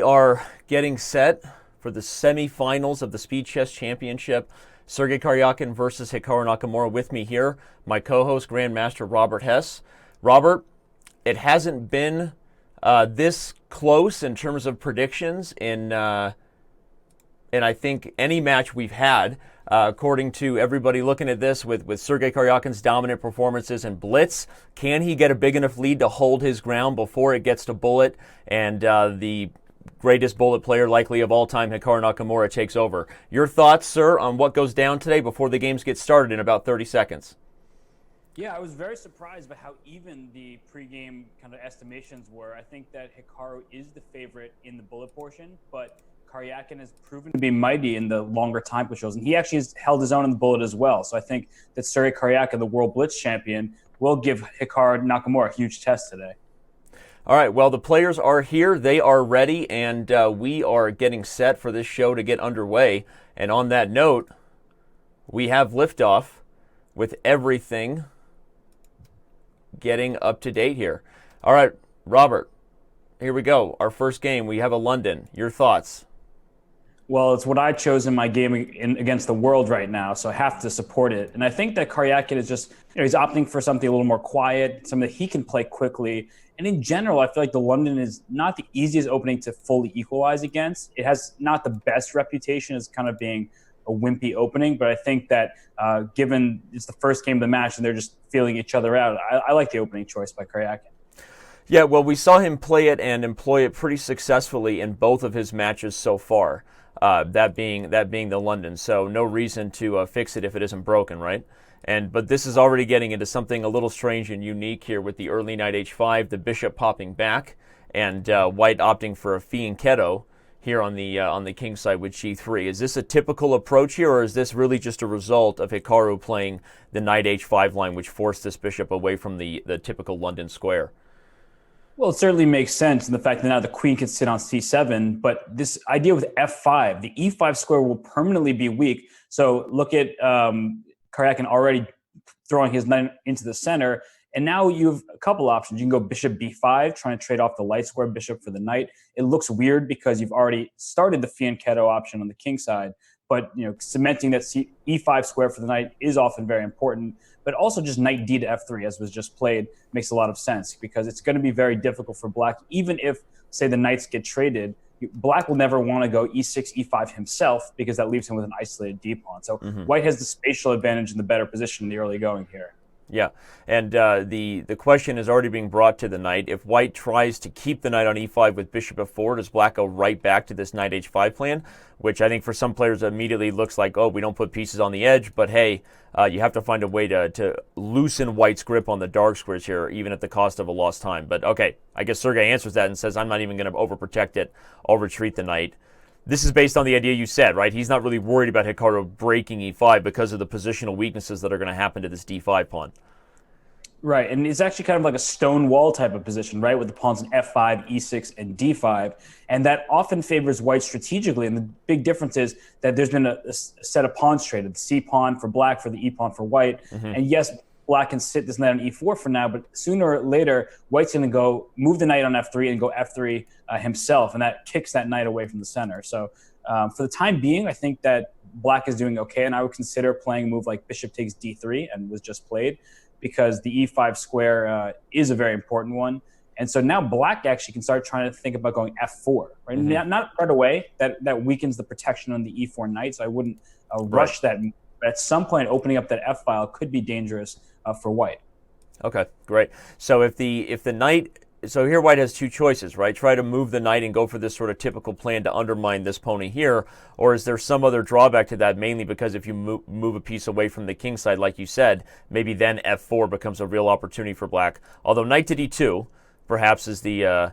We are getting set for the semifinals of the Speed Chess Championship. Sergey Karjakin versus Hikaru Nakamura. With me here, my co-host, Grandmaster Robert Hess. Robert, it hasn't been this close in terms of predictions in I think any match we've had, according to everybody looking at this with Sergey Karjakin's dominant performances in Blitz. Can he get a big enough lead to hold his ground before it gets to Bullet and the greatest Bullet player likely of all time, Hikaru Nakamura, takes over? Your thoughts, sir, on what goes down today before the games get started in about 30 seconds? Yeah, I was very surprised by how even the pregame kind of estimations were. I think that Hikaru is the favorite in the Bullet portion, but Karyakin has proven to be mighty in the longer time push-ups, and he actually has held his own in the Bullet as well. So I think that Sergey Karjakin, the World Blitz Champion, will give Hikaru Nakamura a huge test today. All right, well, the players are here. They are ready, and we are getting set for this show to get underway. And on that note, we have liftoff with everything getting up to date here. All right, Robert, here we go. Our first game, we have a London. Your thoughts? Well, it's what I chose in my game against the world right now, so I have to support it. And I think that Karyakin is just, he's opting for something a little more quiet, something that he can play quickly. And in general, I feel like the London is not the easiest opening to fully equalize against. It has not the best reputation as kind of being a wimpy opening, but I think that given it's the first game of the match and they're just feeling each other out, I like the opening choice by Karyakin. Yeah, well, we saw him play it and employ it pretty successfully in both of his matches so far. That being the London, so no reason to fix it if it isn't broken, right? But this is already getting into something a little strange and unique here with the early knight h5, the bishop popping back, and white opting for a fianchetto here on the king side with g3. Is this a typical approach here, or is this really just a result of Hikaru playing the knight h5 line, which forced this bishop away from the typical London square? Well, it certainly makes sense in the fact that now the queen can sit on c7, but this idea with f5, the e5 square will permanently be weak. So look at Karyakin already throwing his knight into the center, and now you have a couple options. You can go bishop b5, trying to trade off the light square bishop for the knight. It looks weird because you've already started the fianchetto option on the king side, but cementing that e5 square for the knight is often very important. But also just knight d to f3, as was just played, makes a lot of sense because it's going to be very difficult for black. Even if, say, the knights get traded, black will never want to go e6, e5 himself because that leaves him with an isolated d-pawn. So white has the spatial advantage and the better position in the early going here. Yeah, and the question is already being brought to the knight. If white tries to keep the knight on e5 with bishop f4, does black go right back to this knight h5 plan, which I think for some players immediately looks like, oh, we don't put pieces on the edge, but hey, you have to find a way to loosen white's grip on the dark squares here, even at the cost of a lost time. But okay, I guess Sergey answers that and says, I'm not even going to overprotect it. I'll retreat the knight. This is based on the idea you said, right? He's not really worried about Hikaru breaking e5 because of the positional weaknesses that are going to happen to this d5 pawn. Right, and it's actually kind of like a stone wall type of position, right, with the pawns in f5, e6, and d5, and that often favors white strategically, and the big difference is that there's been a set of pawns traded, the c pawn for black, for the e pawn for white, and yes, black can sit this knight on e4 for now, but sooner or later, white's going to go move the knight on f3 and go f3 himself, and that kicks that knight away from the center. So for the time being, I think that black is doing okay, and I would consider playing a move like bishop takes d3 and was just played, because the e5 square is a very important one. And so now black actually can start trying to think about going f4, right? Not right away. That weakens the protection on the e4 knight, so I wouldn't rush that. At some point, opening up that f-file could be dangerous for white. Okay, great. So if the knight, so here white has two choices, right? Try to move the knight and go for this sort of typical plan to undermine this pony here, or is there some other drawback to that, mainly because if you move a piece away from the king side, like you said, maybe then f4 becomes a real opportunity for black. Although knight to d2 perhaps is the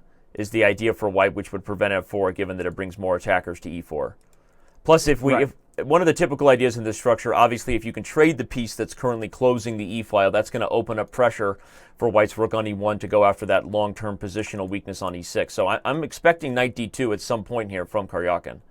idea for white, which would prevent f4, given that it brings more attackers to e4. Plus, if one of the typical ideas in this structure, obviously, if you can trade the piece that's currently closing the e-file, that's going to open up pressure for white's rook on e1 to go after that long-term positional weakness on e6. So I'm expecting knight d2 at some point here from Karyakin.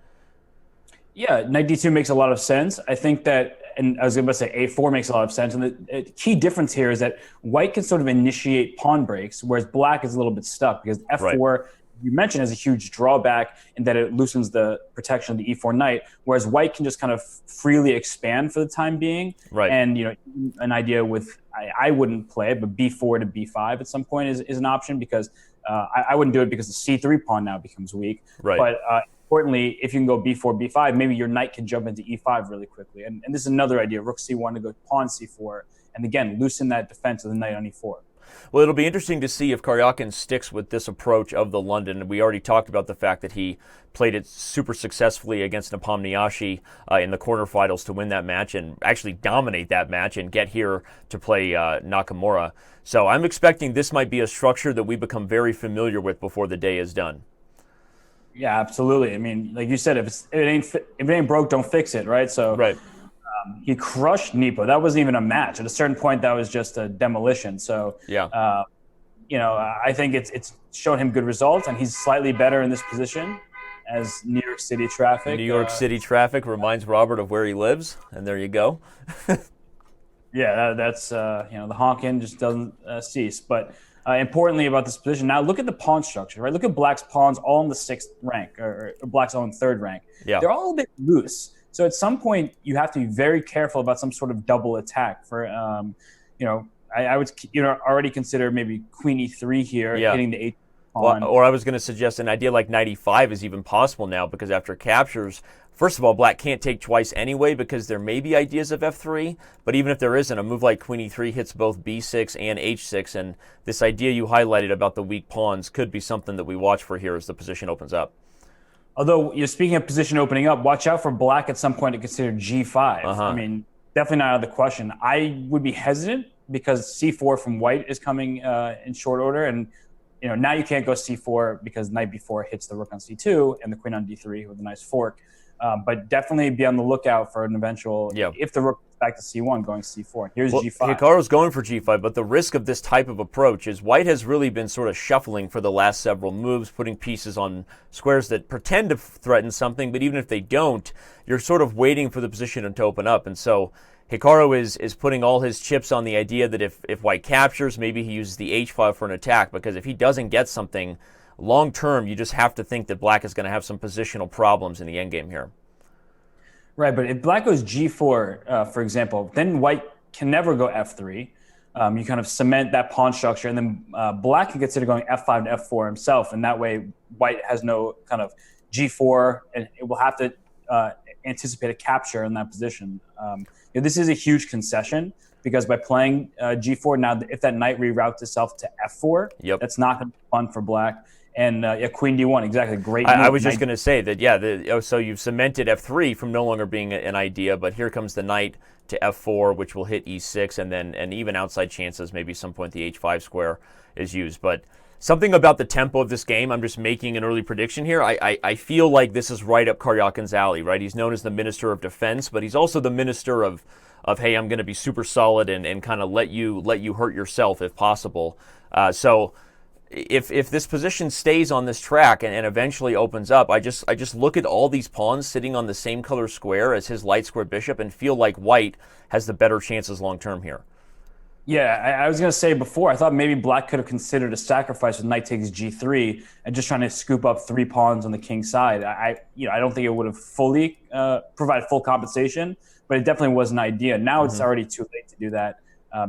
Yeah, knight d2 makes a lot of sense. I think that, and I was going to say a4 makes a lot of sense. And the key difference here is that white can sort of initiate pawn breaks, whereas black is a little bit stuck because f4 you mentioned, has a huge drawback in that it loosens the protection of the e4 knight, whereas white can just kind of freely expand for the time being. Right. And an idea with I wouldn't play it, but b4 to b5 at some point is an option, because I wouldn't do it because the c3 pawn now becomes weak. Right. But importantly, if you can go b4, b5, maybe your knight can jump into e5 really quickly. And this is another idea: rook c1 to go pawn c4, and again loosen that defense of the knight on e4. Well, it'll be interesting to see if Karyakin sticks with this approach of the London. We already talked about the fact that he played it super successfully against Nepomniachtchi in the quarterfinals to win that match and actually dominate that match and get here to play Nakamura. So I'm expecting this might be a structure that we become very familiar with before the day is done. Yeah, absolutely. I mean, like you said, if it ain't broke, don't fix it, right? So right. He crushed Nepo. That wasn't even a match. At a certain point, that was just a demolition. So, yeah, I think it's shown him good results, and he's slightly better in this position as New York City traffic. New York City traffic reminds Robert of where he lives, and there you go. Yeah, that's the honking just doesn't cease. But importantly about this position, now look at the pawn structure, right? Look at Black's pawns all in the 6th rank, or Black's all in 3rd rank. Yeah, they're all a bit loose. So at some point, you have to be very careful about some sort of double attack. For I would already consider maybe Queen E3 here, hitting the 8th pawn. Or I was going to suggest an idea like Knight E5 is even possible now, because after captures, first of all, Black can't take twice anyway because there may be ideas of F3. But even if there isn't, a move like Queen E3 hits both B6 and H6, and this idea you highlighted about the weak pawns could be something that we watch for here as the position opens up. Although, you're speaking of position opening up, watch out for Black at some point to consider G5. I mean, definitely not out of the question. I would be hesitant because C4 from White is coming in short order. And, now you can't go C4 because Knight B4 hits the rook on C2 and the Queen on D3 with a nice fork. But definitely be on the lookout for an eventual, if the rook goes back to C1, going C4. Here's G5. Hikaru's going for G5, but the risk of this type of approach is White has really been sort of shuffling for the last several moves, putting pieces on squares that pretend to threaten something, but even if they don't, you're sort of waiting for the position to open up. And so Hikaru is putting all his chips on the idea that if White captures, maybe he uses the H5 for an attack, because if he doesn't get something, long term, you just have to think that Black is going to have some positional problems in the endgame here. Right, but if Black goes G4, for example, then White can never go F3. You kind of cement that pawn structure, and then Black can consider going F5 to F4 himself, and that way White has no kind of G4, and it will have to anticipate a capture in that position. This is a huge concession, because by playing G4, now if that knight reroutes itself to F4, that's not going to be fun for Black. And Queen D1, exactly, great move. I was just going to say that, so you've cemented F3 from no longer being an idea, but here comes the knight to F4, which will hit E6, and even outside chances, maybe some point the H5 square is used. But something about the tempo of this game, I'm just making an early prediction here. I feel like this is right up Karyakin's alley, right? He's known as the Minister of Defense, but he's also the Minister of hey, I'm going to be super solid and kind of let you hurt yourself if possible. So if this position stays on this track and eventually opens up, I just look at all these pawns sitting on the same color square as his light square bishop and feel like White has the better chances long term here. Yeah, I was going to say before, I thought maybe Black could have considered a sacrifice with knight takes G3 and just trying to scoop up 3 pawns on the king's side. I don't think it would have fully provided full compensation, but it definitely was an idea. Now it's already too late to do that,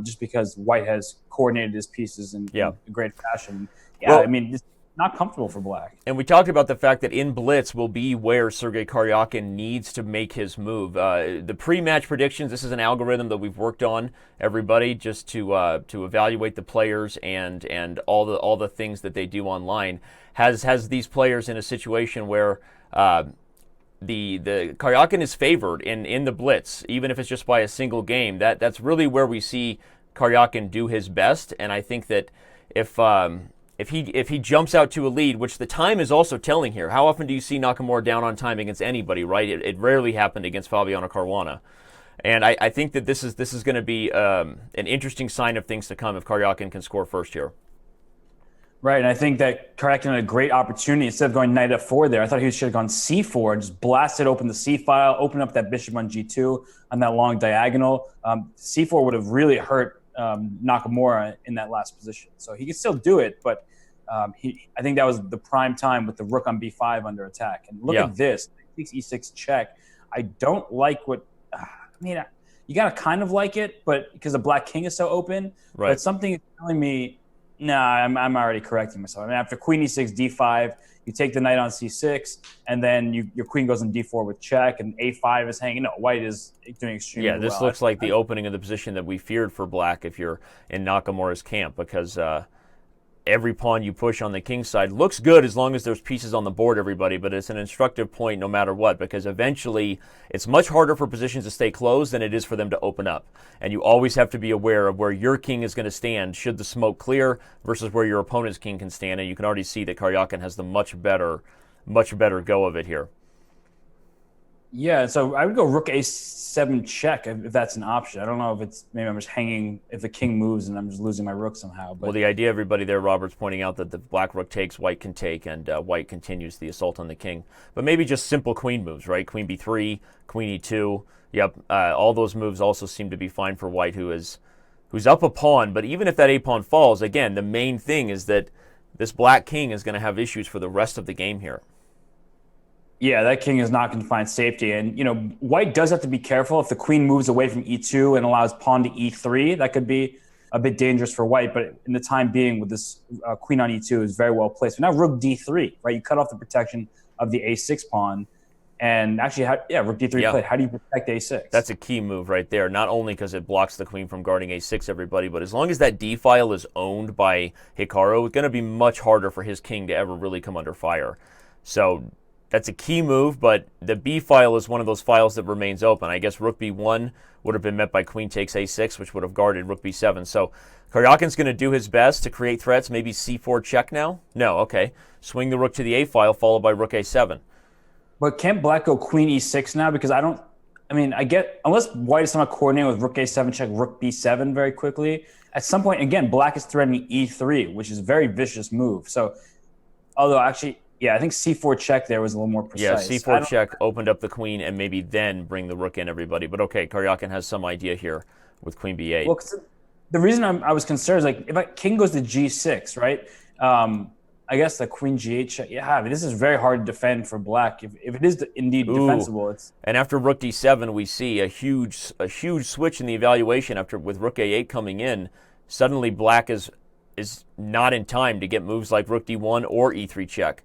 just because White has coordinated his pieces in a great fashion. Yeah, well, it's not comfortable for Black. And we talked about the fact that in Blitz will be where Sergey Karyakin needs to make his move. The pre-match predictions, this is an algorithm that we've worked on, everybody, just to evaluate the players and all the things that they do online, has these players in a situation where the Karyakin is favored in the Blitz, even if it's just by a single game. That's really where we see Karyakin do his best, and I think that if he jumps out to a lead, which the time is also telling here. How often do you see Nakamura down on time against anybody, right? It rarely happened against Fabiano Caruana. And I think that this is going to be an interesting sign of things to come if Karyakin can score first here. Right, and I think that Karyakin had a great opportunity. Instead of going knight f4 there, I thought he should have gone c4, just blasted open the c file, open up that bishop on g2 on that long diagonal. C4 would have really hurt Nakamura in that last position. So he can still do it, but I think that was the prime time with the rook on b5 under attack. And look at this, e6 check. I don't like what. I mean, you gotta kind of like it, but because the black king is so open. Right. But something is telling me, nah, I'm already correcting myself. I mean, after queen e6, d5, you take the knight on c6, and then your queen goes on d4 with check, and a5 is hanging. No, white is doing extremely well. Yeah, this looks like the opening of the position that we feared for black if you're in Nakamura's camp, because every pawn you push on the king side looks good as long as there's pieces on the board, everybody, but it's an instructive point no matter what, because eventually it's much harder for positions to stay closed than it is for them to open up. And you always have to be aware of where your king is going to stand should the smoke clear versus where your opponent's king can stand. And you can already see that Karyakin has the much better go of it here. Yeah, so I would go rook a7 check if that's an option. I don't know if it's, maybe I'm just hanging if the king moves and I'm just losing my rook somehow. But well, the idea, everybody there, Robert's pointing out that the black rook takes, white can take, and white continues the assault on the king. But maybe just simple queen moves, right? Queen b3, queen e2. Yep, all those moves also seem to be fine for white, who's up a pawn. But even if that a pawn falls, again, the main thing is that this black king is going to have issues for the rest of the game here. Yeah, that king is not going to find safety. And, white does have to be careful. If the queen moves away from e2 and allows pawn to e3, that could be a bit dangerous for white. But in the time being, with this queen on e2 is very well placed. But now rook d3, right? You cut off the protection of the a6 pawn. And actually, rook d3 played. How do you protect a6? That's a key move right there. Not only because it blocks the queen from guarding a6, everybody, but as long as that d file is owned by Hikaru, it's going to be much harder for his king to ever really come under fire. So that's a key move, but the b file is one of those files that remains open. I guess rook b1 would have been met by queen takes a6, which would have guarded rook b7. So Karyakin's going to do his best to create threats. Maybe c4 check now? No, okay. Swing the rook to the a file, followed by rook a7. But can't black go queen e6 now? Because I get, unless white is somehow coordinating with rook a7 check, rook b7 very quickly, at some point, again, black is threatening e3, which is a very vicious move. So, although actually, yeah, I think c4 check there was a little more precise. Yeah, c4 check opened up the queen and maybe then bring the rook in, everybody. But okay, Karyakin has some idea here with queen b8. Well, the reason I was concerned is, like, if king goes to g6, right? I guess the queen g8 check. Yeah, this is very hard to defend for black. If it is indeed defensible, it's. And after rook d7, we see a huge switch in the evaluation with rook a8 coming in. Suddenly, black is not in time to get moves like rook d1 or e3 check.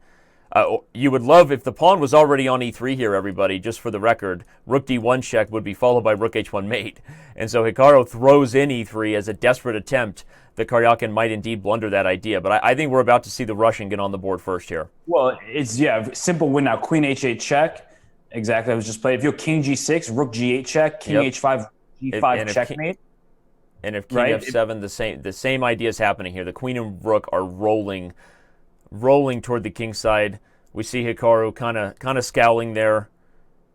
You would love if the pawn was already on e3 here, everybody, just for the record. Rook d1 check would be followed by rook h1 mate. And so Hikaru throws in e3 as a desperate attempt that Karyakin might indeed blunder that idea. But I think we're about to see the Russian get on the board first here. Well, it's, simple win now. Queen h8 check. Exactly, I was just playing. If you have king g6, rook g8 check, king h5, g5 checkmate. And if king f7, the same idea is happening here. The queen and rook are rolling toward the king side. We see Hikaru kind of scowling there,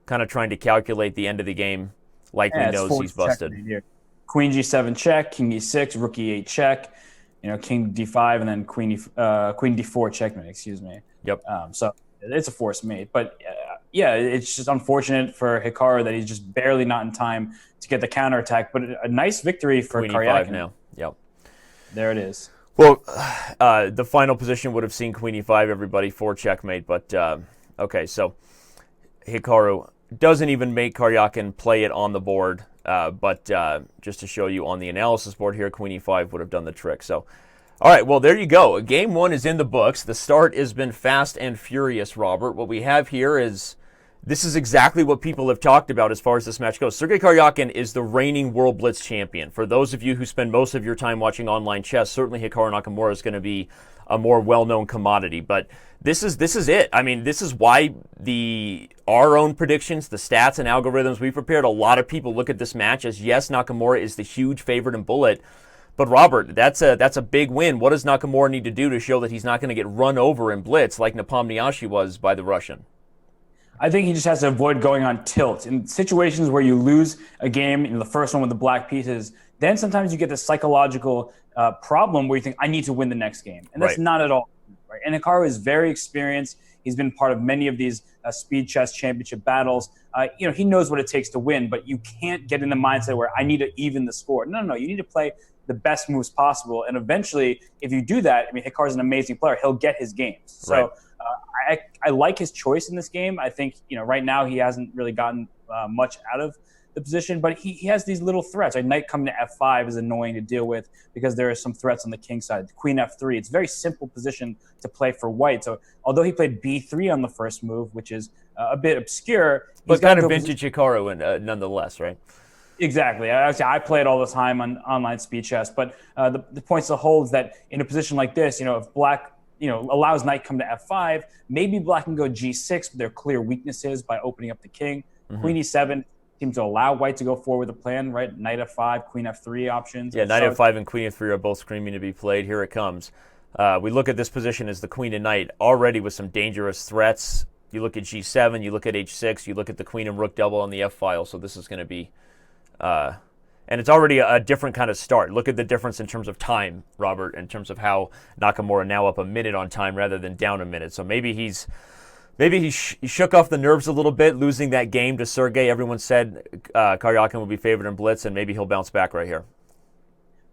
kind of trying to calculate the end of the game, like he knows he's busted. Queen g7 check, king e6, rook e8 check, king d5, and then queen d4 checkmate. Excuse me. Yep. So it's a forced mate, but it's just unfortunate for Hikaru that he's just barely not in time to get the counterattack. But a nice victory for Karyakin now. Yep. There it is. Well, the final position would have seen queen e5, everybody, for checkmate. But, okay, so Hikaru doesn't even make Karyakin play it on the board. But just to show you on the analysis board here, queen e5 would have done the trick. So, all right, well, there you go. Game one is in the books. The start has been fast and furious, Robert. What we have here is, this is exactly what people have talked about as far as this match goes. Sergey Karjakin is the reigning World Blitz Champion. For those of you who spend most of your time watching online chess, certainly Hikaru Nakamura is going to be a more well-known commodity. But this is it. I mean, this is why our own predictions, the stats and algorithms we prepared, a lot of people look at this match as, yes, Nakamura is the huge favorite in bullet. But Robert, that's a big win. What does Nakamura need to do to show that he's not going to get run over in blitz like Nepomniachtchi was by the Russian? I think he just has to avoid going on tilt. In situations where you lose a game, the first one with the black pieces, then sometimes you get this psychological problem where you think, I need to win the next game. And that's not at all right. And Hikaru is very experienced. He's been part of many of these speed chess championship battles. He knows what it takes to win, but you can't get in the mindset where I need to even the score. No. You need to play the best moves possible. And eventually, if you do that, I mean, Hikaru's an amazing player. He'll get his games. So I like his choice in this game. I think, right now he hasn't really gotten much out of the position, but he has these little threats. Like knight coming to f5 is annoying to deal with because there are some threats on the king side. Queen f3, it's a very simple position to play for white. So although he played b3 on the first move, which is a bit obscure, but kind of vintage Hikaru nonetheless, right? Exactly. I play it all the time on online speed chess, but the point still holds that in a position like this, if black allows knight come to f5, maybe black can go g6, but there are clear weaknesses by opening up the king. Queen e7 seems to allow white to go forward with the plan, right? Knight f5, queen f3 options. Yeah, knight f5 and queen f3 are both screaming to be played. Here it comes. We look at this position as the queen and knight already with some dangerous threats. You look at g7, you look at h6, you look at the queen and rook double on the f file. So this is going to be, and it's already a different kind of start. Look at the difference in terms of time, Robert, in terms of how Nakamura now up a minute on time rather than down a minute. So maybe he shook off the nerves a little bit, losing that game to Sergey. Everyone said Karyakin would be favored in Blitz, and maybe he'll bounce back right here.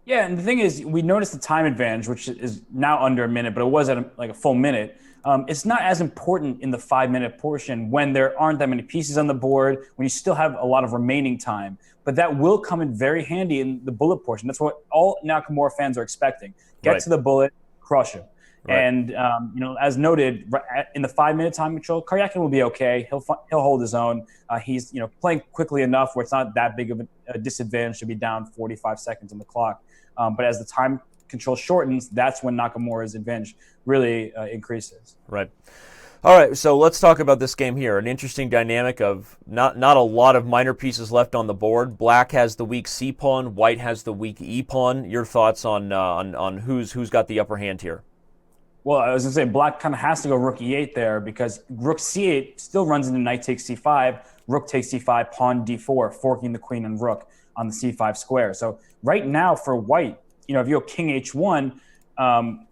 Yeah, and the thing is, we noticed the time advantage, which is now under a minute, but it was at a full minute. It's not as important in the 5-minute portion when there aren't that many pieces on the board, when you still have a lot of remaining time. But that will come in very handy in the bullet portion. That's what all Nakamura fans are expecting. Get to the bullet, crush him. Right. And, as noted, in the 5-minute time control, Karyakin will be okay. He'll hold his own. He's, playing quickly enough where it's not that big of a disadvantage to be down 45 seconds on the clock. But as the time control shortens, that's when Nakamura's advantage really increases. Right. All right, so let's talk about this game here. An interesting dynamic of not a lot of minor pieces left on the board. Black has the weak C pawn. White has the weak E pawn. Your thoughts on who's got the upper hand here? Well, I was going to say black kind of has to go rook e8 there because rook c8 still runs into knight takes c5, rook takes c5, pawn d4, forking the queen and rook on the c5 square. So right now for white, if you go king h1,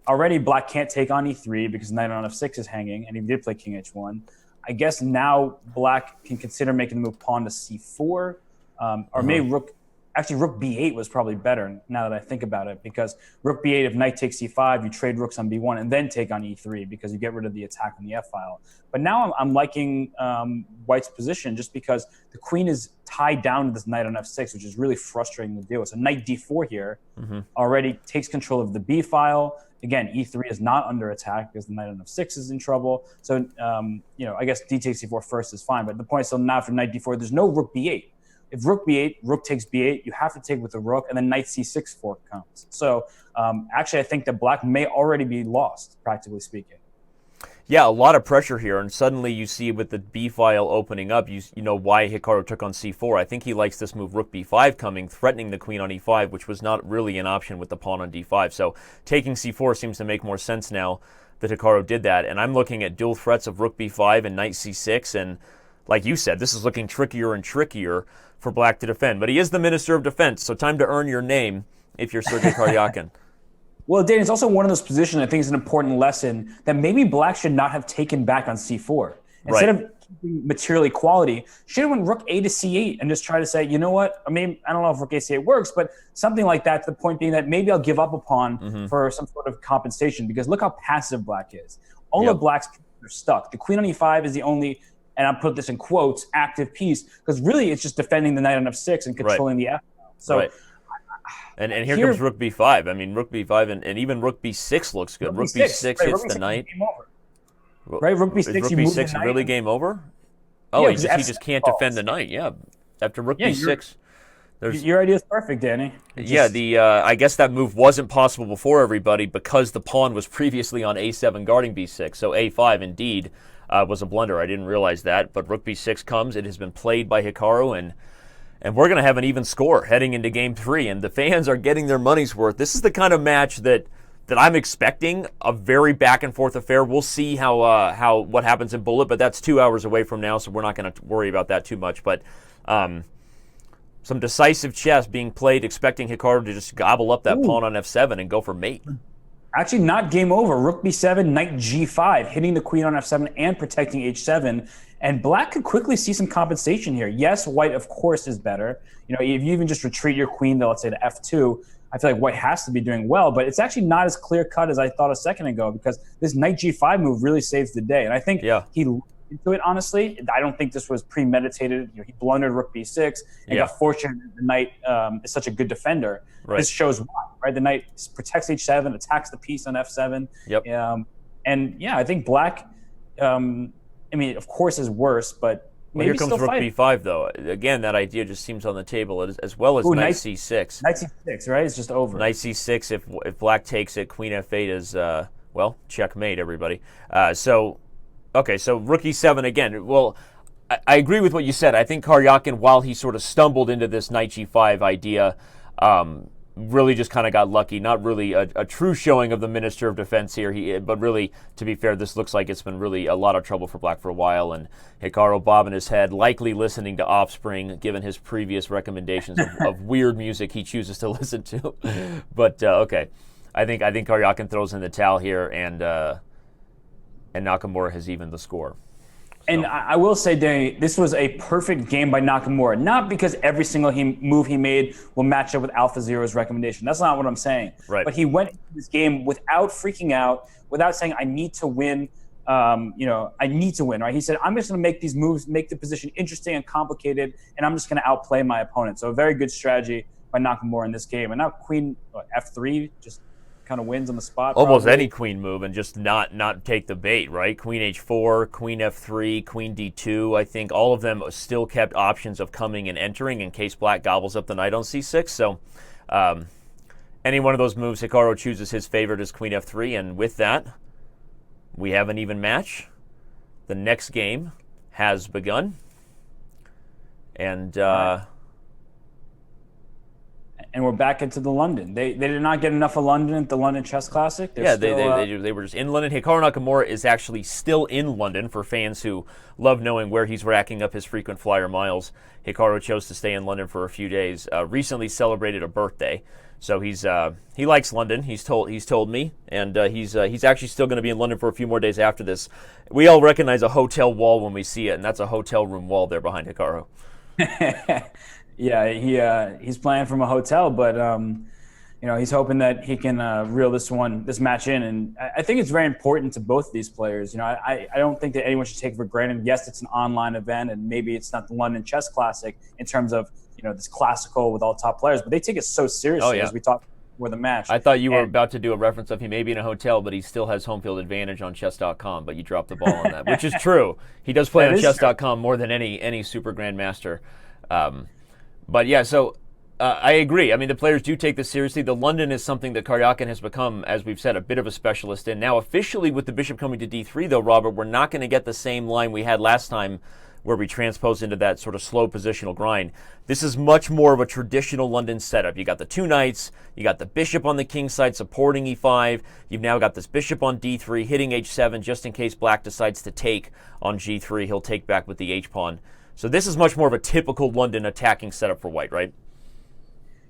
already black can't take on e3 because knight on f6 is hanging, and he did play king h1. I guess now black can consider making the move pawn to c4, or maybe rook b8 was probably better now that I think about it, because rook b8, if knight takes c5, you trade rooks on b1 and then take on e3 because you get rid of the attack on the f file. But now I'm liking white's position just because the queen is tied down to this knight on f6, which is really frustrating to deal with. So knight d4 here already takes control of the b file. Again, e3 is not under attack because the knight on f6 is in trouble. So, I guess d takes c4 first is fine. But the point is, so now for knight d4, there's no rook b8. If rook b8, rook takes b8, you have to take with the rook, and then knight c6 fork comes. So actually, I think that black may already be lost, practically speaking. Yeah, a lot of pressure here, and suddenly you see with the b file opening up, you know why Hikaru took on c4. I think he likes this move rook b5 coming, threatening the queen on e5, which was not really an option with the pawn on d5. So taking c4 seems to make more sense now that Hikaru did that, and I'm looking at dual threats of rook b5 and knight c6, and like you said, this is looking trickier and trickier for black to defend. But he is the Minister of Defense, so time to earn your name if you're Sergey Karjakin. Well, Dan, it's also one of those positions I think is an important lesson that maybe black should not have taken back on c4. Instead of keeping material equality, should have went rook a to c8 and just try to say, you know what, I mean, I don't know if rook a to c8 works, but something like that, to the point being that maybe I'll give up a pawn for some sort of compensation, because look how passive black is. All of black's pieces are stuck. The queen on e5 is the only, and I'll put this in quotes, active piece, because really it's just defending the knight on f6 and controlling the f file. So, and here comes rook b5. I mean, rook b5 and even rook b6 looks good. Rook b6 hits the knight. Right, rook b6. Is rook b6 really game over? Oh, he just can't defend the knight. Yeah, after rook b6. Your idea is perfect, Danny. I guess that move wasn't possible before everybody because the pawn was previously on a7 guarding b6. So a5 indeed was a blunder. I didn't realize that. But rook b6 comes. It has been played by Hikaru, and we're going to have an even score heading into game 3. And the fans are getting their money's worth. This is the kind of match that I'm expecting, a very back-and-forth affair. We'll see what happens in Bullet, but that's 2 hours away from now, so we're not going to worry about that too much. But some decisive chess being played, expecting Hikaru to just gobble up that pawn on f7 and go for mate. Actually, not game over. Rook b7, knight g5, hitting the queen on f7 and protecting h7. And black could quickly see some compensation here. Yes, white, of course, is better. If you even just retreat your queen to, let's say, to f2, I feel like white has to be doing well, but it's actually not as clear cut as I thought a second ago, because this knight g5 move really saves the day. And I think he looked into it, honestly. I don't think this was premeditated. He blundered rook b6 and got fortunate that the knight is such a good defender. Right. This shows why, right? The knight protects h7, attacks the piece on f7. And yeah, I think black, I mean, of course, is worse, but maybe here comes still rook fighting. b5, though. Again, that idea just seems on the table, as well as knight c6. Knight c6, right? It's just over. Knight c6, if black takes it, queen f8 is, well, checkmate, everybody. So rook e7 again. Well, I agree with what you said. I think Karyakin, while he sort of stumbled into this knight g5 idea, really just kind of got lucky. Not really a true showing of the Minister of Defense here. But really, to be fair, this looks like it's been really a lot of trouble for black for a while. And Hikaru bobbing his head, likely listening to Offspring, given his previous recommendations of weird music he chooses to listen to. But okay, I think Karyakin throws in the towel here, and Nakamura has evened the score. And I will say, Danny, this was a perfect game by Nakamura. Not because every single move he made will match up with AlphaZero's recommendation. That's not what I'm saying. Right. But he went into this game without freaking out, without saying, I need to win. I need to win, right? He said, I'm just going to make these moves, make the position interesting and complicated, and I'm just going to outplay my opponent. So a very good strategy by Nakamura in this game. And now queen f3 just kind of wins on the spot. Almost any queen move and just not take the bait, right? Queen h4, queen f3, queen d2. I think all of them still kept options of coming and entering in case black gobbles up the knight on c6. So any one of those moves, Hikaru chooses his favorite as queen f3, and with that, we have an even match. The next game has begun, and we're back into the London. They did not get enough of London at the London Chess Classic. They were just in London. Hikaru Nakamura is actually still in London for fans who love knowing where he's racking up his frequent flyer miles. Hikaru chose to stay in London for a few days. Recently celebrated a birthday, so he likes London. He's told me, and he's actually still going to be in London for a few more days after this. We all recognize a hotel wall when we see it, and that's a hotel room wall there behind Hikaru. Yeah, he's playing from a hotel, but he's hoping that he can reel this match in. And I think it's very important to both of these players. I don't think that anyone should take it for granted. Yes, it's an online event, and maybe it's not the London Chess Classic in terms of this classical with all top players, but they take it so seriously as we talked before the match. I thought you were about to do a reference of he may be in a hotel, but he still has home field advantage on Chess.com, but you dropped the ball on that, which is true. He does play on Chess.com more than any Super-Grandmaster. But yeah, so I agree. I mean, the players do take this seriously. The London is something that Karyakin has become, as we've said, a bit of a specialist in. Now, officially with the bishop coming to d3, though, Robert, we're not going to get the same line we had last time where we transposed into that sort of slow positional grind. This is much more of a traditional London setup. You got the two knights, you got the bishop on the king side supporting e5, you've now got this bishop on d3 hitting h7 just in case black decides to take on g3. He'll take back with the h-pawn. So this is much more of a typical London attacking setup for white, right?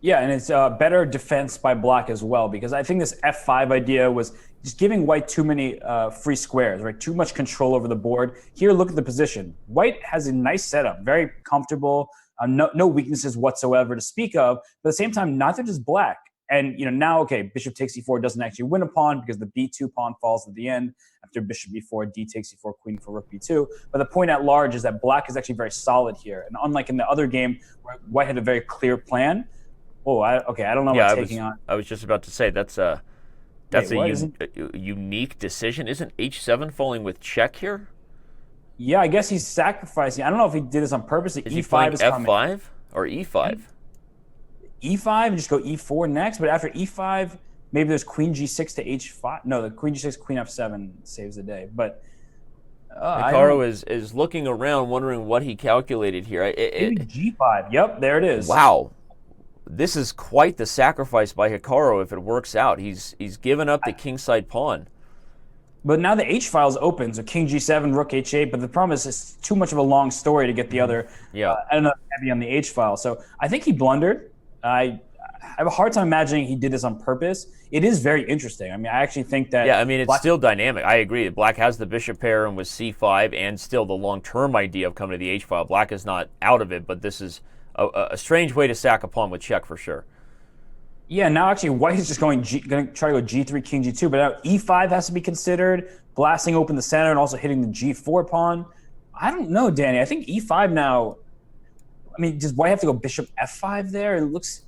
Yeah, and it's better defense by black as well, because I think this f5 idea was just giving white too many free squares, right? Too much control over the board. Here, look at the position. White has a nice setup, very comfortable, no weaknesses whatsoever to speak of, but at the same time, neither does black. And now, okay, bishop takes e4 doesn't actually win a pawn because the b2 pawn falls at the end after bishop b4, d takes e4, queen for rook b2. But the point at large is that black is actually very solid here. And unlike in the other game where white had a very clear plan, I don't know what taking on. I was just about to say that's a unique decision. Isn't h7 falling with check here? Yeah, I guess he's sacrificing. I don't know if he did this on purpose. Is he playing f5 or e5? E5 and just go e4 next, but after e5, maybe there's queen g6 to h5. No, the queen g6, queen f7 saves the day. But Hikaru is looking around, wondering what he calculated here. Maybe g5. Yep, there it is. Wow, this is quite the sacrifice by Hikaru if it works out. He's given up the kingside pawn. But now the h file is open, so king g7, rook h8. But the problem is it's too much of a long story to get the other. I don't know, heavy on the h file. So I think he blundered. I have a hard time imagining he did this on purpose. It is very interesting. I mean, I actually think that... Yeah, I mean, it's still dynamic. I agree. Black has the bishop pair and with c5 and still the long-term idea of coming to the h-file. Black is not out of it, but this is a strange way to sack a pawn with check for sure. Yeah, now actually white is just going to try to go G3, King G2, but now E5 has to be considered, blasting open the center and also hitting the G4 pawn. I don't know, Danny. I think E5 now. I mean, does white have to go Bishop F5 there? It looks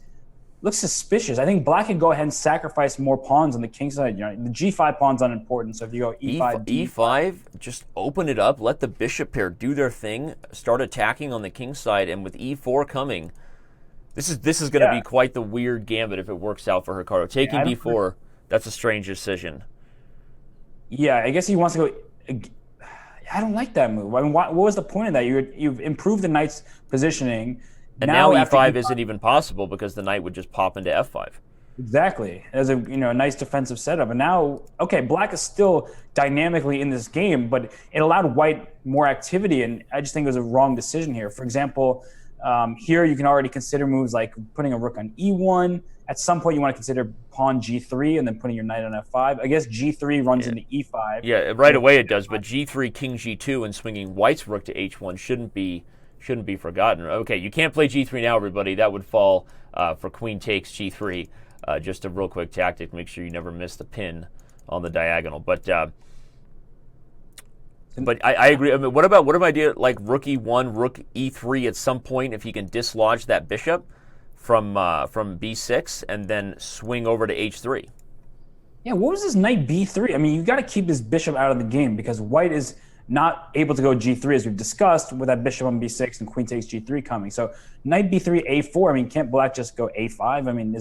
suspicious. I think black can go ahead and sacrifice more pawns on the king side. The G5 pawn's unimportant, so if you go E5, E5, just open it up, let the bishop pair do their thing, start attacking on the king side, and with E4 coming, this is going to be quite the weird gambit if it works out for Hikaru. Taking D4, that's a strange decision. Yeah, I guess he wants to go. I don't like that move. I mean, what was the point of that? You've improved the knight's positioning. And now E5 isn't even possible because the knight would just pop into F5. Exactly, as a nice defensive setup. And now, okay, black is still dynamically in this game, but it allowed white more activity, and I just think it was a wrong decision here. For example, here you can already consider moves like putting a rook on E1. At some point, you want to consider pawn G3 and then putting your knight on F5. I guess G3 runs into E5. Yeah, right away it does, but G3, King G2, and swinging white's rook to H1 shouldn't be forgotten. Okay, you can't play G3 now, everybody. That would fall for queen takes G3. Just a real quick tactic. Make sure you never miss the pin on the diagonal. But I agree. I mean, what about an idea like rook E1, rook E3 at some point if he can dislodge that bishop from B6 and then swing over to H3? Yeah, what was this knight B3? I mean, you got to keep this bishop out of the game because white is not able to go G3 as we've discussed with that bishop on B6 and queen takes G3 coming. So knight B3, A4. I mean, can't black just go A5? I mean,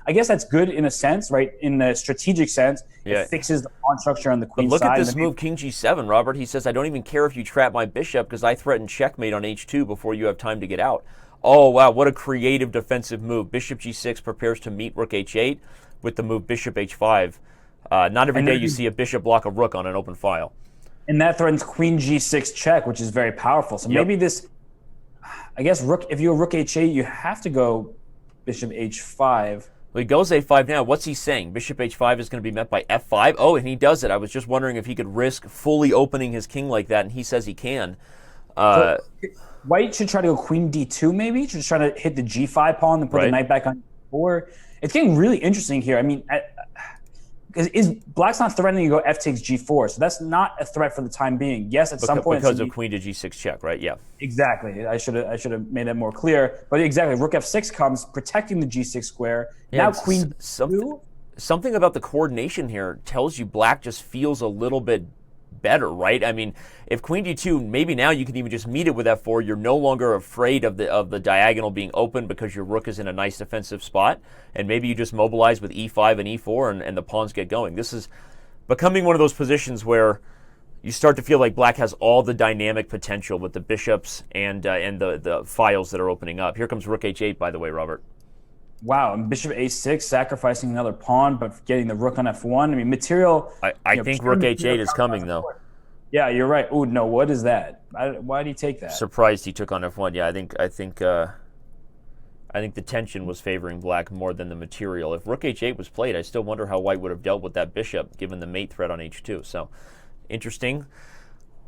I guess that's good in a sense, right? In a strategic sense, it fixes the pawn structure on the queen side. But look at this move, King G7, Robert. He says, I don't even care if you trap my bishop because I threaten checkmate on H2 before you have time to get out. Oh, wow, what a creative defensive move. Bishop G6 prepares to meet rook H8 with the move bishop H5. Not every day you see a bishop block a rook on an open file. And that threatens queen G6 check, which is very powerful. So maybe this, I guess, if you go rook H8, you have to go bishop H5. Well, he goes A5 now. What's he saying? Bishop H5 is going to be met by F5? Oh, and he does it. I was just wondering if he could risk fully opening his king like that, and he says he can. White should try to go queen D2 maybe, just try to hit the G5 pawn and put the knight back on D4. It's getting really interesting here. I mean, because black's not threatening to go F takes G4, so that's not a threat for the time being. Yes, at some point because of queen to G6 check, right? Yeah. Exactly. I should have made that more clear. But exactly, rook F6 comes, protecting the G6 square. Yeah, now queen something about the coordination here tells you black just feels a little bit better, right? I mean, if queen D2, maybe now you can even just meet it with F4. You're no longer afraid of the diagonal being open because your rook is in a nice defensive spot, and maybe you just mobilize with E5 and E4 and the pawns get going. This is becoming one of those positions where you start to feel like black has all the dynamic potential with the bishops and the files that are opening up. Here comes rook H8, by the way, Robert. Wow, and bishop A6, sacrificing another pawn, but getting the rook on F1. I mean, material... I think rook H8 is coming, though. Yeah, you're right. Oh, no, what is that? Why did he take that? Surprised he took on F1. Yeah, I think the tension was favoring black more than the material. If rook H8 was played, I still wonder how white would have dealt with that bishop, given the mate threat on H2. So, interesting.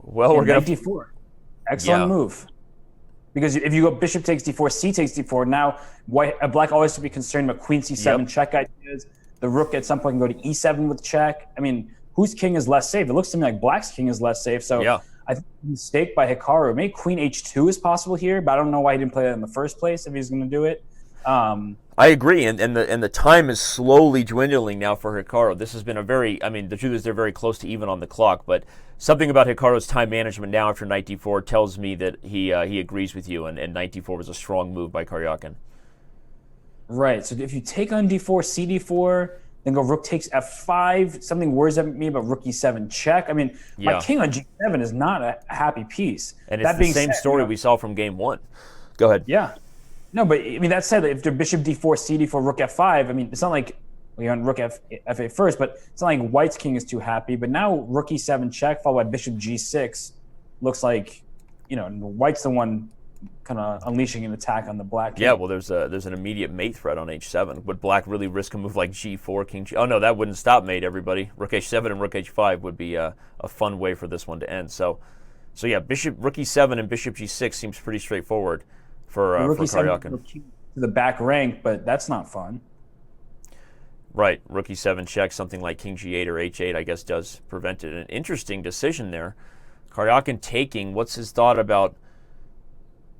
Well, we're going to... D4. Excellent move. Because if you go bishop takes D4, C takes D4, now black always to be concerned about queen C7 check ideas. The rook at some point can go to E7 with check. I mean, whose king is less safe? It looks to me like black's king is less safe. So I think mistake by Hikaru. Maybe queen H2 is possible here, but I don't know why he didn't play that in the first place if he's going to do it. I agree, and the time is slowly dwindling now for Hikaru. This has been the truth is they're very close to even on the clock, but something about Hikaru's time management now after knight d4 tells me that he agrees with you, and knight d4 was a strong move by Karyakin. Right, so if you take on d4, cd4, then go rook takes f5, something worries me about rook e7 check. I mean, my king on g7 is not a happy piece. And it's the same story we saw from game one. Go ahead. Yeah. No, but I mean, that said, if they're bishop d4, cd4, rook f5, I mean, it's not like we're on rook f8 first, but it's not like white's king is too happy. But now rook e7 check followed by bishop g6 looks like, white's the one kind of unleashing an attack on the black king. Yeah, well, there's an immediate mate threat on h7. Would black really risk a move like g4, king g? Oh, no, that wouldn't stop mate, everybody. Rook h7 and rook h5 would be a fun way for this one to end. So yeah, rook e7 and bishop g6 seems pretty straightforward for Karyakin. To the back rank, but that's not fun. Right, rook e7 check, something like king g8 or h8, I guess, does prevent it. An interesting decision there. Karyakin taking. What's his thought about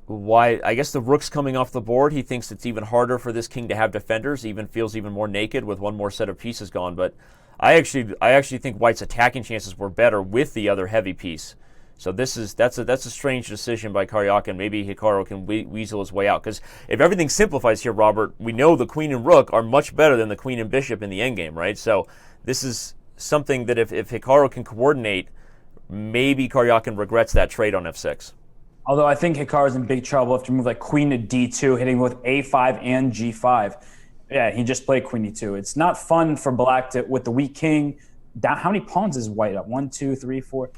why? I guess the rook's coming off the board. He thinks it's even harder for this king to have defenders. Even feels even more naked with one more set of pieces gone. But I actually think White's attacking chances were better with the other heavy piece. So that's a strange decision by Karyakin. Maybe Hikaru can weasel his way out, because if everything simplifies here, Robert, we know the queen and rook are much better than the queen and bishop in the endgame, right? So this is something that if Hikaru can coordinate, maybe Karyakin regrets that trade on f6. Although I think Hikaru's in big trouble after move like queen to d2, hitting with a5 and g5. Yeah, he just played queen e2. It's not fun for black with the weak king. Down, how many pawns is white up? 1, 2, 3, 4.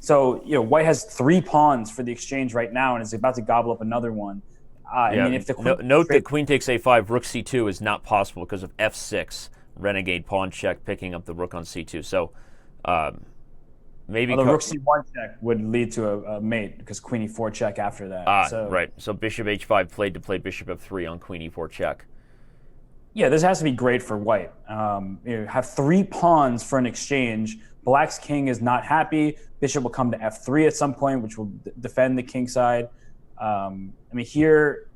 So, white has 3 pawns for the exchange right now and is about to gobble up another one. I mean, if the queen note that queen takes a5, rook c2 is not possible because of f6, renegade pawn check, picking up the rook on c2. So maybe the rook c1 check would lead to a mate, because queen e4 check after that. Right. So bishop h5 played to play bishop f3 on queen e4 check. Yeah, this has to be great for white. Have 3 pawns for an exchange. Black's king is not happy. Bishop will come to f3 at some point, which will defend the king side. I mean, here,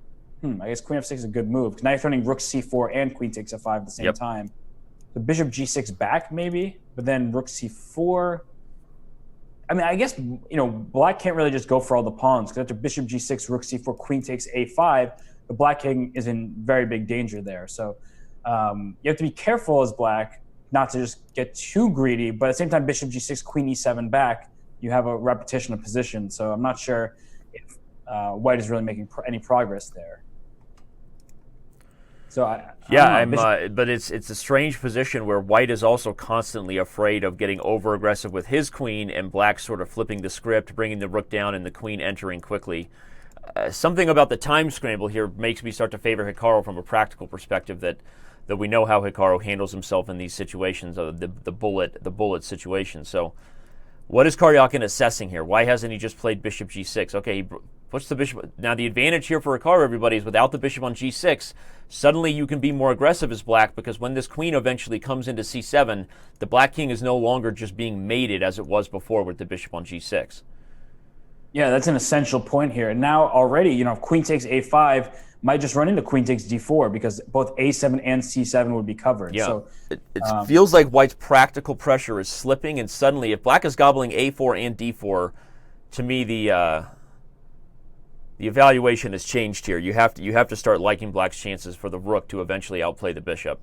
I guess queen f6 is a good move, because now you're threatening rook c4 and queen takes f5 at the same time. So bishop g6 back, maybe, but then rook c4. I mean, I guess, black can't really just go for all the pawns, because after bishop g6, rook c4, queen takes a5, the black king is in very big danger there. So you have to be careful as black not to just get too greedy, but at the same time, bishop g6, queen e7 back, you have a repetition of position. So I'm not sure if white is really making any progress there. So but it's a strange position where white is also constantly afraid of getting over aggressive with his queen, and black sort of flipping the script, bringing the rook down, and the queen entering quickly. Something about the time scramble here makes me start to favor Hikaru from a practical perspective, that we know how Hikaru handles himself in these situations, the bullet situation. So what is Karyakin assessing here? Why hasn't he just played bishop g6? Okay, he puts the bishop. Now the advantage here for Hikaru, everybody, is without the bishop on g6, suddenly you can be more aggressive as black, because when this queen eventually comes into c7, the black king is no longer just being mated as it was before with the bishop on g6. Yeah, that's an essential point here. And now already, if queen takes a5, might just run into queen takes d4, because both a7 and c7 would be covered. Yeah. So it feels like white's practical pressure is slipping, and suddenly if black is gobbling a4 and d4, to me the evaluation has changed here. You have to start liking black's chances for the rook to eventually outplay the bishop.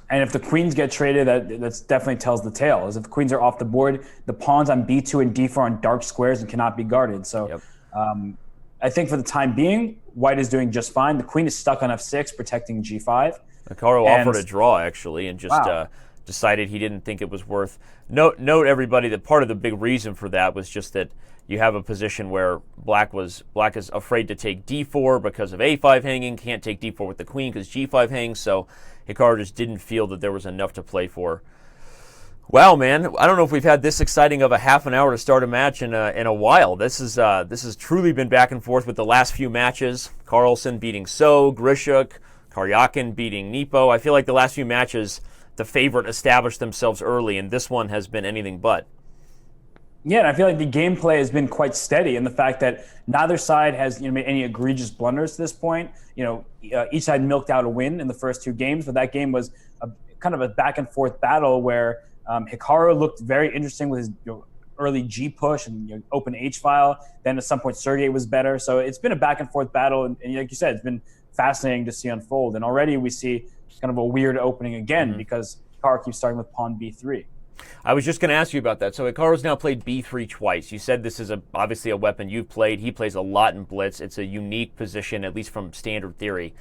And if the queens get traded, that definitely tells the tale. As if the queens are off the board, the pawns on b2 and d4 are on dark squares and cannot be guarded. So I think for the time being, white is doing just fine. The queen is stuck on f6, protecting g5. Hikaru offered a draw, actually, and just decided he didn't think it was worth. Note, everybody, that part of the big reason for that was just that you have a position where black is afraid to take d4 because of a5 hanging, can't take d4 with the queen because g5 hangs, so Hikaru just didn't feel that there was enough to play for. Wow, man! I don't know if we've had this exciting of a half an hour to start a match in a while. This has truly been back and forth with the last few matches. Carlsen beating So, Grishuk, Karyakin beating Nepo. I feel like the last few matches, the favorite established themselves early, and this one has been anything but. Yeah, and I feel like the gameplay has been quite steady, in the fact that neither side has made any egregious blunders to this point. Each side milked out a win in the first 2 games, but that game was kind of a back and forth battle where Hikaru looked very interesting with his early G push and open H file. Then at some point Sergey was better. So it's been a back and forth battle, and like you said, it's been fascinating to see unfold. And already we see kind of a weird opening again, because Hikaru keeps starting with pawn b3. I was just going to ask you about that. So Hikaru's now played b3 twice. You said this is obviously a weapon you've played. He plays a lot in blitz. It's a unique position, at least from standard theory.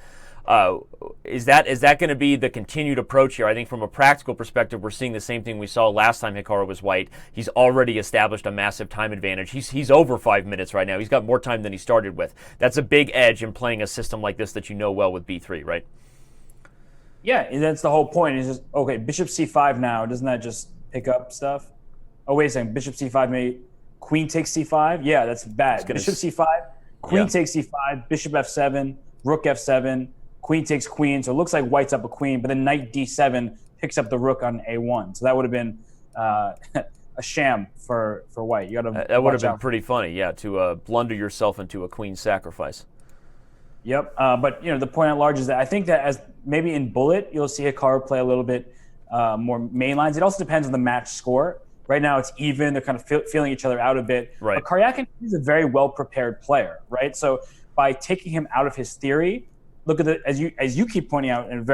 Is that going to be the continued approach here? I think from a practical perspective, we're seeing the same thing we saw last time Hikaru was white. He's already established a massive time advantage. He's over 5 minutes right now. He's got more time than he started with. That's a big edge in playing a system like this that you know well with b3, right? Yeah, and that's the whole point. Is just, okay, bishop c5 now. Doesn't that just pick up stuff? Oh, wait a second. Bishop c5 mate. Queen takes c5? Yeah, that's bad. Bishop c5, queen takes c5, bishop f7, rook f7, queen takes queen, so it looks like white's up a queen, but then knight d7 picks up the rook on a1. So that would have been a sham for white. You got to that would have been pretty funny, yeah, to blunder yourself into a queen sacrifice. Yep, but the point at large is that I think that as maybe in bullet, you'll see Hikaru play a little bit more main lines. It also depends on the match score. Right now it's even. They're kind of feeling each other out a bit. Right. But Karyakin is a very well-prepared player, right? So by taking him out of his theory, look at the as you keep pointing out, and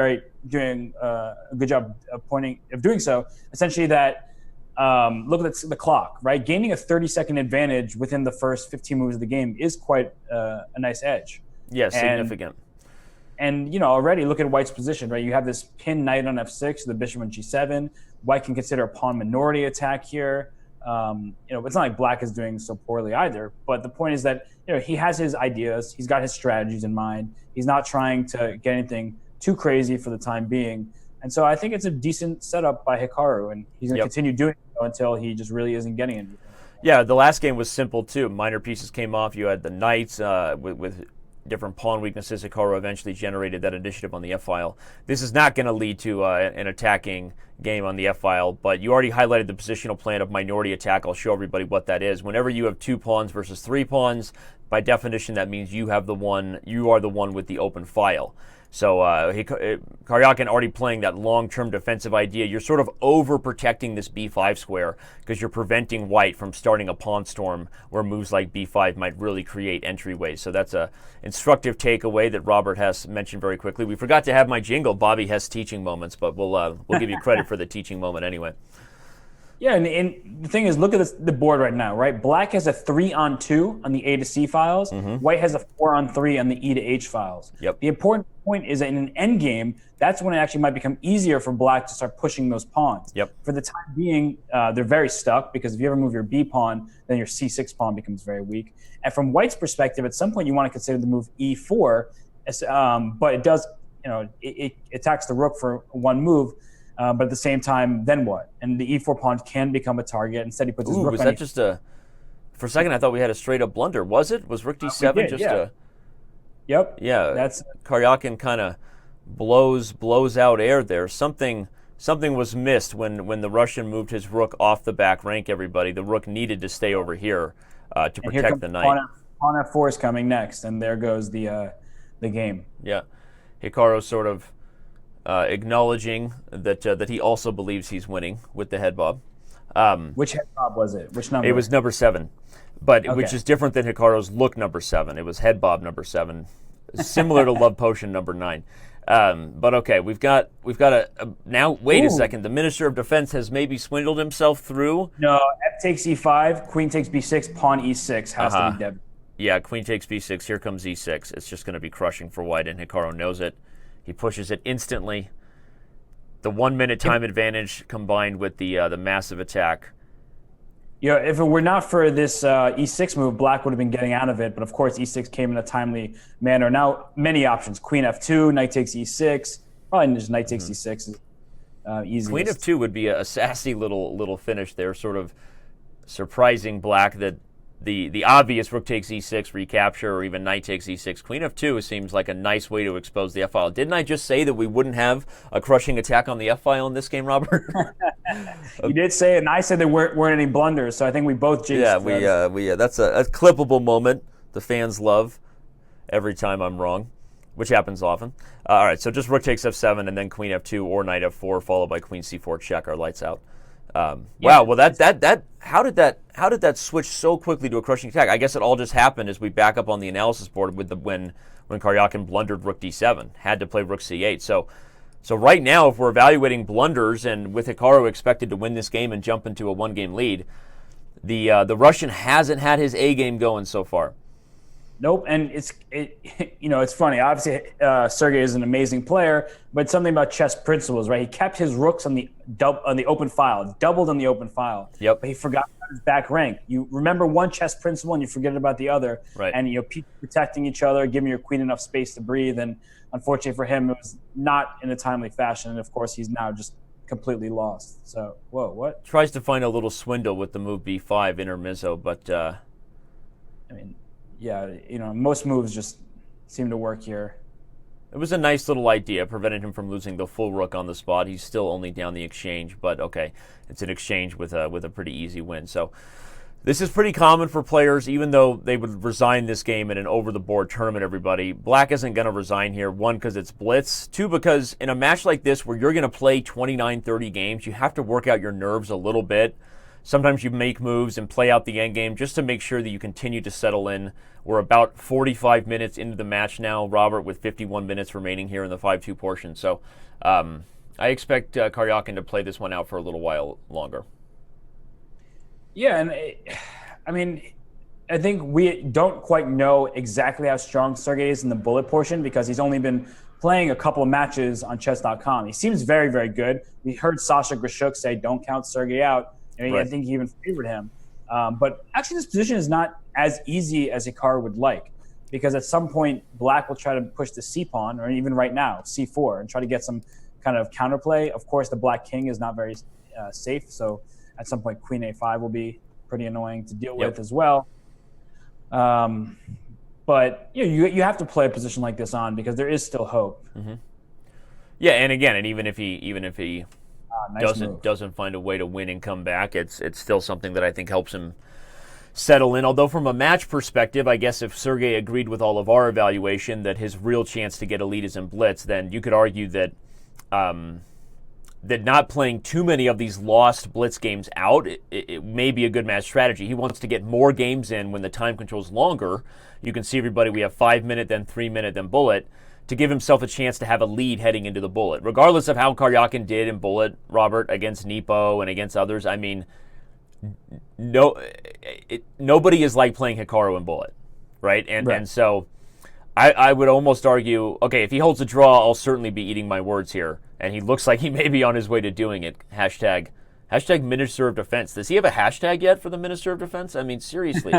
doing a good job of doing so. Essentially, that look at the clock, right? Gaining a 30-second advantage within the first 15 moves of the game is quite a nice edge. Yeah, significant. And already look at white's position, right? You have this pin knight on f6, the bishop on g7. White can consider a pawn minority attack here. It's not like black is doing so poorly either. But the point is that he has his ideas, he's got his strategies in mind. He's not trying to get anything too crazy for the time being. And so I think it's a decent setup by Hikaru, and he's going to continue doing so until he just really isn't getting anything. Yeah, the last game was simple too. Minor pieces came off. You had the knights with different pawn weaknesses. Hikaru eventually generated that initiative on the f-file. This is not going to lead to an attacking game on the f-file, but you already highlighted the positional plan of minority attack. I'll show everybody what that is. Whenever you have 2 pawns versus 3 pawns, by definition that means you are the one with the open file. So Karyakin already playing that long-term defensive idea. You're sort of over-protecting this b5 square because you're preventing white from starting a pawn storm where moves like b5 might really create entryways. So that's a instructive takeaway that Robert Hess mentioned very quickly. We forgot to have my jingle, Bobby Hess teaching moments, but we'll give you credit for the teaching moment anyway. Yeah, and the thing is, look at the board right now, right? Black has a 3-on-2 on the A to C files. Mm-hmm. White has a 4-on-3 on the E to H files. Yep. The important point is that in an endgame, that's when it actually might become easier for black to start pushing those pawns. Yep. For the time being, they're very stuck because if you ever move your B pawn, then your C6 pawn becomes very weak. And from white's perspective, at some point you want to consider the move E4, but it does, it attacks the rook for one move. But at the same time, then what? And the e4 pawn can become a target. Instead, he puts his rook was on that just a... For a second, I thought we had a straight-up blunder. Was it? Was rook d7 just a... Yep. Yeah. That's Karyakin kind of blows out air there. Something was missed when the Russian moved his rook off the back rank, everybody. The rook needed to stay over here to protect the knight. Pawn f4 is coming next, and there goes the game. Yeah. Hikaru sort of... acknowledging that he also believes he's winning with the head bob. Which head bob was it? Which number? It was number 7, but okay. Which is different than Hikaru's look number 7. It was head bob number 7, similar to love potion number 9. But okay, we've got a now. Wait a second. The Minister of Defense has maybe swindled himself through. No, f takes e5, queen takes b6, pawn e6 has to be dead. Yeah, queen takes b6. Here comes e6. It's just going to be crushing for white, and Hikaru knows it. He pushes it instantly. The 1-minute time advantage combined with the massive attack. Yeah, if it were not for this e6 move, black would have been getting out of it. But of course, e6 came in a timely manner. Now, many options. Queen f2, knight takes e6. Probably just knight takes e6 is easiest. Queen f2 would be a sassy little finish there, sort of surprising black that the obvious rook takes e6 recapture or even knight takes e6. Queen f2 seems like a nice way to expose the f-file. Didn't I just say that we wouldn't have a crushing attack on the f-file in this game, Robert? You did say it, and I said there weren't any blunders, so I think we both jinxed. Yeah, that's a clippable moment the fans love every time I'm wrong, which happens often. All right, so just rook takes f7 and then queen f2 or knight f4 followed by queen c4 check. Our lights out. Wow. Well, that how did that switch so quickly to a crushing attack? I guess it all just happened as we back up on the analysis board with when Karyakin blundered rook d7, had to play rook c8. So right now, if we're evaluating blunders and with Hikaru expected to win this game and jump into a 1-game lead, the Russian hasn't had his A game going so far. Nope, and it's funny. Obviously, Sergey is an amazing player, but something about chess principles, right? He kept his rooks on the open file, doubled on the open file. Yep. But he forgot about his back rank. You remember one chess principle, and you forget about the other. Right. And people protecting each other, giving your queen enough space to breathe. And unfortunately for him, it was not in a timely fashion. And of course, he's now just completely lost. So, whoa, what? Tries to find a little swindle with the move b5 intermezzo, but I mean. Yeah, most moves just seem to work here. It was a nice little idea, prevented him from losing the full rook on the spot. He's still only down the exchange, but okay, it's an exchange with a pretty easy win. So this is pretty common for players, even though they would resign this game in an over-the-board tournament, everybody. Black isn't going to resign here, one, because it's blitz, two, because in a match like this where you're going to play 29, 30 games, you have to work out your nerves a little bit. Sometimes you make moves and play out the endgame just to make sure that you continue to settle in. We're about 45 minutes into the match now, Robert, with 51 minutes remaining here in the 5-2 portion. So I expect Karyakin to play this one out for a little while longer. Yeah, and I think we don't quite know exactly how strong Sergey is in the bullet portion because he's only been playing a couple of matches on Chess.com. He seems very, very good. We heard Sasha Grishuk say, "Don't count Sergey out." And Right. I think he even favored him. But actually, this position is not as easy as Hikaru would like because at some point, Black will try to push the C pawn, or even right now, C4, and try to get some kind of counterplay. Of course, the Black king is not very safe, so at some point, Queen A5 will be pretty annoying to deal with as well. But you have to play a position like this on because there is still hope. Mm-hmm. Yeah, and again, even if he doesn't find a way to win and come back, it's still something that I think helps him settle in. Although from a match perspective, I guess if Sergey agreed with all of our evaluation that his real chance to get a lead is in blitz, then you could argue that that not playing too many of these lost blitz games out, it may be a good match strategy. He wants to get more games in when the time control is longer. You can see, everybody, we have 5 minute, then 3 minute, then bullet, to give himself a chance to have a lead heading into the bullet. Regardless of how Karyakin did in bullet, Robert, against Nepo and against others, I mean, nobody is like playing Hikaru in bullet, right? And so I would almost argue, okay, if he holds a draw, I'll certainly be eating my words here. And he looks like he may be on his way to doing it. Hashtag Minister of Defense. Does he have a hashtag yet for the Minister of Defense? I mean, seriously.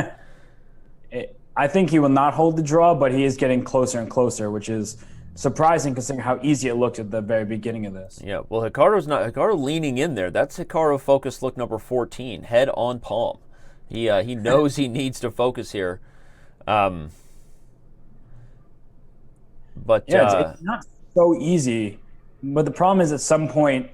I think he will not hold the draw, but he is getting closer and closer, which is surprising considering how easy it looked at the very beginning of this. Yeah, well, Hikaru leaning in there. That's Hikaru focus look number 14, head on palm. He knows he needs to focus here. But yeah, it's not so easy. But the problem is at some point,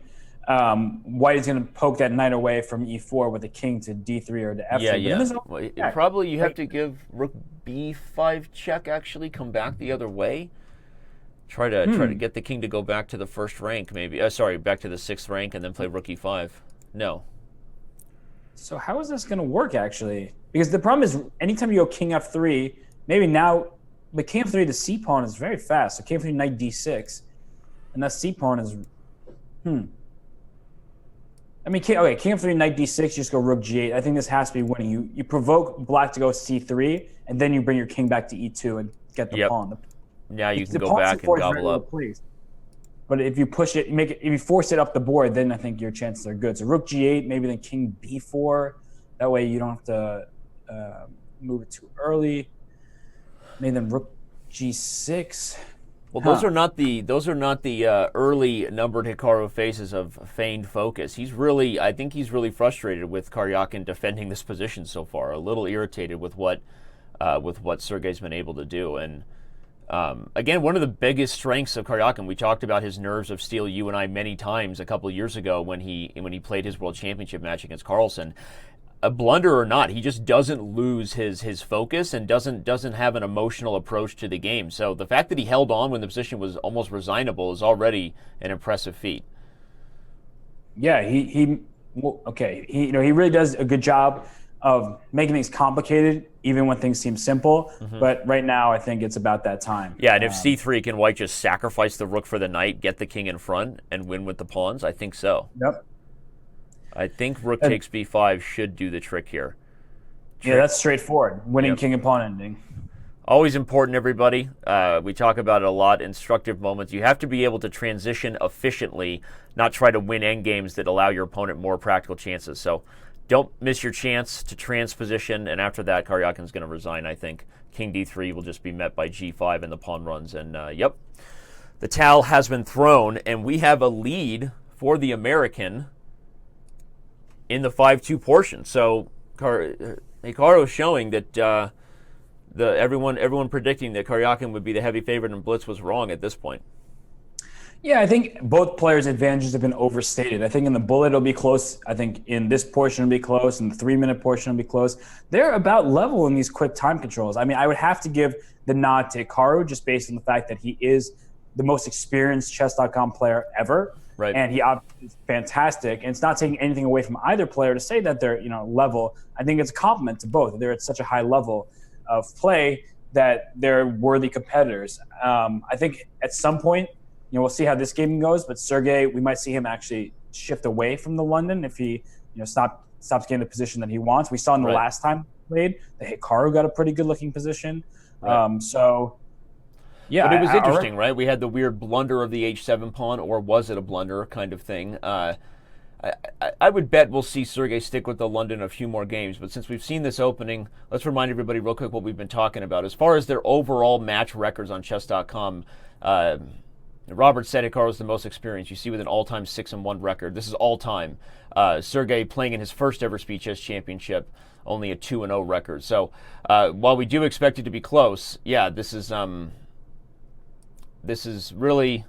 White is going to poke that knight away from e4 with a king to d3 or to f3. Yeah. Probably you have to give rook b5 check, actually, come back the other way. Try to get the king to go back to the first rank, maybe. Back to the 6th rank, and then play rook e5. No. So how is this going to work, actually? Because the problem is anytime you go king f3, maybe now the king f3 to c pawn is very fast. So king f3 knight d6. And that c pawn is, I mean, king f3, knight d6, you just go rook g8. I think this has to be winning. You provoke Black to go c3, and then you bring your king back to e2 and get the pawn. Now you can go back and gobble up. But if you push it, if you force it up the board, then I think your chances are good. So rook g8, maybe then king b4. That way you don't have to move it too early. Maybe then rook g6. Well, those are not the early numbered Hikaru phases of feigned focus. I think he's really frustrated with Karyakin defending this position so far. A little irritated with what Sergey's been able to do. And again, one of the biggest strengths of Karyakin, we talked about his nerves of steel, you and I, many times a couple of years ago when he played his World Championship match against Carlsen. A blunder or not, he just doesn't lose his focus and doesn't have an emotional approach to the game. So the fact that he held on when the position was almost resignable is already an impressive feat. Yeah, he really does a good job of making things complicated even when things seem simple. But right now, I think it's about that time. Yeah, and if c3, can White just sacrifice the rook for the knight, get the king in front, and win with the pawns? I think so. Yep. I think rook takes b5 should do the trick here. Yeah, that's straightforward. Winning king and pawn ending. Always important, everybody. We talk about it a lot. Instructive moments. You have to be able to transition efficiently, not try to win endgames that allow your opponent more practical chances. So don't miss your chance to transposition. And after that, Karyakin's going to resign, I think. King d3 will just be met by g5 and the pawn runs. And, the towel has been thrown, and we have a lead for the American in the 5-2 portion. So Hikaru is showing that everyone predicting that Karyakin would be the heavy favorite in Blitz was wrong at this point. Yeah, I think both players' advantages have been overstated. I think in the bullet it'll be close. I think in this portion it'll be close. In the 3-minute portion it'll be close. They're about level in these quick time controls. I mean, I would have to give the nod to Hikaru just based on the fact that he is the most experienced Chess.com player ever. Right. And he is fantastic. And it's not taking anything away from either player to say that they're, level. I think it's a compliment to both. They're at such a high level of play that they're worthy competitors. I think at some point, we'll see how this game goes, but Sergey, we might see him actually shift away from the London if he, stops getting the position that he wants. We saw in the last time he played that Hikaru got a pretty good-looking position. Right. Yeah. But it was interesting, right? We had the weird blunder of the H7 pawn, or was it a blunder kind of thing. I would bet we'll see Sergey stick with the London a few more games, but since we've seen this opening, let's remind everybody real quick what we've been talking about. As far as their overall match records on Chess.com, Robert said Hikaru's the most experienced. You see with an all-time 6-1 record. This is all-time. Sergey playing in his first ever Speed Chess Championship, only a 2-0 record. So while we do expect it to be close, yeah, this is really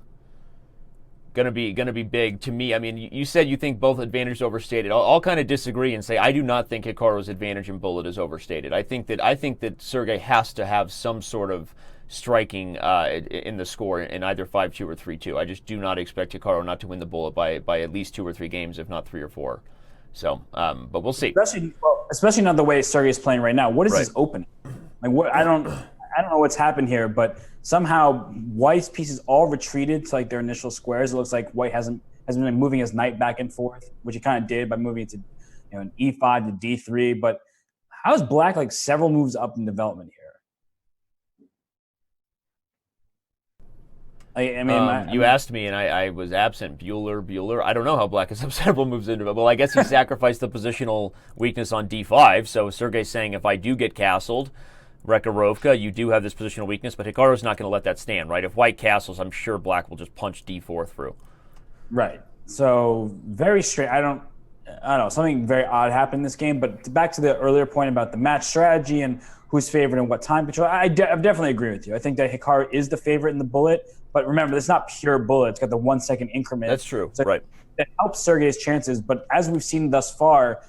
gonna be big to me. I mean, you said you think both advantages overstated. I'll kind of disagree and say I do not think Hikaru's advantage in bullet is overstated. I think that Sergey has to have some sort of striking in the score in either 5-2 or 3-2. I just do not expect Hikaru not to win the bullet by at least 2 or 3 games, if not 3 or 4. So, but we'll see. Especially not the way Sergey is playing right now. What is his opening? Like, what? I don't know what's happened here, but somehow White's pieces all retreated to like their initial squares. It looks like White hasn't been moving his knight back and forth, which he kind of did by moving it to an E5 to D3. But how is Black like several moves up in development here? You asked me, and I was absent. Bueller. I don't know how Black is up several moves into it. Well, I guess he sacrificed the positional weakness on D5. So Sergey's saying if I do get castled, Rekharovka, you do have this positional weakness, but Hikaru's not going to let that stand, right? If White castles, I'm sure Black will just punch D4 through. Right. So very straight. I don't know. Something very odd happened in this game. But back to the earlier point about the match strategy and who's favored and what time control, I definitely agree with you. I think that Hikaru is the favorite in the bullet. But remember, it's not pure bullet. It's got the 1 second increment. That's true. So right. That helps Sergey's chances. But as we've seen thus far,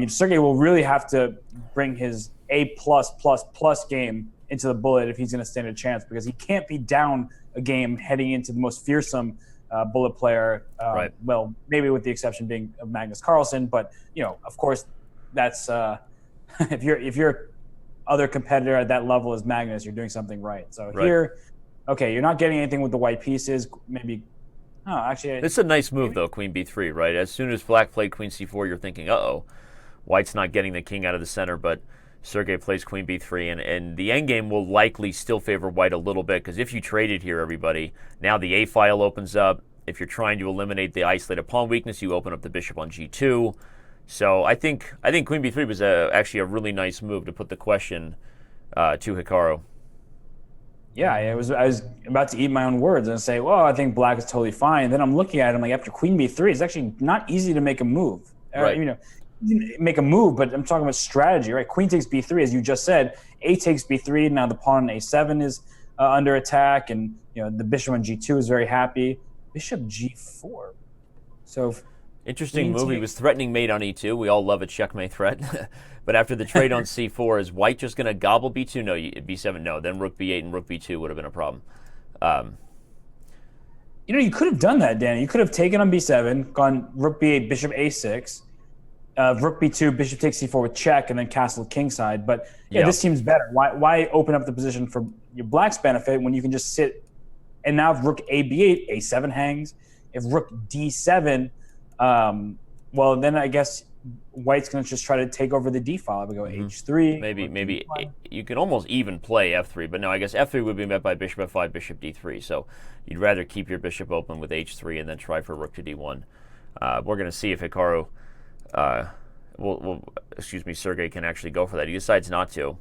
Sergey will really have to bring his A+++ game into the bullet if he's going to stand a chance, because he can't be down a game heading into the most fearsome bullet player. Right. Well, maybe with the exception being of Magnus Carlsen, but of course, that's if your other competitor at that level is Magnus, you're doing something right. So here, okay, you're not getting anything with the white pieces. Maybe. Oh, actually, it's a nice move though, Queen B3, right? As soon as Black played Queen C4, you're thinking, uh-oh, White's not getting the king out of the center, but Sergey plays Queen B3, and the endgame will likely still favor White a little bit, because if you traded here, everybody, now the A file opens up. If you're trying to eliminate the isolated pawn weakness, you open up the bishop on G2. So I think Queen B3 was actually a really nice move to put the question to Hikaru. Yeah, I was about to eat my own words and say, well, I think Black is totally fine. And then I'm looking at him like, after Queen B3, it's actually not easy to make a move. Right. Make a move, but I'm talking about strategy, right? Queen takes B3, as you just said. A takes B3. Now the pawn on A7 is under attack, and the bishop on G2 is very happy. Bishop G4. So interesting move. He was threatening mate on E2. We all love a checkmate threat. But after the trade on C4, is White just going to gobble B2? No, B7, no. Then Rook B8 and Rook B2 would have been a problem. You could have done that, Danny. You could have taken on B7, gone Rook B8, Bishop A6, Rook B2, Bishop takes C4 with check, and then castle kingside. But this seems better. Why open up the position for your Black's benefit when you can just sit? And now if Rook A B8, A7 hangs. If Rook D7, well, then I guess White's going to just try to take over the D file. We go H3. Maybe you can almost even play F3, but no, I guess F3 would be met by Bishop F5, Bishop D3. So you'd rather keep your bishop open with H3 and then try for Rook to D1. We're going to see if Hikaru, Sergey can actually go for that. He decides not to.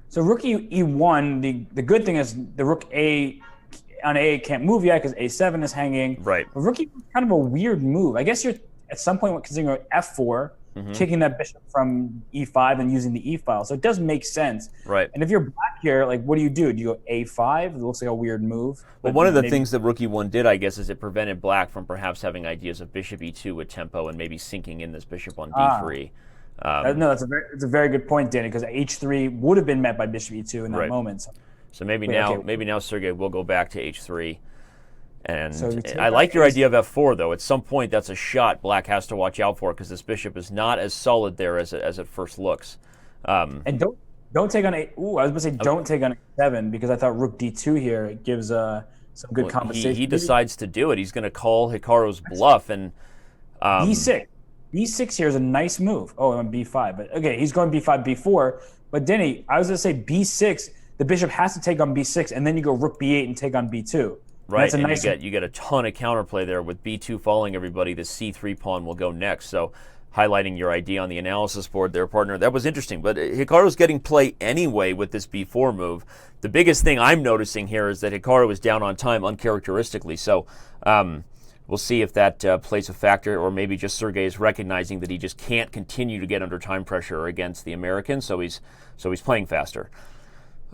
So Rook E1, the good thing is the Rook A on A can't move yet because A7 is hanging. Right. But Rook E1 is kind of a weird move. I guess you're at some point considering F4, kicking that bishop from e5 and using the e file. So it does make sense. Right. And if you're black here, like, what do? Do you go a5? It looks like a weird move. Well, one of the things that Rookie One did, I guess, is it prevented black from perhaps having ideas of bishop e2 with tempo and maybe sinking in this bishop on d3. No, that's a very good point, Danny, because h3 would have been met by bishop e2 in that moment. So maybe now Sergey will go back to h3. And so I like your idea of f4, though. At some point, that's a shot black has to watch out for because this bishop is not as solid there as it first looks. And don't take on I was going to say don't take on a7 because I thought rook d2 here gives some good compensation. He decides to do it. He's going to call Hikaru's bluff and b6. b6 here is a nice move. Oh, I'm on b5, but okay, he's going b5, b4. But Denny, I was going to say b6. The bishop has to take on b6, and then you go rook b8 and take on b2. Right, and you get a ton of counterplay there with b2 falling. Everybody, the c3 pawn will go next. So, highlighting your idea on the analysis board there, partner, that was interesting. But Hikaru's getting play anyway with this b4 move. The biggest thing I'm noticing here is that Hikaru is down on time uncharacteristically. So, we'll see if that plays a factor, or maybe just Sergey is recognizing that he just can't continue to get under time pressure against the Americans. So he's playing faster.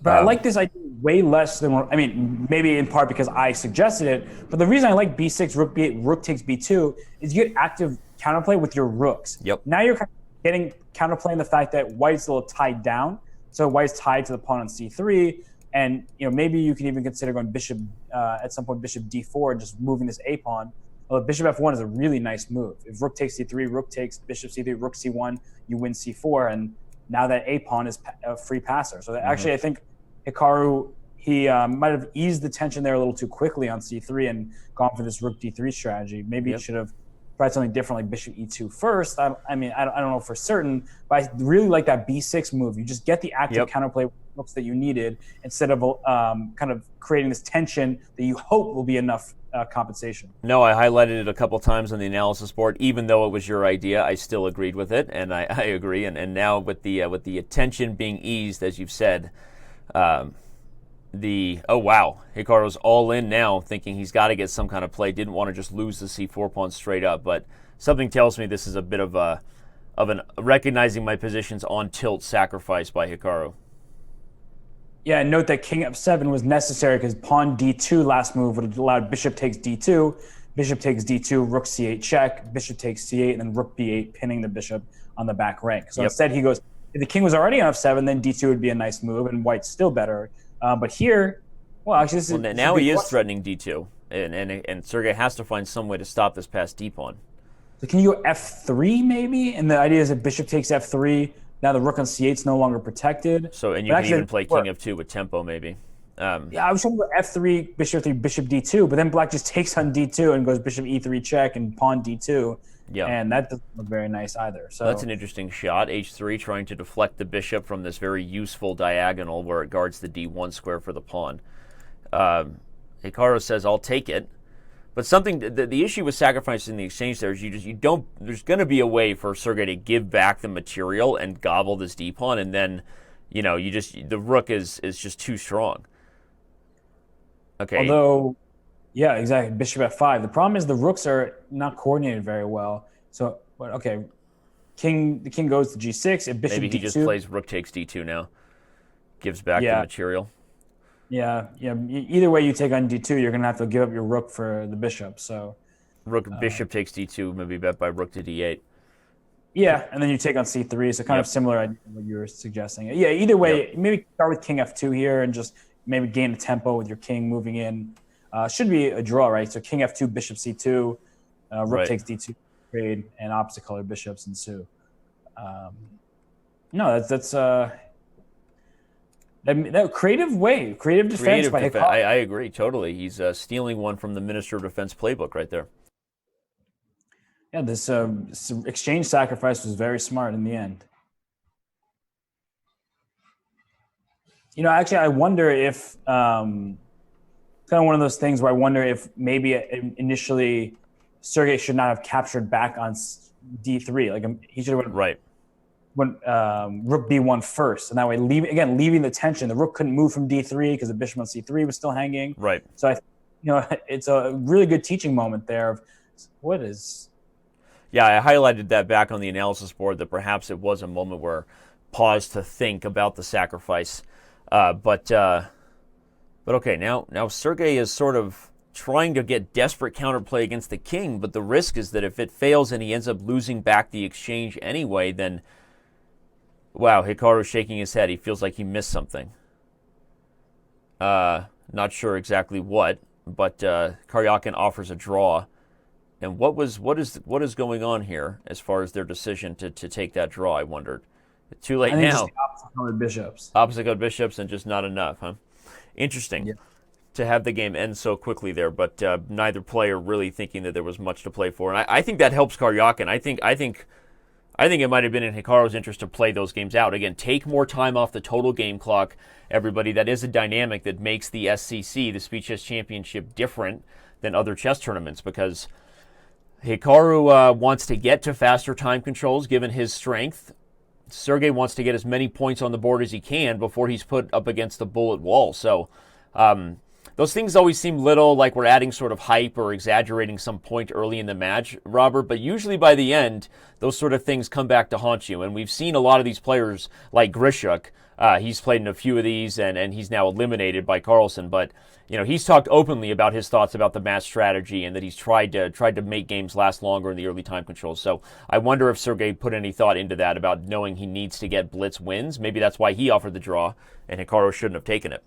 But I like this idea way less than, I mean, maybe in part because I suggested it, but the reason I like b6, rook b8, rook takes b2 is you get active counterplay with your rooks. Yep. Now you're getting counterplay in the fact that white's a little tied down. So white's tied to the pawn on c3, and maybe you can even consider going bishop, at some point bishop d4 and just moving this a pawn. Well, bishop f1 is a really nice move. If rook takes c3, rook takes bishop c3, rook c1, you win c4, and now that a pawn is a free passer. So actually I think Hikaru, he might have eased the tension there a little too quickly on c3 and gone for this rook d3 strategy. Maybe he should have tried something different like bishop e2 first. I don't know for certain, but I really like that b6 move. You just get the active counterplay looks that you needed instead of kind of creating this tension that you hope will be enough compensation. No, I highlighted it a couple times on the analysis board. Even though it was your idea, I still agreed with it, and I agree. And now with the attention being eased, as you've said, oh wow, Hikaru's all in now, thinking he's got to get some kind of play. Didn't want to just lose the c4 pawn straight up, but something tells me this is a bit of an recognizing my positions on tilt sacrifice by Hikaru. Yeah, and note that king f7 was necessary because pawn d2 last move would have allowed bishop takes d2, bishop takes d2, rook c8 check, bishop takes c8, and then rook b8 pinning the bishop on the back rank. So instead he goes, if the king was already on f7, then d2 would be a nice move, and white's still better. But here, well, actually, this is now he is threatening d2, and Sergey has to find some way to stop this past d pawn. So can you go f3 maybe? And the idea is that bishop takes f3. Now the rook on c8 is no longer protected. So and you can even play king f2 with tempo maybe. Yeah, I was talking about f3, bishop f3, bishop d2, but then black just takes on d2 and goes bishop e3 check and pawn d2. Yeah. And that doesn't look very nice either. So that's an interesting shot. H3 trying to deflect the bishop from this very useful diagonal where it guards the d1 square for the pawn. Hikaru says, I'll take it. But the issue with sacrificing the exchange there is you don't, there's going to be a way for Sergey to give back the material and gobble this d pawn, and then, the rook is just too strong. Okay. Although, yeah, exactly. Bishop f5. The problem is the rooks are not coordinated very well. So, okay, the king goes to g6. If bishop maybe he d2, just plays rook takes d2 now, gives back the material. Yeah. Either way you take on d2, you're going to have to give up your rook for the bishop. So, bishop takes d2, maybe bet by rook to d8. Yeah, and then you take on c3. So kind of similar to what you were suggesting. Yeah, either way, maybe start with king f2 here and just maybe gain a tempo with your king moving in. Should be a draw, right? So king f2, bishop c2, rook takes d2, trade, and opposite color bishops ensue. No, that's that creative defense by Hikaru. I agree totally. He's stealing one from the Minister of Defense playbook right there. Yeah, this exchange sacrifice was very smart in the end. Actually, I wonder if kind of one of those things where I wonder if maybe initially Sergey should not have captured back on d3. Like he should have went rook b1 first, and that way leaving the tension. The rook couldn't move from d3 because the bishop on c3 was still hanging. Right. So it's a really good teaching moment there of what is. Yeah, I highlighted that back on the analysis board that perhaps it was a moment where pause to think about the sacrifice. But okay, now Sergey is sort of trying to get desperate counterplay against the king, but the risk is that if it fails and he ends up losing back the exchange anyway, then wow, Hikaru's shaking his head. He feels like he missed something. Not sure exactly what, but Karyakin offers a draw. And what is going on here as far as their decision to take that draw? I wondered. Too late I think now. just the opposite colored bishops. Opposite colored bishops and just not enough, huh? Interesting. Yeah. To have the game end so quickly there, but neither player really thinking that there was much to play for, and I think that helps Karyakin. I think it might have been in Hikaru's interest to play those games out. Again, take more time off the total game clock, everybody. That is a dynamic that makes the SCC, the Speed Chess Championship, different than other chess tournaments, because Hikaru wants to get to faster time controls given his strength. Sergey wants to get as many points on the board as he can before he's put up against the bullet wall. So those things always seem little, like we're adding sort of hype or exaggerating some point early in the match, Robert, but usually by the end, those sort of things come back to haunt you. And we've seen a lot of these players like Grishuk. He's played in a few of these, and he's now eliminated by Carlsen. But he's talked openly about his thoughts about the match strategy and that he's tried to make games last longer in the early time controls. So I wonder if Sergey put any thought into that about knowing he needs to get blitz wins. Maybe that's why he offered the draw, and Hikaru shouldn't have taken it.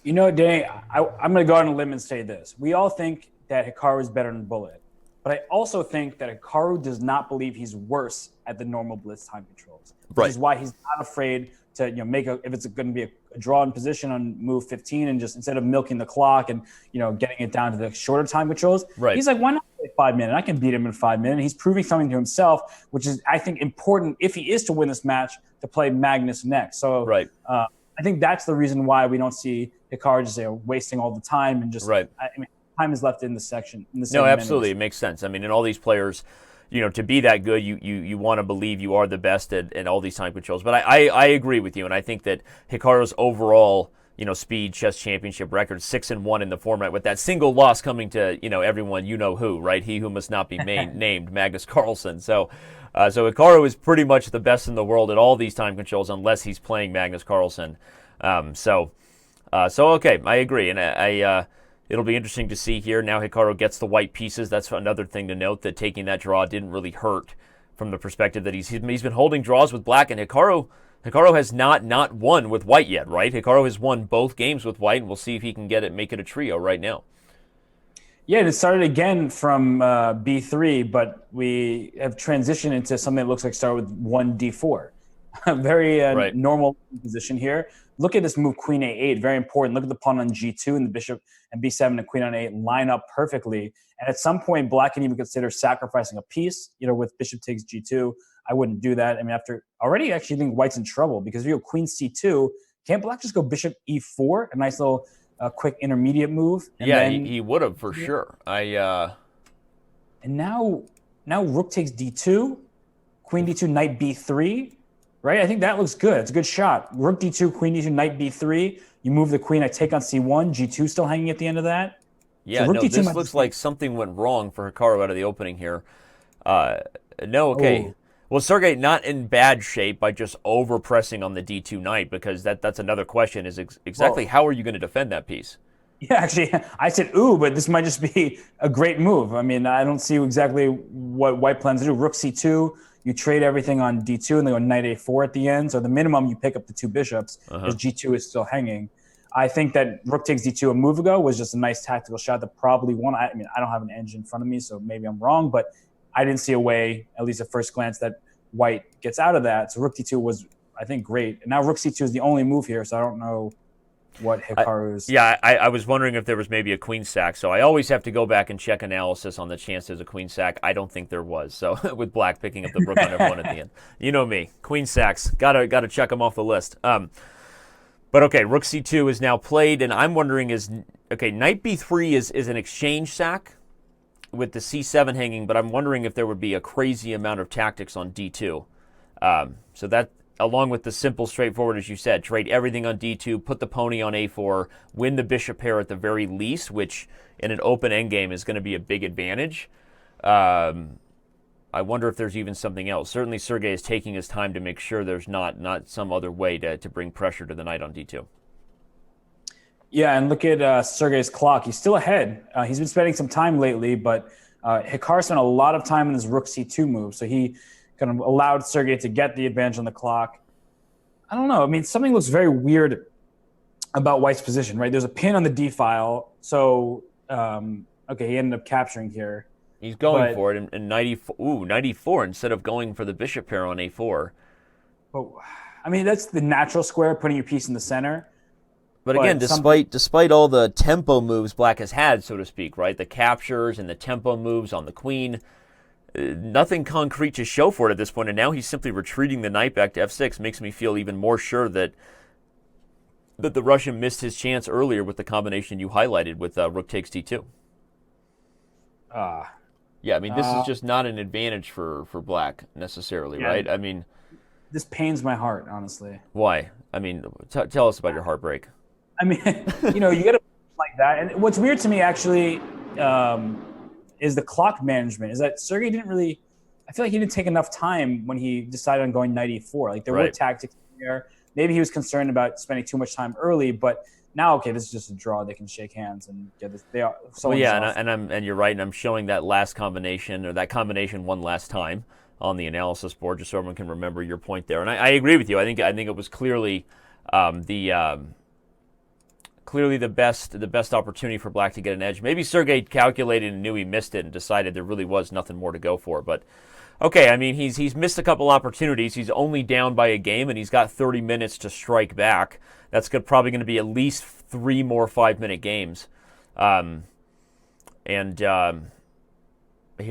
Danny, I'm going to go out on a limb and say this. We all think that Hikaru is better than Bullet, but I also think that Hikaru does not believe he's worse at the normal blitz time controls, which is why he's not afraid to if it's going to be a draw in position on move 15 and just instead of milking the clock and getting it down to the shorter time controls, he's like, why not play 5 minutes? I can beat him in 5 minutes. He's proving something to himself, which is, I think, important if he is to win this match to play Magnus next. So I think that's the reason why we don't see Hikaru just wasting all the time and just time is left in the section. No, absolutely, it makes sense. I mean, in all these players, to be that good, you want to believe you are the best at all these time controls. But I agree with you, and I think that Hikaru's overall Speed Chess Championship record 6-1 in the format, with that single loss coming to everyone who, right? He who must not be named, Magnus Carlsen. So Hikaru is pretty much the best in the world at all these time controls, unless he's playing Magnus Carlsen. So okay, I agree, and it'll be interesting to see here. Now Hikaru gets the white pieces. That's another thing to note, that taking that draw didn't really hurt from the perspective that he's been holding draws with black, and Hikaru has not won with white yet, right? Hikaru has won both games with white, and we'll see if he can make it a trio right now. Yeah, and it started again from B3, but we have transitioned into something that looks like start with 1 D4. A very normal position here. Look at this move, Queen A8, very important. Look at the pawn on G2 and the bishop and B7 and Queen on A8 line up perfectly. And at some point, Black can even consider sacrificing a piece, with bishop takes G2. I wouldn't do that. I mean, already actually think White's in trouble, because if you go Queen C2, can't Black just go bishop E4, a nice little quick intermediate move? And then, he would have for sure. And now Rook takes D2, Queen D2, Knight B3. Right? I think that looks good. It's a good shot. Rook D2, Queen D2, Knight B3. You move the queen. I take on C1. G2 still hanging at the end of that. Yeah, so this looks like something went wrong for Hikaru out of the opening here. Okay. Well, Sergey not in bad shape by just over-pressing on the D2 knight, because that's another question, is exactly how are you going to defend that piece? Yeah, actually, I said, but this might just be a great move. I mean, I don't see exactly what White plans to do. Rook C2. You trade everything on D2 and they go Knight A4 at the end. So the minimum you pick up the 2 bishops because G2 is still hanging. I think that Rook takes D2 a move ago was just a nice tactical shot that probably won. I mean, I don't have an edge in front of me, so maybe I'm wrong, but I didn't see a way, at least at first glance, that White gets out of that. So Rook D2 was, I think, great. And now Rook C2 is the only move here, so I don't know what Hikaru's... I was wondering if there was maybe a queen sack, so I always have to go back and check analysis on the chance there's a queen sack. I don't think there was, so with Black picking up the rook on F1 at the end. You know me, queen sacks, gotta check them off the list. But okay, Rook C2 is now played, and I'm wondering Knight B3 is an exchange sack with the C7 hanging, but I'm wondering if there would be a crazy amount of tactics on D2. So that, along with the simple, straightforward, as you said, trade everything on D2, put the pony on A4, win the bishop pair at the very least, which in an open endgame is going to be a big advantage. I I wonder if there's even something else. Certainly Sergey is taking his time to make sure there's not some other way to bring pressure to the knight on d2. Yeah, and look at Sergey's clock. He's still ahead. He's been spending some time lately, but Hikaru spent a lot of time in his rook c2 move, so he kind of allowed Sergey to get the advantage on the clock. I don't know. I mean, something looks very weird about White's position, right? There's a pin on the d file, so okay, he ended up capturing here. He's going for it, and 94 instead of going for the bishop pair on a4. But I mean, that's the natural square, putting your piece in the center. But again, despite all the tempo moves Black has had, so to speak, right? The captures and the tempo moves on the queen, nothing concrete to show for it at this point. And now he's simply retreating the knight back to f6. Makes me feel even more sure that the Russian missed his chance earlier with the combination you highlighted with rook takes d2. Yeah, I mean, this is just not an advantage for Black necessarily, right? I mean, this pains my heart, honestly. Why? I mean, tell us about your heartbreak. I mean, you know, you get a like that. And what's weird to me, actually, is the clock management. Is that Sergey didn't really – I feel like he didn't take enough time when he decided on going knight e4. Like, there were tactics there. Maybe he was concerned about spending too much time early, but now, okay, this is just a draw. They can shake hands and get this. They are. Well, yeah, and you're right, and I'm showing that last combination, or that combination one last time on the analysis board, just so everyone can remember your point there. And I agree with you. I think it was clearly the best opportunity for Black to get an edge. Maybe Sergey calculated and knew he missed it and decided there really was nothing more to go for. But okay, I mean, he's missed a couple opportunities. He's only down by a game, and he's got 30 minutes to strike back. That's probably going to be at least 3 more 5-minute games. Here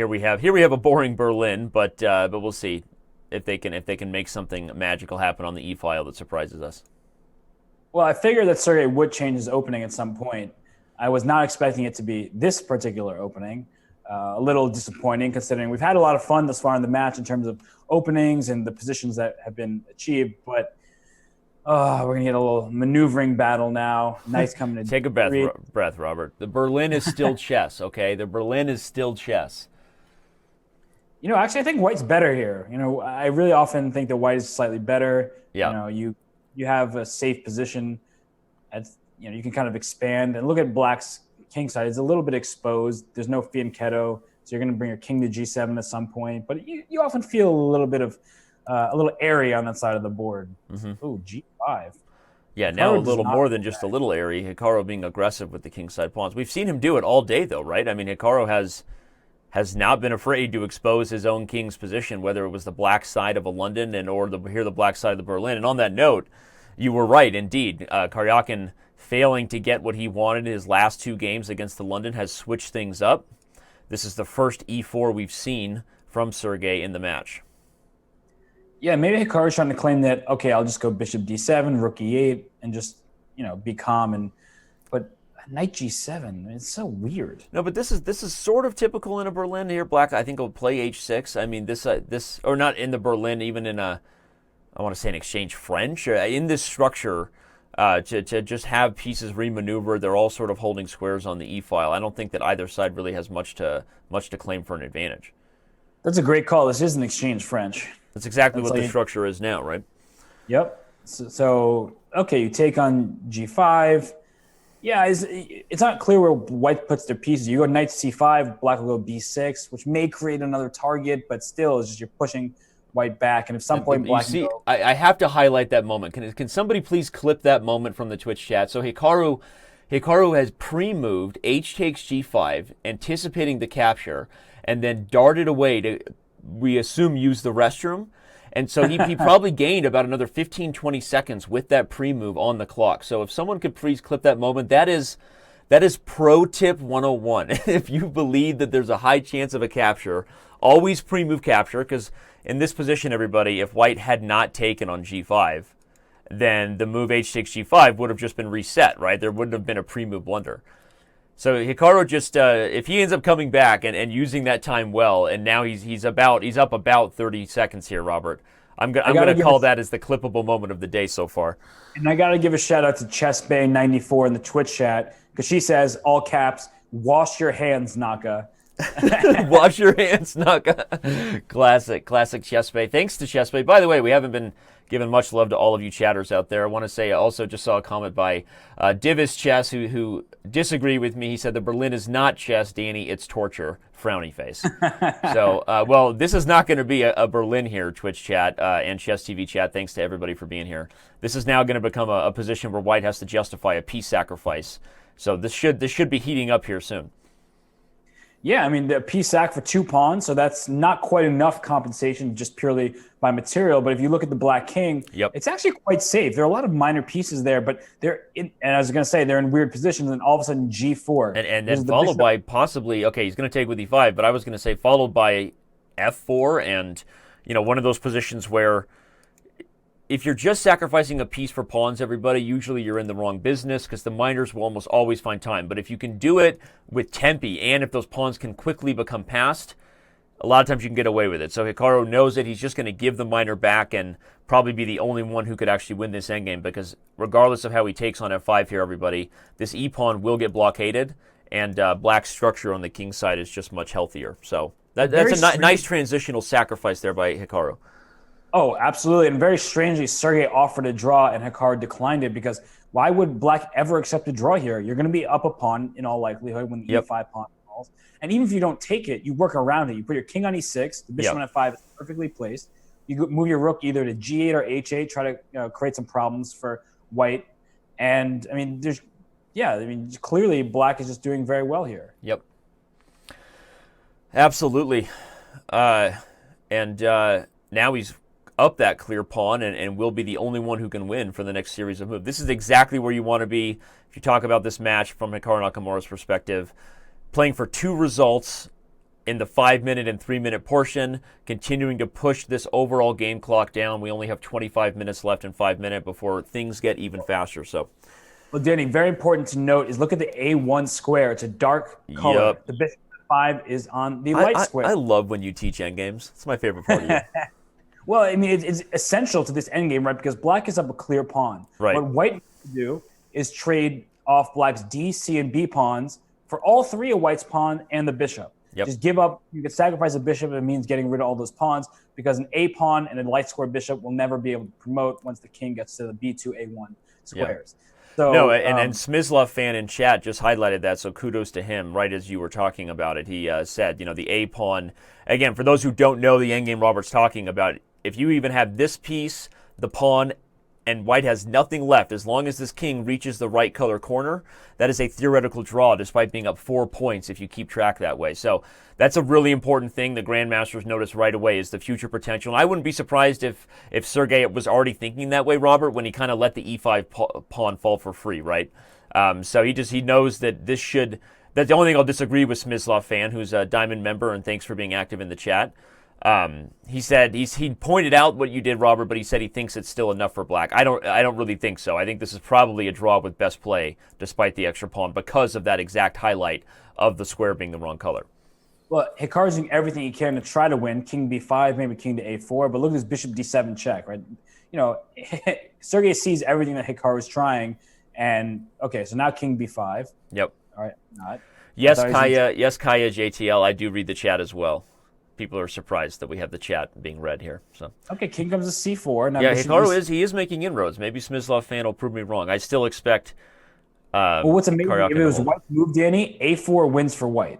we have a boring Berlin, but we'll see if they can make something magical happen on the e file that surprises us. Well, I figured that Sergey would change his opening at some point. I was not expecting it to be this particular opening. A little disappointing, considering we've had a lot of fun thus far in the match in terms of openings and the positions that have been achieved. But we're going to get a little maneuvering battle now. Nice coming in. Take a breath, Robert. The Berlin is still chess, okay? The Berlin is still chess. You know, actually, I think White's better here. You know, I really often think that White is slightly better. Yeah. You know, you have a safe position. You can kind of expand. And look at Black's king side. It's a little bit exposed. There's no fianchetto, so you're going to bring your king to g7 at some point. But you often feel a little bit of a little airy on that side of the board. Mm-hmm. Ooh, g5. Yeah, now a little more than just a little airy. Hikaru being aggressive with the kingside pawns. We've seen him do it all day, though, right? I mean, Hikaru has not been afraid to expose his own king's position, whether it was the black side of a London or the black side of the Berlin. And on that note, you were right, indeed. Karyakin failing to get what he wanted in his last 2 games against the London has switched things up. This is the first e4 we've seen from Sergey in the match. Yeah, maybe Hikaru's trying to claim that, okay, I'll just go bishop d7, rook e8, and just, be calm. But knight g7, it's so weird. No, but this is sort of typical in a Berlin here. Black, I think, will play h6. I mean, this or not in the Berlin, even in I want to say an exchange French, in this structure, to just have pieces remaneuvered. They're all sort of holding squares on the e-file. I don't think that either side really has much to claim for an advantage. That's a great call. This is an exchange French. That's exactly what the structure is now, right? Yep. So okay, you take on g5. Yeah, it's not clear where White puts their pieces. You go knight c5, Black will go b6, which may create another target, but still, it's just you're pushing White back. And at some point, Black can go. I have to highlight that moment. Can somebody please clip that moment from the Twitch chat? So Hikaru has pre-moved h takes g5, anticipating the capture, and then darted away to, we assume, use the restroom. And so he probably gained about another 15, 20 seconds with that pre-move on the clock. So if someone could please clip that moment, that is pro tip 101. If you believe that there's a high chance of a capture, always pre-move capture, because in this position, everybody, if White had not taken on g5, then the move h takes g5 would have just been reset, right? There wouldn't have been a pre-move blunder. So Hikaru just, if he ends up coming back and using that time well, and now he's up about 30 seconds here, Robert. I'm going to call that as the clippable moment of the day so far. And I got to give a shout out to ChessBay94 in the Twitch chat, because she says, all caps, wash your hands, Naka. Wash your hands, knock. Classic ChessBay. Thanks to ChessBay. By the way, we haven't been giving much love to all of you chatters out there. I want to say I also just saw a comment by Divis Chess who disagreed with me. He said the Berlin is not chess, Danny. It's torture. Frowny face. So, well, this is not going to be a Berlin here, Twitch chat and Chess TV chat. Thanks to everybody for being here. This is now going to become a position where White has to justify a piece sacrifice. So this should be heating up here soon. Yeah, I mean, the piece sack for 2 pawns, so that's not quite enough compensation just purely by material. But if you look at the Black King, it's actually quite safe. There are a lot of minor pieces there, but and I was going to say, they're in weird positions, and all of a sudden G4. And then followed by possibly, okay, he's going to take with E5, but I was going to say followed by F4 and, one of those positions where if you're just sacrificing a piece for pawns, everybody, usually you're in the wrong business because the miners will almost always find time. But if you can do it with tempi and if those pawns can quickly become passed, a lot of times you can get away with it. So Hikaru knows that he's just going to give the miner back and probably be the only one who could actually win this endgame because regardless of how he takes on F5 here, everybody, this E-pawn will get blockaded and black's structure on the king side is just much healthier. So that's a nice transitional sacrifice there by Hikaru. Oh, absolutely. And very strangely, Sergey offered a draw and Hikaru declined it because why would black ever accept a draw here? You're going to be up a pawn in all likelihood when the E5 pawn falls. And even if you don't take it, you work around it. You put your king on E6, the bishop on F5 is perfectly placed. You move your rook either to G8 or H8, try to create some problems for white. And, I mean, clearly black is just doing very well here. Yep. Absolutely. And now he's up that clear pawn and will be the only one who can win for the next series of moves. This is exactly where you want to be if you talk about this match from Hikaru Nakamura's perspective. Playing for 2 results in the 5-minute and 3-minute portion, continuing to push this overall game clock down. We only have 25 minutes left in 5 minutes before things get even faster. So, well, Danny, very important to note is look at the A1 square. It's a dark color. Yep. The bishop F5 is on the light square. I love when you teach endgames. It's my favorite part of you. Well, I mean, it's essential to this endgame, right? Because black is up a clear pawn. Right. What white needs to do is trade off black's D, C, and B pawns for all 3 of white's pawn and the bishop. Yep. Just give up. You can sacrifice a biship. It means getting rid of all those pawns because an A pawn and a light square bishop will never be able to promote once the king gets to the B2, A1 squares. Yep. So, no, and Smyslov fan in chat just highlighted that, so kudos to him. Right as you were talking about it, he said, the A pawn. Again, for those who don't know the endgame Robert's talking about, if you even have this piece, the pawn, and white has nothing left, as long as this king reaches the right color corner, that is a theoretical draw despite being up 4 points if you keep track that way. So that's a really important thing the Grandmasters notice right away is the future potential. And I wouldn't be surprised if Sergey was already thinking that way, Robert, when he kind of let the E5 pawn fall for free, right? So he knows that this should... That's the only thing I'll disagree with Smyslov fan, who's a Diamond member, and thanks for being active in the chat. He said he pointed out what you did, Robert, but he said he thinks it's still enough for black. I don't really think so. I think this is probably a draw with best play, despite the extra pawn, because of that exact highlight of the square being the wrong color. Well, Hikaru's doing everything he can to try to win. King B5, maybe king to A4, but look at this bishop D7 check, right? Sergey sees everything that Hikaru's trying, and okay, so now king B5. Yep. All right, not. Yes, Kaya JTL. I do read the chat as well. People are surprised that we have the chat being read here. So okay, king comes to C4. Now Hikaru is making inroads. Maybe Smyslov fan will prove me wrong. I still expect. Well, what's amazing Karyakin if it was white's move, Danny, A4 wins for white.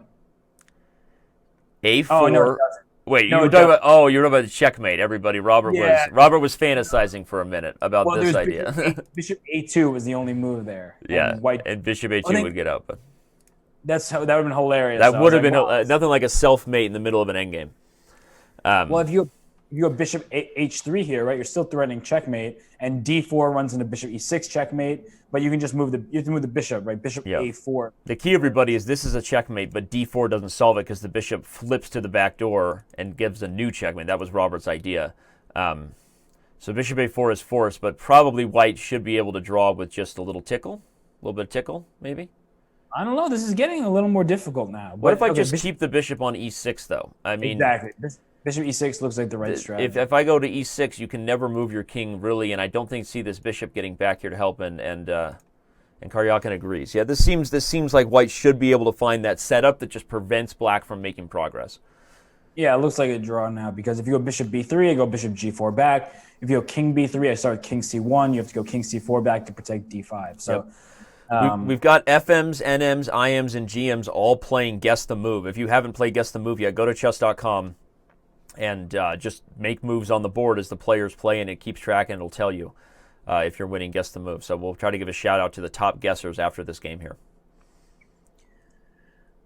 A4. Oh, no, it doesn't. Wait, you were talking about? You're talking about checkmate. Everybody, Robert was fantasizing for a minute about this idea. Bishop A2 was the only move there. Yeah, and Bishop A2 would get up. But that would have been hilarious. That would have been nothing like a self-mate in the middle of an endgame. Well, if you have Bishop H3 here, right, you're still threatening checkmate, and D4 runs into Bishop E6 checkmate, but you can just move the bishop, right? Bishop A4. The key, everybody, is this is a checkmate, but D4 doesn't solve it because the bishop flips to the back door and gives a new checkmate. That was Robert's idea. So Bishop A4 is forced, but probably white should be able to draw with just a little bit of tickle, maybe. I don't know. This is getting a little more difficult now. What if I just keep the bishop on E6, though? I mean, exactly. Bishop E6 looks like the right strategy. If I go to E6, you can never move your king, really, and I don't see this bishop getting back here to help and And Karyakin agrees. Yeah, this seems like white should be able to find that setup that just prevents black from making progress. Yeah, it looks like a draw now because if you go bishop b3, I go bishop g4 back. If you go king b3, I start king c1. You have to go king c4 back to protect d5. So we've got FMs, NMs, IMs, and GMs all playing Guess the Move. If you haven't played Guess the Move yet, go to Chess.com and just make moves on the board as the players play, and it keeps track and it'll tell you if you're winning Guess the Move. So we'll try to give a shout out to the top guessers after this game here.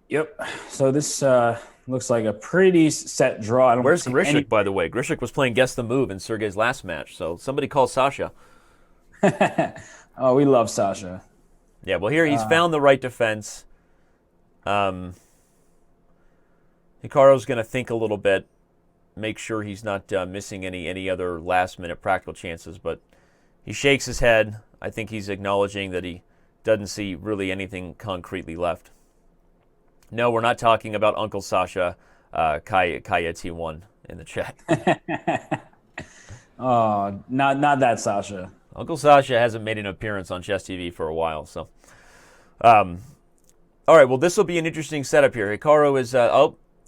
Yep. So this looks like a pretty set draw. Where's Grishik, by the way? Grishik was playing Guess the Move in Sergey's last match, so somebody call Sasha. Oh, we love Sasha. Yeah, well, here he's found the right defense. Hikaru's going to think a little bit, make sure he's not missing any other last-minute practical chances, but he shakes his head. I think he's acknowledging that he doesn't see really anything concretely left. No, we're not talking about Uncle Sasha, Kaya T1 in the chat. Oh, not that Sasha. Uncle Sasha hasn't made an appearance on Chess TV for a while, so. All right, well, this will be an interesting setup here. Hikaru is,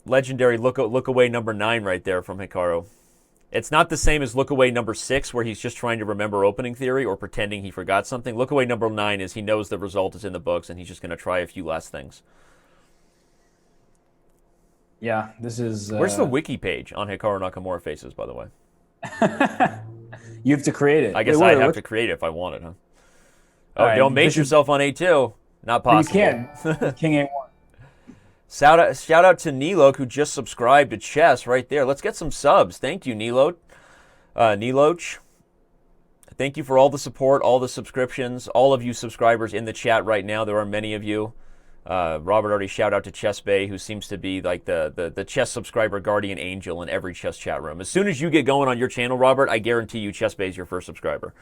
legendary look away number 9 right there from Hikaru. It's not the same as look away number 6, where he's just trying to remember opening theory or pretending he forgot something. Look away number 9 is he knows the result is in the books, and he's just going to try a few last things. Yeah, this is... Where's the wiki page on Hikaru Nakamura faces, by the way? You have to create it. I guess I'd have to create it if I wanted, huh? Oh, right, don't mate yourself on A2. Not possible. You can. King A1. Shout out to Nilok, who just subscribed to Chess right there. Let's get some subs. Thank you, Niloch. Thank you for all the support, all the subscriptions, all of you subscribers in the chat right now. There are many of you. Robert already shout out to Chess Bay, who seems to be like the chess subscriber guardian angel in every chess chat room. As soon as you get going on your channel, Robert, I guarantee you Chess Bay is your first subscriber.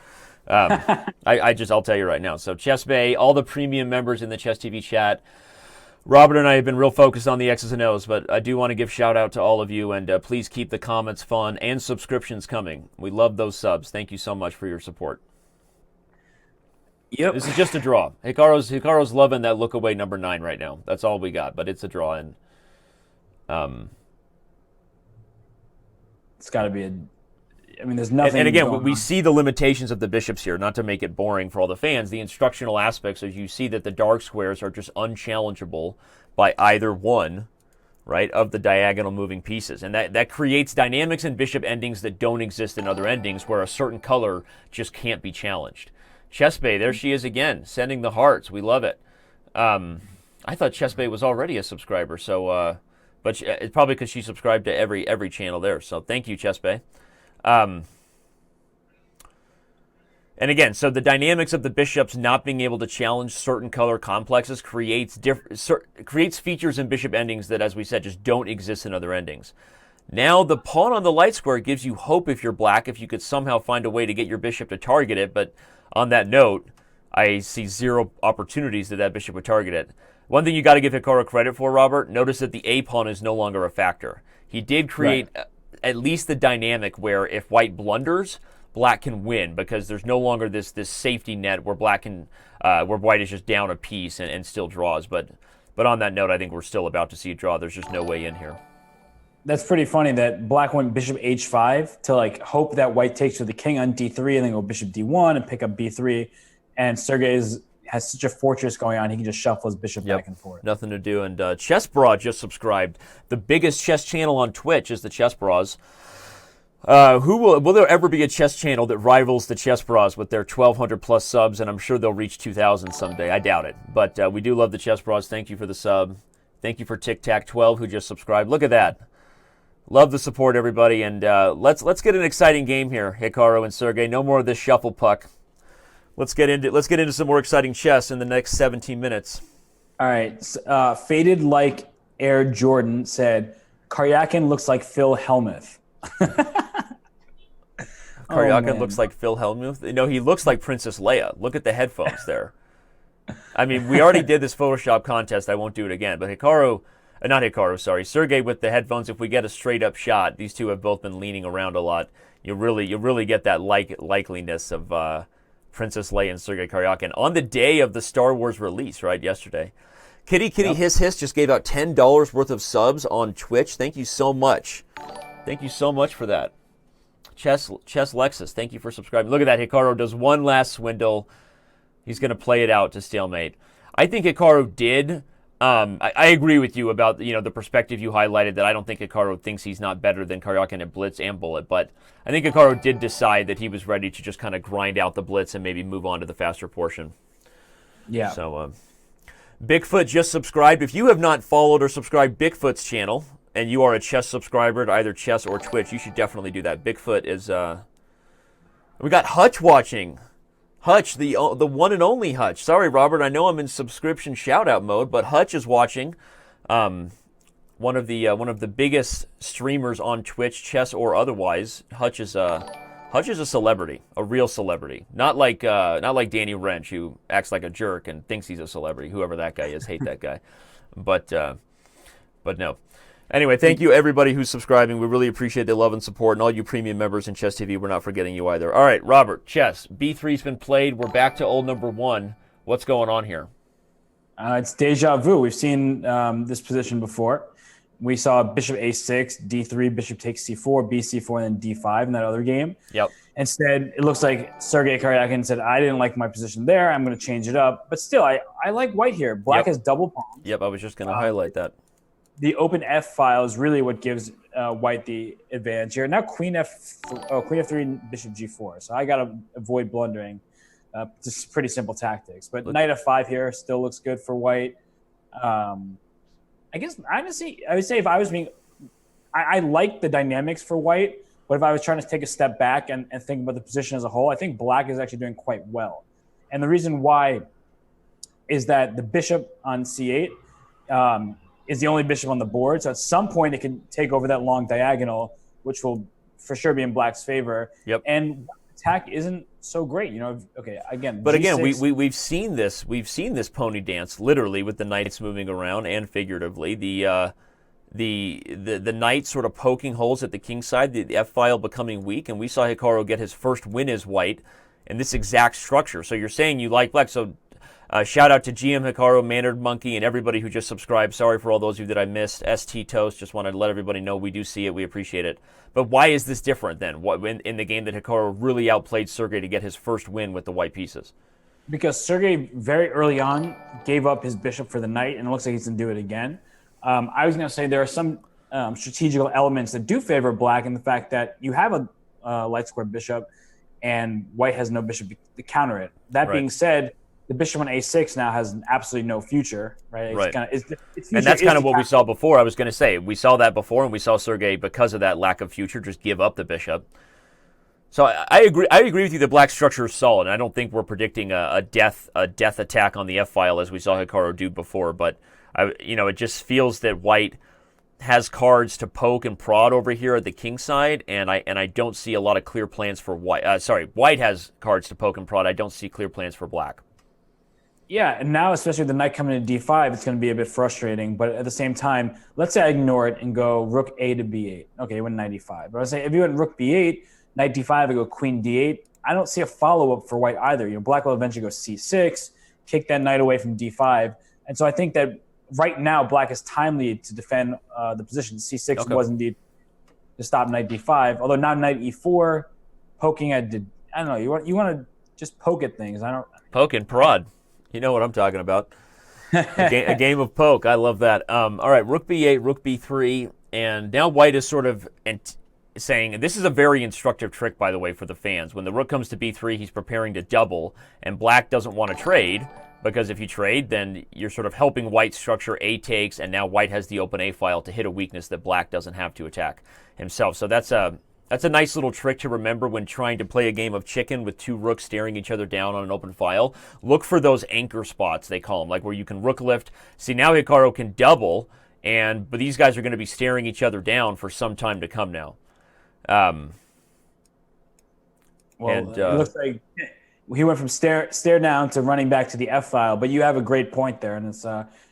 I'll tell you right now. So Chess Bay, all the premium members in the Chess TV chat. Robert and I have been real focused on the X's and O's, but I do want to give shout out to all of you, and please keep the comments fun and subscriptions coming. We love those subs. Thank you so much for your support. Yep. This is just a draw. Hikaru's loving that look away number 9 right now. That's all we got, but it's a draw, and it's got to be a... I mean, there's nothing. And again, we see the limitations of the bishops here, not to make it boring for all the fans. The instructional aspects is you see that the dark squares are just unchallengeable by either one, right, of the diagonal moving pieces. And that creates dynamics in bishop endings that don't exist in other endings, where a certain color just can't be challenged. Chess Bay, there she is again, sending the hearts. We love it. I thought Chess Bay was already a subscriber, so but it's probably because she subscribed to every channel there. So thank you, Chess Bay. And again, so the dynamics of the bishops not being able to challenge certain color complexes creates features in bishop endings that, as we said, just don't exist in other endings. Now the pawn on the light square gives you hope if you're black, if you could somehow find a way to get your bishop to target it, but on that note, I see zero opportunities that bishop would target it. One thing you got to give Hikaru credit for, Robert, notice that the A pawn is no longer a factor. He did create at least the dynamic where if white blunders, black can win, because there's no longer this safety net where where white is just down a piece and still draws. But on that note, I think we're still about to see a draw. There's just no way in here. That's pretty funny that black went bishop h5 to like hope that white takes with the king on d3 and then go bishop d1 and pick up b3. And Sergey has such a fortress going on, he can just shuffle his bishop back and forth. Nothing to do. And Chess Bra just subscribed. The biggest chess channel on Twitch is the Chess Bras. Will there ever be a chess channel that rivals the Chess Bras with their 1,200 plus subs? And I'm sure they'll reach 2,000 someday. I doubt it. But we do love the Chess Bras. Thank you for the sub. Thank you for Tic Tac 12 who just subscribed. Look at that. Love the support, everybody, and let's get an exciting game here, Hikaru and Sergey. No more of this shuffle puck. Let's get into some more exciting chess in the next 17 minutes. All right, Faded Like Air Jordan said, Karyakin looks like Phil Hellmuth. Karyakin looks like Phil Hellmuth? No, he looks like Princess Leia. Look at the headphones there. I mean, we already did this Photoshop contest. I won't do it again, but Sergey with the headphones, if we get a straight up shot, these two have both been leaning around a lot. You really get that likeliness of Princess Leia and Sergey Karyakin on the day of the Star Wars release, right, yesterday. Kitty Hiss Hiss just gave out $10 worth of subs on Twitch. Thank you so much. Thank you so much for that. Chess Lexus, thank you for subscribing. Look at that. Hikaru does one last swindle. He's going to play it out to stalemate. I think Hikaru did. I agree with you about the perspective you highlighted, that I don't think Hikaru thinks he's not better than Karyakin at Blitz and Bullet, but I think Hikaru did decide that he was ready to just kind of grind out the Blitz and maybe move on to the faster portion. Yeah. So Bigfoot just subscribed. If you have not followed or subscribed Bigfoot's channel and you are a Chess subscriber to either Chess or Twitch, you should definitely do that. Bigfoot is we got Hutch watching. Hutch, the one and only Hutch. Sorry, Robert, I know I'm in subscription shout-out mode, but Hutch is watching. One of the biggest streamers on Twitch, Chess or otherwise. Hutch is a celebrity, a real celebrity. Not like Danny Wrench, who acts like a jerk and thinks he's a celebrity. Whoever that guy is, hate that guy. But no. Anyway, thank you everybody who's subscribing. We really appreciate the love and support, and all you premium members in Chess TV. We're not forgetting you either. All right, Robert, Chess. B3's been played. We're back to old number 1. What's going on here? It's deja vu. We've seen this position before. We saw bishop a6, d3, bishop takes c4, bc4, and then d5 in that other game. Yep. Instead, it looks like Sergey Karjakin said, I didn't like my position there. I'm going to change it up. But still, I like white here. Black has double pawns. Yep, I was just going to highlight that. The open F file is really what gives white the advantage here. Now queen f3, bishop g4. So I got to avoid blundering. Just pretty simple tactics. But knight f5 here still looks good for white. I guess honestly, I would say if I was being, I like the dynamics for white. But if I was trying to take a step back and think about the position as a whole, I think black is actually doing quite well. And the reason why is that the bishop on c8 is the only bishop on the board. So at some point it can take over that long diagonal, which will for sure be in black's favor. Yep. And attack isn't so great, Okay, again. But G6, again, we've seen this. We've seen this pony dance literally with the knights moving around and figuratively. The knight sort of poking holes at the king side, the F file becoming weak, and we saw Hikaru get his first win as white in this exact structure. So you're saying you like black. So shout out to GM Hikaru, Mannered Monkey, and everybody who just subscribed. Sorry for all those of you that I missed. ST Toast, just wanted to let everybody know we do see it. We appreciate it. But why is this different then? What in the game that Hikaru really outplayed Sergey to get his first win with the white pieces? Because Sergey very early on gave up his bishop for the knight, and it looks like he's going to do it again. I was going to say there are some strategical elements that do favor black in the fact that you have a light square bishop, and white has no bishop to counter it. That being said, the bishop on a6 now has absolutely no future, right? And that's kind of what we saw before. I was going to say, we saw that before, and we saw Sergey, because of that lack of future, just give up the bishop. So I agree with you that black structure is solid, and I don't think we're predicting a death attack on the F file as we saw Hikaru do before, but it just feels that white has cards to poke and prod over here at the king side, and I don't see a lot of clear plans for white. White has cards to poke and prod. I don't see clear plans for black. Yeah, and now especially with the knight coming to d5, it's going to be a bit frustrating. But at the same time, let's say I ignore it and go rook a to b8. Okay, you went knight e5. But I say if you went rook b8, knight d5, I go queen d8. I don't see a follow-up for white either. Black will eventually go c6, kick that knight away from d5. And so I think that right now, black is timely to defend the position. c6 was indeed to stop knight d5. Although now knight e4, poking at, I don't know, you want to just poke at things. Poke and prod. You know what I'm talking about. A game of poke. I love that. All right, rook b8, rook b3, and now white is sort of saying, and this is a very instructive trick, by the way, for the fans. When the rook comes to b3, he's preparing to double, and black doesn't want to trade, because if you trade, then you're sort of helping white structure a takes, and now white has the open a file to hit a weakness that black doesn't have to attack himself. So that's a nice little trick to remember when trying to play a game of chicken with two rooks staring each other down on an open file. Look for those anchor spots, they call them, like where you can rook lift. See, now Hikaru can double, but these guys are going to be staring each other down for some time to come now. It looks like he went from stare down to running back to the F file, but you have a great point there, and it's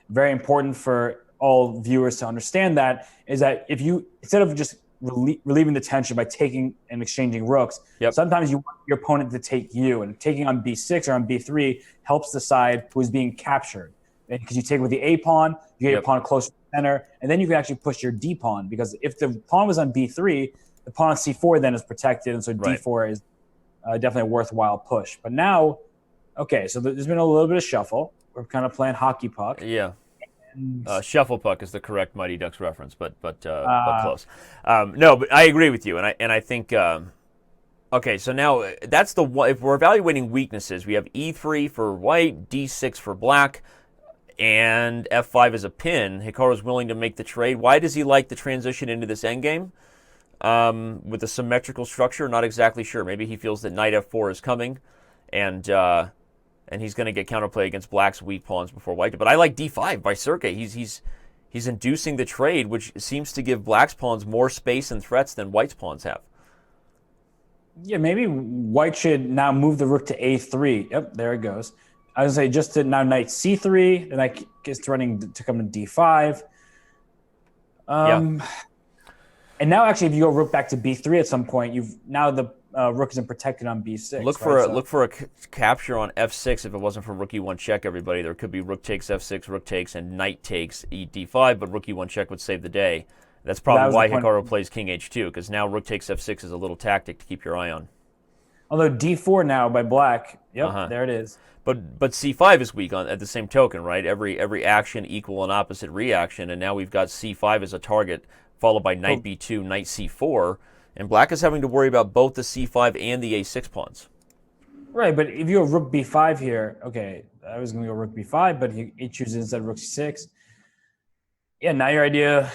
very important for all viewers to understand that, is that if you, instead of just relieving the tension by taking and exchanging rooks. Yep. Sometimes you want your opponent to take you, and taking on b6 or on b3 helps decide who is being captured. Because you take with the a pawn, you get your pawn closer to the center, and then you can actually push your d pawn. Because if the pawn was on b3, the pawn on c4 then is protected, and so d4 is definitely a worthwhile push. But now, okay, so there's been a little bit of shuffle. We're kind of playing hockey puck. Yeah. Shuffle puck is the correct Mighty Ducks reference, but close. No, but I agree with you, and I think okay. So now that's the one. If we're evaluating weaknesses, we have e3 for white, d6 for black, and f5 is a pin. Hikaru's willing to make the trade. Why does he like the transition into this endgame with a symmetrical structure? Not exactly sure. Maybe he feels that knight f4 is coming, and he's going to get counterplay against black's weak pawns before white. But I like d5 by Sergey. He's inducing the trade, which seems to give black's pawns more space and threats than white's pawns have. Yeah, maybe white should now move the rook to a3. Yep, there it goes. I was going to say just to now knight c3, then I gets threatening to come to d5. And now actually, if you go rook back to b3 at some point, the rook isn't protected on b6. Look for a capture on f6 if it wasn't for rook e1 check, everybody. There could be rook takes f6, rook takes, and knight takes d5, but rook e1 check would save the day. That's probably why Hikaru plays king h2, because now rook takes f6 is a little tactic to keep your eye on. Although d4 now by black, there it is. But c5 is weak at the same token, right? Every action equal and opposite reaction, and now we've got c5 as a target, followed by knight b2, knight c4, and black is having to worry about both the c5 and the a6 pawns. Right, but if you go rook b5 here, okay, I was going to go rook b5, but he chooses instead rook c6. Yeah, now your idea,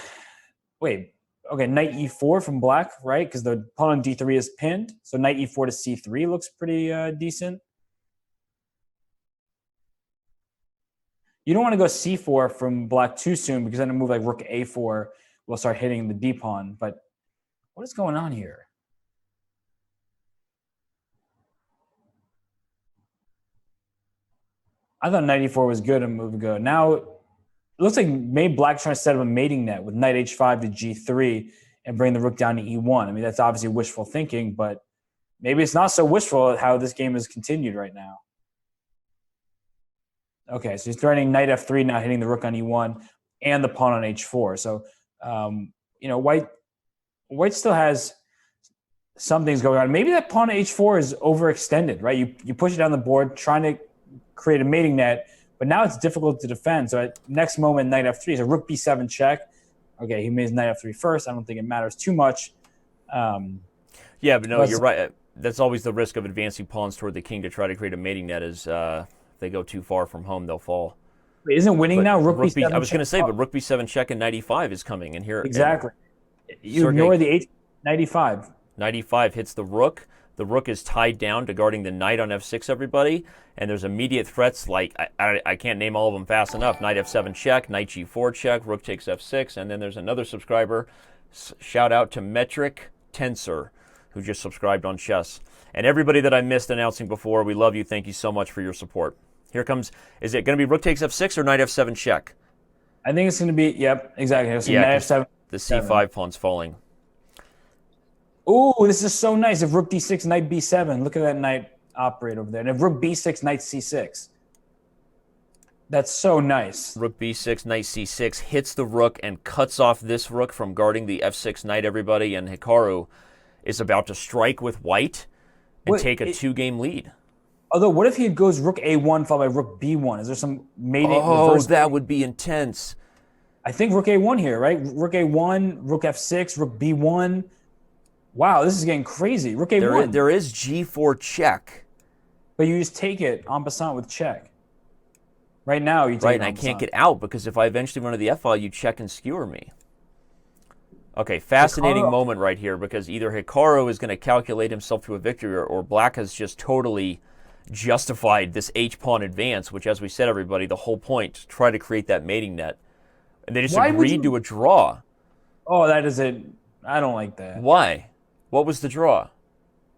knight e4 from black, right? Because the pawn on d3 is pinned, so knight e4 to c3 looks pretty decent. You don't want to go c4 from black too soon, because then a move like rook a4 will start hitting the d pawn. But what is going on here? I thought knight e4 was good a move ago. Now it looks like maybe black's trying to set up a mating net with knight h5 to g3 and bring the rook down to e1. I mean, that's obviously wishful thinking, but maybe it's not so wishful how this game is continued right now. Okay, so he's threatening knight f3 now, hitting the rook on e1 and the pawn on h4. So, white still has some things going on. Maybe that pawn on h4 is overextended, right? You push it down the board, trying to create a mating net, but now it's difficult to defend. So at next moment, knight f3 is a rook b7 check. Okay, he made knight f3 first. I don't think it matters too much. Yeah, but no, you're right. That's always the risk of advancing pawns toward the king to try to create a mating net is if they go too far from home, they'll fall. Wait, isn't winning now rook b7 I was going to say, but rook b7 check and knight e5 is coming in here. Exactly. You ignore the knight e5. Knight e5 hits the rook. The rook is tied down to guarding the knight on f6, everybody. And there's immediate threats like, I can't name all of them fast enough. Knight f7 check, knight g4 check, rook takes f6. And then there's another subscriber, shout out to Metric Tensor, who just subscribed on Chess. And everybody that I missed announcing before, we love you. Thank you so much for your support. Here comes, is it going to be rook takes f6 or knight f7 check? I think it's going to be, yep, exactly. Knight f7. The c5 pawn's falling. Ooh, this is so nice. If rook d6, knight b7, look at that knight operate over there. And if rook b6, knight c6. That's so nice. Rook b6, knight c6 hits the rook and cuts off this rook from guarding the f6 knight, everybody. And Hikaru is about to strike with white and take a two-game lead. Although, what if he goes rook a1 followed by rook b1? Is there some mating? Oh, that would be intense. I think rook a1 here, right? Rook a1, rook f6, rook b1. Wow, this is getting crazy. Rook a1. There is g4 check. But you just take it en passant with check. Right now, you take it and I can't get out because if I eventually run to the f-file, you check and skewer me. Okay, fascinating moment right here because either Hikaru is going to calculate himself to a victory or black has just totally justified this h-pawn advance, which, as we said, everybody, the whole point, to try to create that mating net. And they just agreed to a draw. Oh, that is it. I don't like that. Why? What was the draw?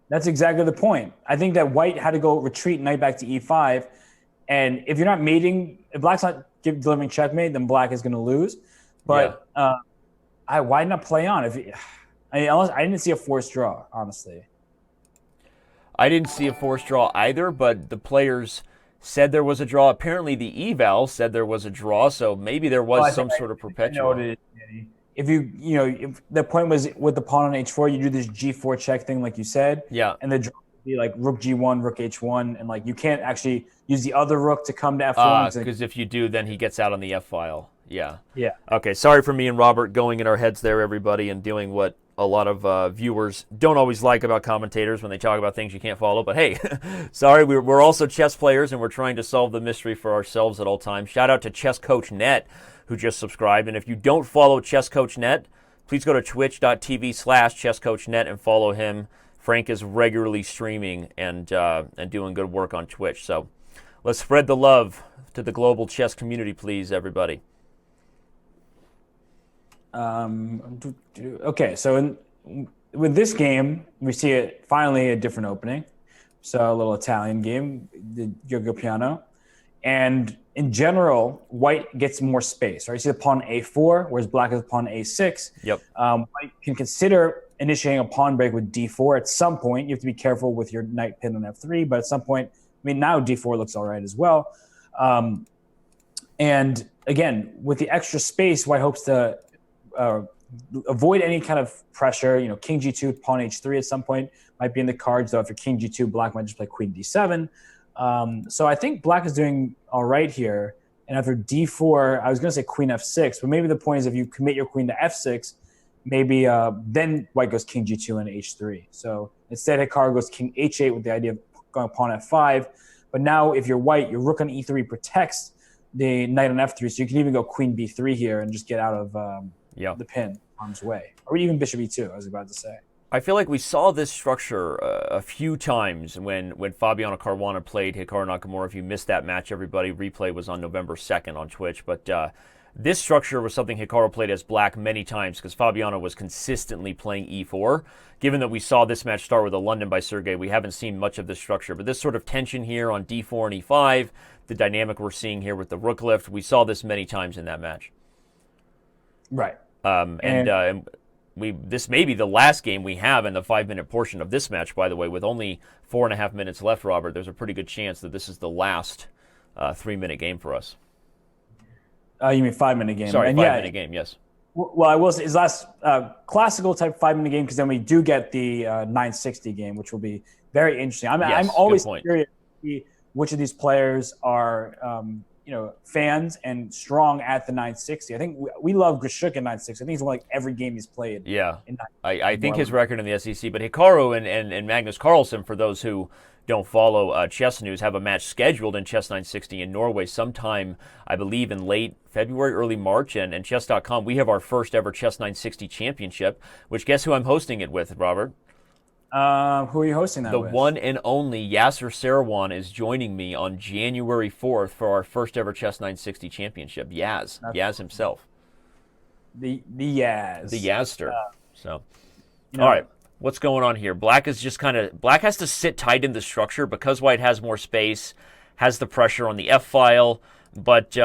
That's exactly the point. I think that white had to go retreat knight back to e5. And if you're not mating, if black's not delivering checkmate, then black is going to lose. But why not play on? I didn't see a forced draw, honestly. I didn't see a forced draw either, but the players said there was a draw. Apparently, the eval said there was a draw, so maybe there was some sort of perpetual. I know it is. If if the point was with the pawn on h4, you do this g4 check thing, like you said. Yeah. And the draw would be like rook g1, rook h1, and like you can't actually use the other rook to come to f1. Because if you do, then he gets out on the f file. Yeah. Yeah. Okay. Sorry for me and Robert going in our heads there, everybody, and doing what a lot of viewers don't always like about commentators when they talk about things you can't follow. But hey, sorry, we're also chess players, and we're trying to solve the mystery for ourselves at all times. Shout out to Chess Coach Net, who just subscribed. And if you don't follow Chess Coach Net, please go to twitch.tv/chesscoachnet and follow him. Frank is regularly streaming and doing good work on Twitch. So let's spread the love to the global chess community, please, everybody. Okay, so with this game, we see finally a different opening. So a little Italian game, the Gioco Piano. And in general, white gets more space, right? You see the pawn a4, whereas black is pawn a6. Yep. White can consider initiating a pawn break with d4 at some point. You have to be careful with your knight pin on f3, but at some point, now d4 looks all right as well. And again, with the extra space, white hopes to avoid any kind of pressure. King g2, pawn h3 at some point might be in the cards, though. If you're king g2, black might just play queen d7. So I think black is doing all right here. And after d4, I was going to say queen f6, but maybe the point is if you commit your queen to f6, maybe then white goes king g2 and h3. So instead, Hikaru goes king h8 with the idea of going pawn f5. But now if you're white, your rook on e3 protects the knight on f3, so you can even go queen b3 here and just get out of the pin harm's way. Or even bishop e2, I was about to say. I feel like we saw this structure a few times when Fabiano Caruana played Hikaru Nakamura. If you missed that match, everybody, replay was on November 2nd on Twitch. But this structure was something Hikaru played as black many times because Fabiano was consistently playing e4. Given that we saw this match start with a London by Sergey, we haven't seen much of this structure. But this sort of tension here on d4 and e5, the dynamic we're seeing here with the rook lift, we saw this many times in that match. Right. This may be the last game we have in the 5-minute portion of this match, by the way, with only 4.5 minutes left, Robert. There's a pretty good chance that this is the last 3-minute game for us. You mean 5-minute game? Sorry, 5-minute game, yes. Well, I will say his last classical type 5-minute game, because then we do get the 960 game, which will be very interesting. I'm always curious to see which of these players are fans and strong at the 960. I think we love Grishuk at 960. I think he's won like every game he's played. Yeah, I think his record in the SEC. But Hikaru and Magnus Carlsen, for those who don't follow chess news, have a match scheduled in Chess 960 in Norway sometime, I believe, in late February, early March. And Chess.com, we have our first ever Chess 960 championship, which guess who I'm hosting it with, Robert? Who are you hosting that with? The one and only Yasser Seirawan is joining me on January 4th for our first ever Chess 960 championship. Yaz himself. The Yaz. The Yazster. All right. What's going on here? Black has to sit tight in the structure because white has more space, has the pressure on the F file. But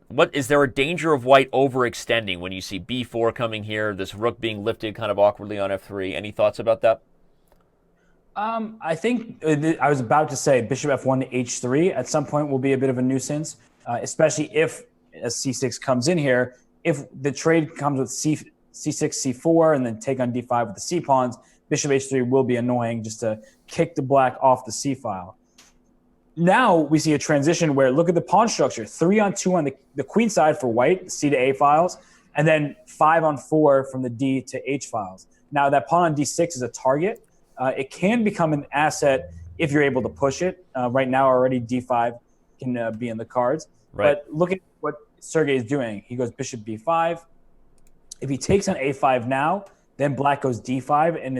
what is there a danger of white overextending when you see B4 coming here, this rook being lifted kind of awkwardly on F3? Any thoughts about that? I think I was about to say bishop f1 to h3 at some point will be a bit of a nuisance, especially if a c6 comes in here. If the trade comes with c6, c4, and then take on d5 with the c pawns, bishop h3 will be annoying just to kick the black off the c file. Now we see a transition where look at the pawn structure: 3-on-2 on the queen side for white, c to a files, and then 5-on-4 from the d to h files. Now that pawn on d6 is a target. It can become an asset if you're able to push it. Right now, already d5 can be in the cards. Right. But look at what Sergey is doing. He goes bishop b5. If he takes on a5 now, then black goes d5, and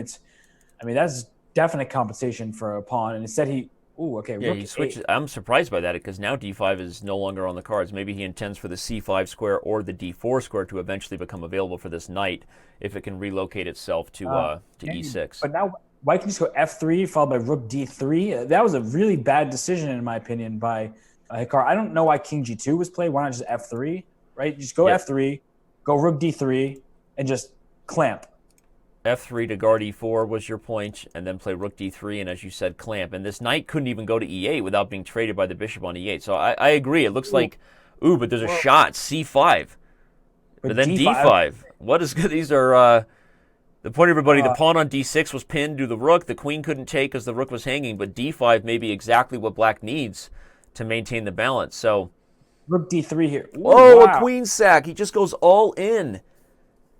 that's definite compensation for a pawn. And instead he switches. I'm surprised by that because now d5 is no longer on the cards. Maybe he intends for the c5 square or the d4 square to eventually become available for this knight if it can relocate itself to e6. But now white can just go f3 followed by rook d3. That was a really bad decision in my opinion by Hikaru. I don't know why king g2 was played. Why not just f3? Right? Just go f3, go rook d3, and just clamp. F3 to guard E4 was your point, and then play rook D3, and as you said, clamp. And this knight couldn't even go to E8 without being traded by the bishop on E8. So I agree. It looks like, but there's a shot, C5. But then D5. What is good? These are, the point, everybody, the pawn on D6 was pinned to the rook. The queen couldn't take because the rook was hanging, but D5 may be exactly what black needs to maintain the balance. So, rook D3 here. Ooh, wow. A queen sack. He just goes all in.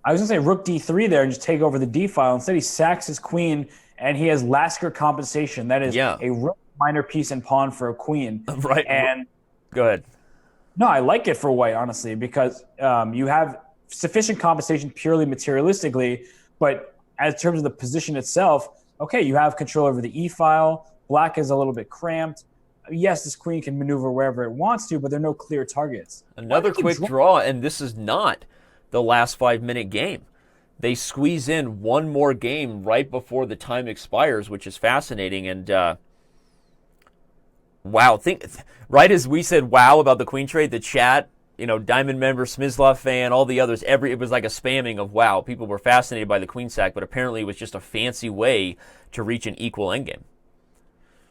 I was going to say rook D3 there and just take over the D file. Instead, he sacks his queen, and he has Lasker compensation. That is a real minor piece and pawn for a queen. Right. And go ahead. No, I like it for white, honestly, because you have sufficient compensation purely materialistically, but as in terms of the position itself, okay, you have control over the E file. Black is a little bit cramped. Yes, this queen can maneuver wherever it wants to, but there are no clear targets. Another quick draw, and this is not the last 5-minute game. They squeeze in one more game right before the time expires, which is fascinating. And wow, right as we said wow about the queen trade, the chat, Diamond member, Smyslov fan, all the others, it was like a spamming of wow. People were fascinated by the queen sack, but apparently it was just a fancy way to reach an equal endgame.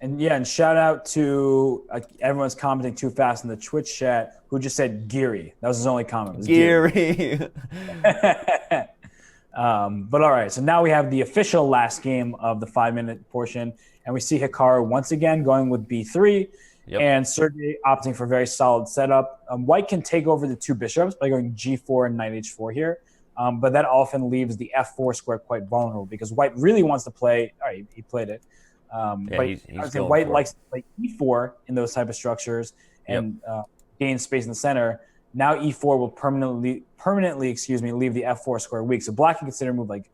And shout out to everyone's commenting too fast in the Twitch chat who just said Geary. That was his only comment. Geary. But all right, so now we have the official last game of the 5-minute portion, and we see Hikaru once again going with B3, and Sergey opting for a very solid setup. White can take over the two bishops by going G4 and knight H4 here, but that often leaves the F4 square quite vulnerable because White really wants to play. All right, he played it. But I would say White likes to play E4 in those type of structures and gain space in the center. Now E4 will permanently, leave the F4 square weak. So Black can consider a move like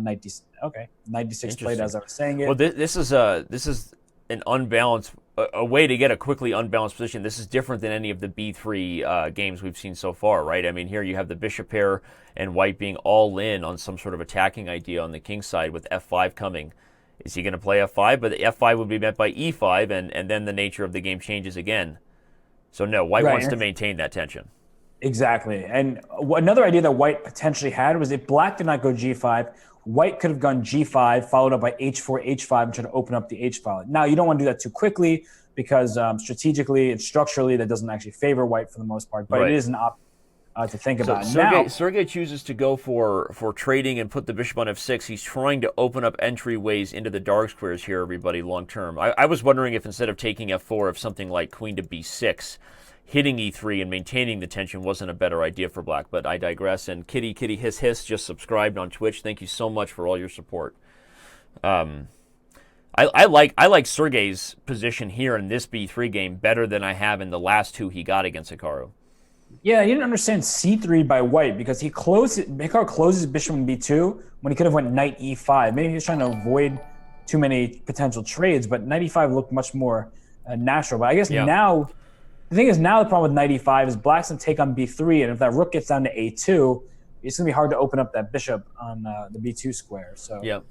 knight D6. Okay, knight D6 played as I was saying it. Well, this is an unbalanced, a way to get a quickly unbalanced position. This is different than any of the B3 games we've seen so far, right? I mean, here you have the bishop pair and White being all in on some sort of attacking idea on the king side with F5 coming. Is he going to play F5? But the F5 would be met by E5, and then the nature of the game changes again. So no, White wants to maintain that tension. Exactly. And another idea that White potentially had was if Black did not go G5, White could have gone G5, followed up by H4, H5, and try to open up the H file. Now, you don't want to do that too quickly because strategically and structurally, that doesn't actually favor White for the most part. But it is an option to think about. Sergey chooses to go for trading and put the bishop on F6. He's trying to open up entryways into the dark squares here, everybody, long term. I was wondering if instead of taking F4, if something like queen to B6, hitting E3 and maintaining the tension wasn't a better idea for Black, but I digress. And Kitty Hiss Hiss just subscribed on Twitch. Thank you so much for all your support. I like Sergey's position here in this B3 game better than I have in the last two he got against Hikaru. Yeah, he didn't understand C3 by White because Hikaru closes bishop in B2 when he could have went knight E5. Maybe he was trying to avoid too many potential trades, but knight E5 looked much more natural. But I guess now, the thing is now the problem with knight E5 is Black's going to take on B3, and if that rook gets down to A2, it's going to be hard to open up that bishop on the B2 square. So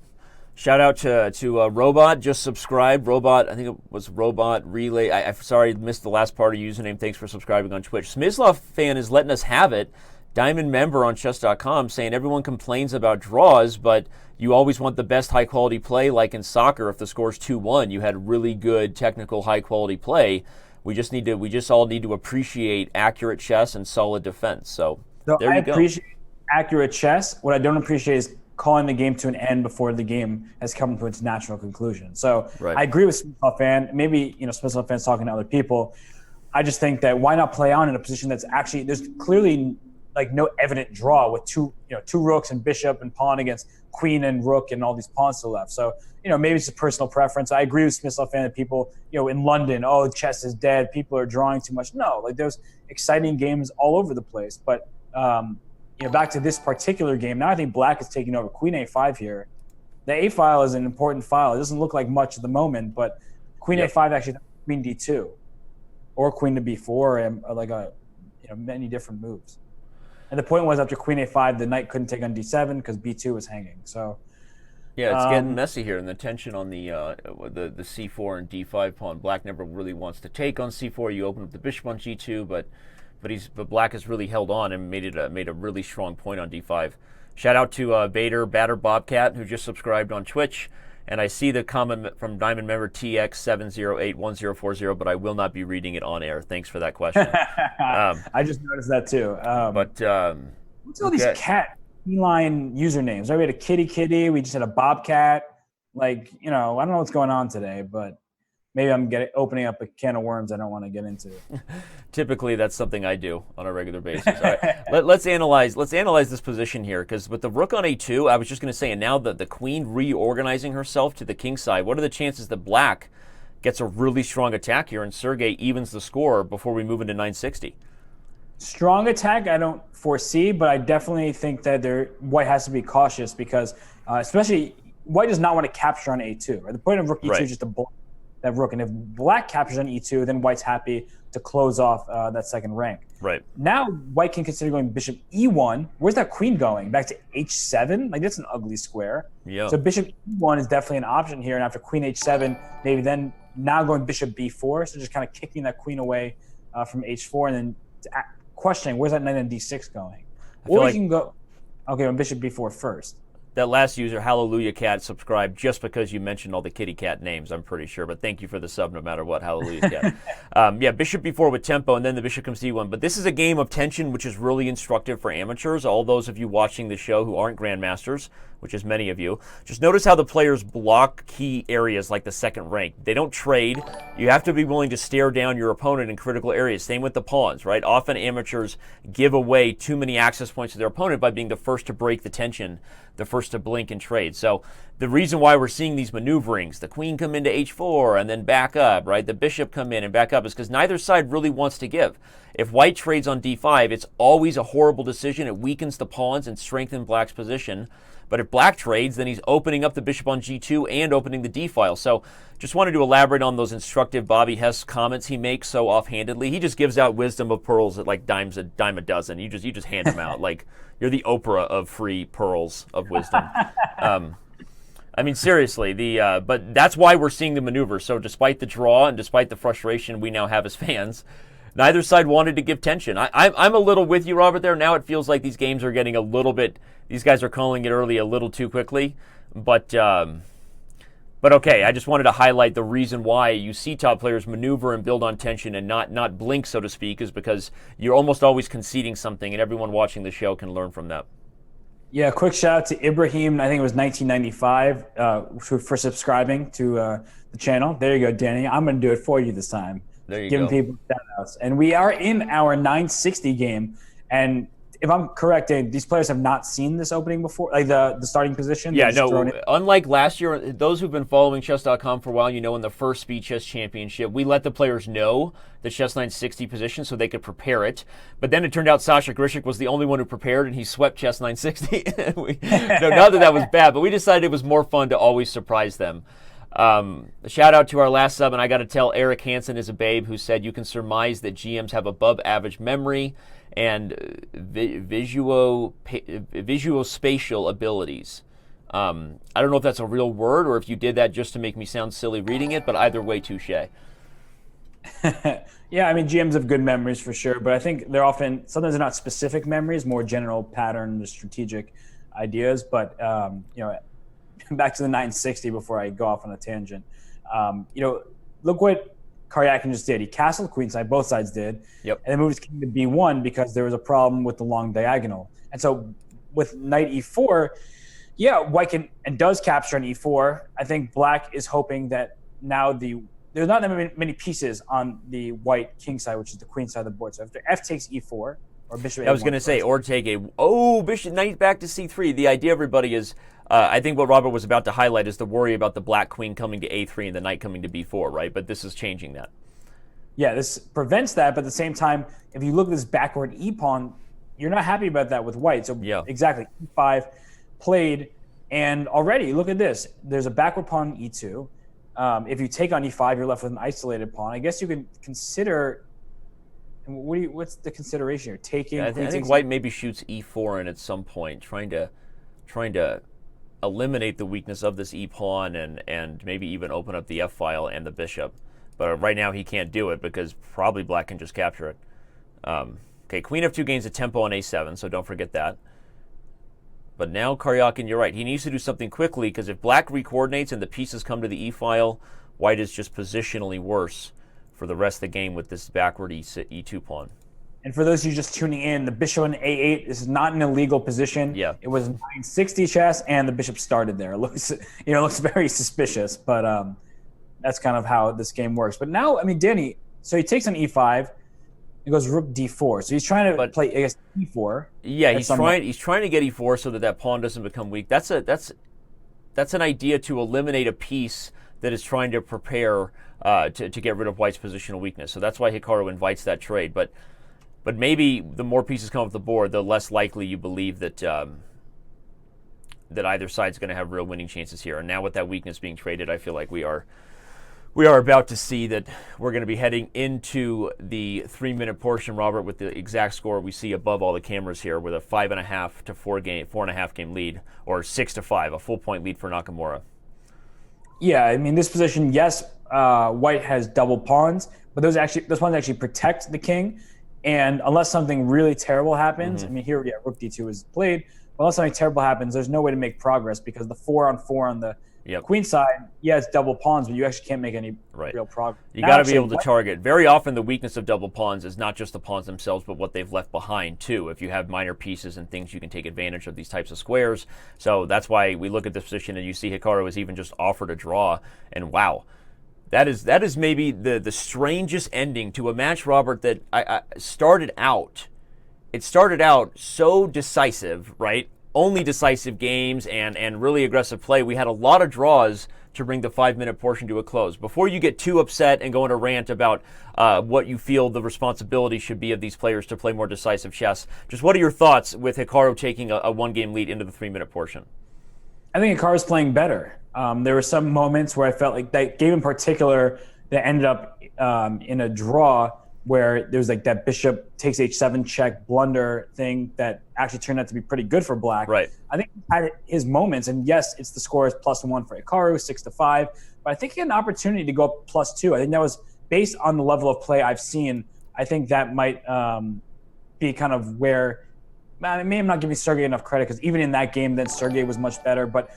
shout out to Robot, just subscribed. Robot, I think it was Robot Relay. I'm sorry, missed the last part of your username. Thanks for subscribing on Twitch. Smyslov fan is letting us have it. Diamond member on Chess.com saying everyone complains about draws, but you always want the best high-quality play like in soccer. If the score's 2-1, you had really good technical high-quality play. We just all need to appreciate accurate chess and solid defense. So there you go. I appreciate accurate chess. What I don't appreciate is calling the game to an end before the game has come to its natural conclusion. So I agree with Smyslov fan. Maybe Smyslov fan's talking to other people. I just think that why not play on in a position that's actually there's clearly like no evident draw with two rooks and bishop and pawn against queen and rook and all these pawns to the left. So maybe it's a personal preference. I agree with Smyslov fan that people in London, chess is dead. People are drawing too much. No, like there's exciting games all over the place. But back to this particular game, now I think Black is taking over queen A5 here. The A file is an important file. It doesn't look like much at the moment, but queen A5 actually queen D2 or queen to B4 and like many different moves. And the point was after queen A5, the knight couldn't take on D7 because B2 was hanging. So it's getting messy here, and the tension on the C4 and D5 pawn. Black never really wants to take on C4. You open up the bishop on G2, but Black has really held on and made a really strong point on D5. Shout out to Bader Bobcat, who just subscribed on Twitch. And I see the comment from Diamond member TX7081040, but I will not be reading it on air. Thanks for that question. I just noticed that too. What's all these cat feline usernames? Right? We had a kitty. We just had a bobcat. Like, I don't know what's going on today, but maybe I'm opening up a can of worms I don't want to get into. Typically, that's something I do on a regular basis. All right. Let's analyze this position here, because with the rook on a2, I was just going to say, and now the queen reorganizing herself to the king side, what are the chances that black gets a really strong attack here and Sergey evens the score before we move into 960? Strong attack, I don't foresee, but I definitely think that white has to be cautious because, especially, white does not want to capture on a2. Right? The point of rook e2 is just to block that rook, and if black captures on e2, then white's happy to close off that second rank. Right. Now, white can consider going bishop e1. Where's that queen going? Back to h7? Like, that's an ugly square. Yeah. So bishop e1 is definitely an option here, and after queen h7, maybe then now going bishop b4, so just kind of kicking that queen away from h4, and then questioning, where's that knight on d6 going? Or you can go, okay, on bishop b4 first. That last user, Hallelujah Cat, subscribed just because you mentioned all the kitty cat names, I'm pretty sure. But thank you for the sub no matter what, Hallelujah Cat. Bishop b4 with tempo, and then the bishop comes d1. But this is a game of tension, which is really instructive for amateurs. All those of you watching the show who aren't grandmasters, which is many of you, just notice how the players block key areas like the second rank. They don't trade. You have to be willing to stare down your opponent in critical areas. Same with the pawns, right? Often amateurs give away too many access points to their opponent by being the first to break the tension, the first to blink and trade. So the reason why we're seeing these maneuverings, the queen come into h4 and then back up, right? The bishop come in and back up, is because neither side really wants to give. If white trades on d5, it's always a horrible decision. It weakens the pawns and strengthens black's position. But if black trades, then he's opening up the bishop on g2 and opening the d-file. So just wanted to elaborate on those instructive Bobby Hess comments he makes so offhandedly. He just gives out wisdom of pearls at like dime a dozen. You just hand them out like you're the Oprah of free pearls of wisdom. I mean, seriously, but that's why we're seeing the maneuver. So despite the draw and despite the frustration we now have as fans, neither side wanted to give tension. I'm a little with you, Robert, there. Now it feels like these games are getting a little bit, these guys are calling it early a little too quickly. But okay, I just wanted to highlight the reason why you see top players maneuver and build on tension and not blink, so to speak, is because you're almost always conceding something, and everyone watching the show can learn from that. Yeah, quick shout out to Ibrahim, I think it was 1995, for subscribing to the channel. There you go, Danny. I'm going to do it for you this time. There you Giving go. people shout outs. And we are in our 960 game. And if I'm correct, Dave, these players have not seen this opening before, like the starting position. Yeah, no, unlike last year, those who've been following Chess.com for a while, in the first Speed Chess Championship, we let the players know the Chess 960 position so they could prepare it. But then it turned out Sasha Grishik was the only one who prepared, and he swept Chess 960. Not that was bad, but we decided it was more fun to always surprise them. Shout out to our last sub, and I got to tell, Eric Hansen is a babe who said you can surmise that GMs have above average memory and visuospatial abilities. I don't know if that's a real word or if you did that just to make me sound silly reading it, but either way, touche. Yeah, I mean, GMs have good memories for sure, but I think sometimes they're not specific memories, more general pattern, strategic ideas. But, back to the 960 before I go off on a tangent. Look what Karyakin just did. He castled queenside, both sides did. Yep. And then moved his king to b1 because there was a problem with the long diagonal. And so with knight e4, yeah, white can and does capture on e4. I think black is hoping that now there's not that many pieces on the white king side, which is the queen side of the board. So after f takes e4, or bishop I was going to say, or take bishop knight back to c3. The idea, everybody, is I think what Robert was about to highlight is the worry about the black queen coming to a3 and the knight coming to b4, right? But this is changing that. Yeah, this prevents that, but at the same time, if you look at this backward e-pawn, you're not happy about that with white. So yeah. Exactly, e5 played, and already, look at this. There's a backward pawn on e2. If you take on e5, you're left with an isolated pawn. I guess you can consider, what's the consideration here? Taking. Yeah, I think white maybe shoots e4 in at some point, trying to eliminate the weakness of this e-pawn and maybe even open up the f-file and the bishop. But right now he can't do it because probably black can just capture it. Okay, queen f2 gains a tempo on a7, so don't forget that. But now Karyakin, you're right. He needs to do something quickly because if black recoordinates and the pieces come to the e-file, white is just positionally worse for the rest of the game with this backward e2 pawn. And for those of you just tuning in, the bishop on a8 is not an illegal position. Yeah. It was 960 chess, and the bishop started there. It looks, looks very suspicious, but that's kind of how this game works. But now, I mean, Danny, so he takes on e5. He goes rook d4. So he's trying to play, I guess, e4. Yeah, he's trying to get e4 so that pawn doesn't become weak. That's an idea to eliminate a piece that is trying to prepare to get rid of white's positional weakness. So that's why Hikaru invites that trade. But maybe the more pieces come off the board, the less likely you believe that that either side's going to have real winning chances here. And now with that weakness being traded, I feel like we are about to see that we're going to be heading into the 3-minute portion, Robert, with the exact score we see above all the cameras here, with a 5.5 to 4.5 game lead, or 6-5, a full point lead for Nakamura. Yeah, I mean, this position, yes, white has double pawns, but those pawns actually protect the king. And unless something really terrible happens, I mean, here, yeah, rook d2 is played. But unless something terrible happens, there's no way to make progress because the 4-on-4 on the queen side, yeah, it's double pawns, but you actually can't make any real progress. You got to be able to target. Very often the weakness of double pawns is not just the pawns themselves, but what they've left behind, too. If you have minor pieces and things, you can take advantage of these types of squares. So that's why we look at this position and you see Hikaru has even just offered a draw. And wow, that is maybe the strangest ending to a match, Robert, that I started out. It started out so decisive, right? Only decisive games and really aggressive play. We had a lot of draws to bring the 5-minute portion to a close. Before you get too upset and go on a rant about what you feel the responsibility should be of these players to play more decisive chess, just what are your thoughts with Hikaru taking a 1-game lead into the 3-minute portion? I think Hikaru's playing better. There were some moments where I felt like that game in particular that ended up in a draw where there was like that bishop takes h7 check blunder thing that actually turned out to be pretty good for black. Right. I think he had his moments, and yes, it's the score is +1 for Hikaru, 6-5, but I think he had an opportunity to go up +2. I think that was based on the level of play I've seen. I think that might be kind of where, maybe I'm not giving Sergey enough credit because even in that game, then Sergey was much better, but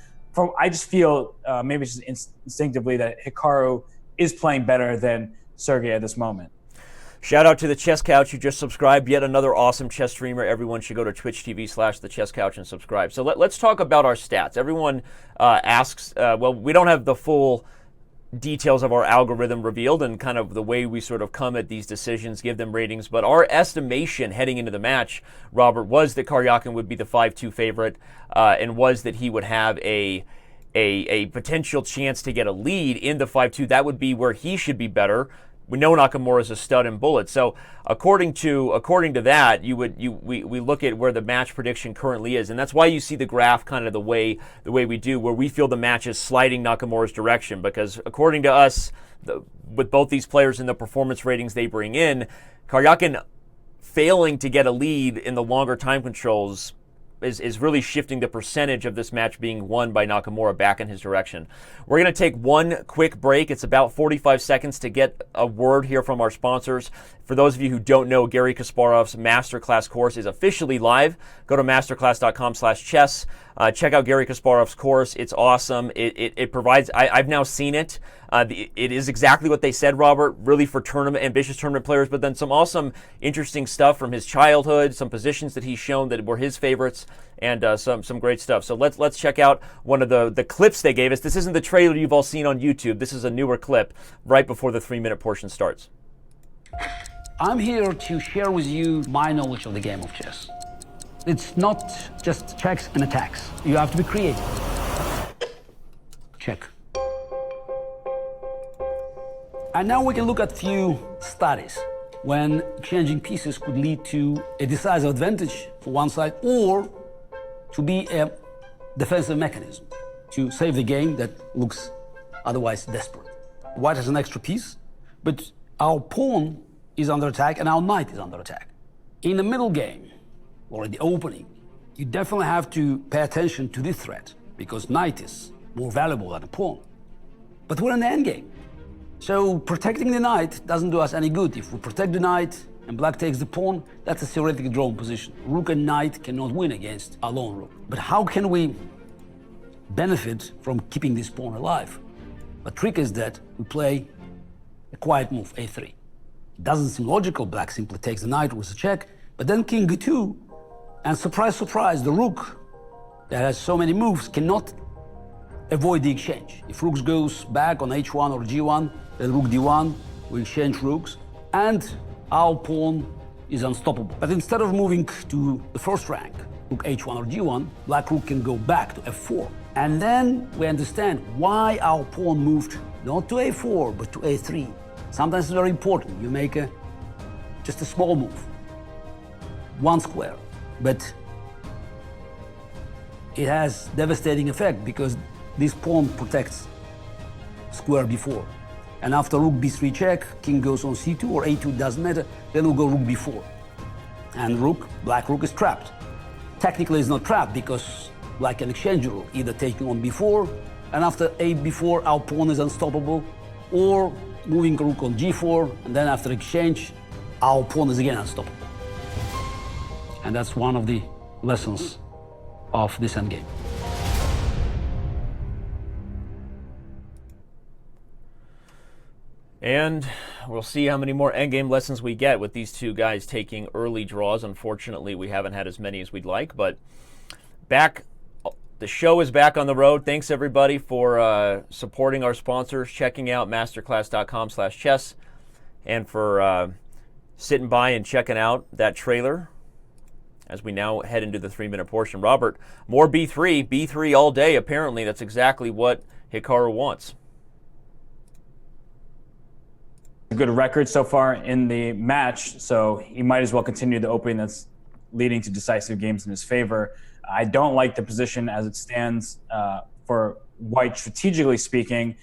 I just feel maybe it's just instinctively that Hikaru is playing better than Sergey at this moment. Shout out to the Chess Couch who just subscribed. Yet another awesome chess streamer. Everyone should go to twitch.tv/thechesscouch and subscribe. So let's talk about our stats. Everyone asks, well, we don't have the full details of our algorithm revealed and kind of the way we sort of come at these decisions, give them ratings. But our estimation heading into the match, Robert, was that Karyakin would be the 5-2 favorite and was that he would have a potential chance to get a lead in the 5-2. That would be where he should be better. We know Nakamura is a stud and bullet. So according to that, we look at where the match prediction currently is, and that's why you see the graph kind of the way we do, where we feel the match is sliding Nakamura's direction, because according to us, with both these players and the performance ratings they bring in, Karyakin failing to get a lead in the longer time controls is really shifting the percentage of this match being won by Nakamura back in his direction. We're going to take one quick break. It's about 45 seconds to get a word here from our sponsors. For those of you who don't know, Garry Kasparov's Masterclass course is officially live. Go to masterclass.com/chess. Check out Garry Kasparov's course. It's awesome. It provides, I've now seen it. It is exactly what they said, Robert, really for ambitious tournament players, but then some awesome, interesting stuff from his childhood, some positions that he's shown that were his favorites, and some great stuff. So let's check out one of the clips they gave us. This isn't the trailer you've all seen on YouTube. This is a newer clip right before the 3-minute portion starts. I'm here to share with you my knowledge of the game of chess. It's not just checks and attacks. You have to be creative. Check. And now we can look at few studies when exchanging pieces could lead to a decisive advantage for one side or to be a defensive mechanism to save the game that looks otherwise desperate. White has an extra piece, but our pawn is under attack and our knight is under attack. In the middle game, or in the opening, you definitely have to pay attention to this threat because knight is more valuable than a pawn. But we're in the endgame. So protecting the knight doesn't do us any good. If we protect the knight, and black takes the pawn, that's a theoretically drawn position. Rook and knight cannot win against a lone rook. But how can we benefit from keeping this pawn alive? The trick is that we play a quiet move, a3. It doesn't seem logical, black simply takes the knight with a check, but then king e2, and surprise, surprise, the rook that has so many moves cannot avoid the exchange. If rook goes back on h1 or g1, then rook d1, we exchange rooks, and our pawn is unstoppable. But instead of moving to the first rank, rook h1 or g1, black rook can go back to f4. And then we understand why our pawn moved not to a4, but to a3. Sometimes it's very important. You make just a small move, one square, but it has devastating effect because this pawn protects square b4. And after rook b3 check, king goes on c2 or a2, doesn't matter, then we'll go rook b4. And black rook is trapped. Technically it's not trapped because black can exchange a rook, either taking on b4, and after a b4 our pawn is unstoppable, or moving rook on g4, and then after exchange our pawn is again unstoppable. And that's one of the lessons of this endgame. And we'll see how many more endgame lessons we get with these two guys taking early draws. Unfortunately, we haven't had as many as we'd like, but the show is back on the road. Thanks, everybody, for supporting our sponsors, checking out masterclass.com/chess, and for sitting by and checking out that trailer as we now head into the 3-minute portion. Robert, more B3 all day, apparently. That's exactly what Hikaru wants. A good record so far in the match, so he might as well continue the opening that's leading to decisive games in his favor. I don't like the position as it stands for white strategically speaking.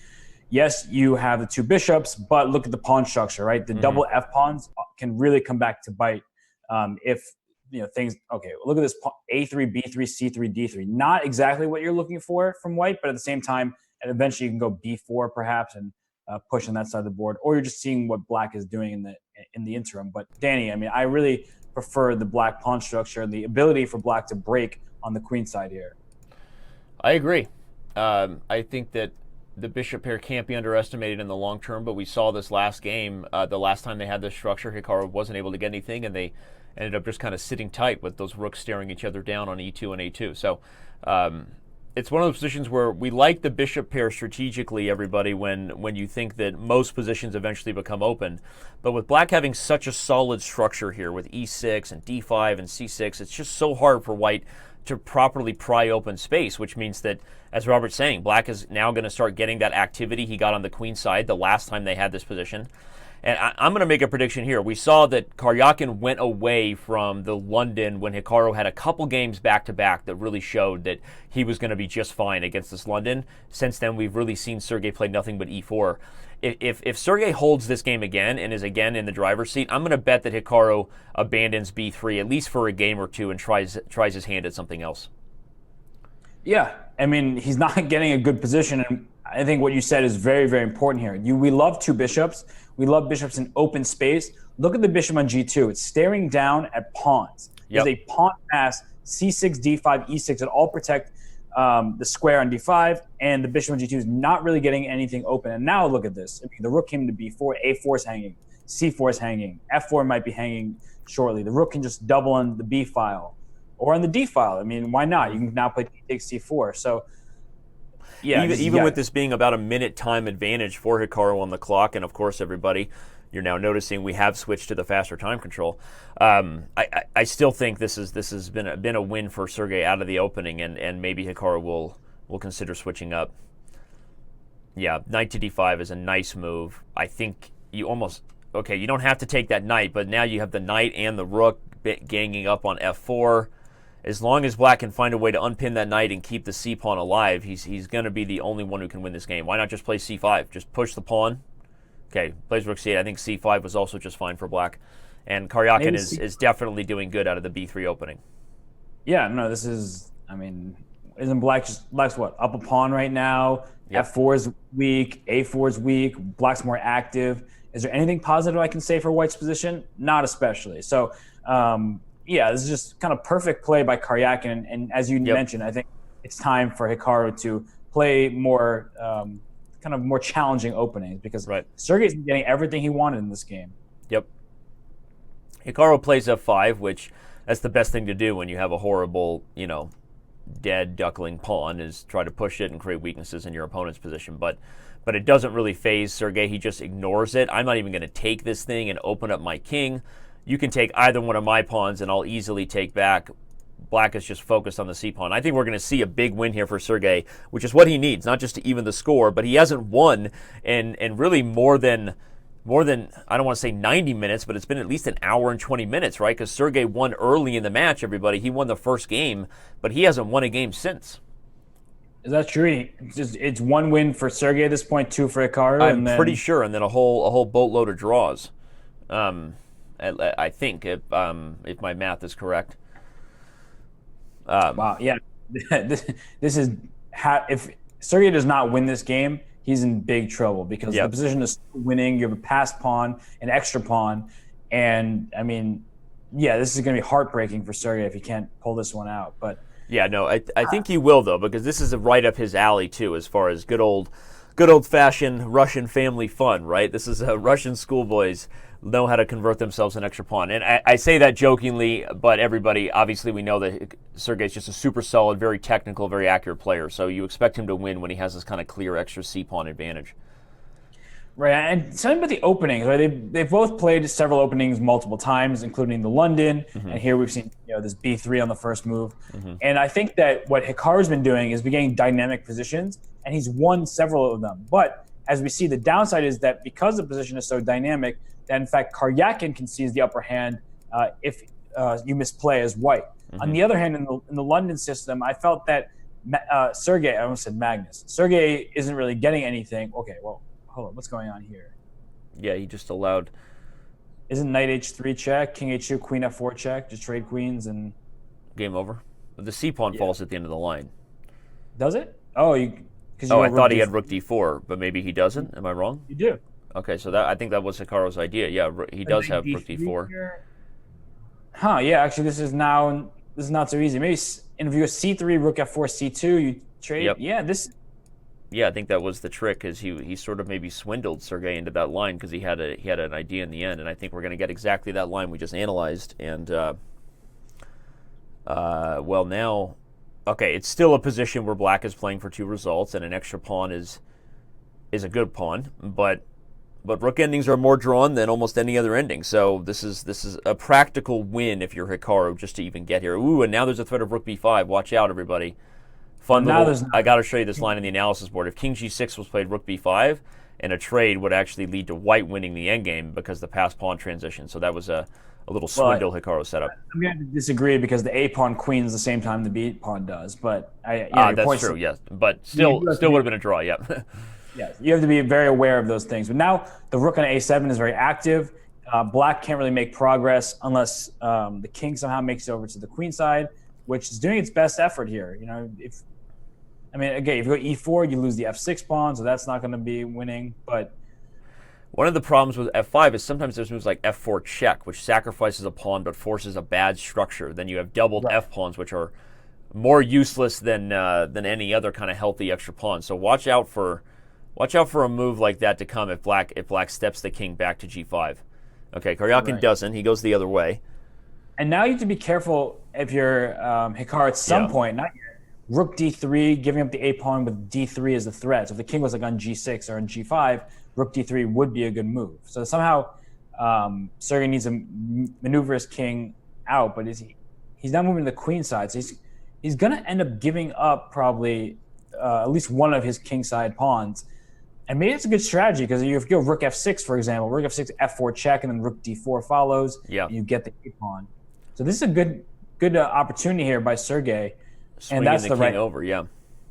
Yes, you have the two bishops, but look at the pawn structure, right? The double F pawns can really come back to bite if things. Okay, look at this: A3, B3, C3, D3. Not exactly what you're looking for from white, but at the same time, and eventually you can go B4 perhaps and push on that side of the board, or you're just seeing what black is doing in the interim. But Danny, I mean, I really prefer the black pawn structure and the ability for black to break on the queen side here. I agree. I think that the bishop pair can't be underestimated in the long term, but we saw this last game, the last time they had this structure, Hikaru wasn't able to get anything, and they ended up just kind of sitting tight with those rooks staring each other down on e2 and a2. So it's one of those positions where we like the bishop pair strategically, everybody, when you think that most positions eventually become open. But with black having such a solid structure here with e6 and d5 and c6, it's just so hard for white to properly pry open space, which means that, as Robert's saying, black is now going to start getting that activity he got on the queen side the last time they had this position. And I'm going to make a prediction here. We saw that Karyakin went away from the London when Hikaru had a couple games back-to-back that really showed that he was going to be just fine against this London. Since then, we've really seen Sergey play nothing but e4. If Sergey holds this game again and is again in the driver's seat, I'm going to bet that Hikaru abandons b3 at least for a game or two and tries his hand at something else. Yeah, I mean, he's not getting a good position, and I think what you said is very, very important here. We love two bishops. We love bishops in open space. Look at the bishop on g2. It's staring down at pawns. There's a pawn pass, c6, d5, e6 that all protect the square on d5, and the bishop on g2 is not really getting anything open. And now look at this. I mean, the rook came to b4, a4 is hanging, c4 is hanging, f4 might be hanging shortly. The rook can just double on the b file or on the d file. I mean, why not? You can now play takes c4. So yeah, even with this being about a minute time advantage for Hikaru on the clock, and of course, everybody, you're now noticing we have switched to the faster time control. I still think this has been a win for Sergey out of the opening, and maybe Hikaru will consider switching up. Yeah, knight to d5 is a nice move. I think you don't have to take that knight, but now you have the knight and the rook ganging up on f4. As long as black can find a way to unpin that knight and keep the c-pawn alive, he's going to be the only one who can win this game. Why not just play c5? Just push the pawn. Okay, plays rook c8. I think c5 was also just fine for black. And Karyakin is definitely doing good out of the b3 opening. Yeah, no, this is, I mean, isn't black's what? Up a pawn right now. Yep. F4 is weak. A4 is weak. Black's more active. Is there anything positive I can say for White's position? Not especially. So, this is just kind of perfect play by Karyakin. And as you mentioned, I think it's time for Hikaru to play more kind of more challenging openings because Sergey's been getting everything he wanted in this game. Yep. Hikaru plays f5, which that's the best thing to do when you have a horrible, dead duckling pawn, is try to push it and create weaknesses in your opponent's position. But it doesn't really phase Sergey. He just ignores it. I'm not even going to take this thing and open up my king. You can take either one of my pawns, and I'll easily take back. Black is just focused on the c-pawn. I think we're going to see a big win here for Sergey, which is what he needs, not just to even the score, but he hasn't won in really more than, I don't want to say 90 minutes, but it's been at least an hour and 20 minutes, right? Because Sergey won early in the match, everybody. He won the first game, but he hasn't won a game since. Is that true? It's one win for Sergey at this point, 2 for Hikaru? I'm pretty sure, and then a whole boatload of draws. I think, if my math is correct. Wow, yeah. This is if Sergey does not win this game, he's in big trouble because the position is winning. You have a passed pawn, an extra pawn, and I mean, this is going to be heartbreaking for Sergey if he can't pull this one out. But I think he will though, because this is right up his alley too, as far as good old-fashioned Russian family fun, right? This is Russian schoolboys know how to convert themselves an extra pawn. And I say that jokingly, but everybody, obviously we know that Sergey's just a super solid, very technical, very accurate player. So you expect him to win when he has this kind of clear extra c-pawn advantage. Right, and something about the openings, right? They've both played several openings multiple times, including the London, and here we've seen this b3 on the first move. And I think that what Hikaru's been doing is getting dynamic positions, and he's won several of them. But as we see, the downside is that because the position is so dynamic, that in fact Karyakin can seize the upper hand if you misplay as White. On the other hand, in the London system, I felt that Sergey, I almost said Magnus, Sergey isn't really getting anything. Okay, well, hold on, what's going on here? Yeah, he just allowed. Isn't knight h3 check, king h2, queen f4 check, just trade queens and game over? The c-pawn falls at the end of the line. Does it? Oh, I thought he had rook d4, but maybe he doesn't. Am I wrong? You do. Okay, so I think that was Hikaru's idea. Yeah, he does have rook d4. Here. Huh? Yeah, actually, this is not so easy. Maybe if you go c3, rook f4, c2, you trade. Yep. Yeah, this. Yeah, I think that was the trick. Is he sort of maybe swindled Sergey into that line because he had an idea in the end, and I think we're going to get exactly that line we just analyzed. And now, okay, it's still a position where Black is playing for 2 results, and an extra pawn is a good pawn, but rook endings are more drawn than almost any other ending. So this is a practical win if you're Hikaru just to even get here. Ooh, and now there's a threat of rook b5. Watch out, everybody. Fun little, I got to show you this line in the analysis board. If king g6 was played, rook b5, and a trade would actually lead to White winning the endgame because the passed pawn transition. So that was a little swindle Hikaru set up. I'm going to disagree because the a pawn queens the same time the b pawn does. But that's true. Yes, but still would have been a draw. Yeah. Yeah, you have to be very aware of those things. But now the rook on a7 is very active. Black can't really make progress unless the king somehow makes it over to the queen side, which is doing its best effort here. If you go e4, you lose the f6 pawn, so that's not going to be winning. But one of the problems with f5 is sometimes there's moves like f4 check, which sacrifices a pawn but forces a bad structure. Then you have doubled f pawns, which are more useless than any other kind of healthy extra pawn. So watch out for a move like that to come if Black steps the king back to g5. Okay, Karyakin doesn't. He goes the other way. And now you have to be careful if you're Hikaru at some point, not yet. Rook d3, giving up the a pawn with d3 as the threat. So if the king was like on g6 or on g5, rook d3 would be a good move. So somehow Sergey needs to maneuver his king out, but he's not moving to the queen side. So he's going to end up giving up probably at least one of his king side pawns. And maybe it's a good strategy because if you go rook f6, for example, rook f6, f4 check, and then rook d4 follows, and you get the a pawn. So this is a good opportunity here by Sergey. Swinging and that's the king over, yeah.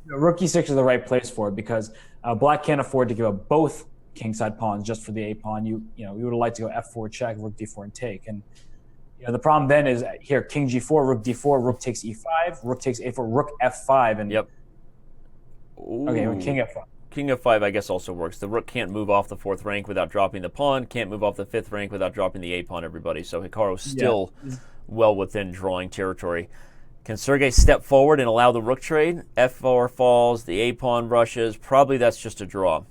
Rook e6 is the right place for it because Black can't afford to give up both kingside pawns just for the a pawn. You would have liked to go f4 check, rook d4, and take. And the problem then is here king g4, rook d4, rook takes e5, rook takes a4, rook f5, and Yep. Okay, king f5. king f5, I guess, also works. The rook can't move off the 4th rank without dropping the pawn, can't move off the 5th rank without dropping the a pawn, everybody. So Hikaru's still well within drawing territory. Can Sergey step forward and allow the rook trade? f4 falls, the a pawn rushes. Probably that's just a draw.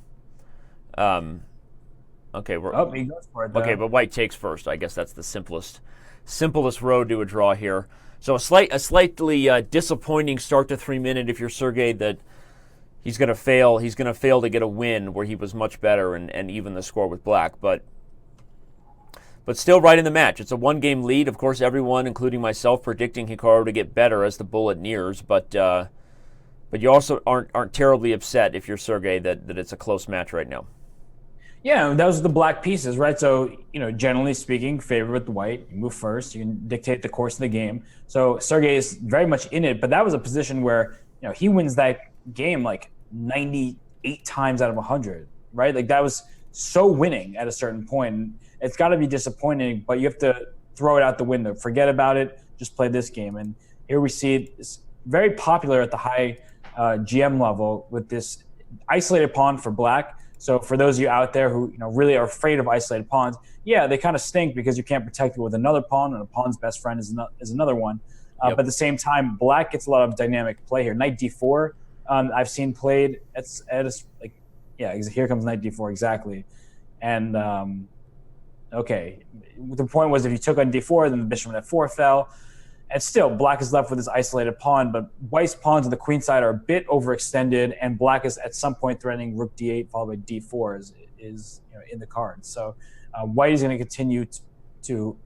Okay, he goes for it, though. Okay, but white takes first. I guess that's the simplest road to a draw here. So a slightly disappointing start to 3-minute if you're Sergey, that he's going to fail. He's going to fail to get a win where he was much better and even the score with black. But still right in the match. It's a 1-game lead. Of course, everyone, including myself, predicting Hikaru to get better as the bullet nears. But you also aren't terribly upset if you're Sergey that it's a close match right now. Yeah, those are the black pieces, right? So, generally speaking, favor with the white. You move first. You can dictate the course of the game. So Sergey is very much in it, but that was a position where, he wins that game like 98 times out of 100, right? Like that was so winning at a certain point. It's got to be disappointing, but you have to throw it out the window. Forget about it. Just play this game. And here we see it's very popular at the high GM level with this isolated pawn for black. So for those of you out there who really are afraid of isolated pawns, yeah, they kind of stink because you can't protect it with another pawn, and a pawn's best friend is another one. But at the same time, black gets a lot of dynamic play here. Knight d4, I've seen played. Here comes knight d4 exactly. And okay, the point was if you took on d4, then the bishop on f4 fell. And still, black is left with his isolated pawn, but white's pawns on the queen side are a bit overextended, and black is at some point threatening rook d8 followed by d4 is in the cards. So white is going to continue to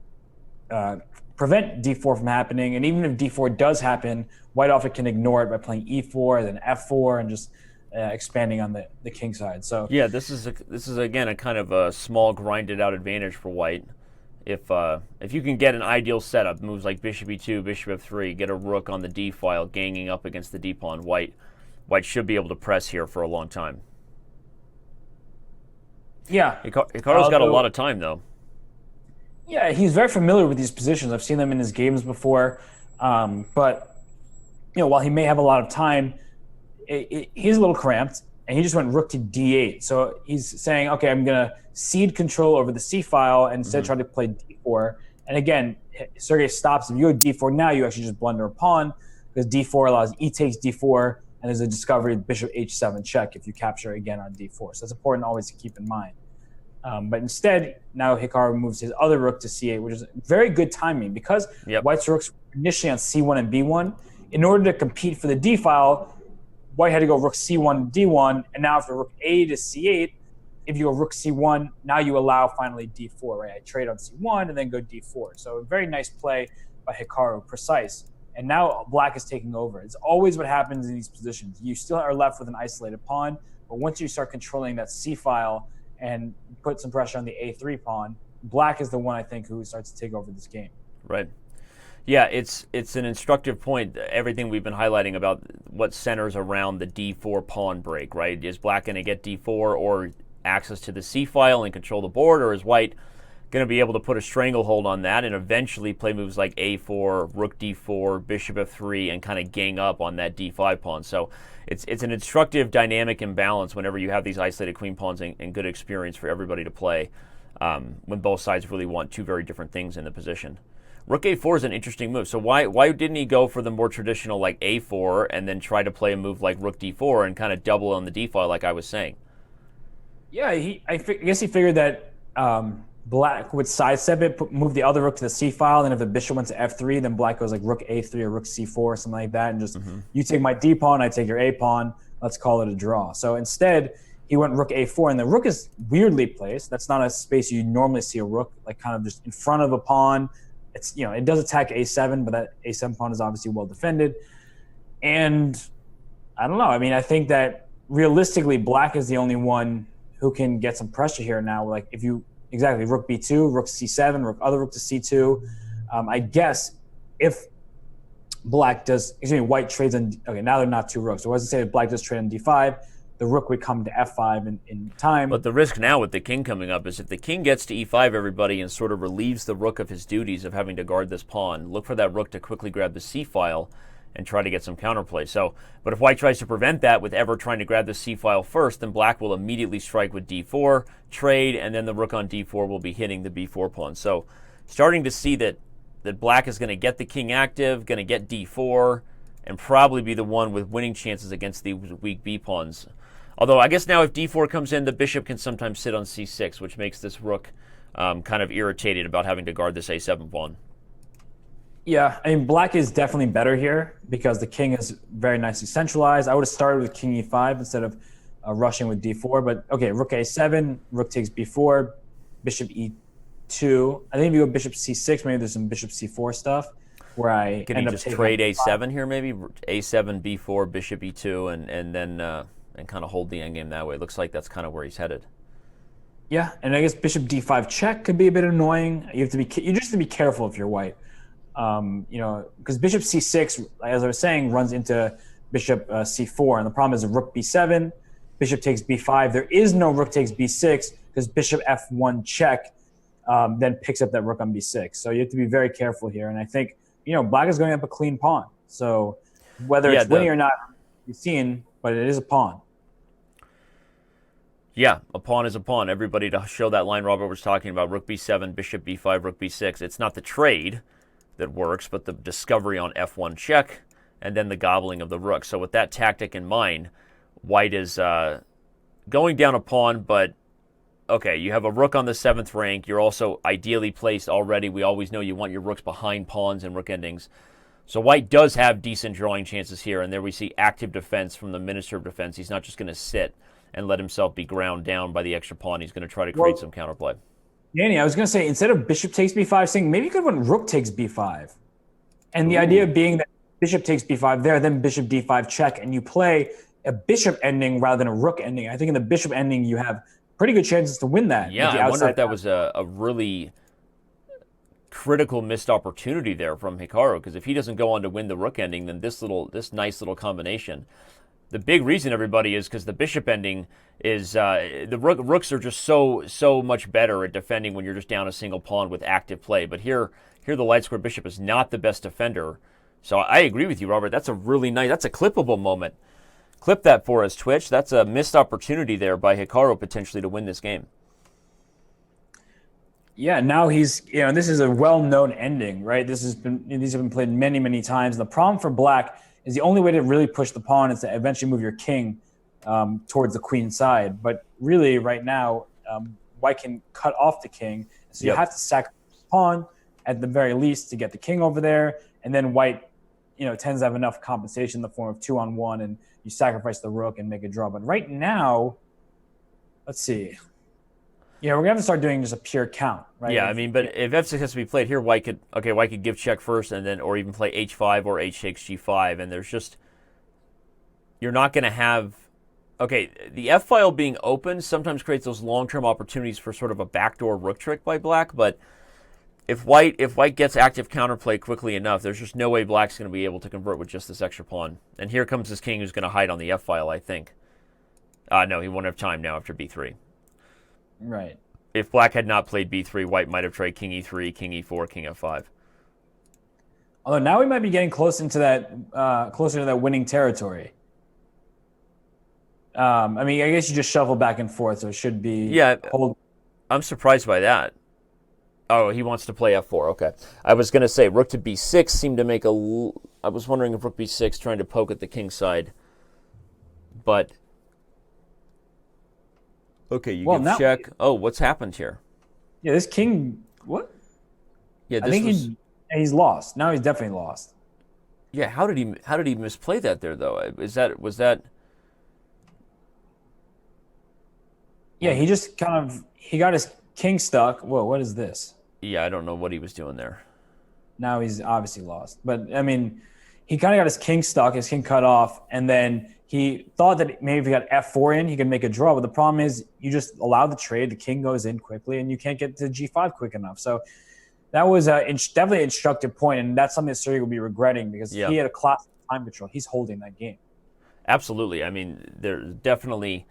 prevent d4 from happening, and even if d4 does happen, white often can ignore it by playing e4, then f4, and just expanding on the king side. So yeah, this is again a kind of a small grinded out advantage for white. If you can get an ideal setup, moves like bishop e2, bishop f3, get a rook on the d file, ganging up against the d pawn, white should be able to press here for a long time. Yeah, Hikaru's got a lot of time though. Yeah, he's very familiar with these positions. I've seen them in his games before, but while he may have a lot of time, he's a little cramped. And he just went rook to d8. So he's saying, okay, I'm going to cede control over the c file and instead try to play d4. And again, Sergey stops. If you go d4 now, you actually just blunder a pawn because d4 allows e takes d4, and there's a discovery of bishop h7 check if you capture again on d4. So it's important always to keep in mind. But instead, now Hikaru moves his other rook to c8, which is very good timing because white's rooks were initially on c1 and b1. In order to compete for the d file, white had to go rook c1, d1, and now for rook a to c8, if you go rook c1, now you allow finally d4, right? I trade on c1 and then go d4. So a very nice play by Hikaru, precise. And now black is taking over. It's always what happens in these positions. You still are left with an isolated pawn, but once you start controlling that c file and put some pressure on the a3 pawn, black is the one, I think, who starts to take over this game. Right. Yeah, it's an instructive point, everything we've been highlighting about what centers around the d4 pawn break, right? Is black going to get d4 or access to the c file and control the board, or is white going to be able to put a stranglehold on that and eventually play moves like a4, rook d4, bishop f3, and kind of gang up on that d5 pawn? So it's an instructive dynamic imbalance whenever you have these isolated queen pawns and good experience for everybody to play when both sides really want two very different things in the position. Rook a4 is an interesting move. So why didn't he go for the more traditional like a4 and then try to play a move like rook d4 and kind of double on the d file like I was saying? Yeah, I guess he figured that black would sidestep it, move the other rook to the c file, and if the bishop went to f3, then black goes like rook a3 or rook c4, something like that, and just you take my d pawn, I take your a pawn, let's call it a draw. So instead, he went rook a4, and the rook is weirdly placed. That's not a space you normally see a rook, like kind of just in front of a pawn. It's, it does attack a7, but that a7 pawn is obviously well defended. And I don't know. I mean, I think that realistically, black is the only one who can get some pressure here now. Like if you rook b2, rook c7, other rook to c2. I guess if white trades on, okay, now they're not two rooks. So I was to say if black does trade on d5, the rook would come to f5 in time. But the risk now with the king coming up is if the king gets to e5, everybody, and sort of relieves the rook of his duties of having to guard this pawn, look for that rook to quickly grab the c file and try to get some counterplay. So, but if white tries to prevent that with ever trying to grab the c-file first, then black will immediately strike with d4, trade, and then the rook on d4 will be hitting the b4 pawn. So starting to see that black is going to get the king active, going to get d4, and probably be the one with winning chances against the weak b pawns. Although I guess now if d4 comes in, the bishop can sometimes sit on c6, which makes this rook kind of irritated about having to guard this a7 pawn. Yeah, I mean, black is definitely better here because the king is very nicely centralized. I would have started with king e5 instead of rushing with d4. But, okay, rook a7, rook takes b4, bishop e2. I think if you go bishop c6, maybe there's some bishop c4 stuff where I Can end he up just trade a7 here maybe? a7, b4, bishop e2, and then and kind of hold the endgame that way. It looks like that's kind of where he's headed. Yeah, and I guess bishop d5 check could be a bit annoying. You just have to be careful if you're white. Because bishop c6, as I was saying, runs into bishop c4, and the problem is rook b7, bishop takes b5. There is no rook takes b6 because bishop f1 check then picks up that rook on b6. So you have to be very careful here, and I think black is going up a clean pawn. So whether it's winning or not, you've seen, but it is a pawn. Yeah, a pawn is a pawn. Everybody, to show that line Robert was talking about, rook b7, bishop b5, rook b6. It's not the trade that works, but the discovery on f1 check, and then the gobbling of the rook. So with that tactic in mind, white is going down a pawn, but okay, you have a rook on the 7th rank. You're also ideally placed already. We always know you want your rooks behind pawns and rook endings. So white does have decent drawing chances here, and there we see active defense from the Minister of Defense. He's not just going to sit and let himself be ground down by the extra pawn. He's going to try to create some counterplay. Danny, I was going to say, instead of bishop takes b5, saying maybe you could win rook takes b5. And the idea being that bishop takes b5 there, then bishop d5 check, and you play a bishop ending rather than a rook ending. I think in the bishop ending, you have pretty good chances to win that. Yeah, I wonder if that was a really critical missed opportunity there from Hikaru, because if he doesn't go on to win the rook ending, then this nice little combination. The big reason, everybody, is because the bishop ending is the rooks are just so much better at defending when you're just down a single pawn with active play. But here the light square bishop is not the best defender. So I agree with you, Robert. That's a really nice, that's a clippable moment. Clip that for us, Twitch. That's a missed opportunity there by Hikaru potentially to win this game. Yeah, now he's, this is a well-known ending, right? These have been played many, many times. And the problem for black is the only way to really push the pawn is to eventually move your king towards the queen side. But really, right now, white can cut off the king. So you have to sacrifice the pawn at the very least to get the king over there. And then white, tends to have enough compensation in the form of 2-on-1, and you sacrifice the rook and make a draw. But right now, let's see. Yeah, we're going to have to start doing just a pure count, right? Yeah, I mean, but if f6 has to be played here, white could give check first, and then, or even play h5 or h takes g5, and there's just, you're not going to have, the f file being open sometimes creates those long-term opportunities for sort of a backdoor rook trick by black, but if white gets active counterplay quickly enough, there's just no way black's going to be able to convert with just this extra pawn. And here comes this king who's going to hide on the f file, I think. No, he won't have time now after b3. Right. If black had not played b3, white might have tried king e3, king e4, king f5. Although now we might be getting closer to that winning territory. I guess you just shuffle back and forth, so it should be. Yeah, I'm surprised by that. Oh, he wants to play f4. Okay, I was going to say rook to b6 seemed to make I was wondering if rook b6 trying to poke at the king side, but. Okay, you give check. Oh, what's happened here? Yeah, this king. What? Yeah, I think he's lost. Now he's definitely lost. Yeah, how did he misplay that there though? Was that? Yeah, he just he got his king stuck. Whoa, what is this? Yeah, I don't know what he was doing there. Now he's obviously lost. But I mean, he kind of got his king stuck, his king cut off, and then he thought that maybe if he got f4 in, he could make a draw. But the problem is you just allow the trade, the king goes in quickly, and you can't get to g5 quick enough. So that was definitely an instructive point, and that's something that Sergey will be regretting because he had a classic time control. He's holding that game. Absolutely. I mean, there's definitely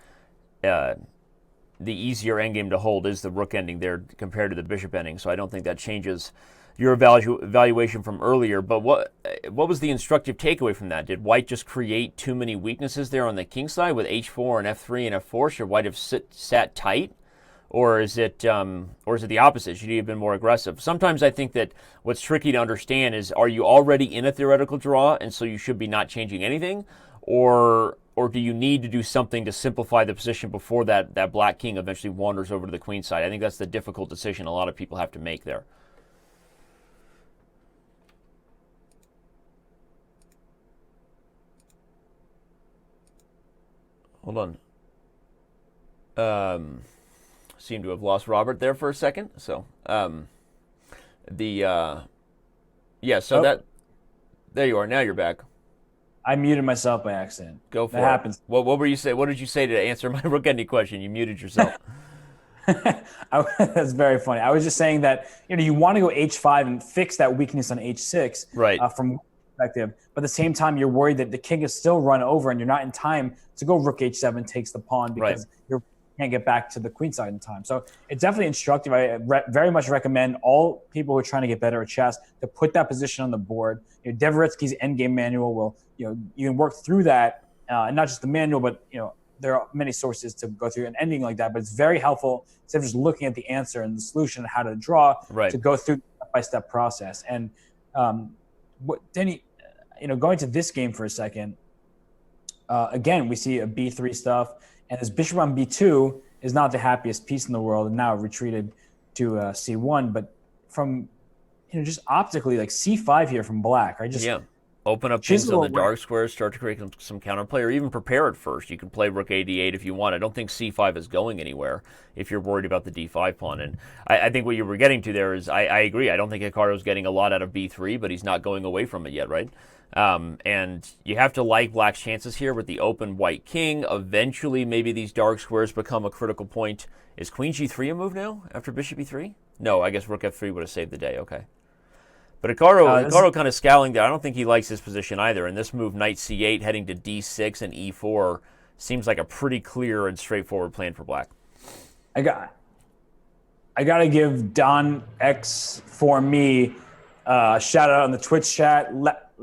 the easier endgame to hold is the rook ending there compared to the bishop ending. So I don't think that changes your evaluation from earlier. But what was the instructive takeaway from that? Did White just create too many weaknesses there on the king side with h4 and f3 and f4? Should White have sat tight? Or is it the opposite? Should he have been more aggressive? Sometimes I think that what's tricky to understand is, are you already in a theoretical draw and so you should be not changing anything? Or do you need to do something to simplify the position before that black king eventually wanders over to the queen side? I think that's the difficult decision a lot of people have to make there. Hold on. Seem to have lost Robert there for a second. So, there you are. Now you're back. I muted myself by accident. Go for that it. Happens. What were you say? What did you say to answer my rook ending question? You muted yourself. That's very funny. I was just saying that you want to go h5 and fix that weakness on h6, right? From perspective, but at the same time, you're worried that the king is still run over, and you're not in time to go rook h7 takes the pawn because you can't get back to the queen side in time. So it's definitely instructive. I very much recommend all people who are trying to get better at chess to put that position on the board. Dvoretsky's Endgame manual will, you can work through that, and not just the manual, but there are many sources to go through an ending like that. But it's very helpful instead of just looking at the answer and the solution and how to draw, to go through the step-by-step process. And Denny, going to this game for a second, again, we see a b3 stuff, and this bishop on b2 is not the happiest piece in the world, and now retreated to c1. But from just optically, like c5 here from black, right? Just open up things on the dark squares, start to create some counterplay, or even prepare it first. You can play rook a8 if you want. I don't think c5 is going anywhere if you're worried about the d5 pawn. And I think what you were getting to there is, I agree. I don't think Hikaru's getting a lot out of b3, but he's not going away from it yet, right? And you have to like black's chances here with the open white king. Eventually, maybe these dark squares become a critical point. Is queen g3 a move now after bishop e3? No, I guess rook f3 would have saved the day. Okay. But Hikaru kind of scowling there. I don't think he likes his position either. And this move, knight c8, heading to d6 and e4, seems like a pretty clear and straightforward plan for black. I got to give Don X for me a shout out on the Twitch chat.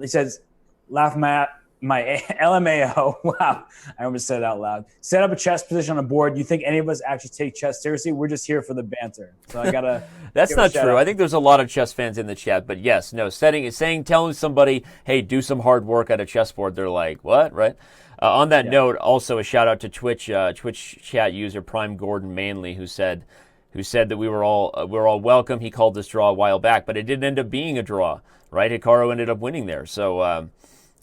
He says, laugh my LMAO. Wow, I almost said it out loud. Set up a chess position on the board. You think any of us actually take chess seriously? We're just here for the banter. So I gotta. That's not true. I think there's a lot of chess fans in the chat, but yes, no. Telling somebody, hey, do some hard work at a chessboard. They're like, what, right? On that note, also a shout out to Twitch chat user Prime Gordon Manley, who said that we were all welcome. He called this draw a while back, but it didn't end up being a draw, right? Hikaru ended up winning there, so.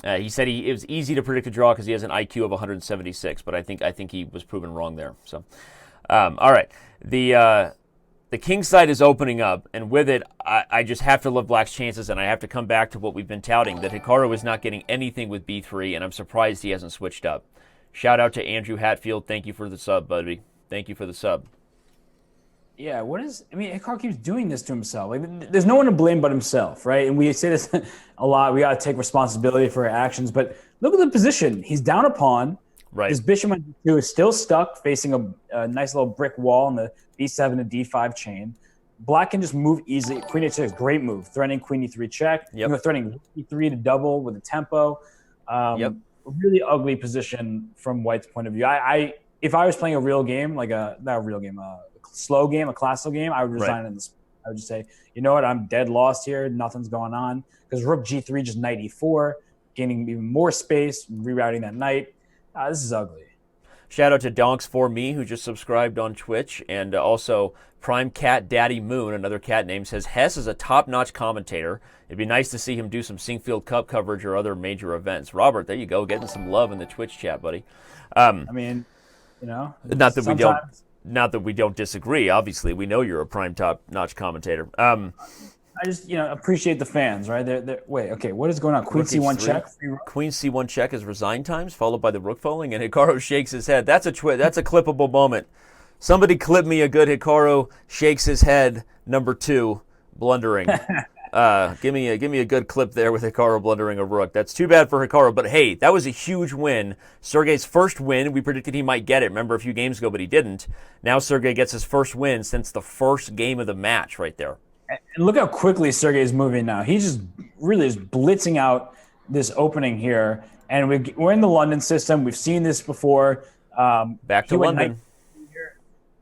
He said it was easy to predict a draw because he has an IQ of 176, but I think he was proven wrong there. So, all right, the king side is opening up, and with it, I just have to love black's chances, and I have to come back to what we've been touting, that Hikaru is not getting anything with b3, and I'm surprised he hasn't switched up. Shout out to Andrew Hatfield. Thank you for the sub, buddy. Thank you for the sub. Yeah, Hikaru keeps doing this to himself. Like, there's no one to blame but himself, right? And we say this a lot. We got to take responsibility for our actions. But look at the position. He's down a pawn. Right. His bishop on d2 is still stuck, facing a nice little brick wall in the b7 to d5 chain. Black can just move easily. Queen h6 is a great move. Threatening queen e3 check. Threatening e3 to double with a tempo. Really ugly position from White's point of view. If I was playing a real game, slow game, a classical game, I would resign in this. I would just say, you know what, I'm dead lost here. Nothing's going on. Because rook g3, just knight e4, gaining even more space, rerouting that knight. This is ugly. Shout out to Donks4Me, who just subscribed on Twitch. And also Prime Cat Daddy Moon, another cat name, says, Hess is a top-notch commentator. It'd be nice to see him do some Sinkfield Cup coverage or other major events. Robert, there you go, getting some love in the Twitch chat, buddy. Not that we don't disagree. Obviously, we know you're a prime top-notch commentator. I just, appreciate the fans, right? Wait, okay, what is going on? Queen c1 check? Queen c1 check is resign times, followed by the rook falling, and Hikaru shakes his head. That's a clippable moment. Somebody clip me a good Hikaru shakes his head, number 2, blundering. Give me a good clip there with Hikaru blundering a rook. That's too bad for Hikaru, but hey, that was a huge win. Sergey's first win. We predicted he might get it, remember, a few games ago, but he didn't. Now Sergey gets his first win since the first game of the match right there. And look how quickly Sergey is moving now. He's just really is blitzing out this opening here. And we're in the London system. We've seen this before. Back to London.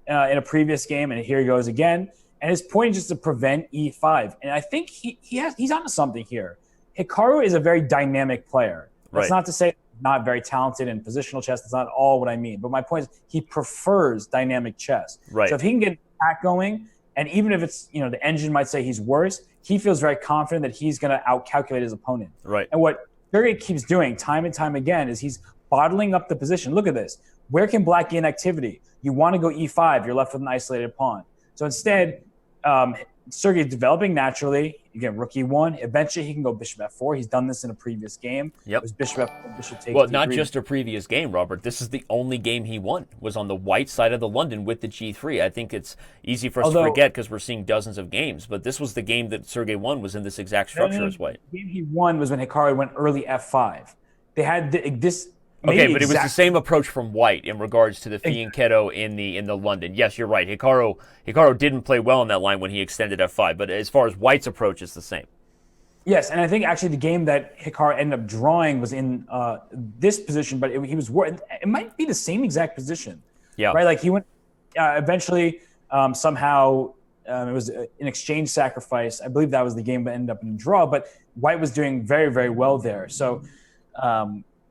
In a previous game, and here he goes again. And his point is just to prevent e5. And I think he's onto something here. Hikaru is a very dynamic player. That's not to say not very talented in positional chess. That's not all what I mean. But my point is he prefers dynamic chess. Right. So if he can get an attack going, and even if it's, the engine might say he's worse, he feels very confident that he's going to outcalculate his opponent. Right. And what Sergey keeps doing time and time again is he's bottling up the position. Look at this. Where can black gain activity? You want to go e5. You're left with an isolated pawn. So instead, Sergey is developing naturally. Again, rook e1. Eventually, he can go bishop f4. He's done this in a previous game. Yep. It was bishop f4, bishop takes Well, d3. not just a previous game, Robert. This is the only game he won, was on the white side of the London with the g3. I think it's easy for us to forget because we're seeing dozens of games, but this was the game that Sergey won, was in this exact structure as white. The game he won was when Hikaru went early f5. They had this... Okay, but it was the same approach from white in regards to the fianchetto in the London. Yes, you're right. Hikaru didn't play well on that line when he extended f5, but as far as white's approach, it's the same. Yes, and I think actually the game that Hikaru ended up drawing was in this position, but it might be the same exact position. Yeah. Right? Like he went eventually somehow it was an exchange sacrifice. I believe that was the game that ended up in a draw, but white was doing very, very well there. So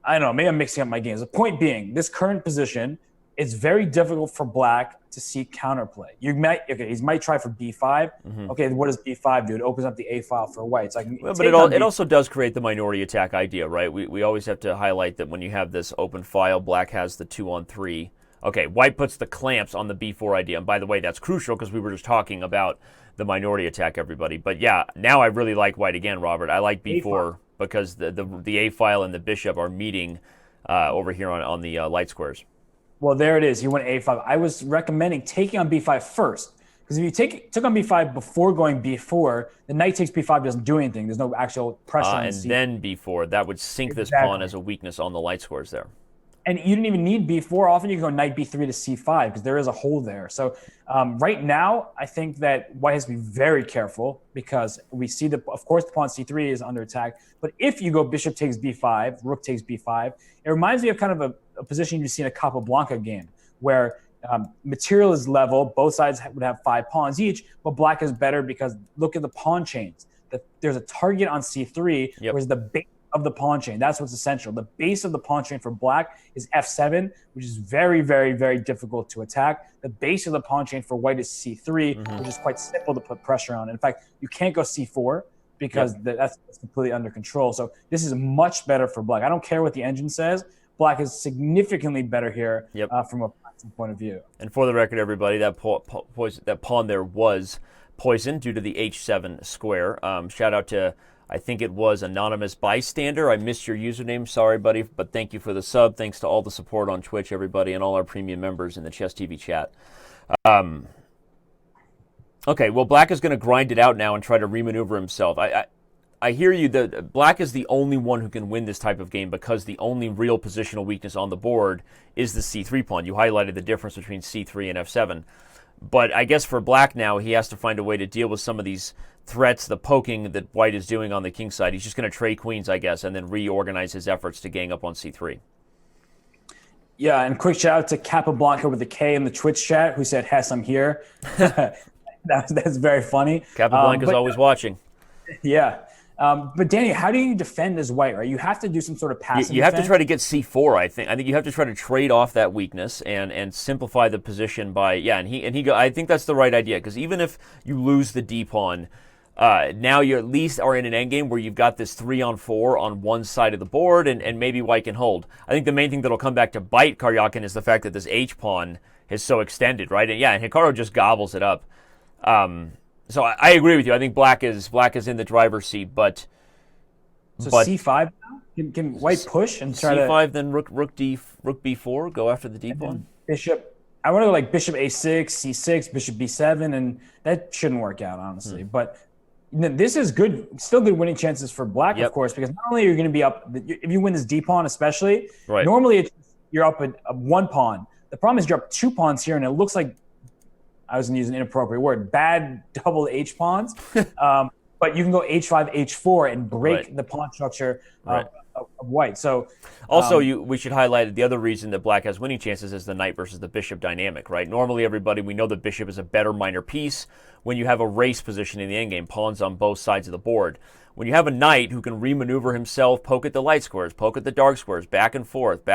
I don't know, maybe I'm mixing up my games. The point being, this current position, it's very difficult for black to see counterplay. He might try for b5. Mm-hmm. Okay, what does b5 do? It opens up the a file for white. So but it also does create the minority attack idea, right? We always have to highlight that when you have this open file, black has the 2-on-3. Okay, white puts the clamps on the b4 idea. And by the way, that's crucial because we were just talking about the minority attack, everybody. But yeah, now I really like white again, Robert. I like b4. Because the A file and the bishop are meeting over here on the light squares. Well, there it is. He went A5. I was recommending taking on B5 first. Because if you took on B5 before going B4, the knight takes B5 doesn't do anything. There's no actual pressure on C. And then B4. That would sink this pawn as a weakness on the light squares there. And you didn't even need B4. Often you can go knight B3 to C5 because there is a hole there. So right now, I think that white has to be very careful because we see of course, the pawn C3 is under attack. But if you go bishop takes B5, rook takes B5, it reminds me of kind of a position you see in a Capablanca game where material is level. Both sides would have 5 pawns each, but black is better because look at the pawn chains. There's a target on C3, whereas the base of the pawn chain. That's what's essential. The base of the pawn chain for black is f7, which is very, very, very difficult to attack. The base of the pawn chain for white is c3, which is quite simple to put pressure on. In fact, you can't go c4 because that's completely under control. So this is much better for black. I don't care what the engine says. Black is significantly better here from a point of view. And for the record, everybody, that pawn there was poisoned due to the h7 square. Shout out to, I think it was Anonymous Bystander. I missed your username. Sorry, buddy, but thank you for the sub. Thanks to all the support on Twitch, everybody, and all our premium members in the Chess TV chat. Okay, well, black is going to grind it out now and try to remaneuver himself. I hear you that black is the only one who can win this type of game because the only real positional weakness on the board is the c3 pawn. You highlighted the difference between c3 and f7. But I guess for black now, he has to find a way to deal with some of these threats, the poking that white is doing on the king side. He's just going to trade queens, I guess, and then reorganize his efforts to gang up on c3. Yeah, and quick shout out to Capablanca with the K in the Twitch chat who said, Hess, I'm here. That's very funny. Capablanca's always watching. Yeah. But Danny, how do you defend as white, right? You have to do some sort of passive You have defense. to try to get c4, I think. I think you have to try to trade off that weakness and simplify the position by, I think that's the right idea, because even if you lose the d-pawn, now you at least are in an endgame where you've got this 3-on-4 on one side of the board, and maybe white can hold. I think the main thing that'll come back to bite Karyakin is the fact that this h-pawn is so extended, right? And Hikaru just gobbles it up. So I agree with you. I think black is in the driver's seat, but c5 now? Can white push and try c5, to then rook b4, go after the d-pawn? Bishop. I want to go like bishop a6, c6, bishop b7, and that shouldn't work out, honestly. But this is good, still good winning chances for black, of course, because not only are you going to be up, if you win this d-pawn especially, normally you're up a 1 pawn. The problem is you're up 2 pawns here, and it looks like I was going to use an inappropriate word, bad double H pawns. But you can go H5, H4 and break the pawn structure of white. So also, we should highlight the other reason that black has winning chances is the knight versus the bishop dynamic, right? Normally, we know the bishop is a better minor piece when you have a race position in the endgame, pawns on both sides of the board. When you have a knight who can remaneuver himself, poke at the light squares, poke at the dark squares, back and forth,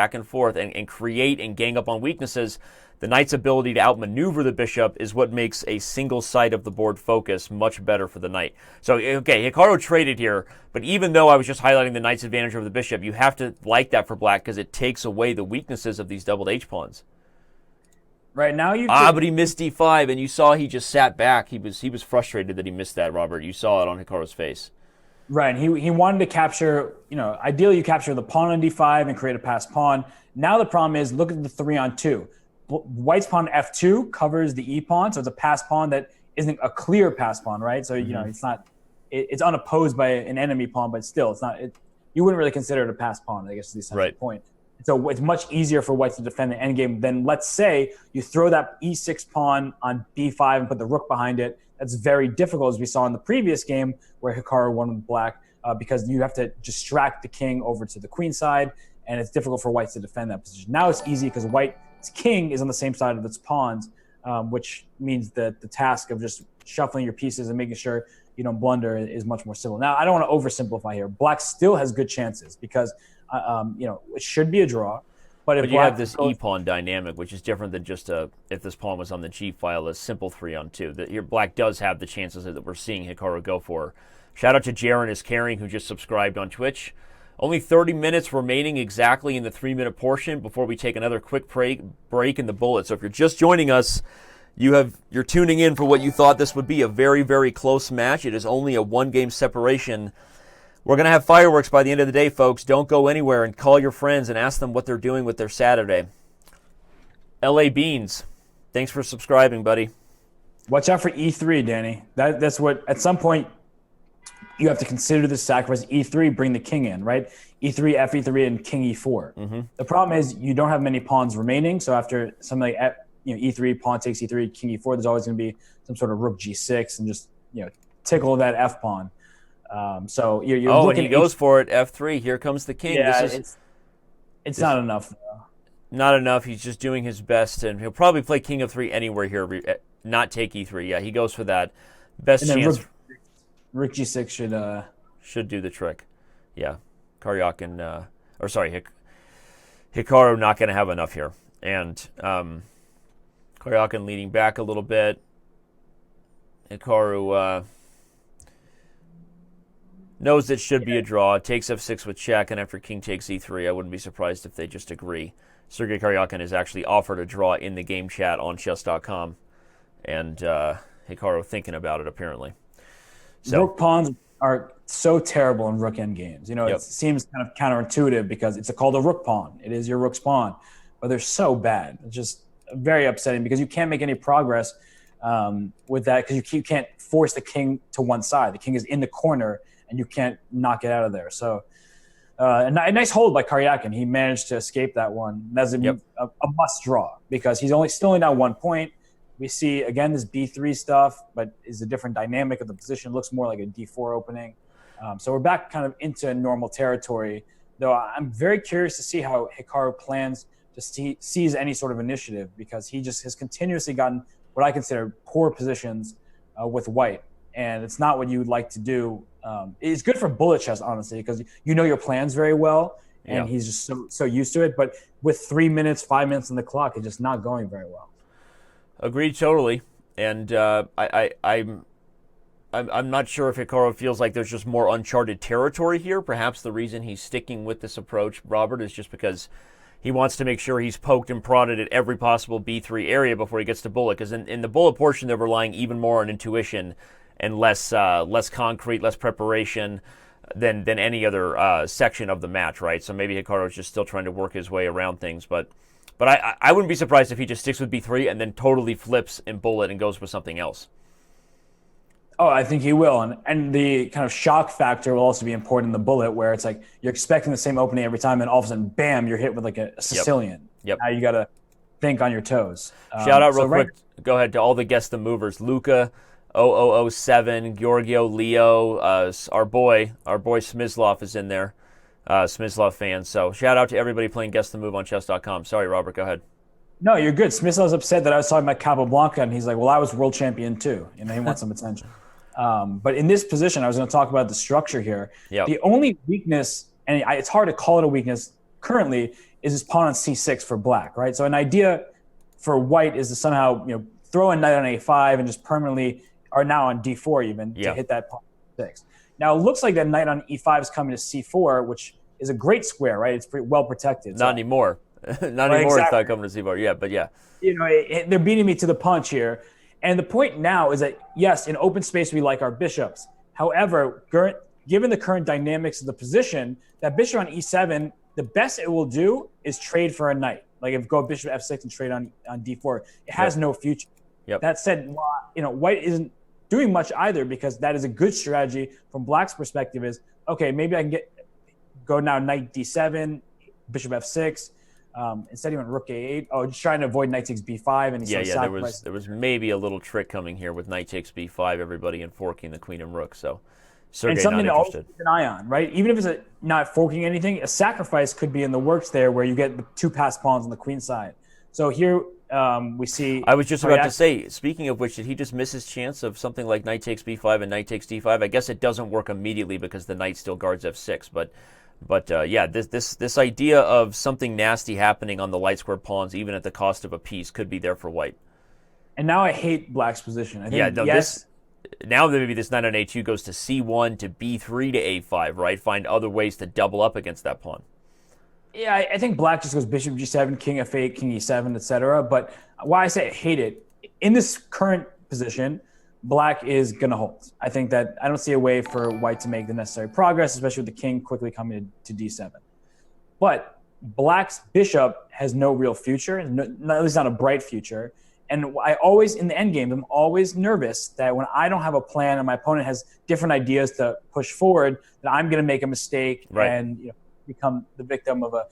and create and gang up on weaknesses, the knight's ability to outmaneuver the bishop is what makes a single side of the board focus much better for the knight. So, okay, Hikaru traded here, but even though I was just highlighting the knight's advantage over the bishop, you have to like that for black because it takes away the weaknesses of these doubled H pawns. Right now but he missed D5, and you saw he just sat back. He was frustrated that he missed that, Robert. You saw it on Hikaru's face. Right. He wanted to capture, ideally you capture the pawn on D5 and create a passed pawn. Now the problem is, look at the 3-on-2. White's pawn F2 covers the E pawn, so it's a passed pawn that isn't a clear passed pawn, right? So, it's unopposed by an enemy pawn, but still, it's not, you wouldn't really consider it a passed pawn, I guess is the essential point. So it's much easier for white to defend the endgame than, let's say, you throw that E6 pawn on B5 and put the rook behind it. That's very difficult, as we saw in the previous game where Hikaru won with black, because you have to distract the king over to the queen side, and it's difficult for white to defend that position. Now it's easy because white's king is on the same side of its pawns, which means that the task of just shuffling your pieces and making sure you don't blunder is much more simple. Now, I don't want to oversimplify here. Black still has good chances because, it should be a draw. But you have this E-pawn dynamic, which is different than just if this pawn was on the G file, a simple 3-on-2. Your black does have the chances that we're seeing Hikaru go for. Shout out to Jaren is Carrying, who just subscribed on Twitch. Only 30 minutes remaining exactly in the 3-minute portion before we take another quick break in the bullet. So if you're just joining us, you're tuning in for what you thought this would be, a very, very close match. It is only a 1-game separation. We're going to have fireworks by the end of the day, folks. Don't go anywhere, and call your friends and ask them what they're doing with their Saturday. LA Beans, thanks for subscribing, buddy. Watch out for E3, Danny. That's what, at some point, you have to consider the sacrifice. E3, bring the king in, right? E3, Fe3, and king E4. Mm-hmm. The problem is you don't have many pawns remaining, so after something like E3, pawn takes E3, king E4, there's always going to be some sort of rook G6 and just tickle that F pawn. So you're looking. And he goes for it. F3. Here comes the king. Yeah, it's not enough. Not enough. He's just doing his best, and he'll probably play king of 3 anywhere here. Not take E3. Yeah, he goes for that. Best chance. Rook G6 should do the trick. Yeah, Karyakin. Hikaru not going to have enough here, and Karyakin leading back a little bit. Hikaru. Knows it should be a draw, takes F6 with check, and after king takes E3, I wouldn't be surprised if they just agree. Sergey Karjakin has actually offered a draw in the game chat on Chess.com, and Hikaru thinking about it, apparently. So, rook pawns are so terrible in rook end games. It seems kind of counterintuitive because it's called a rook pawn. It is your rook's pawn, but they're so bad. It's just very upsetting because you can't make any progress with that because you can't force the king to one side. The king is in the corner, and you can't knock it out of there. So a nice hold by Karyakin. He managed to escape that one. That's a must draw because he's still only down 1 point. We see, again, this B3 stuff, but is a different dynamic of the position. Looks more like a D4 opening. So we're back kind of into normal territory, though I'm very curious to see how Hikaru plans to seize any sort of initiative because he just has continuously gotten what I consider poor positions with white. And it's not what you would like to do. It's good for bullet chess, honestly, because you know your plans very well, and he's just so used to it. But with 3 minutes, 5 minutes on the clock, it's just not going very well. Agreed totally. And I'm not sure if Hikaru feels like there's just more uncharted territory here. Perhaps the reason he's sticking with this approach, Robert, is just because he wants to make sure he's poked and prodded at every possible B3 area before he gets to bullet. Because in the bullet portion, they're relying even more on intuition and less concrete, less preparation than any other section of the match, right? So maybe Hikaru's just still trying to work his way around things, but I wouldn't be surprised if he just sticks with B3 and then totally flips in bullet and goes with something else. Oh, I think he will, and the kind of shock factor will also be important in the bullet, where it's like you're expecting the same opening every time, and all of a sudden, bam, you're hit with like a Sicilian. Yep. Now you got to think on your toes. Shout out real quick Go ahead to all the guess the movers. Luca 0007, Giorgio, Leo, our boy Smyslov is in there. Smyslov fans. So shout out to everybody playing Guess the Move on Chess.com. Sorry, Robert, go ahead. No, you're good. Smith was upset that I was talking about Capablanca, and he's like, well, I was world champion too. He wants some attention. But in this position, I was going to talk about the structure here. Yep. The only weakness, and it's hard to call it a weakness currently, is his pawn on c6 for black, right? So an idea for white is to somehow throw a knight on a5 and just permanently, or now on d4 even, to hit that pawn on 6. Now, it looks like that knight on e5 is coming to c4, which is a great square, right? It's pretty well protected. Not anymore. Not right, anymore. exactly. It's not coming to c4. Yeah, but yeah. They're beating me to the punch here. And the point now is that, yes, in open space, we like our bishops. However, given the current dynamics of the position, that bishop on e7, the best it will do is trade for a knight. Like if go bishop f6 and trade on d4, it has no future. Yep. That said, white isn't doing much either, because that is a good strategy from black's perspective is, okay, maybe I can go now knight d7, bishop f6. Instead he went rook a8. Oh, just trying to avoid knight takes b5. And there was maybe a little trick coming here with knight takes b5, everybody, and forking the queen and rook. So Sergey something not to interested. always keep an eye on, right? Even if it's not forking anything, a sacrifice could be in the works there where you get the two passed pawns on the queen side. So here we see... I was just about to say, speaking of which, did he just miss his chance of something like knight takes b5 and knight takes d5? I guess it doesn't work immediately because the knight still guards f6, But yeah, this idea of something nasty happening on the light square pawns, even at the cost of a piece, could be there for white. And now I hate black's position. I think, now maybe this knight on a2 goes to c1 to b3 to a5, right? Find other ways to double up against that pawn. Yeah, I think black just goes bishop g7, king f8, king e7, etc. But why I say I hate it, in this current position, black is going to hold. I think that I don't see a way for white to make the necessary progress, especially with the king quickly coming to d7. But black's bishop has no real future, at least not a bright future. And I always, in the endgame, I'm always nervous that when I don't have a plan and my opponent has different ideas to push forward, that I'm going to make a mistake and become the victim of a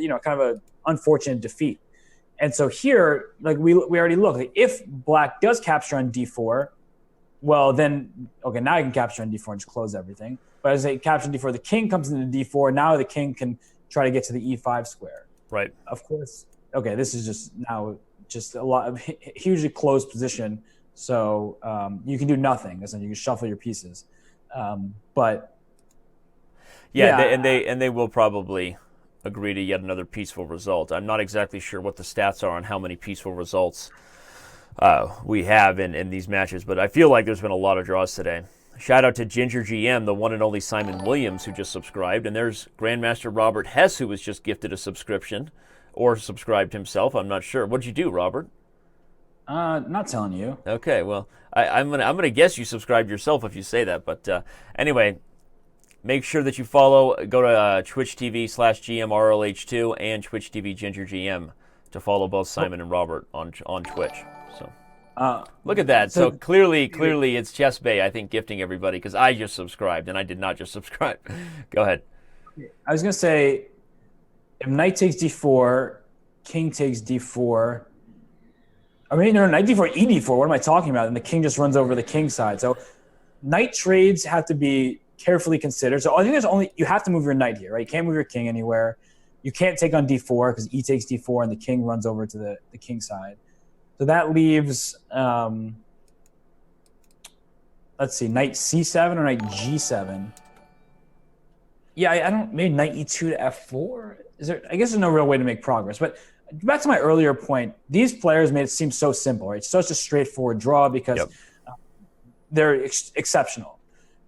kind of a unfortunate defeat. And so here, like we already looked, like if black does capture on d4, well then, okay, now I can capture on d4 and just close everything. But as I capture on d4, the king comes into d4. Now the king can try to get to the e5 square. Right. Of course. Okay, this is just a lot of hugely closed position. So you can do nothing. As in, you can shuffle your pieces. But they will probably agree to yet another peaceful result. I'm not exactly sure what the stats are on how many peaceful results we have in these matches, but I feel like there's been a lot of draws today. Shout out to Ginger GM, the one and only Simon Williams, who just subscribed, and there's Grandmaster Robert Hess, who was just gifted a subscription, or subscribed himself. I'm not sure. What'd you do, Robert? Not telling you. Okay, well, I'm gonna guess you subscribed yourself if you say that, but anyway. Make sure that you follow, go to Twitch TV/GMRLH2 and Twitch TV GingerGM to follow both Simon and Robert on Twitch. So look at that. So clearly it's Chess Bay, I think, gifting everybody because I just subscribed and I did not just subscribe. Go ahead. I was going to say, if knight takes d4, king takes d4, I mean, no, knight d4, e4, what am I talking about? And the king just runs over the king side. So knight trades have to be carefully considered. So I think you have to move your knight here, right? You can't move your king anywhere. You can't take on d4 because e takes d4 and the king runs over to the king side. So that leaves, let's see, knight c7 or knight g7. Yeah, I don't, maybe knight e2 to f4. I guess there's no real way to make progress. But back to my earlier point, these players made it seem so simple, right? It's such a straightforward draw because they're exceptional.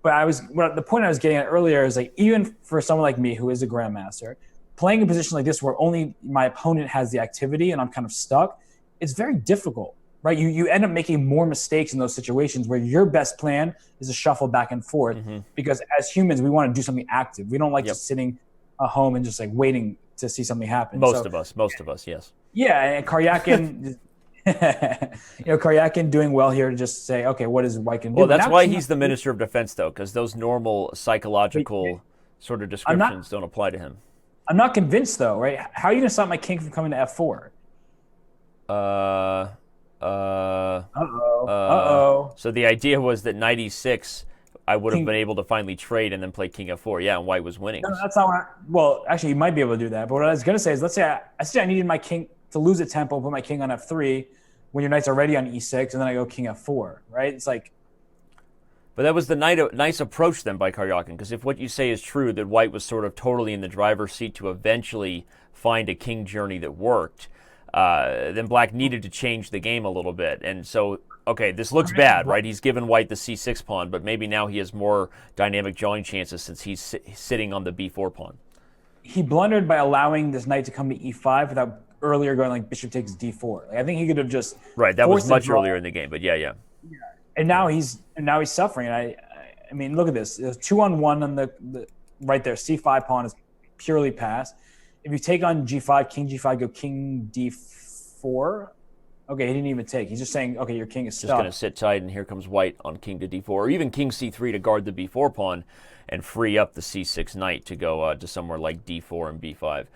But the point I was getting at earlier is like, even for someone like me who is a grandmaster, playing a position like this where only my opponent has the activity and I'm kind of stuck, it's very difficult, right? You end up making more mistakes in those situations where your best plan is to shuffle back and forth because as humans, we want to do something active. We don't like just sitting at home and just like waiting to see something happen. Most of us, yes. Yeah, and Karyakin... Karyakin doing well here to just say, okay, what is white can do? Well, that's why he's the Minister of Defense, though, because those normal psychological sort of descriptions don't apply to him. I'm not convinced, though, right? How are you going to stop my king from coming to f4? So the idea was that knight e6, I would have been able to finally trade and then play king f4. Yeah, and white was winning. No, that's not what well, actually, you might be able to do that. But what I was going to say is, let's say I needed my king to lose a tempo, put my king on f3 when your knight's already on e6, and then I go king f4, right? It's like... But that was the nice approach then by Karyakin, because if what you say is true, that white was sort of totally in the driver's seat to eventually find a king journey that worked, then black needed to change the game a little bit. And so, okay, this looks bad, right? He's given white the c6 pawn, but maybe now he has more dynamic drawing chances since he's sitting on the b4 pawn. He blundered by allowing this knight to come to e5 without earlier going like bishop takes d4. Like, I think he could have just... Right, that was much earlier in the game, but yeah. And now he's suffering. And I mean, look at this. There's 2-on-1 on the right there. C5 pawn is purely passed. If you take on g5, king g5, go king d4. Okay, he didn't even take. He's just saying, okay, your king is stuck. Just going to sit tight, and here comes white on king to d4, or even king c3 to guard the b4 pawn and free up the c6 knight to go to somewhere like d4 and b5.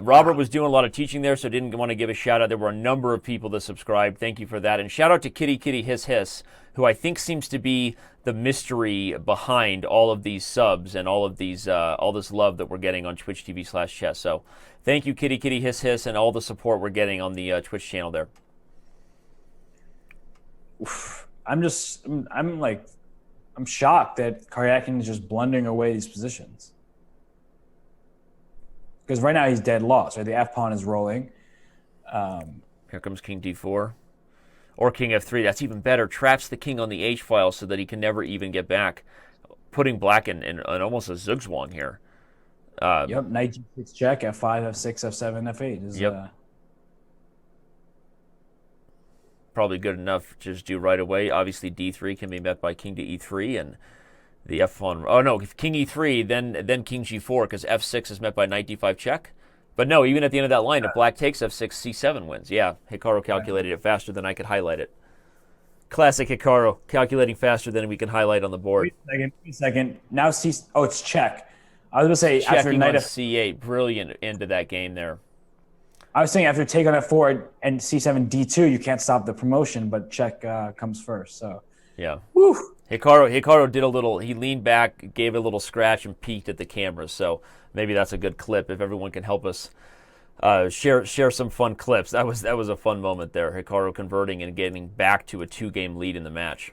Robert was doing a lot of teaching there, so didn't want to give a shout out. There were a number of people that subscribed. Thank you for that. And shout out to Kitty Kitty Hiss Hiss, who I think seems to be the mystery behind all of these subs and all of these all this love that we're getting on Twitch TV/chess. So thank you, Kitty Kitty Hiss Hiss, and all the support we're getting on the Twitch channel there. I'm shocked that Karyakin is just blundering away these positions. Because right now he's dead lost. Right, the f pawn is rolling. Here comes king d4, or king f3. That's even better. Traps the king on the h file so that he can never even get back, putting black in almost a zugzwang here. Yep, knight g6 check, f5, f6, f7, f8 is. Yep. Probably good enough to just do right away. Obviously, d3 can be met by king to e3 and the f pawn. Oh no, if king e3, then king g4, because f6 is met by knight d5 check. But no, even at the end of that line, if black takes f6, c7 wins. Yeah, Hikaru calculated it faster than I could highlight it. Classic Hikaru, calculating faster than we can highlight on the board. Wait a second. Now it's check. I was going to say checking after knight on c8, brilliant end to that game there. I was saying after take on f4 and c7 d2, you can't stop the promotion, but check comes first. So yeah. Woo. Hikaru did a little, he leaned back, gave it a little scratch, and peeked at the camera. So maybe that's a good clip if everyone can help us share some fun clips. That was a fun moment there. Hikaru converting and getting back to a 2-game lead in the match.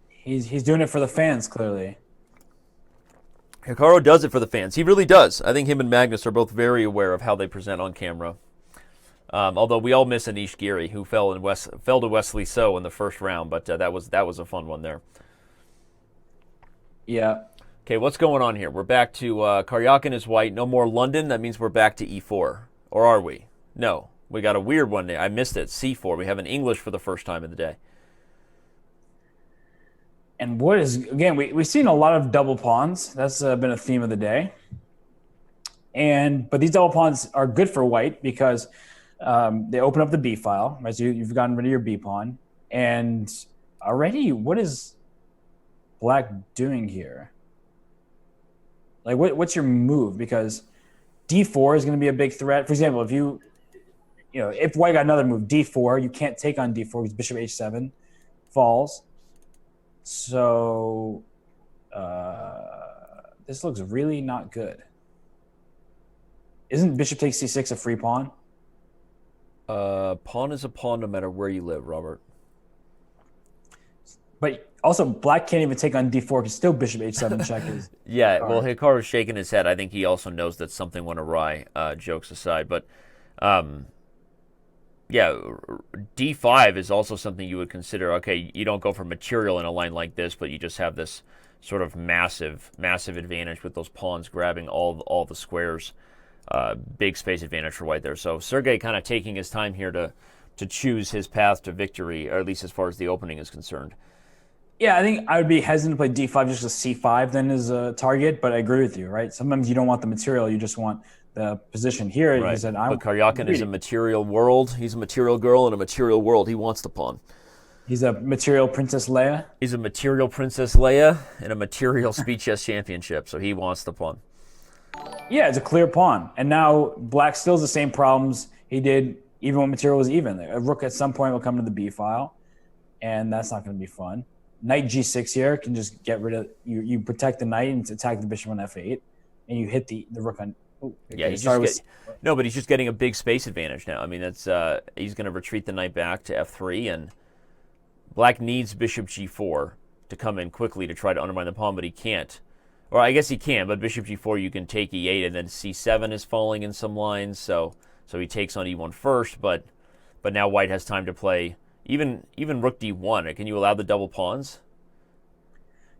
He's doing it for the fans, clearly. Hikaru does it for the fans. He really does. I think him and Magnus are both very aware of how they present on camera. Although we all miss Anish Giri, who fell to Wesley So in the first round, but that was a fun one there. Yeah. Okay, what's going on here? We're back to Karyakin is white. No more London. That means we're back to e4. Or are we? No. We got a weird one there. I missed it. c4. We have an English for the first time in the day. And what is, again, we've seen a lot of double pawns. That's been a theme of the day. But these double pawns are good for white because they open up the b file, right? So you've gotten rid of your b pawn. And already, what is black doing here? Like, what's your move? Because d4 is going to be a big threat. For example, if white got another move, d4, you can't take on d4 because bishop h7 falls. So this looks really not good. Isn't bishop takes c6 a free pawn? Pawn is a pawn no matter where you live, Robert. But also, black can't even take on d4 because still bishop h7 check is... Yeah, well, Hikaru's shaking his head. I think he also knows that something went awry, jokes aside. But, yeah, d5 is also something you would consider. Okay, you don't go for material in a line like this, but you just have this sort of massive advantage with those pawns grabbing all the squares. Big space advantage for white there. So Sergey kind of taking his time here to choose his path to victory, or at least as far as the opening is concerned. Yeah, I think I would be hesitant to play d5 just as c5 then as a target, but I agree with you, right? Sometimes you don't want the material, you just want the position here. Right. He said, but Karyakin is a material world. He's a material girl in a material world. He wants the pawn. He's a material Princess Leia. He's a material Princess Leia in a material Speed Chess Championship, so he wants the pawn. Yeah, it's a clear pawn. And now black still has the same problems he did even when material was even. A rook at some point will come to the b file, and that's not going to be fun. Knight g6 here can just get rid of you protect the knight and attack the bishop on f8, and you hit the rook on. Oh, yeah, but he's just getting a big space advantage now. I mean, that's he's going to retreat the knight back to f3, and black needs bishop g4 to come in quickly to try to undermine the pawn, but he can't. Or I guess he can, but bishop g4 you can take e8, and then c7 is falling in some lines, so he takes on e1 first, but now white has time to play even rook d1. Can you allow the double pawns?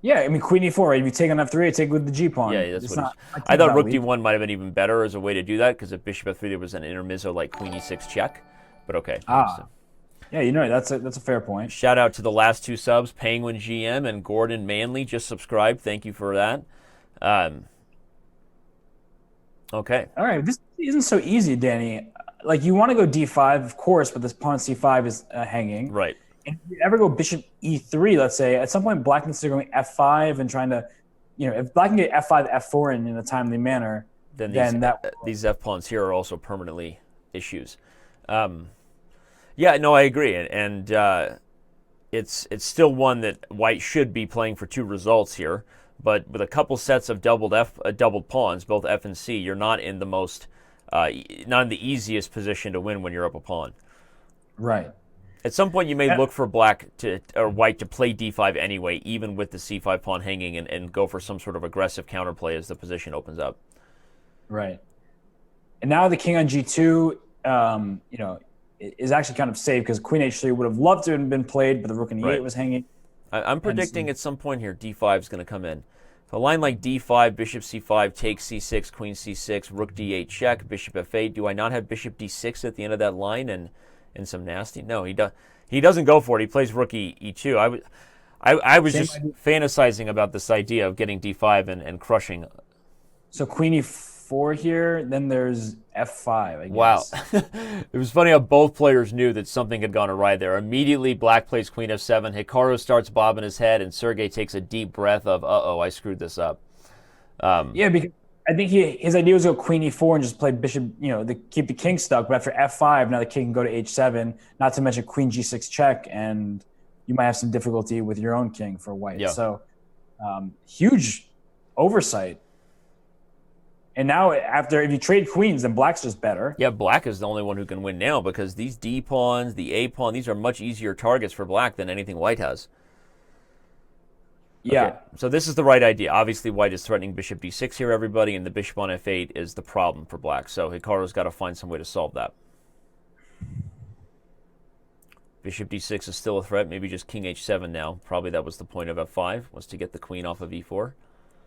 Yeah, I mean queen e4, right? If you take on f3, I take with the g pawn. Yeah, that's what I thought rook d1 might have been even better as a way to do that, because if bishop f3 there was an intermezzo like queen e6 check, but okay. Yeah, you know, that's a fair point. Shout out to the last 2 subs, Penguin GM and Gordon Manley, just subscribed. Thank you for that. Okay. All right, this isn't so easy, Danny. Like, you want to go d5, of course, but this pawn c5 is hanging. Right. And if you ever go bishop e3, let's say, at some point black needs to go f5 and trying to, if black can get f5, f4 in a timely manner, then these f pawns here are also permanently issues. Yeah, no, I agree, and it's still one that white should be playing for 2 results here. But with a couple sets of doubled pawns, both f and c, you're not in the not in the easiest position to win when you're up a pawn. Right. At some point, you may look for white to play d5 anyway, even with the c5 pawn hanging, and go for some sort of aggressive counterplay as the position opens up. Right. And now the king on g2, is actually kind of safe because queen h3 would have loved to have been played, but the rook on e8 was hanging. I'm predicting at some point here d5 is going to come in. A line like d5, bishop c5, takes c6, queen c6, rook d8 check, bishop f8. Do I not have bishop d6 at the end of that line and some nasty? No, he doesn't go for it. He plays rook e2. I was just fantasizing about this idea of getting d5 and crushing. So queen e4 here, then there's f5, I guess. Wow. It was funny how both players knew that something had gone awry there. Immediately, black plays queen f7. Hikaru starts bobbing his head, and Sergey takes a deep breath of, uh-oh, I screwed this up. Yeah, because I think his idea was to go queen e4 and just play bishop, to keep the king stuck. But after f5, now the king can go to h7, not to mention queen g6 check, and you might have some difficulty with your own king for white. Yeah. So huge oversight. And now, if you trade queens, then black's just better. Yeah, black is the only one who can win now because these d pawns, the a pawn, these are much easier targets for black than anything white has. Yeah. Okay, so this is the right idea. Obviously, white is threatening bishop d6 here, everybody, and the bishop on f8 is the problem for black. So Hikaru's got to find some way to solve that. Bishop d6 is still a threat. Maybe just king h7 now. Probably that was the point of f5, was to get the queen off of e4.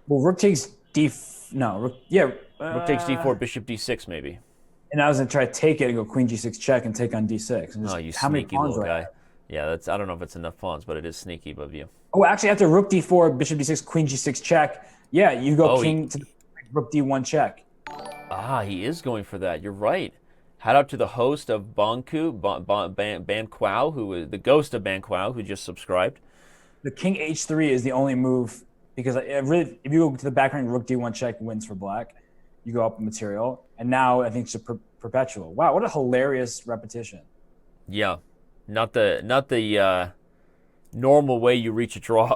Well, rook takes rook takes d4, bishop d6 maybe. And I was going to try to take it and go queen g6 check and take on d6. And Oh, you how many sneaky pawns little do I guy. have? Yeah, I don't know if it's enough pawns, but it is sneaky above you. Oh, actually, after rook d4, bishop d6, queen g6 check, yeah, you go king to rook d1 check. Ah, he is going for that. You're right. Shout out to the host of Banku, Ban Kwao, who is the ghost of Ban Kwao, who just subscribed. The king h3 is the only move because if you go to the back rank, rook d1 check wins for black. You go up in material, and now I think it's a perpetual. Wow, what a hilarious repetition. Yeah, not the normal way you reach a draw.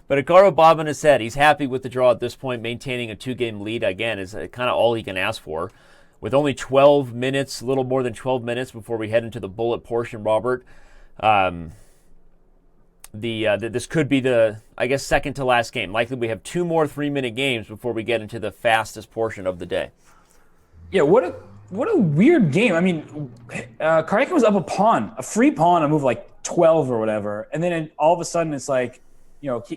But Hikaru bobbing his head. He's happy with the draw at this point. Maintaining a 2-game lead, again, is kind of all he can ask for. With only 12 minutes, a little more than 12 minutes before we head into the bullet portion, Robert, this could be the, I guess, second to last game. Likely we have 2 more 3-minute games before we get into the fastest portion of the day. Yeah, what a weird game. I mean, Karyakin was up a pawn, a free pawn, a move like 12 or whatever, and then all of a sudden it's like,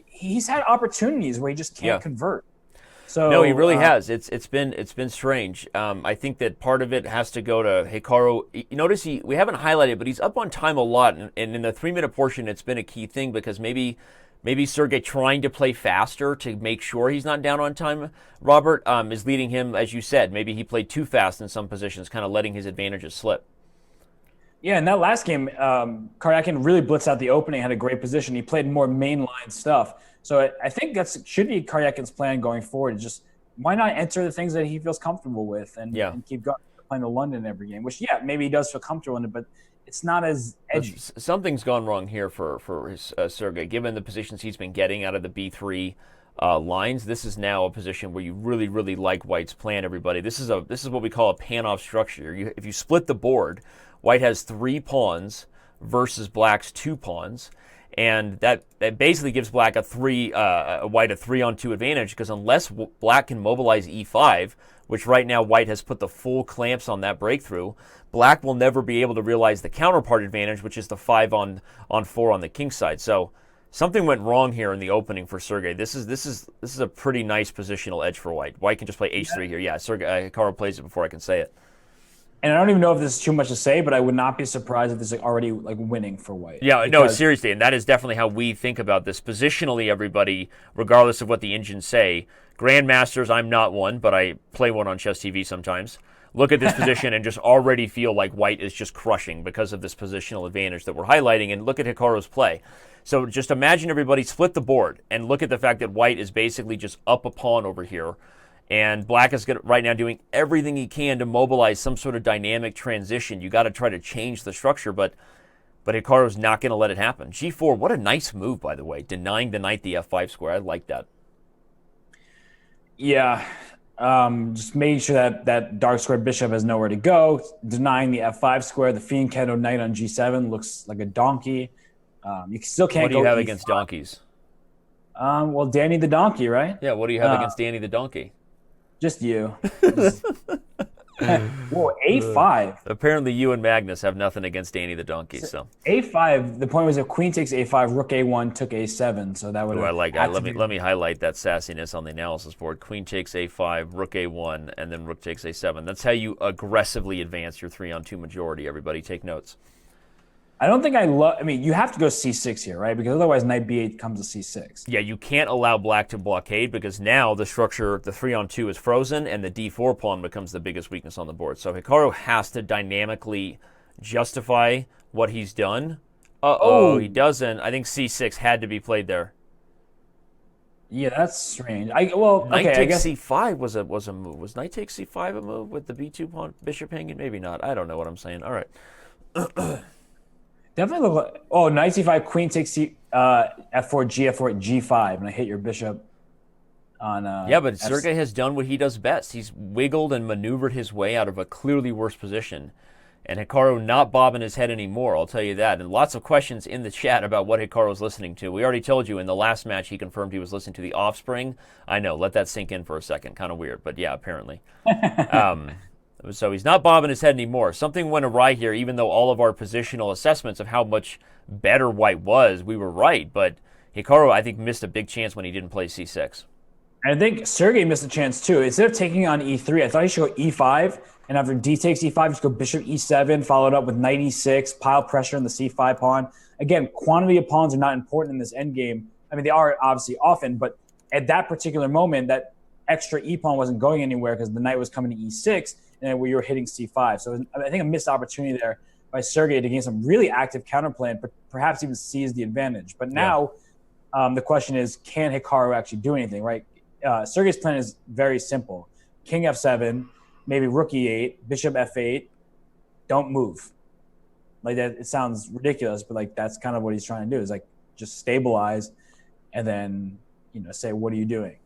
he's had opportunities where he just can't convert. So no, he really has. It's been strange. I think that part of it has to go to Hikaru. You notice we haven't highlighted, but he's up on time a lot, and in the 3-minute portion, it's been a key thing because maybe Sergey trying to play faster to make sure he's not down on time, Robert, is leading him, as you said. Maybe he played too fast in some positions, kind of letting his advantages slip. Yeah, in that last game, Karyakin really blitzed out the opening, had a great position. He played more mainline stuff. So I think that should be Karyakin's plan going forward. Just why not enter the things that he feels comfortable with and keep going. playing the London every game, which, yeah, maybe he does feel comfortable in it, but it's not as edgy. Something's gone wrong here for his Sergey. Given the positions he's been getting out of the B3 lines, this is now a position where you really, really like White's plan, everybody. This is what we call a pan-off structure. If you split the board, White has 3 pawns versus Black's 2 pawns. And that basically gives Black White a 3-on-2 advantage, because unless Black can mobilize E5, which right now White has put the full clamps on that breakthrough, Black will never be able to realize the counterpart advantage, which is the 5-on-4 on the king side. So something went wrong here in the opening for Sergey. This is a pretty nice positional edge for White. White can just play H3 here. Yeah, Sergey Hikaru plays it before I can say it. And I don't even know if this is too much to say, but I would not be surprised if this is already winning for White. Yeah, no, seriously, and that is definitely how we think about this. Positionally, everybody, regardless of what the engines say, Grandmasters, I'm not one, but I play one on Chess TV sometimes, look at this position and just already feel like White is just crushing because of this positional advantage that we're highlighting, and look at Hikaru's play. So just imagine everybody split the board and look at the fact that White is basically just up a pawn over here. And Black is right now doing everything he can to mobilize some sort of dynamic transition. You got to try to change the structure, but Hikaru's not going to let it happen. G4, what a nice move, by the way, denying the knight the F5 square. I like that. Yeah, just making sure that dark square bishop has nowhere to go, denying the F5 square. The Fiend Kendo knight on G7 looks like a donkey. You still can't go. What do you have E5. against donkeys? Well, Danny the donkey, right? Yeah, what do you have against Danny the donkey? Just you. Whoa, A5. Apparently you and Magnus have nothing against Danny the donkey. So A5, the point was if queen takes A5, rook A1 took A7, so that would I like that. Let me highlight that sassiness on the analysis board. Queen takes A5, rook A1, and then rook takes A7. That's how you aggressively advance your 3-on-2 majority. Everybody take notes. I don't think I mean, you have to go C6 here, right? Because otherwise knight B8 comes to C6. Yeah, you can't allow Black to blockade because now the structure, the 3-on-2 is frozen, and the D4 pawn becomes the biggest weakness on the board. So Hikaru has to dynamically justify what he's done. He doesn't. I think C6 had to be played there. Yeah, that's strange. Knight I takes guess C5 was a move. Was knight takes C5 a move with the B2 pawn, bishop hanging? Maybe not. I don't know what I'm saying. All right. Definitely look like, knight C5, queen takes F4, G4, G5, and I hit your bishop on yeah, but Sergey has done what he does best. He's wiggled and maneuvered his way out of a clearly worse position. And Hikaru not bobbing his head anymore, I'll tell you that. And lots of questions in the chat about what Hikaru's listening to. We already told you in the last match he confirmed he was listening to The Offspring. I know, let that sink in for a second. Kind of weird, but yeah, apparently. So he's not bobbing his head anymore. Something went awry here, even though all of our positional assessments of how much better White was, we were right. But Hikaru, I think, missed a big chance when he didn't play C6. And I think Sergey missed a chance, too. Instead of taking on E3, I thought he should go E5, and after D takes E5, just go bishop E7, followed up with knight E6, pile pressure on the C5 pawn. Again, quantity of pawns are not important in this endgame. I mean, they are obviously often, but at that particular moment, that extra E pawn wasn't going anywhere because the knight was coming to E6, and where you were hitting C5. So I think a missed opportunity there by Sergey to gain some really active counterplan, but perhaps even seize the advantage. But now the question is, can Hikaru actually do anything, right? Sergey's plan is very simple. King F7, maybe rook E8, bishop F8, don't move. Like that, it sounds ridiculous, but like that's kind of what he's trying to do is like just stabilize and then, say, what are you doing?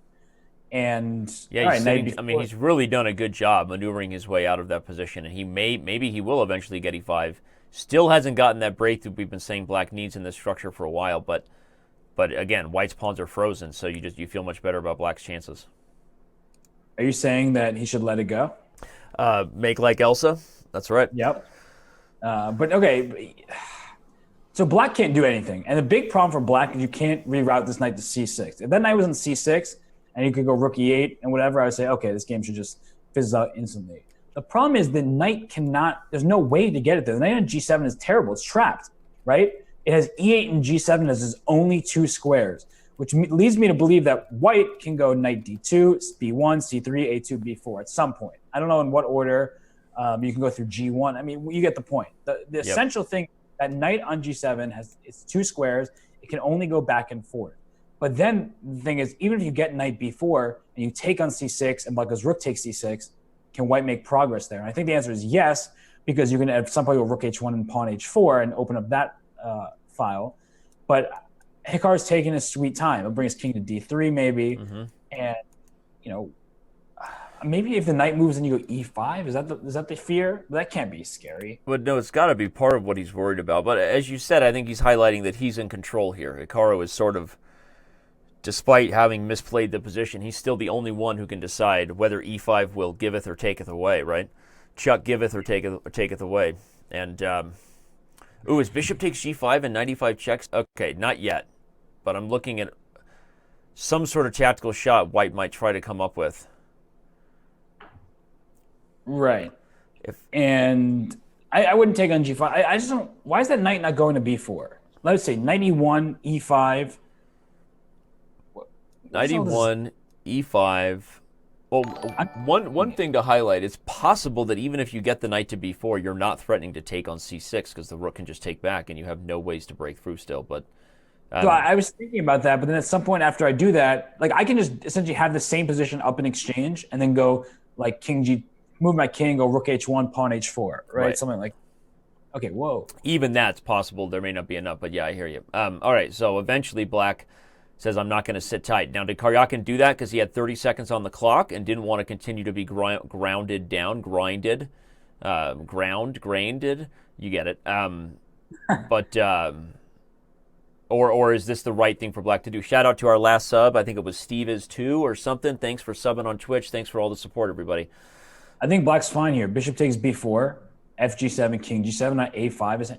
And yeah, he's really done a good job maneuvering his way out of that position, and maybe he will eventually get E5. Still hasn't gotten that breakthrough we've been saying Black needs in this structure for a while, but again, White's pawns are frozen, so you feel much better about Black's chances. Are you saying that he should let it go? Make like Elsa. That's right. Yep. But okay, so Black can't do anything, and the big problem for Black is you can't reroute this knight to C6. If that knight was in C6. And you could go rook E8 and whatever, I would say, okay, this game should just fizz out instantly. The problem is the knight cannot, there's no way to get it there. The knight on G7 is terrible. It's trapped, right? It has E8 and G7 as its only 2 squares, which leads me to believe that White can go knight D2, B1, C3, A2, B4 at some point. I don't know in what order. You can go through G1. I mean, you get the point. The essential thing, that knight on G7 has its 2 squares. It can only go back and forth. But then the thing is, even if you get knight B4 and you take on C6 and Black goes rook takes C6, can white make progress there? And I think the answer is yes, because you can at some point go rook h1 and pawn h4 and open up that file. But Hikaru's taking his sweet time. He'll bring his king to d3 maybe, and maybe if the knight moves and you go e5, is that the fear? That can't be scary. But no, it's got to be part of what he's worried about. But as you said, I think he's highlighting that he's in control here. Hikaru is sort of, despite having misplayed the position, he's still the only one who can decide whether e5 will giveth or taketh away, right? Chuck giveth or taketh away. And, is bishop takes g5 and 95 checks? Okay, not yet. But I'm looking at some sort of tactical shot white might try to come up with. Right. And I wouldn't take on g5. I just don't. Why is that knight not going to b4? Let's say knight e1, e5. Knight e1, e5. Well, one thing to highlight, it's possible that even if you get the knight to b4, you're not threatening to take on c6 because the rook can just take back and you have no ways to break through still. But so I was thinking about that, but then at some point after I do that, like I can just essentially have the same position up in exchange and then go like king g, move my king, go rook h1, pawn h4, right? Something like, okay, whoa. Even that's possible. There may not be enough, but yeah, I hear you. All right, so eventually black says, I'm not going to sit tight. Now, did Karyakin do that because he had 30 seconds on the clock and didn't want to continue to be grounded down, grained? You get it. Or is this the right thing for black to do? Shout out to our last sub. I think it was Steve is 2 or something. Thanks for subbing on Twitch. Thanks for all the support, everybody. I think black's fine here. Bishop takes b4, fg7, king g7, knight a5 is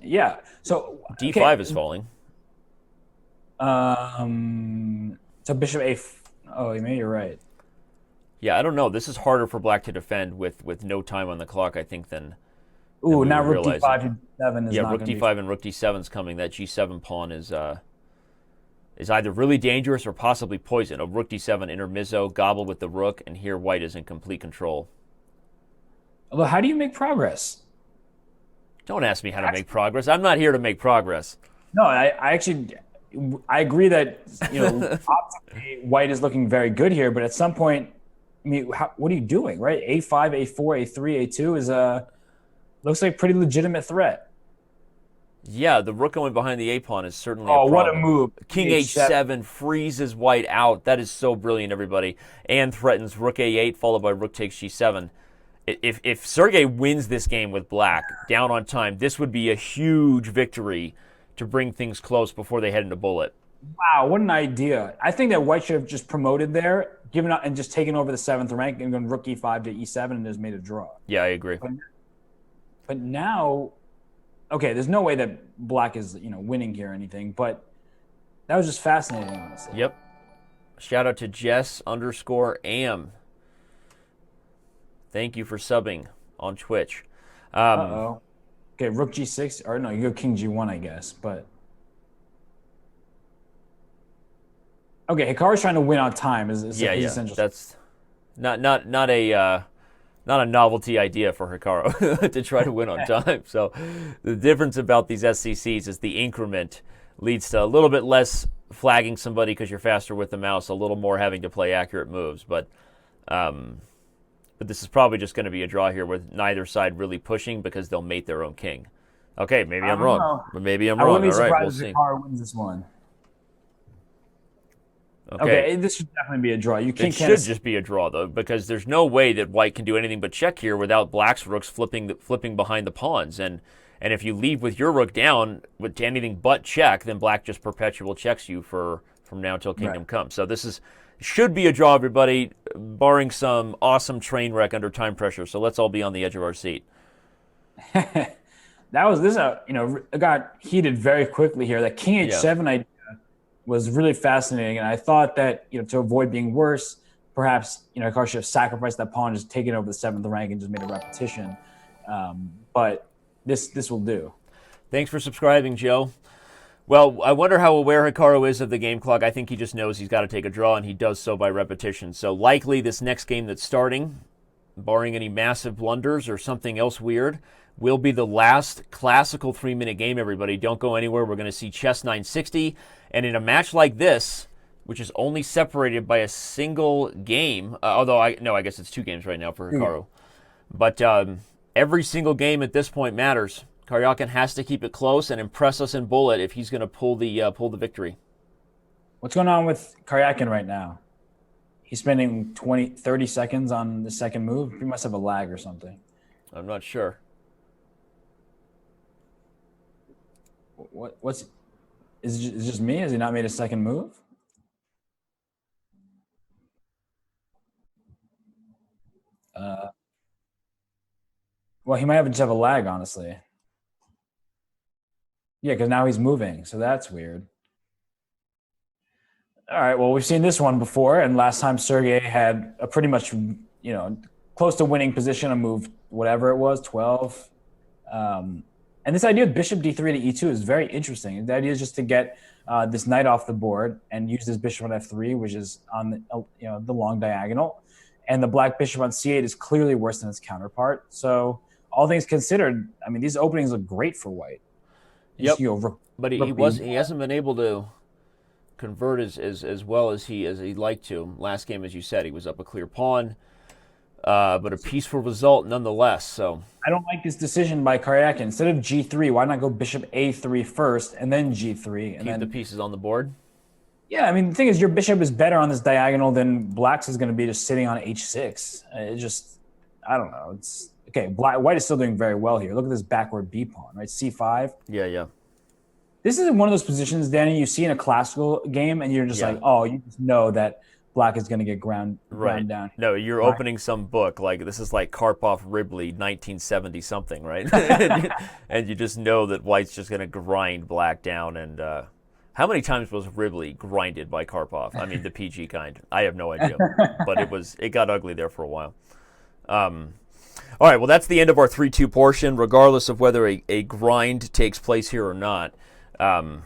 So d5 is falling. So bishop a. Oh, maybe you're right. Yeah, I don't know. This is harder for black to defend with no time on the clock, I think, than. Ooh, now rook d5 to d7 is yeah, not rook d5 and rook d7 is coming. That g7 pawn is either really dangerous or possibly poison. A rook d7 intermezzo, gobbled with the rook, and here white is in complete control. Although, how do you make progress? Don't ask me how to make progress. I'm not here to make progress. No, I agree that optically white is looking very good here, but at some point, I mean, what are you doing, right? A5, A4, A3, A2 is looks like a pretty legitimate threat. Yeah, the rook going behind the A pawn is certainly a problem. What a move. King H7 freezes white out. That is so brilliant, everybody. And threatens rook A8 followed by rook takes G7. If Sergey wins this game with black down on time, this would be a huge victory to bring things close before they head into bullet. Wow, what an idea. I think that white should have just promoted there, given up and just taken over the 7th rank and gone rook e5 to e7 and just made a draw. Yeah, I agree. But now, okay, there's no way that black is winning here or anything, but that was just fascinating, honestly. Yep. Shout out to Jess_am. Thank you for subbing on Twitch. Okay, rook g6, or no, you go king g1, I guess, but... Okay, Hikaru's trying to win on time. Essential. That's not a novelty idea for Hikaru to try to win on time. So the difference about these SCCs is the increment leads to a little bit less flagging somebody because you're faster with the mouse, a little more having to play accurate moves. But this is probably just going to be a draw here with neither side really pushing because they'll mate their own king. Okay, maybe I'm wrong. But maybe I'm wrong. I wouldn't be All right, surprised we'll if see. Hikaru wins this one. Okay, this should definitely be a draw. It should just be a draw, though, because there's no way that white can do anything but check here without black's rooks flipping behind the pawns. And if you leave with your rook down with anything but check, then black just perpetual checks you from now until kingdom comes. So this should be a draw, everybody, barring some awesome train wreck under time pressure. So let's all be on the edge of our seat. It got heated very quickly here. That king h7 idea was really fascinating, and I thought that to avoid being worse, perhaps Hikaru should have sacrificed that pawn, just taken over the 7th rank, and just made a repetition. But this will do. Thanks for subscribing, Joe. Well, I wonder how aware Hikaru is of the game clock. I think he just knows he's got to take a draw, and he does so by repetition. So likely this next game that's starting, barring any massive blunders or something else weird, will be the last classical 3-minute game, everybody. Don't go anywhere. We're going to see Chess 960. And in a match like this, which is only separated by a single game, although I guess it's 2 games right now for Hikaru. But every single game at this point matters. Karyakin has to keep it close and impress us in bullet if he's going to pull the victory. What's going on with Karyakin right now? He's spending 30 seconds on the second move. He must have a lag or something. I'm not sure. Is it just me? Has he not made a second move? Well, he might just have a lag, honestly. Yeah, because now he's moving, so that's weird. All right, well, we've seen this one before, and last time Sergey had a pretty much, close to winning position, a move, whatever it was, 12. And this idea of bishop d3 to e2 is very interesting. The idea is just to get this knight off the board and use this bishop on f3, which is on the long diagonal. And the black bishop on c8 is clearly worse than its counterpart. So all things considered, I mean, these openings look great for white. Yep. But he hasn't been able to convert as well as he'd like to. Last game, as you said, he was up a clear pawn, but a peaceful result nonetheless. So I don't like this decision by Karyakin. Instead of g3, why not go bishop a3 first and then g3 and keep the pieces on the board? Yeah, I mean, the thing is, your bishop is better on this diagonal than black's is going to be just sitting on h6. I don't know. It's okay. White is still doing very well here. Look at this backward b pawn, right? c5. Yeah. This is one of those positions, Danny, you see in a classical game, and you're just like, oh, you just know that black is going to get ground down. No, you're opening some book. Like, this is like Karpov-Ribley, 1970-something, right? And you just know that white's just going to grind black down. And how many times was Ribley grinded by Karpov? I mean, the PG kind. I have no idea. But it got ugly there for a while. All right, well, that's the end of our 3-2 portion, regardless of whether a grind takes place here or not. Hikaru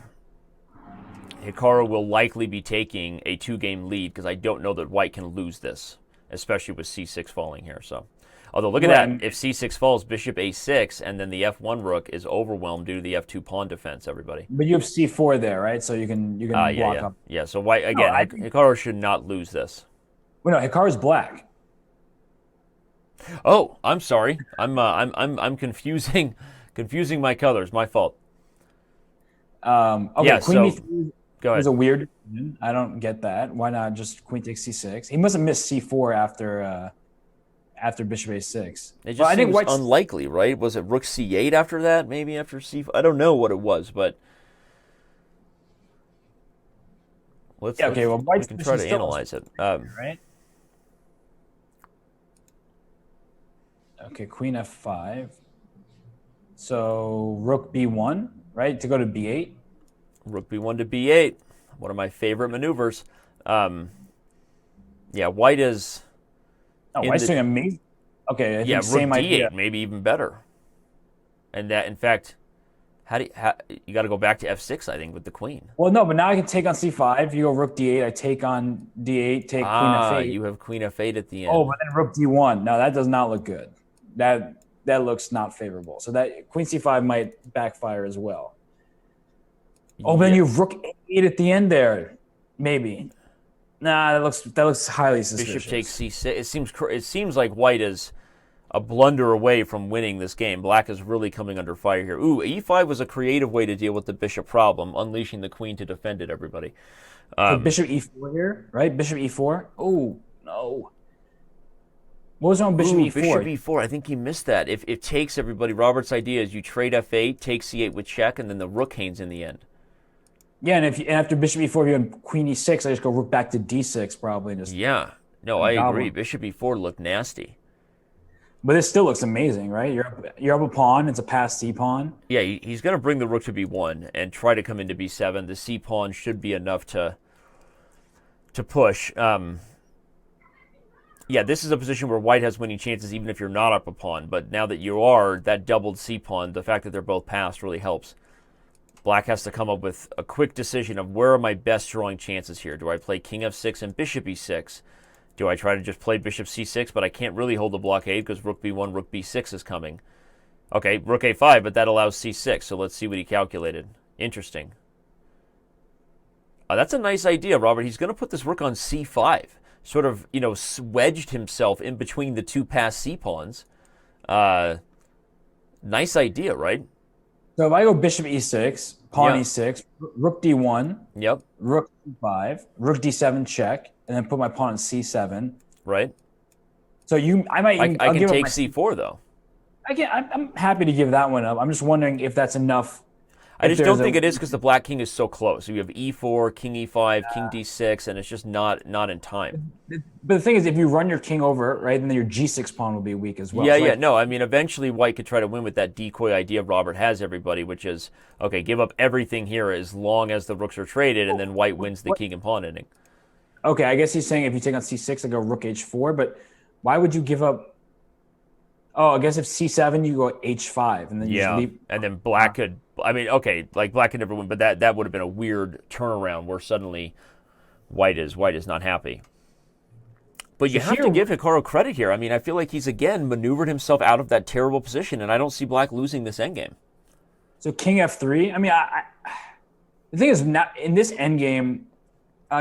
will likely be taking a 2-game lead because I don't know that white can lose this, especially with c6 falling here. So, although look at that, if c6 falls, bishop a6, and then the f1 rook is overwhelmed due to the f2 pawn defense. Everybody, but you have c4 there, right? So you can block up. Yeah. So white again. Hikaru should not lose this. Well, no, Hikaru's black. Oh, I'm sorry. I'm confusing my colors. My fault. Okay, yeah, queen d3 is a weird decision. I don't get that. Why not just queen takes c6? He must have missed c4 after bishop a6. It just seems unlikely, right? Was it rook c8 after that? Maybe after c4? I don't know what it was, but we can try to analyze it. Right? Okay, queen f5. So rook b1, right, to go to b8. Rook b1 to b8, one of my favorite maneuvers. White is. Oh, White's doing amazing. Okay, I think rook same d8, idea. Maybe even better. And that, in fact, you got to go back to f6, I think, with the queen. Well, no, but now I can take on c5. You go rook d8. I take on d8. Take queen f8. You have queen f8 at the end. Oh, but then rook d1. No, that does not look good. That looks not favorable. So that queen c5 might backfire as well. Oh, but then you have rook a8 at the end there. Maybe. Nah, that looks highly suspicious. Bishop takes c6. It seems like white is a blunder away from winning this game. Black is really coming under fire here. Ooh, e5 was a creative way to deal with the bishop problem, unleashing the queen to defend it, everybody. So bishop e4 here, right? Bishop e4. Oh, no. What was on bishop e4? Bishop e4. I think he missed that. If it takes, everybody, Robert's idea is you trade f8, take c8 with check, and then the rook hangs in the end. Yeah, and after bishop e4, if you have queen e6, I just go rook back to d6 probably. And just I agree. Bishop e4 looked nasty. But this still looks amazing, right? You're up a pawn. It's a passed c pawn. Yeah, he's going to bring the rook to b1 and try to come into b7. The c pawn should be enough to push. This is a position where white has winning chances even if you're not up a pawn. But now that you are, that doubled c pawn, the fact that they're both passed really helps. Black has to come up with a quick decision of where are my best drawing chances here. Do I play king f6 and bishop e6? Do I try to just play bishop c6, but I can't really hold the blockade because rook b1, rook b6 is coming. Okay, rook a5, but that allows c6, so let's see what he calculated. Interesting. That's a nice idea, Robert. He's going to put this rook on c5. Sort of, wedged himself in between the two passed c pawns. Nice idea, right? So if I go bishop e6, pawn Yeah. e6, rook d1, Yep. rook d5, rook d7 check, and then put my pawn on c7. Right. So I might even, I I'll can give up take my c4 though. I'm happy to give that one up. I'm just wondering if that's enough. I If just don't there's think it is because the black king is so close. So you have e4, king e5, king d6, and it's just not in time. But the thing is, if you run your king over, right, then your g6 pawn will be weak as well. Yeah, So, yeah. No, I mean, eventually White could try to win with that decoy idea Robert has everybody, which is, okay, give up everything here as long as the rooks are traded, and then White wins the king and pawn ending. Okay, I guess he's saying if you take on c6, I go rook h4, but why would you give up? Oh, I guess if c7, you go h5, and then you just leave. And then black could, I mean, okay, like black could never win, but that would have been a weird turnaround where suddenly White is not happy. But you have to give Hikaru credit here. I mean, I feel like he's again maneuvered himself out of that terrible position, and I don't see black losing this endgame. So king f3. I mean, the thing is, not in this endgame,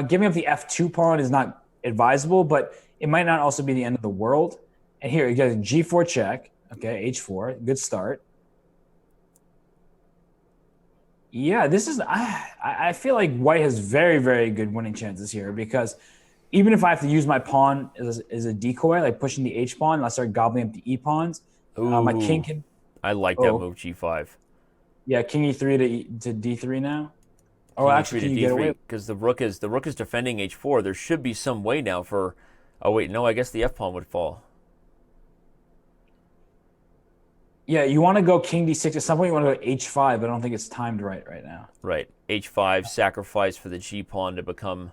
giving up the f2 pawn is not advisable, but it might not also be the end of the world. And here, you got a g4 check. Okay, h4, good start. Yeah, this is. I feel like White has very, very good winning chances here because even if I have to use my pawn as a decoy, like pushing the h pawn, and I start gobbling up the e pawns, my king can. I like that move, g5. Yeah, king e3 to d3 now. Oh, King actually, e3 can to you get away? because the rook is defending h4. There should be some way now for. Oh wait, no, I guess the f pawn would fall. Yeah, you want to go king d6. At some point, you want to go h5, but I don't think it's timed right now. Right, h5, sacrifice for the g pawn to become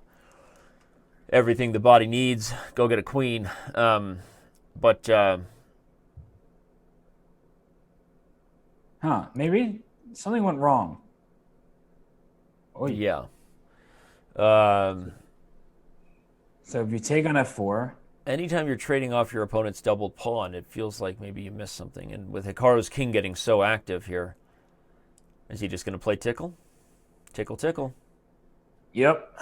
everything the body needs. Go get a queen. Maybe something went wrong. Oh yeah. So if you take on f4. Anytime you're trading off your opponent's doubled pawn, it feels like maybe you missed something. And with Hikaru's king getting so active here, is he just going to play tickle? Tickle, tickle. Yep.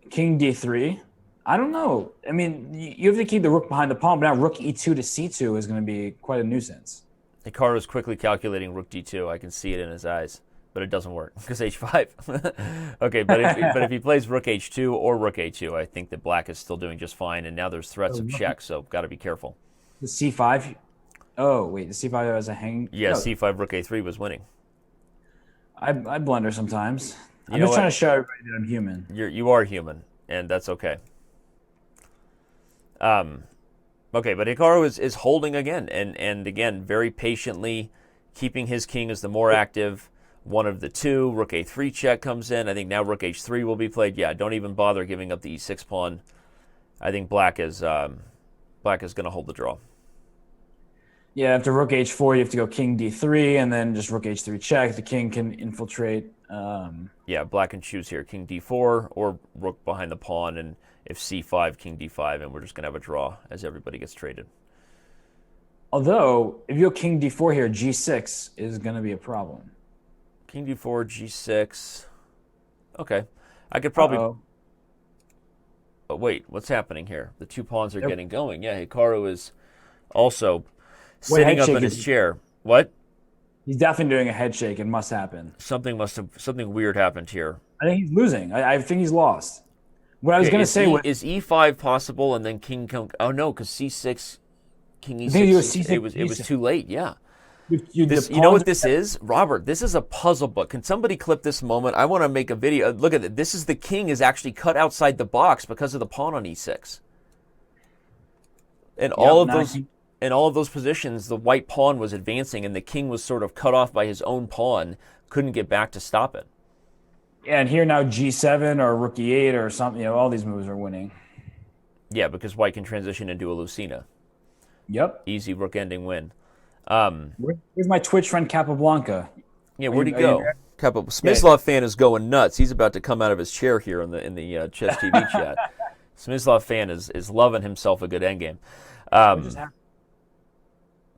King d3. I don't know. I mean, you have to keep the rook behind the pawn, but now rook e2 to c2 is going to be quite a nuisance. Hikaru's quickly calculating rook d2. I can see it in his eyes. But it doesn't work because h5. Okay, but if he plays rook h2 or rook a2, I think that black is still doing just fine. And now there's threats of check, so got to be careful. The c5. Oh wait, the c5 has a hang. Yeah, c5 rook a3 was winning. I blunder sometimes. I'm just trying to show everybody that I'm human. You are human, and that's okay. Okay, but Hikaru is holding again, and again very patiently keeping his king as the more active. One of the two, rook a3 check comes in. I think now rook h3 will be played. Yeah, don't even bother giving up the e6 pawn. I think black is going to hold the draw. Yeah, after rook h4, you have to go king d3, and then just rook h3 check. The king can infiltrate. Yeah, black can choose here, king d4 or rook behind the pawn, and if c5, king d5, and we're just going to have a draw as everybody gets traded. Although, if you go king d4 here, g6 is going to be a problem. King d4, g6. Okay. I could probably... Oh, wait, what's happening here? The two pawns are getting going. Yeah, Hikaru is also sitting up in his chair. What? He's definitely doing a head shake. It must happen. Something weird happened here. I think he's losing. I think he's lost. What I was going to say was... Is e5 possible and then king... Oh, no, because c6... King e6... It was too late, yeah. You know what this is? Robert, this is a puzzle book. Can somebody clip this moment? I want to make a video. Look at it. This is the king is actually cut outside the box because of the pawn on e6. And all of those positions, the white pawn was advancing and the king was sort of cut off by his own pawn, couldn't get back to stop it. Yeah, and here now g7 or rook e8 or something, all these moves are winning. Yeah, because white can transition into a Lucina. Yep. Easy rook ending win. Where's my Twitch friend Capablanca? Yeah, where'd he go? Smyslov fan is going nuts. He's about to come out of his chair here in the Chess TV chat. Smyslov fan is loving himself a good endgame.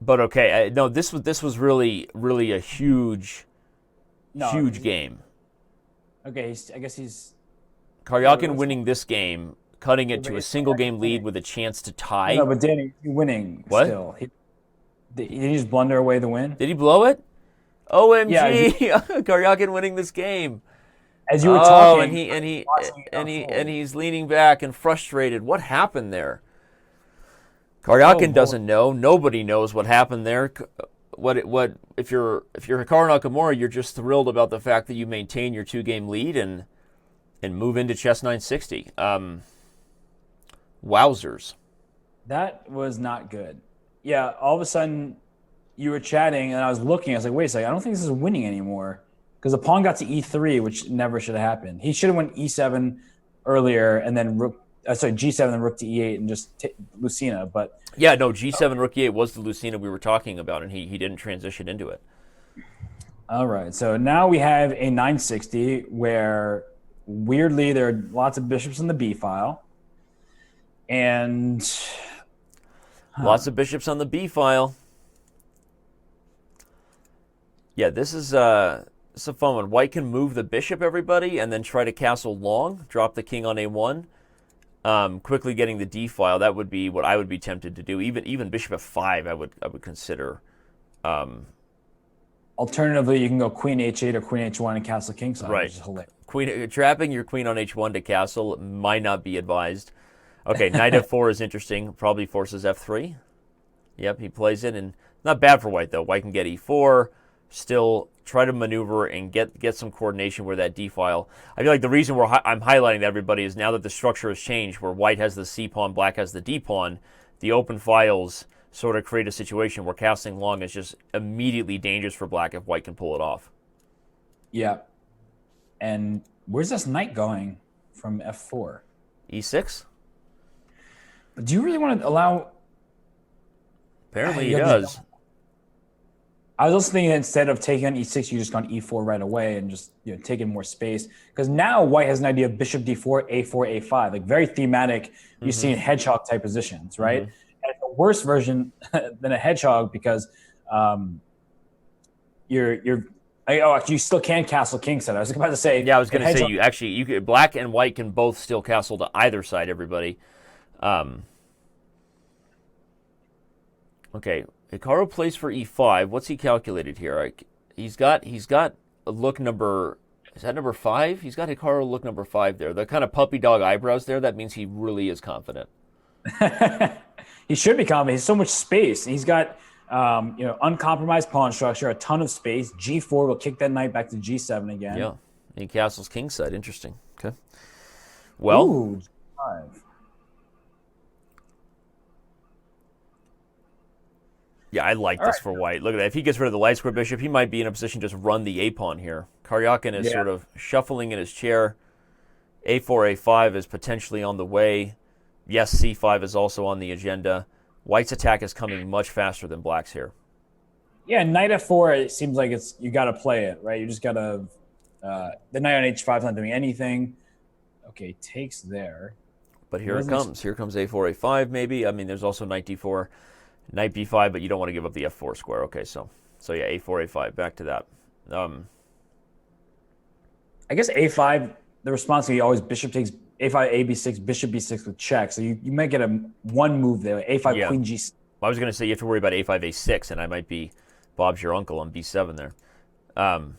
But okay, no, this was really a huge game. Okay, I guess he's Karyakin winning this game, cutting it to a single game lead with a chance to tie. No, but Danny, he's winning what? still. Did he just blunder away the win? Did he blow it? OMG! Yeah, Karyakin winning this game. as you were Oh, talking, and he's leaning back and frustrated. What happened there? Karyakin doesn't know. Nobody knows what happened there. What if you're Hikaru Nakamura, you're just thrilled about the fact that you maintain your 2-game lead and move into chess 960. Wowzers. that was not good. Yeah, all of a sudden you were chatting and I was looking. I was like, wait a second, I don't think this is winning anymore because the pawn got to e3, which never should have happened. He should have went e7 earlier and then g7 and rook to e8 and just Lucina. But yeah, no, g7 rook e8 was the Lucina we were talking about, and he didn't transition into it. All right, so now we have a 960 where weirdly there are lots of bishops in the b file, and lots of bishops on the b file. Yeah, this is a fun one. White can move the bishop, everybody, and then try to castle long, drop the king on a1. Quickly getting the d file. That would be what I would be tempted to do. Even bishop f5, I would consider. Alternatively, you can go queen h8 or queen h1 and castle kingside. Right. Which is hilarious. Trapping your queen on h1 to castle might not be advised. Okay, knight f4 is interesting. Probably forces f3. Yep, he plays it, and not bad for white though. White can get e4. Still try to maneuver and get some coordination where that d file. I feel like the reason I'm highlighting that, everybody, is now that the structure has changed, where white has the c pawn, black has the d pawn, the open files sort of create a situation where castling long is just immediately dangerous for black if white can pull it off. Yeah. And where's this knight going from f4? e6? But do you really want to allow... Apparently he does. I was also thinking that instead of taking on e6, you just gone e4 right away and just taking more space. Because now white has an idea of bishop d4, a4, a5, like very thematic. You see in hedgehog type positions, right? And it's a worse version than a hedgehog because you still can castle kingside. I was about to say. Yeah, I was going to say you could, black and white can both still castle to either side. Everybody. Okay. Hikaru plays for e5. What's he calculated here? He's got a look number. Is that number 5? He's got Hikaru look number 5 there. The kind of puppy dog eyebrows there. That means he really is confident. He should be confident. He has so much space. He's got uncompromised pawn structure, a ton of space. G4 will kick that knight back to G7 again. Yeah, he castles kingside. Interesting. Okay. Well. Ooh, G5. Yeah, I like this for white. Look at that. If he gets rid of the light square bishop, he might be in a position to just run the a-pawn here. Karyakin is sort of shuffling in his chair. a4, a5 is potentially on the way. Yes, c5 is also on the agenda. White's attack is coming much faster than black's here. Yeah, knight f4, it seems like you got to play it, right? You just got to... the knight on h5 is not doing anything. Okay, takes there. But here it comes. Here comes a4, a5 maybe. I mean, there's also knight d4. Knight b5, but you don't want to give up the f4 square. Okay, so yeah, a4, a5. Back to that. I guess a5, the response will be always bishop takes a5, a b6, bishop b6 with check. So you might get one move there. a5, queen g6. I was going to say you have to worry about a5, a6, and I might be Bob's your uncle on b7 there.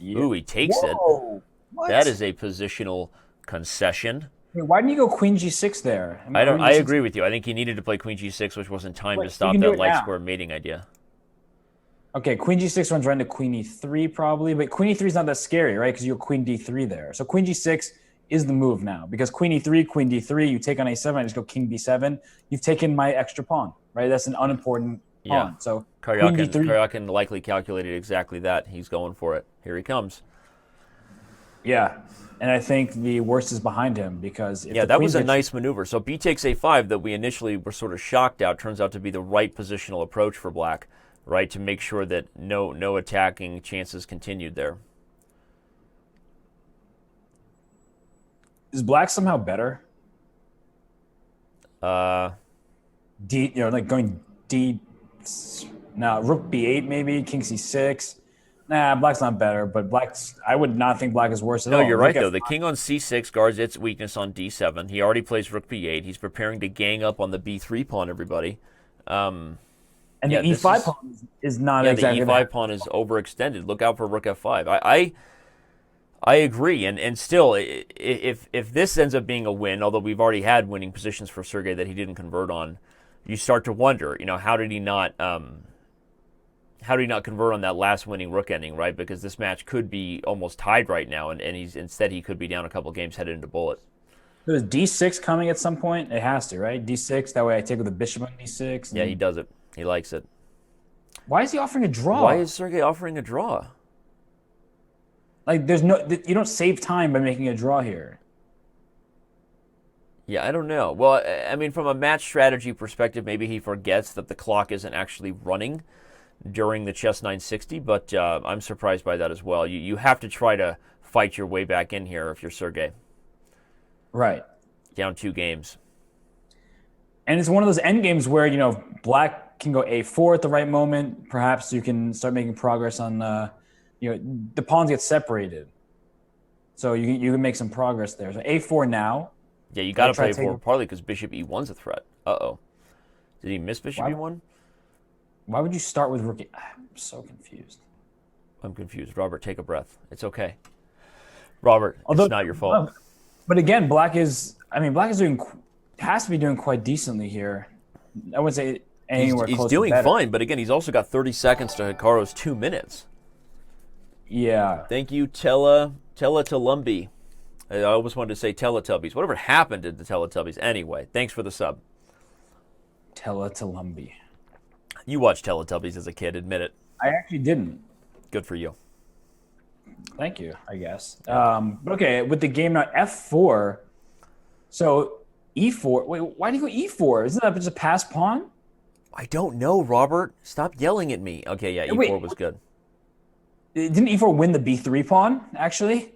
Ooh, he takes it. What? That is a positional concession. Wait, why didn't you go queen g6 there? I agree with you. I think he needed to play queen g6, which wasn't time to stop that light square mating idea. Okay, queen g6 runs right into queen e3 probably, but queen e3 is not that scary, right? Because you have queen d3 there. So queen g6 is the move now because queen e3, queen d3, you take on a7, I just go king b7. You've taken my extra pawn, right? That's an unimportant pawn. So Karyakin likely calculated exactly that. He's going for it. Here he comes. Yeah. And I think the worst is behind him because... that was a nice maneuver. So b takes a5 that we initially were sort of shocked out turns out to be the right positional approach for black, right, to make sure that no attacking chances continued there. Is black somehow better? Like going D... Now, rook b8 maybe, king c6... Nah, black's not better, but I would not think black is worse at all. No, you're right, though. The king on c6 guards its weakness on d7. He already plays rook b8. He's preparing to gang up on the b3 pawn, everybody. And Yeah, the E5 pawn is not exactly the E5 pawn is overextended. Look out for rook F5. I agree, and still, if this ends up being a win, although we've already had winning positions for Sergey that he didn't convert on, you start to wonder, how did he not convert on that last winning rook ending, right? Because this match could be almost tied right now, and he could be down a couple games headed into bullet. There's D6 coming at some point. It has to, right? D6. That way, I take with the bishop on D6. Yeah, he does it. He likes it. Why is he offering a draw? Why is Sergey offering a draw? Like, you don't save time by making a draw here. Yeah, I don't know. Well, I mean, from a match strategy perspective, maybe he forgets that the clock isn't actually running during the chess 960, but I'm surprised by that as well. You have to try to fight your way back in here if you're Sergey. Right. Down 2 games. And it's one of those end games where, black can go A4 at the right moment. Perhaps you can start making progress on, the pawns get separated. So you can make some progress there. So A4 now. Yeah, you got to play A4 partly because bishop E1's a threat. Uh-oh. Did he miss bishop E1? Why would you start with rook? I'm so confused. I'm confused. Robert, take a breath. It's okay. Robert, it's not your fault. But again, black has to be doing quite decently here. I wouldn't say anywhere close to He's doing better. fine, but again, he's also got 30 seconds to Hikaru's 2 minutes. Yeah. Thank you, Teletubby. I almost wanted to say Teletubbies. Whatever happened to the Teletubbies? Anyway, thanks for the sub. Teletubby. You watched Teletubbies as a kid, admit it. I actually didn't. Good for you. Thank you, I guess. But okay, with the game now F4, so E4. Wait, why do you go E4? Isn't that just a pass pawn? I don't know, Robert. Stop yelling at me. Okay, yeah, E4 was good. Didn't E4 win the B3 pawn, actually?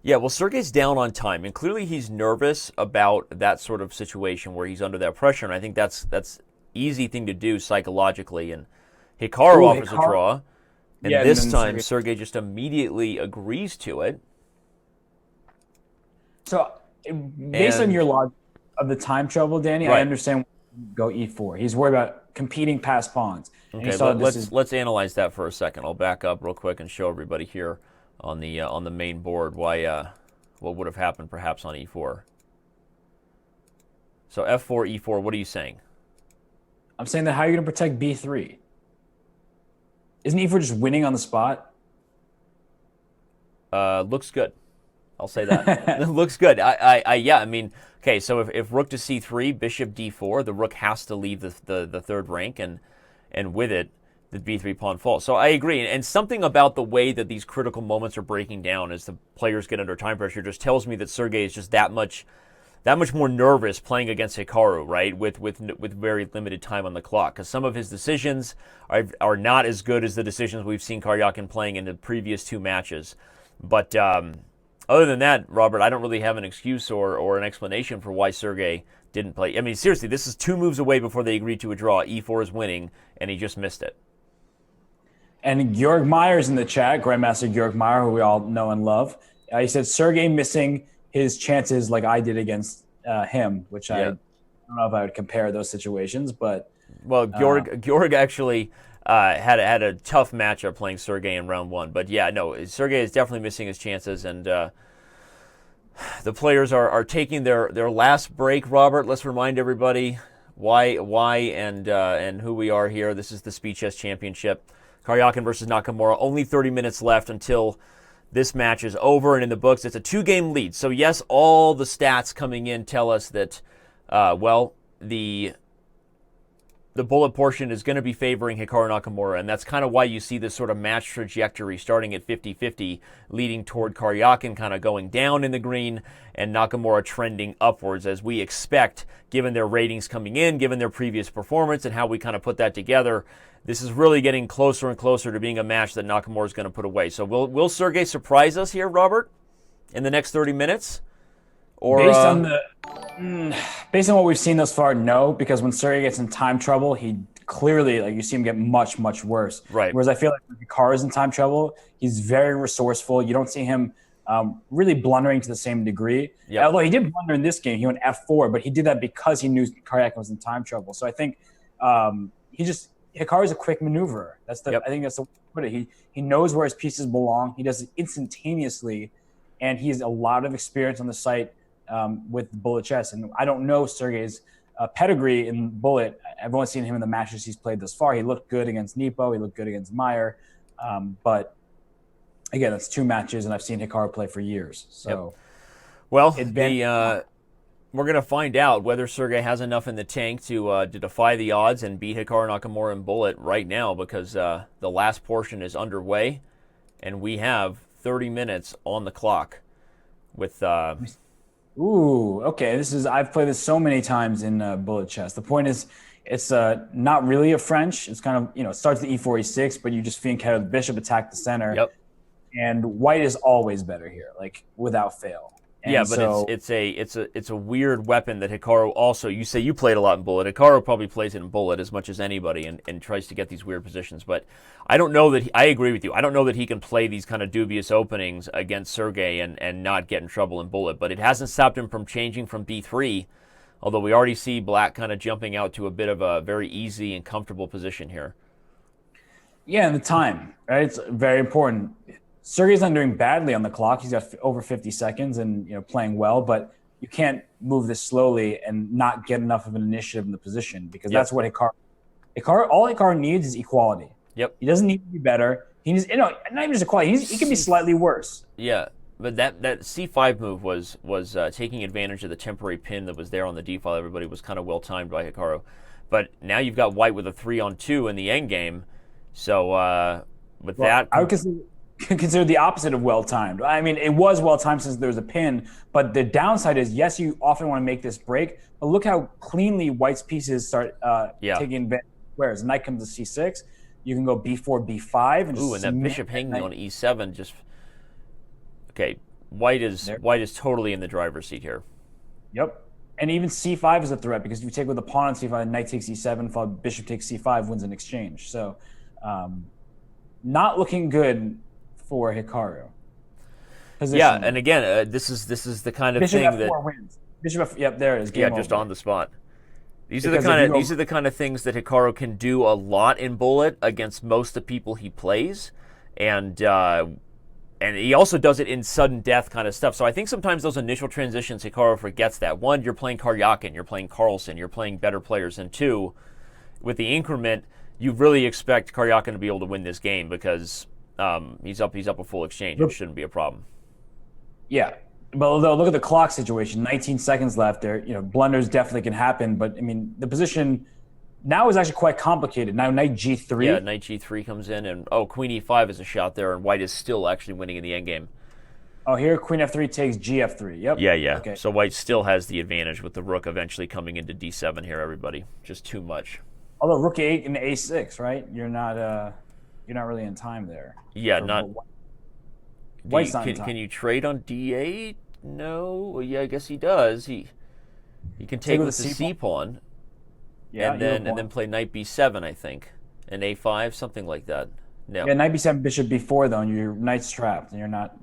Yeah, well, Sergey's down on time, and clearly he's nervous about that sort of situation where he's under that pressure, and I think that's easy thing to do psychologically. And Hikaru offers a draw, and this time Sergey just immediately agrees to it. So, based on your logic of the time trouble, Danny, I understand go E4. He's worried about competing past pawns. Okay, let's analyze that for a second. I'll back up real quick and show everybody here on the main board why what would have happened perhaps on E4. So F4, E4. What are you saying? I'm saying that how are you going to protect B3? Isn't E4 just winning on the spot? Looks good. I'll say that. Looks good. I mean, okay, so if rook to C3, bishop D4, the rook has to leave the third rank, and with it, the B3 pawn falls. So I agree. And something about the way that these critical moments are breaking down as the players get under time pressure just tells me that Sergey is just that much more nervous playing against Hikaru, right, with very limited time on the clock. Because some of his decisions are not as good as the decisions we've seen Karyakin playing in the previous 2 matches. But other than that, Robert, I don't really have an excuse or an explanation for why Sergey didn't play. I mean, seriously, this is 2 moves away before they agreed to a draw. E4 is winning, and he just missed it. And Georg Meyer's in the chat, Grandmaster Georg Meyer, who we all know and love. He said Sergey missing his chances like I did against him, which I don't know if I would compare those situations, but well, Georg actually had a tough matchup playing Sergey in round 1, but yeah, no, Sergey is definitely missing his chances, and the players are taking their last break. Robert, let's remind everybody why and who we are here. This is the Speed Chess Championship. Karyakin versus Nakamura. Only 30 minutes left until this match is over and in the books. It's a 2-game lead. So yes, all the stats coming in tell us that, the bullet portion is going to be favoring Hikaru Nakamura, and that's kind of why you see this sort of match trajectory starting at 50-50, leading toward Karyakin kind of going down in the green and Nakamura trending upwards, as we expect, given their ratings coming in, given their previous performance, and how we kind of put that together. This is really getting closer and closer to being a match that Nakamura is going to put away. So will Sergey surprise us here, Robert, in the next 30 minutes? Or based on what we've seen thus far, no, because when Sergey gets in time trouble, he clearly, like, you see him get much, much worse. Right. Whereas I feel like when Hikaru is in time trouble, he's very resourceful. You don't see him really blundering to the same degree. Yep. Although he did blunder in this game, he went F4, but he did that because he knew Karyakin was in time trouble. So I think Hikaru's a quick maneuverer. That's the Yep. I think that's the way to put it. He knows where his pieces belong. He does it instantaneously, and he has a lot of experience on the site with bullet chess. And I don't know Sergey's pedigree in bullet. I've only seen him in the matches he's played thus far. He looked good against Nepo. He looked good against Meyer. But again, that's 2 matches, and I've seen Hikaru play for years. So, well, we're going to find out whether Sergey has enough in the tank to defy the odds and beat Hikaru Nakamura in bullet right now, because the last portion is underway, and we have 30 minutes on the clock with... Ooh, okay. I've played this so many times in bullet chess. The point is, it's not really a French. It's kind of, it starts at e4, e6, but you just fiend counter the bishop, attack the center. Yep. And white is always better here, like without fail. And yeah, but it's a weird weapon that Hikaru also. You say you played a lot in bullet. Hikaru probably plays it in bullet as much as anybody, and tries to get these weird positions. But I don't know that I agree with you. I don't know that he can play these kind of dubious openings against Sergey and not get in trouble in bullet. But it hasn't stopped him from changing from b3. Although we already see black kind of jumping out to a bit of a very easy and comfortable position here. Yeah, and the time, right? It's very important. Sergey's not doing badly on the clock. He's got over 50 seconds and playing well, but you can't move this slowly and not get enough of an initiative in the position, because that's what all Hikaru needs is equality. Yep. He doesn't need to be better. He needs, not even just equality. He can be slightly worse. Yeah, but that c5 move was taking advantage of the temporary pin that was there on the d file. Everybody was kind of well timed by Hikaru, but now you've got white with a 3-on-2 in the endgame. So I would consider the opposite of well-timed. I mean, it was well-timed since there was a pin, but the downside is, yes, you often want to make this break, but look how cleanly white's pieces start taking advantage. Whereas knight comes to c6, you can go b4, b5, and and that bishop hanging on e7 just... Okay, white is totally in the driver's seat here. Yep. And even c5 is a threat, because if you take with the pawn on c5, knight takes e7, followed bishop takes c5, wins an exchange. So not looking good for Hikaru. Yeah, and again, this is the kind of Bishop thing F4 that wins. Bishop F, yep, there it is. Game just over. on the spot. These are the kind of things that Hikaru can do a lot in bullet against most of the people he plays, and he also does it in sudden death kind of stuff. So I think sometimes those initial transitions, Hikaru forgets that. 1, you're playing Karyakin, you're playing Carlsen, you're playing better players, and 2, with the increment, you really expect Karyakin to be able to win this game, because he's up a full exchange. It shouldn't be a problem. Yeah, but look at the clock situation. 19 seconds left there. Blunders definitely can happen, but I mean, the position now is actually quite complicated. Now knight g3. Yeah, knight g3 comes in, and queen e5 is a shot there, and white is still actually winning in the endgame. Oh, here queen f3 takes gf3. Yep. Yeah. Okay. So white still has the advantage with the rook eventually coming into d7 here. Everybody, just too much. Although rook a8 and a6, right? You're not really in time there. Yeah, not. White's not in time. Can you trade on d8? No. Well, yeah, I guess he does. He can take with the c pawn. Yeah, and then play knight b7, I think, and a5, something like that. No. Yeah, knight b7, bishop b4 though, and your knight's trapped, and you're not.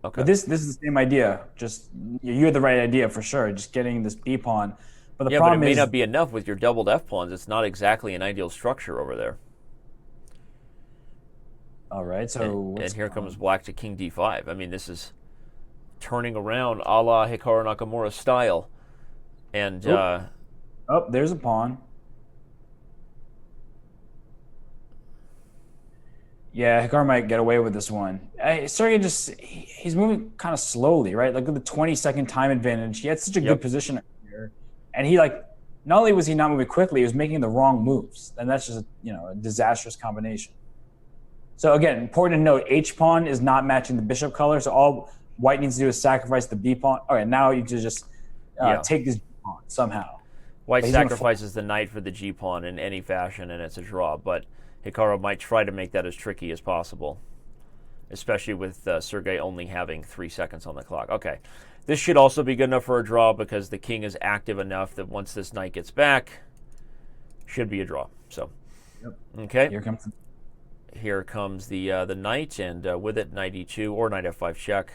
Okay. But this is the same idea. Just you had the right idea for sure. Just getting this b pawn. But the problem but it may is, not be enough with your doubled f pawns. It's not exactly an ideal structure over there. All right, so and here comes black to king d5. I mean, this is turning around a la Hikaru Nakamura style. And there's a pawn. Yeah, Hikaru might get away with this one. Sergey he's moving kind of slowly, right? Like with the 20-second time advantage, he had such a good position here, and he not only was he not moving quickly, he was making the wrong moves, and that's just a disastrous combination. So again, important to note, H pawn is not matching the bishop color, so all white needs to do is sacrifice the B pawn. All right, now you just take this G pawn somehow. White sacrifices the knight for the G pawn in any fashion, and it's a draw. But Hikaru might try to make that as tricky as possible, especially with Sergey only having 3 seconds on the clock. Okay, this should also be good enough for a draw, because the king is active enough that once this knight gets back, should be a draw. So, okay. Here comes the knight, and with it, knight e2 or knight f5 check.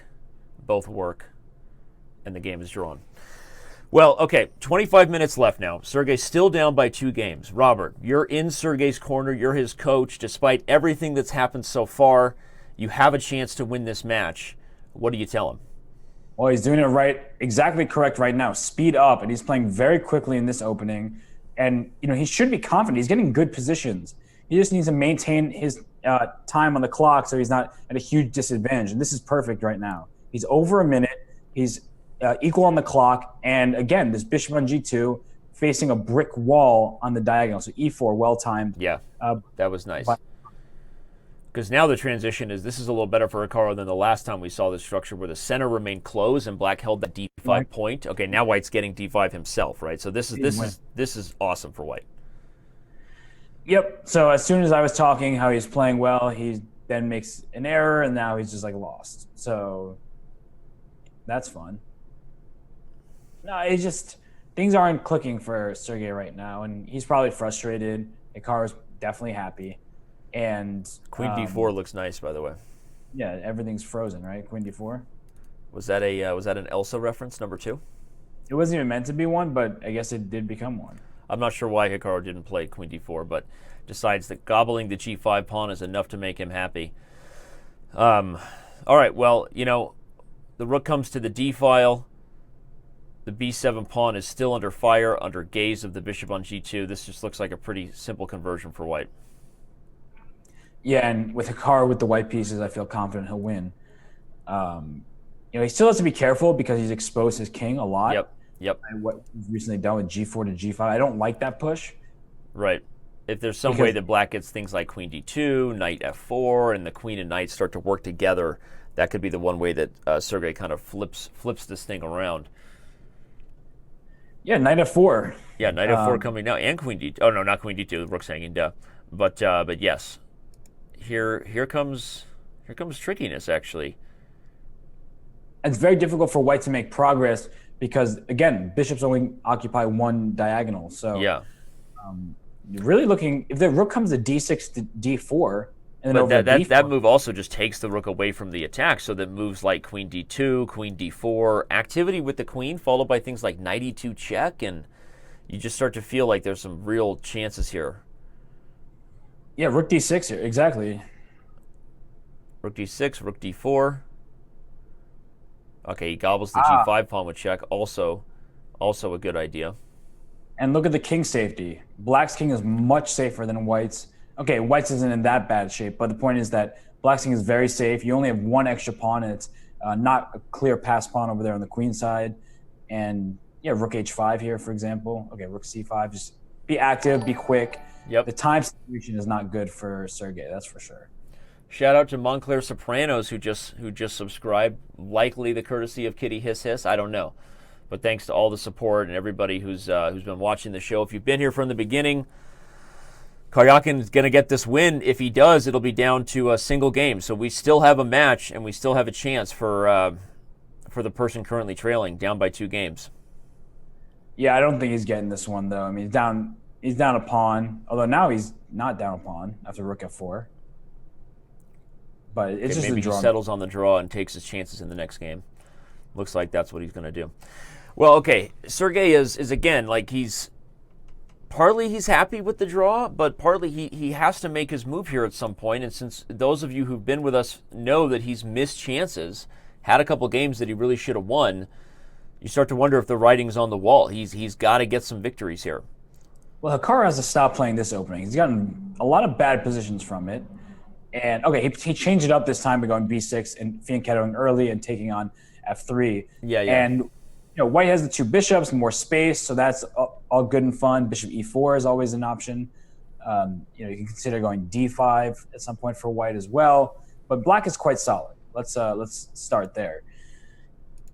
Both work, and the game is drawn. Well, okay, 25 minutes left now. Sergey's still down by 2 games. Robert, you're in Sergey's corner. You're his coach. Despite everything that's happened so far, you have a chance to win this match. What do you tell him? Well, he's doing it right, exactly correct right now. Speed up, and he's playing very quickly in this opening. And, he should be confident. He's getting good positions. He just needs to maintain his time on the clock so he's not at a huge disadvantage. And this is perfect right now. He's over a minute. He's equal on the clock. And, again, this bishop on g2 facing a brick wall on the diagonal. So e4, well-timed. Yeah, that was nice. Because now the transition this is a little better for Hikaru than the last time we saw this structure where the center remained closed and black held that d5 point. Okay, now white's getting d5 himself, right? So this is awesome for white. Yep. So as soon as I was talking how he's playing well, he then makes an error and now he's just lost. So that's fun. No, it's just things aren't clicking for Sergey right now, and he's probably frustrated. Hikaru's definitely happy. And Queen d4 looks nice, by the way. Yeah, everything's frozen, right? Queen d4. Was that an Elsa reference, number 2? It wasn't even meant to be one, but I guess it did become one. I'm not sure why Hikaru didn't play Queen d4, but decides that gobbling the g5 pawn is enough to make him happy. All right, well, the rook comes to the d file. The b7 pawn is still under fire, under gaze of the bishop on g2. This just looks like a pretty simple conversion for white. Yeah, and with Hikaru with the white pieces, I feel confident he'll win. He still has to be careful because he's exposed his king a lot. Yep. And what he's recently done with g4 to g5, I don't like that push. Right. If there's some way that black gets things like queen d2, knight f4, and the queen and knight start to work together, that could be the one way that Sergey kind of flips this thing around. Yeah, knight f4. Yeah, knight f4 coming now, and queen d2. Oh no, not queen d2. Rook's hanging down. But yes. Here comes trickiness, actually. It's very difficult for white to make progress because, again, bishops only occupy one diagonal. So yeah, you're really looking, if the rook comes to d6 to d4, and then but that move also just takes the rook away from the attack, so that moves like queen d2, queen d4, activity with the queen, followed by things like knight e2 check, and you just start to feel like there's some real chances here. Yeah, rook d6 here, exactly. Rook d6, rook d4. Okay, he gobbles the g5 pawn with check. Also a good idea. And look at the king safety. Black's king is much safer than white's. Okay, white's isn't in that bad shape, but the point is that black's king is very safe. You only have one extra pawn, and it's not a clear pass pawn over there on the queen side. And yeah, rook h5 here, for example. Okay, rook c5. Just be active, be quick. Yep. The time situation is not good for Sergey, that's for sure. Shout out to Montclair Sopranos who just subscribed. Likely the courtesy of Kitty Hiss Hiss. I don't know, but thanks to all the support and everybody who's been watching the show. If you've been here from the beginning, Karyakin is going to get this win. If he does, it'll be down to a single game. So we still have a match and we still have a chance for the person currently trailing, down by 2 games. Yeah, I don't think he's getting this one though. I mean, he's down a pawn. Although now he's not down a pawn after rook f4. But it's just maybe a draw. He settles on the draw and takes his chances in the next game. Looks like that's what he's going to do. Well, okay, Sergey is again, like he's happy with the draw, but partly he has to make his move here at some point. And since those of you who've been with us know that he's missed chances, had a couple games that he really should have won, you start to wonder if the writing's on the wall. He's got to get some victories here. Well, Hikaru has to stop playing this opening. He's gotten a lot of bad positions from it. And, okay, he changed it up this time by going b6 and fianchettoing early and taking on f3. Yeah. And, white has the 2 bishops, more space, so that's all good and fun. Bishop e4 is always an option. You can consider going d5 at some point for white as well. But black is quite solid. Let's start there.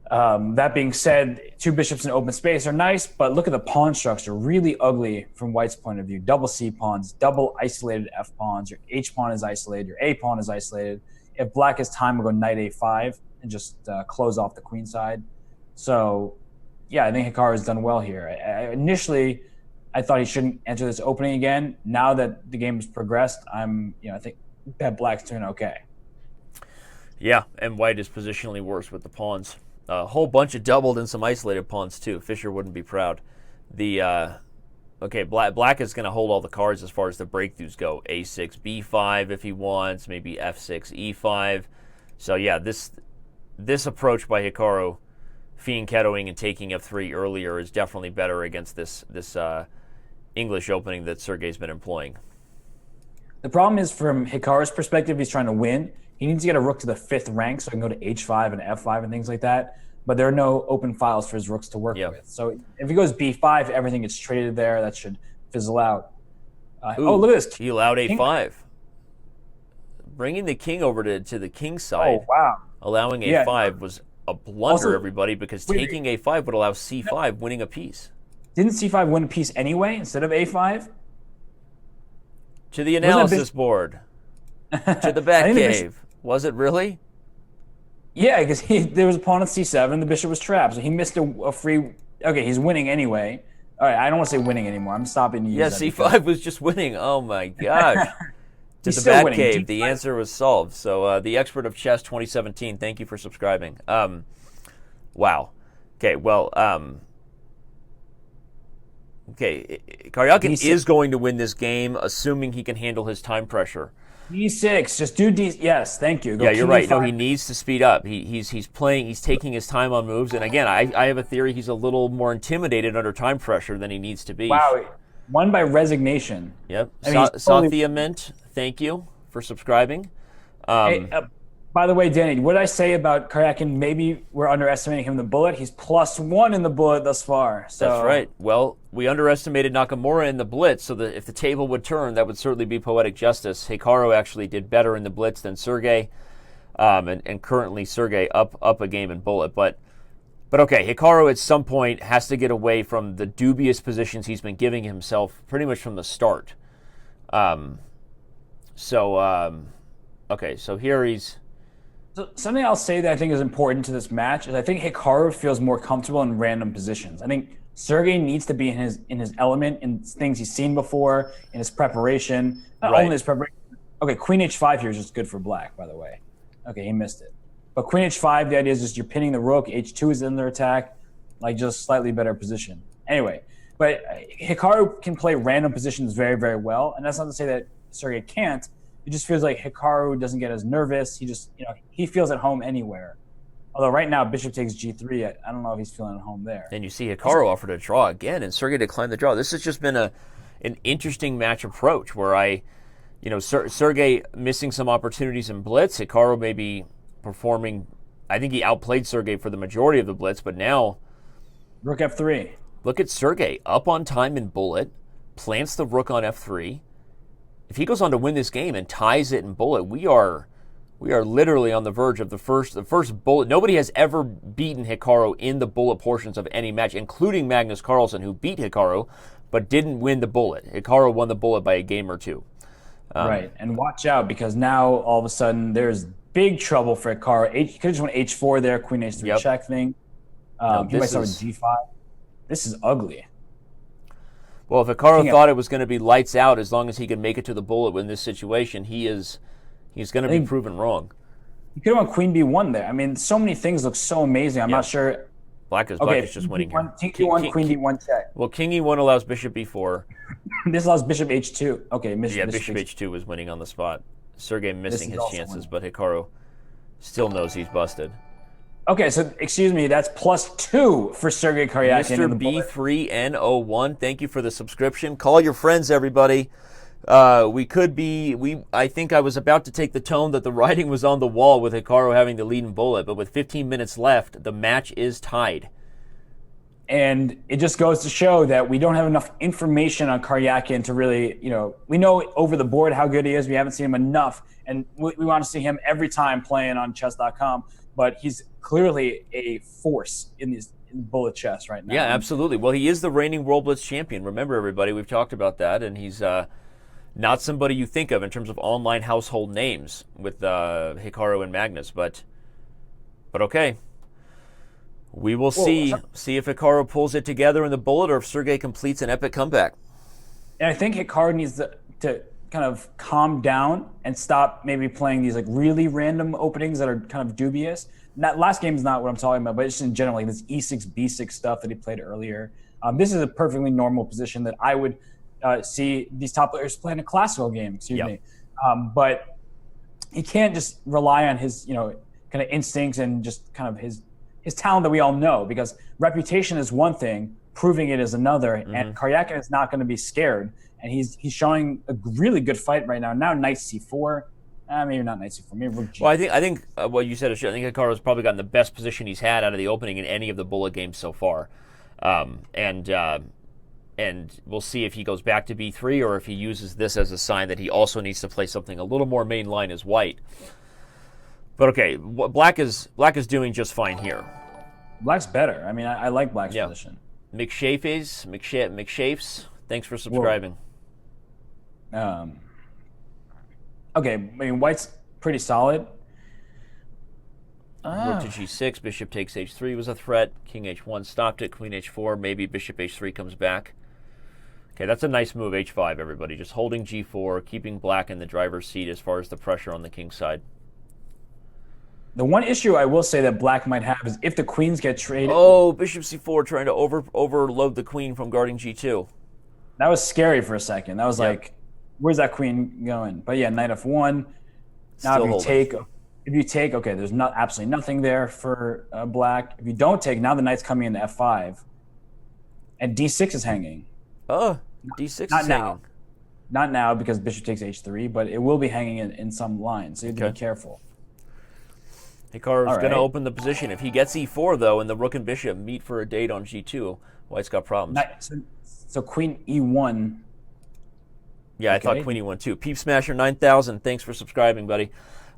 That being said, 2 bishops in open space are nice, but look at the pawn structure, really ugly from white's point of view. Double C pawns, double isolated F pawns. Your H pawn is isolated, your A pawn is isolated. If black has time, we'll go knight A5 and just close off the queen side. So, yeah, I think Hikaru has done well here. Initially, I thought he shouldn't enter this opening again. Now that the game has progressed, I think that black's doing okay. Yeah, and white is positionally worse with the pawns. A whole bunch of doubled and some isolated pawns too. Fischer wouldn't be proud. Okay, black is going to hold all the cards as far as the breakthroughs go. A6, B5 if he wants, maybe F6, E5. So yeah, this approach by Hikaru, fianchettoing and taking F3 earlier, is definitely better against this English opening that Sergey's been employing. The problem is, from Hikaru's perspective, he's trying to win. He needs to get a rook to the 5th rank so he can go to H5 and F5 and things like that. But there are no open files for his rooks to work with. So if he goes B5, everything gets traded there. That should fizzle out. Oh, look at this. He allowed A5. Bringing the king over to the king side. Oh, wow. Allowing A5 was a blunder, everybody, because taking A5 would allow C5 winning a piece. Didn't C5 win a piece anyway instead of A5? To the analysis board. To the back cave. Was it really? Yeah, because there was a pawn at C7, the bishop was trapped, so he missed a free. Okay, he's winning anyway. All right, I don't want to say winning anymore. I'm stopping to use that. C5 was just winning. Oh my gosh. To the back cave, the answer was solved. So the expert of chess 2017, thank you for subscribing. Wow. Okay, well, Karyakin is going to win this game, assuming he can handle his time pressure. D6, just do D. Yes, thank you. Yeah, you're right. No, he needs to speed up. He's playing. He's taking his time on moves. And again, I have a theory he's a little more intimidated under time pressure than he needs to be. Wow, won by resignation. Yep. Sathya Mint, thank you for subscribing. Hey, by the way, Danny, what did I say about Karyakin? Maybe we're underestimating him in the bullet. He's +1 in the bullet thus far. So. That's right. Well, we underestimated Nakamura in the blitz, so that if the table would turn, that would certainly be poetic justice. Hikaru actually did better in the blitz than Sergey, and currently Sergey up a game in bullet. But okay, Hikaru at some point has to get away from the dubious positions he's been giving himself pretty much from the start. Okay, so here he's... So something I'll say that I think is important to this match is I think Hikaru feels more comfortable in random positions. I think Sergey needs to be in his element, in things he's seen before, in his preparation. Not only his preparation. Okay, Queen H5 here is just good for black, by the way. Okay, he missed it. But Queen H5, the idea is just you're pinning the rook. H2 is under attack, like just slightly better position. Anyway, but Hikaru can play random positions very, very well, and that's not to say that Sergey can't. It just feels like Hikaru doesn't get as nervous. He just, he feels at home anywhere. Although right now, bishop takes G3. I don't know if he's feeling at home there. And you see Hikaru offered a draw again, and Sergey declined the draw. This has just been an interesting match approach where Sergey missing some opportunities in blitz. Hikaru maybe performing, I think he outplayed Sergey for the majority of the blitz, but now... Rook F3. Look at Sergey, up on time in bullet, plants the rook on F3. If he goes on to win this game and ties it in bullet, we are literally on the verge of the first bullet. Nobody has ever beaten Hikaru in the bullet portions of any match, including Magnus Carlsen, who beat Hikaru, but didn't win the bullet. Hikaru won the bullet by a game or two. Right, and watch out, because now all of a sudden there's big trouble for Hikaru. He could have just went H4 there, Queen H3 check thing. He might start with G5. This is ugly. Well, if Hikaru thought it was going to be lights out as long as he could make it to the bullet in this situation, he's going to be proven wrong. You could have won Queen B1 there. I mean, so many things look so amazing. I'm not sure. Black is just winning here. King E1, Queen D1 check. Well, King E1 allows Bishop B4. This allows Bishop H2. Okay, Bishop H2 was winning on the spot. Sergey missing his chances, but Hikaru still knows he's busted. Okay, so excuse me, that's +2 for Sergey Karyakin. Mr. B3N01, thank you for the subscription. Call your friends, everybody. I think I was about to take the tone that the writing was on the wall with Hikaru having the lead in bullet, but with 15 minutes left, the match is tied. And it just goes to show that we don't have enough information on Karyakin to really, we know over the board how good he is. We haven't seen him enough, and we want to see him every time playing on Chess.com. But he's clearly a force in bullet chess right now. Yeah, absolutely. Well, he is the reigning World Blitz Champion. Remember, everybody, we've talked about that, and he's not somebody you think of in terms of online household names with Hikaru and Magnus. But okay, we will see if Hikaru pulls it together in the bullet or if Sergey completes an epic comeback. And I think Hikaru needs to kind of calm down and stop maybe playing these like really random openings that are kind of dubious. that last game is not what I'm talking about, but it's just in general, like this E6, B6 stuff that he played earlier. This is a perfectly normal position that I would see these top players play in a classical game, excuse me. But he can't just rely on his, kind of instincts and just kind of his talent that we all know, because reputation is one thing, proving it is another, and Karyakin is not going to be scared, and he's showing a really good fight right now. Now knight c4, maybe not knight c4, maybe rook g. Well, I think what you said is true. I think Hikaru's probably gotten the best position he's had out of the opening in any of the bullet games so far, and we'll see if he goes back to b3 or if he uses this as a sign that he also needs to play something a little more mainline as white. But okay, black is doing just fine here. Black's better. I mean, I like black's position. McShafes, thanks for subscribing. Okay, I mean, white's pretty solid. Rook to g6, bishop takes h3 was a threat. King h1 stopped it. Queen h4, maybe bishop h3 comes back. Okay, that's a nice move, h5, everybody. Just holding g4, keeping black in the driver's seat as far as the pressure on the king's side. The one issue I will say that black might have is if the queens get traded. Oh, bishop c4 trying to overload the queen from guarding g2. That was scary for a second. That was like, where's that queen going? But yeah, knight f1. Now if you take, okay, there's absolutely nothing there for black. If you don't take, now the knight's coming into f5. And d6 is hanging. Oh, d6 is hanging. Not now because bishop takes h3, but it will be hanging in some lines, so you have to be careful. Hikaru's going to open the position. If he gets e4, though, and the rook and bishop meet for a date on g2, white's got problems. So queen e1. Yeah, I thought queen e1 too. Peep Smasher 9000, thanks for subscribing, buddy.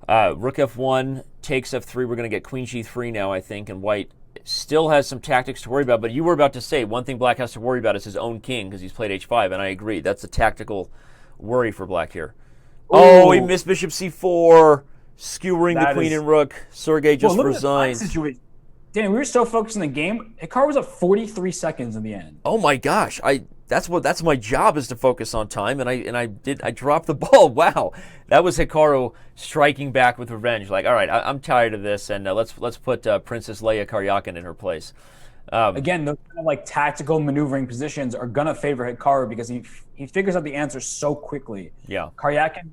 Rook f1 takes f3. We're going to get queen g3 now, I think, and white still has some tactics to worry about. But you were about to say one thing black has to worry about is his own king because he's played h5, and I agree. That's a tactical worry for black here. Ooh. Oh, he missed bishop c4. Skewering the queen and rook. Sergey just resigned. Danny, we were so focused on the game. Hikaru was up 43 seconds in the end. Oh my gosh! That's my job is to focus on time, and I dropped the ball. Wow, that was Hikaru striking back with revenge. Like, all right, I'm tired of this, and let's put Princess Leia Karyakin in her place. Again, those kind of like tactical maneuvering positions are gonna favor Hikaru because he figures out the answer so quickly. Yeah, Karyakin,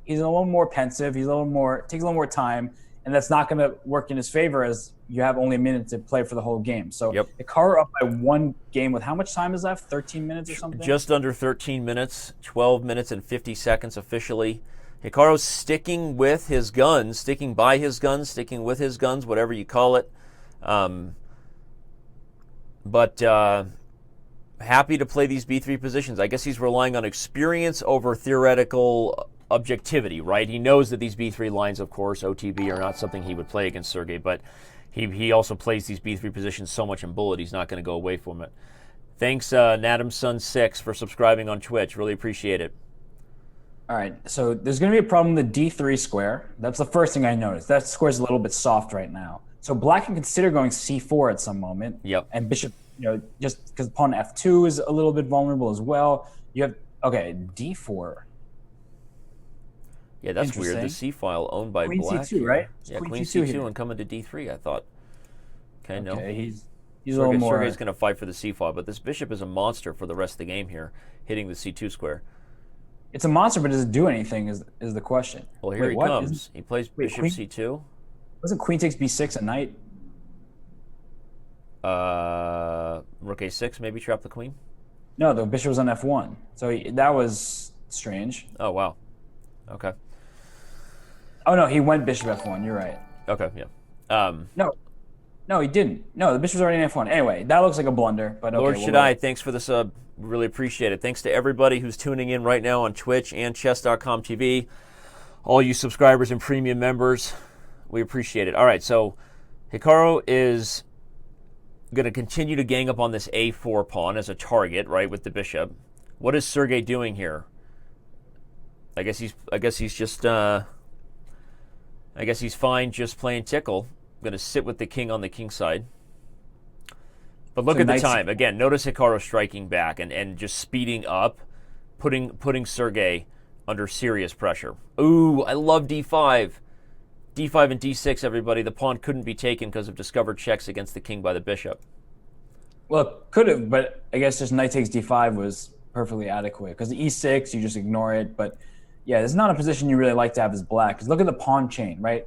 he's a little more pensive. Takes a little more time, and that's not going to work in his favor as you have only a minute to play for the whole game. So Hikaru up by one game with how much time is left? 13 minutes or something? Just under 13 minutes, 12 minutes and 50 seconds officially. Hikaru's sticking with his guns, sticking by his guns, sticking with his guns, whatever you call it. But happy to play these b3 positions. I guess he's relying on experience over theoretical objectivity, right? He knows that these b3 lines, of course, OTB, are not something he would play against Sergey, but he also plays these b3 positions so much in bullet, he's not going to go away from it. Thanks, NadamSun6, for subscribing on Twitch. Really appreciate it. All right, so there's going to be a problem with the d3 square. That's the first thing I noticed. That square is a little bit soft right now. So black can consider going c4 at some moment. Yep. And bishop, just because pawn f2 is a little bit vulnerable as well. You have, okay, d4. Yeah, that's weird. The C file owned by Queen black. C2, right? Yeah, Queen C2 and coming to D3, I thought. Okay, no. He's a little more. Sergey's going to fight for the C file, but this bishop is a monster for the rest of the game here, hitting the C2 square. It's a monster, but does it do anything is the question. Well, here he comes. He plays bishop C2. Wasn't queen takes B6 at night? Rook A6, maybe trap the queen? No, the bishop was on F1. So that was strange. Oh, wow. Okay. Oh, no, he went bishop F1. You're right. Okay, yeah. No, he didn't. No, the bishop was already in F1. Anyway, that looks like a blunder. But okay, Lord Shaddai, thanks for the sub. Really appreciate it. Thanks to everybody who's tuning in right now on Twitch and Chess.com TV. All you subscribers and premium members, we appreciate it. All right, so Hikaru is going to continue to gang up on this A4 pawn as a target, right, with the bishop. What is Sergey doing here? I guess he's just fine just playing tickle. Going to sit with the king on the king side. But look at the time. Again, notice Hikaru striking back and just speeding up, putting Sergey under serious pressure. Ooh, I love D5. D5 and D6, everybody. The pawn couldn't be taken because of discovered checks against the king by the bishop. Well, it could have, but I guess just knight takes D5 was perfectly adequate. Because the E6, you just ignore it. But yeah, it's not a position you really like to have as black. Because look at the pawn chain, right?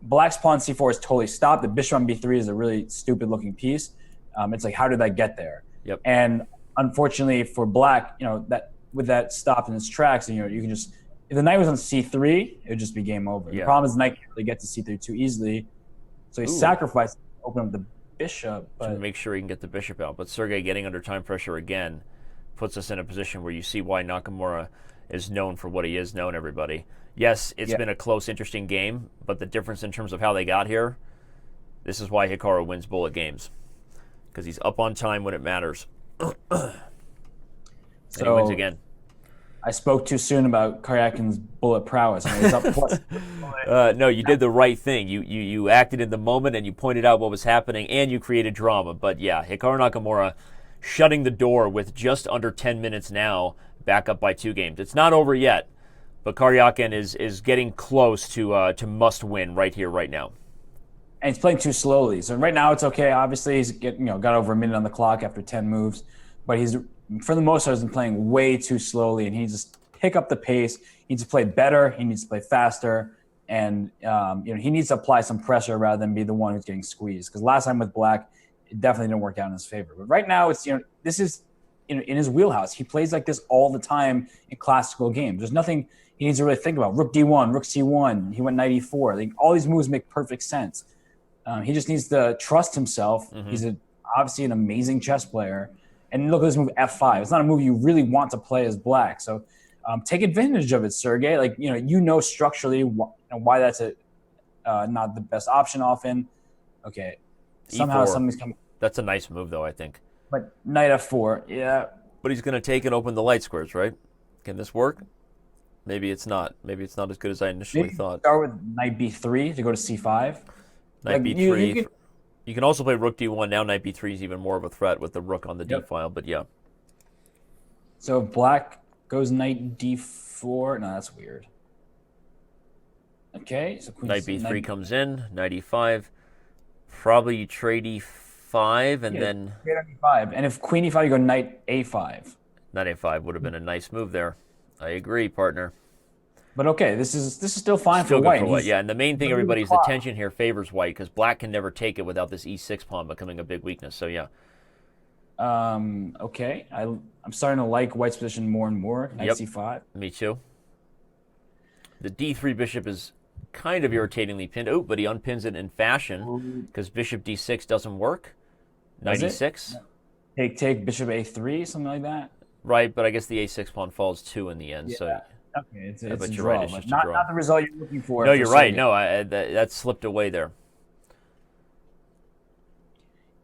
Black's pawn C4 is totally stopped. The bishop on B3 is a really stupid-looking piece. It's like, how did that get there? Yep. And unfortunately for black, that with that stopped in its tracks, and you can just, if the knight was on C3, it would just be game over. Yeah. The problem is the knight can't really get to C3 too easily, so he sacrificed to open up the bishop. But to make sure he can get the bishop out. But Sergey getting under time pressure again puts us in a position where you see why Nakamura is known for what he is known, everybody. Yes, it's been a close, interesting game, but the difference in terms of how they got here, this is why Hikaru wins bullet games. Because he's up on time when it matters. And he wins again. I spoke too soon about Karyakin's bullet prowess. I mean, he's up plus. No, you did the right thing. You acted in the moment and you pointed out what was happening and you created drama. But yeah, Hikaru Nakamura shutting the door with just under 10 minutes now, back up by 2 games. It's not over yet, but Karyakin is getting close to must win right here, right now. And he's playing too slowly. So right now it's okay. Obviously he's got over a minute on the clock after 10 moves, but he's for the most part has been playing way too slowly, and he needs to pick up the pace. He needs to play better. He needs to play faster, and he needs to apply some pressure rather than be the one who's getting squeezed. Because last time with black, it definitely didn't work out in his favor. But right now it's this is in his wheelhouse. He plays like this all the time in classical games. There's nothing he needs to really think about. Rook D1, Rook C1. He went knight E4. Like, all these moves make perfect sense. He just needs to trust himself. Mm-hmm. He's obviously an amazing chess player. And look at this move, F5. It's not a move you really want to play as black. So take advantage of it, Sergey. Like, structurally why that's not the best option often. Okay. Somehow E4. something's coming. That's a nice move, though, I think. But knight F4, yeah. But he's going to take and open the light squares, right? Can this work? Maybe it's not. Maybe it's not as good as I initially thought. Start with knight B3 to go to C5. Knight B3. You can also play Rook D1. Now Knight B3 is even more of a threat with the Rook on the D file, but yeah. So black goes Knight D4. No, that's weird. Okay. So Knight B3 comes in. Knight E5. Probably you trade E5 and then... Trade on E5. And if Queen E5, you go Knight A5. Knight A5 would have been a nice move there. I agree, partner. But okay, this is still fine still for white. Yeah, and the main thing, everybody's attention here favors white because black can never take it without this E6 pawn becoming a big weakness. So yeah. Okay, I'm starting to like white's position more and more. Knight C5. Me too. The D3 bishop is kind of irritatingly pinned. Oh, but he unpins it in fashion because bishop D6 doesn't work. Knight E6. Take bishop A3, something like that. Right, but I guess the A6 pawn falls too in the end. Yeah. So. Okay, it's a but draw, you're right. It's but just not the result you're looking for. No, you're right. No, that slipped away there.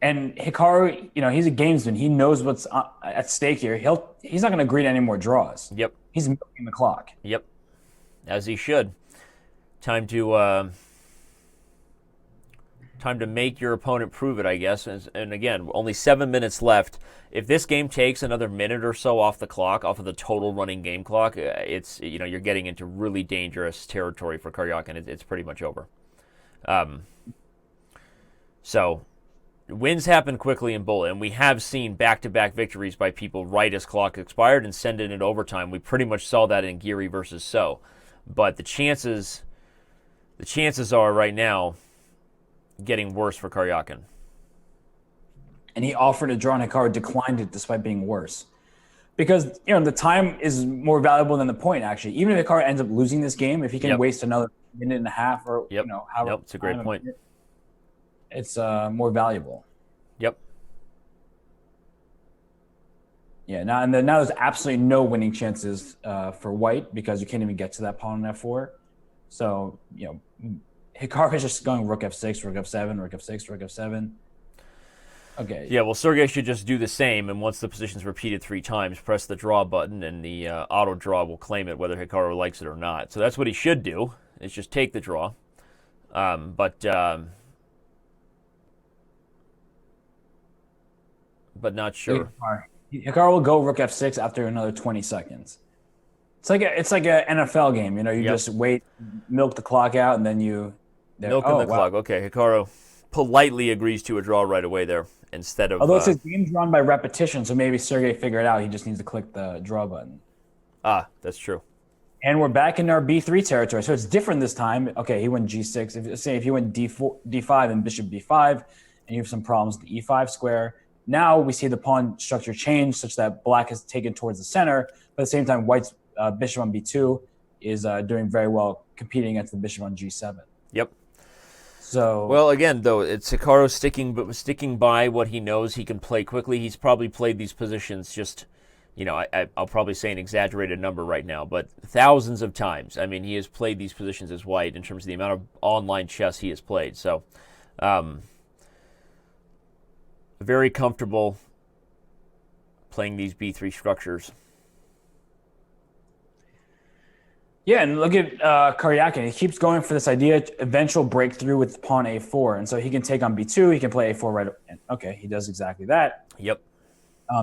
And Hikaru, he's a gamesman. He knows what's at stake here. He's not going to agree to any more draws. Yep. He's milking the clock. Yep. As he should. Time to make your opponent prove it, I guess. And again, only 7 minutes left. If this game takes another minute or so off the clock, off of the total running game clock, it's you're getting into really dangerous territory for Karyakin. It's pretty much over. So wins happen quickly in bullet, and we have seen back-to-back victories by people right as clock expired and send it in overtime. We pretty much saw that in Giri versus So, but the chances are right now getting worse for Karyakin. And he offered a draw, and Hikaru declined it despite being worse. Because, the time is more valuable than the point, actually. Even if Hikaru ends up losing this game, if he can waste another minute and a half or, however. It's a great point. It's more valuable. Yep. Yeah, now there's absolutely no winning chances for white because you can't even get to that pawn on F4. So, Hikaru is just going Rook F6, Rook F7, Rook F6, Rook F7. Okay. Yeah, well, Sergey should just do the same, and once the position's repeated 3 times, press the draw button, and the auto draw will claim it whether Hikaru likes it or not. So that's what he should do, is just take the draw. But not sure. Hikaru will go Rook F6 after another 20 seconds. It's like an NFL game, you just wait, milk the clock out, and then you There. Milking the clock. Okay, Hikaru politely agrees to a draw right away there instead of. Although it says game drawn by repetition, so maybe Sergey figured it out. He just needs to click the draw button. That's true. And we're back in our b3 territory, so it's different this time. Okay, he went g6. If you went d4, d5, and bishop b5, and you have some problems with the e5 square. Now we see the pawn structure change such that black is taken towards the center, but at the same time, white's bishop on b2 is doing very well, competing against the bishop on g7. Yep. So well, again, though, it's Hikaru sticking by what he knows he can play quickly. He's probably played these positions just, I'll probably say an exaggerated number right now, but thousands of times. I mean, he has played these positions as white in terms of the amount of online chess he has played. So, very comfortable playing these b3 structures. Yeah, and look at Karyakin. He keeps going for this idea, eventual breakthrough with pawn a4. And so he can take on b2. He can play a4 right. Okay, he does exactly that. Yep.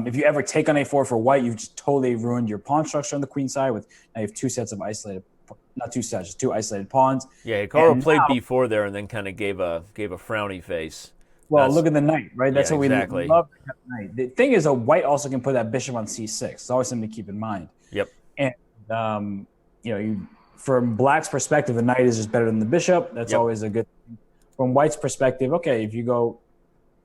If you ever take on a4 for white, you've just totally ruined your pawn structure on the queen side. Now you have two sets of isolated, not two sets, just two isolated pawns. Yeah, Hikaru played b4 there and then kind of gave a frowny face. Well, look at the knight, right? That's what exactly. We love. Knight. The thing is, a white also can put that bishop on c6. It's always something to keep in mind. Yep. And from black's perspective, the knight is just better than the bishop. That's always a good thing. From white's perspective, okay, if you go,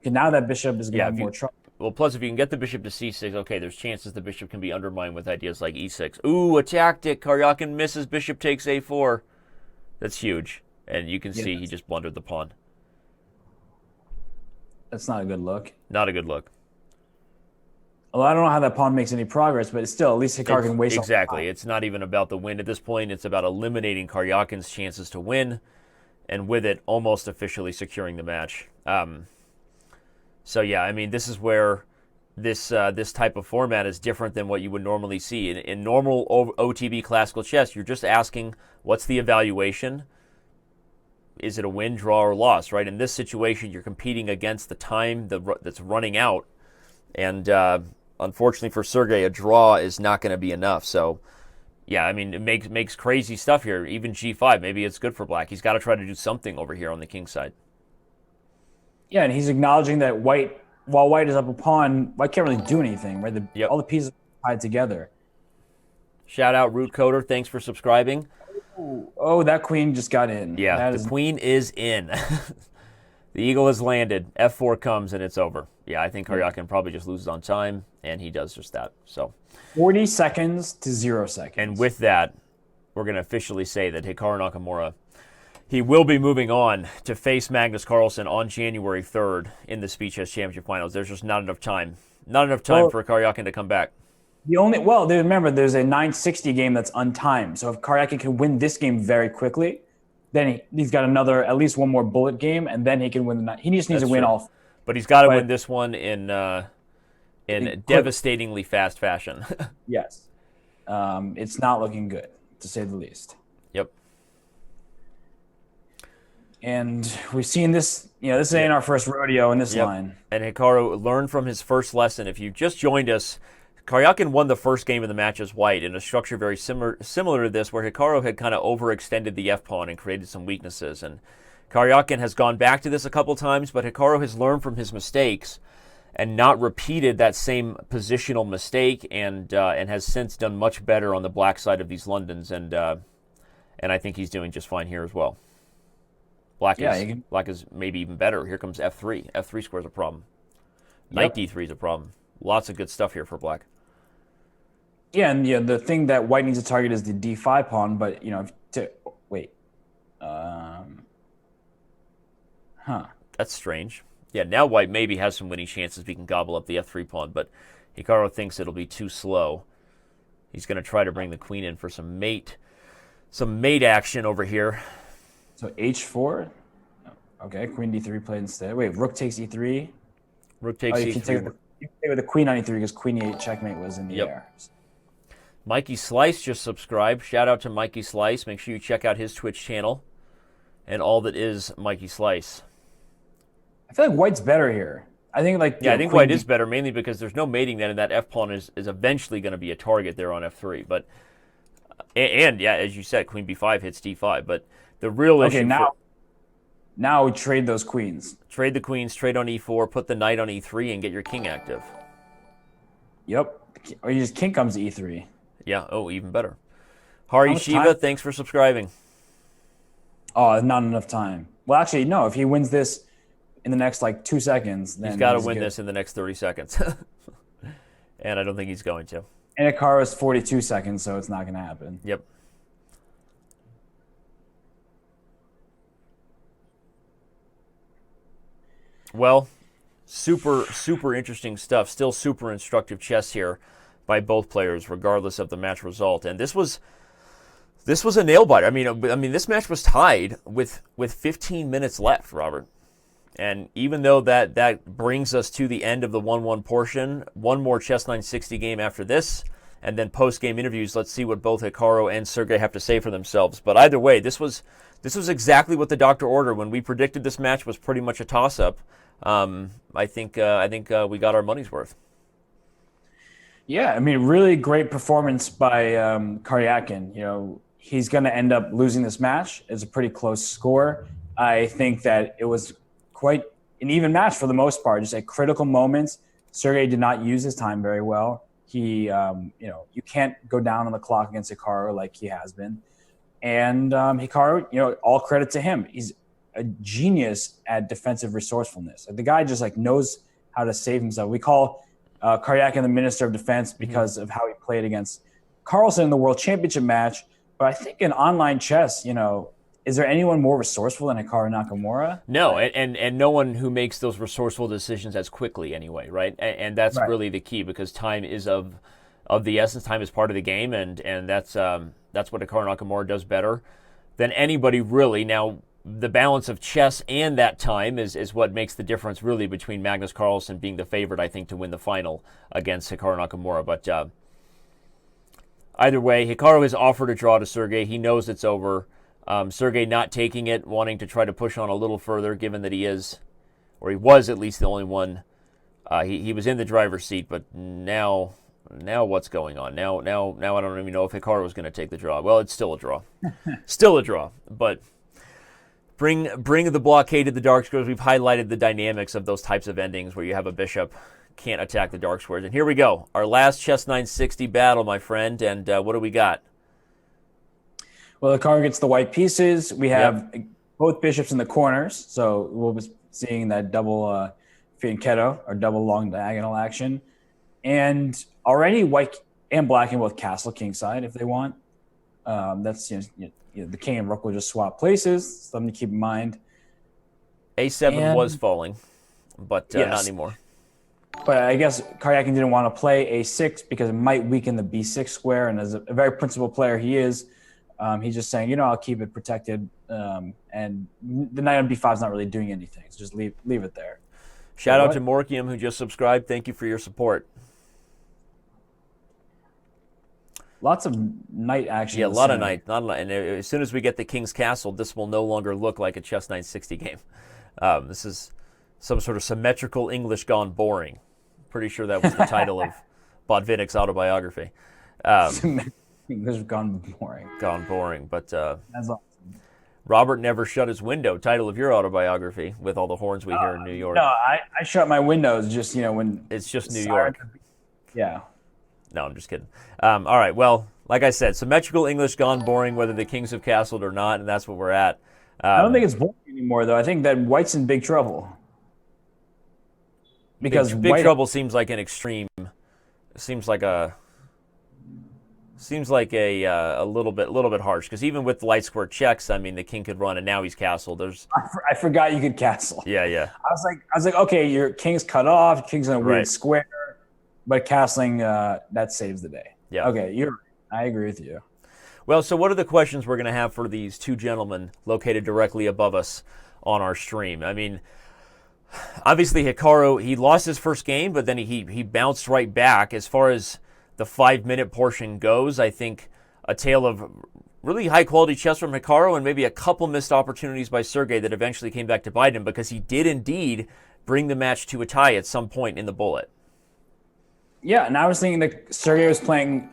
now that bishop is going to have more trouble. Well, plus if you can get the bishop to c6, okay, there's chances the bishop can be undermined with ideas like e6. Ooh, a tactic. Karyakin misses, bishop takes a4. That's huge. And you can see he just blundered the pawn. That's not a good look. Not a good look. Well, I don't know how that pawn makes any progress, but it's still, at least Hikaru can waste exactly. It's not even about the win at this point. It's about eliminating Karyakin's chances to win, and with it, almost officially securing the match. So yeah, I mean, this is where this type of format is different than what you would normally see. In normal OTB classical chess, you're just asking, what's the evaluation? Is it a win, draw, or loss, right? In this situation, you're competing against the time that's running out. And unfortunately for Sergey, a draw is not going to be enough. So, yeah, I mean, it makes crazy stuff here. Even g5, maybe it's good for black. He's got to try to do something over here on the king side. Yeah, and he's acknowledging that while white is up a pawn, white can't really do anything, right? All the pieces are tied together. Shout out Root Coder. Thanks for subscribing. Oh, that queen just got in. Yeah, the queen is in. The eagle has landed. F4 comes, and it's over. Yeah, I think Karyakin probably just loses on time, and he does just that. So 40 seconds to 0 seconds. And with that, we're going to officially say that Hikaru Nakamura, he will be moving on to face Magnus Carlsen on January 3rd in the Speed Chess Championship Finals. There's just not enough time. Not enough time for Karyakin to come back. Remember, there's a 960 game that's untimed. So if Karyakin can win this game very quickly, then he's got at least one more bullet game, and then he can win the night. He just needs to win all. But he's got to win this one in devastatingly fast fashion. Yes. It's not looking good, to say the least. Yep. And we've seen this, this ain't our first rodeo in this line. And Hikaru learned from his first lesson. If you just joined us, Karyakin won the first game of the match as white in a structure very similar to this, where Hikaru had kind of overextended the f-pawn and created some weaknesses. And Karyakin has gone back to this a couple times, but Hikaru has learned from his mistakes and not repeated that same positional mistake, and has since done much better on the black side of these Londons. And I think he's doing just fine here as well. Black is maybe even better. Here comes f3. F3 square is a problem. Knight d3 is a problem. Lots of good stuff here for black. Yeah, and the thing that white needs to target is the d5 pawn, but That's strange. Yeah, now white maybe has some winning chances. We can gobble up the f3 pawn, but Hikaru thinks it'll be too slow. He's going to try to bring the queen in for some mate action over here. So h4. Okay, queen d3 played instead. Wait, rook takes e3. Rook takes e3. You can take with the queen on e3 because queen e8 checkmate was in the air. Mikey Slice just subscribed. Shout out to Mikey Slice. Make sure you check out his Twitch channel and all that is Mikey Slice. I feel like white's better here. I think I think white is better, mainly because there's no mating then, and that f-pawn is eventually going to be a target there on f3. But as you said, queen b5 hits d5. But the real issue Now we trade those queens. Trade the queens, trade on e4, put the knight on e3, and get your king active. Yep. Or you just king comes to e3. Yeah, oh, even better. Hari Shiva, time? thanks for subscribing. Oh, not enough time. Well, actually, no. If he wins this in the next, 2 seconds, then He's got to win this in the next 30 seconds. And I don't think he's going to. And Hikaru's 42 seconds, so it's not going to happen. Yep. Well, super interesting stuff. Still super instructive chess here by both players, regardless of the match result. And this was a nail biter. I mean, this match was tied with 15 minutes left, Robert. And even though that brings us to the end of the 1-1 portion, one more Chess 960 game after this, and then post-game interviews. Let's see what both Hikaru and Sergey have to say for themselves. But either way, this was exactly what the doctor ordered. When we predicted this match was pretty much a toss-up, I think we got our money's worth. Yeah, I mean, really great performance by Karyakin. He's going to end up losing this match. It's a pretty close score. I think that it was quite an even match for the most part. Just at critical moments, Sergey did not use his time very well. He, you can't go down on the clock against Hikaru like he has been. And Hikaru, all credit to him. He's a genius at defensive resourcefulness. The guy just knows how to save himself. We call Karyakin the Minister of Defense because of how he played against Carlsen in the World Championship match. But I think in online chess, is there anyone more resourceful than Hikaru Nakamura? No, and no one who makes those resourceful decisions as quickly anyway, right? And that's right. really the key, because time is of the essence. Time is part of the game, and that's what Hikaru Nakamura does better than anybody, really. Now, the balance of chess and that time is what makes the difference, really, between Magnus Carlsen being the favorite, I think, to win the final against Hikaru Nakamura. But either way, Hikaru has offered a draw to Sergey. He knows it's over. Sergey not taking it, wanting to try to push on a little further, given that he was at least the only one. He was in the driver's seat, but now what's going on? Now I don't even know if Hikaru was going to take the draw. Well, it's still a draw. Still a draw, but bring the blockade to the dark squares. We've highlighted the dynamics of those types of endings where you have a bishop can't attack the dark squares. And here we go. Our last Chess 960 battle, my friend. And what do we got? Well, Hikaru gets the white pieces. We have both bishops in the corners. So we'll be seeing that double fianchetto, or double long diagonal action. And already white and black can both castle kingside if they want. That's the king and rook will just swap places. Something to keep in mind. A7 was falling, but not anymore. But I guess Karyakin didn't want to play A6 because it might weaken the B6 square. And as a very principled player he is, he's just saying, I'll keep it protected. And the knight on B5 is not really doing anything. So just leave it there. Shout out to Morkium, who just subscribed. Thank you for your support. Lots of knight action. Yeah, a lot of knight. And as soon as we get the King's Castle, this will no longer look like a Chess 960 game. This is some sort of symmetrical English gone boring. Pretty sure that was the title of Botvinnik's autobiography. English gone boring. Gone boring. But That's awesome. Robert Never Shut His Window, title of your autobiography, with all the horns we hear in New York. No, I shut my windows just, when... It's just New York. Yeah. No, I'm just kidding. All right, well, like I said, symmetrical English gone boring, whether the kings have castled or not, and that's what we're at. I don't think it's boring anymore, though. I think that white's in big trouble. Because big trouble seems like an extreme. Seems like a little bit harsh, because even with light square checks, I mean, the king could run, and now he's castled. I forgot you could castle. Yeah. I was like, okay, your king's cut off, your king's in a weird square, but castling that saves the day. Yeah. Okay, I agree with you. Well, so what are the questions we're going to have for these two gentlemen located directly above us on our stream? I mean, obviously Hikaru, he lost his first game, but then he bounced right back. As far as the 5-minute portion goes, I think a tale of really high-quality chess from Hikaru and maybe a couple missed opportunities by Sergey that eventually came back to bite him, because he did indeed bring the match to a tie at some point in the bullet. Yeah, and I was thinking that Sergey was playing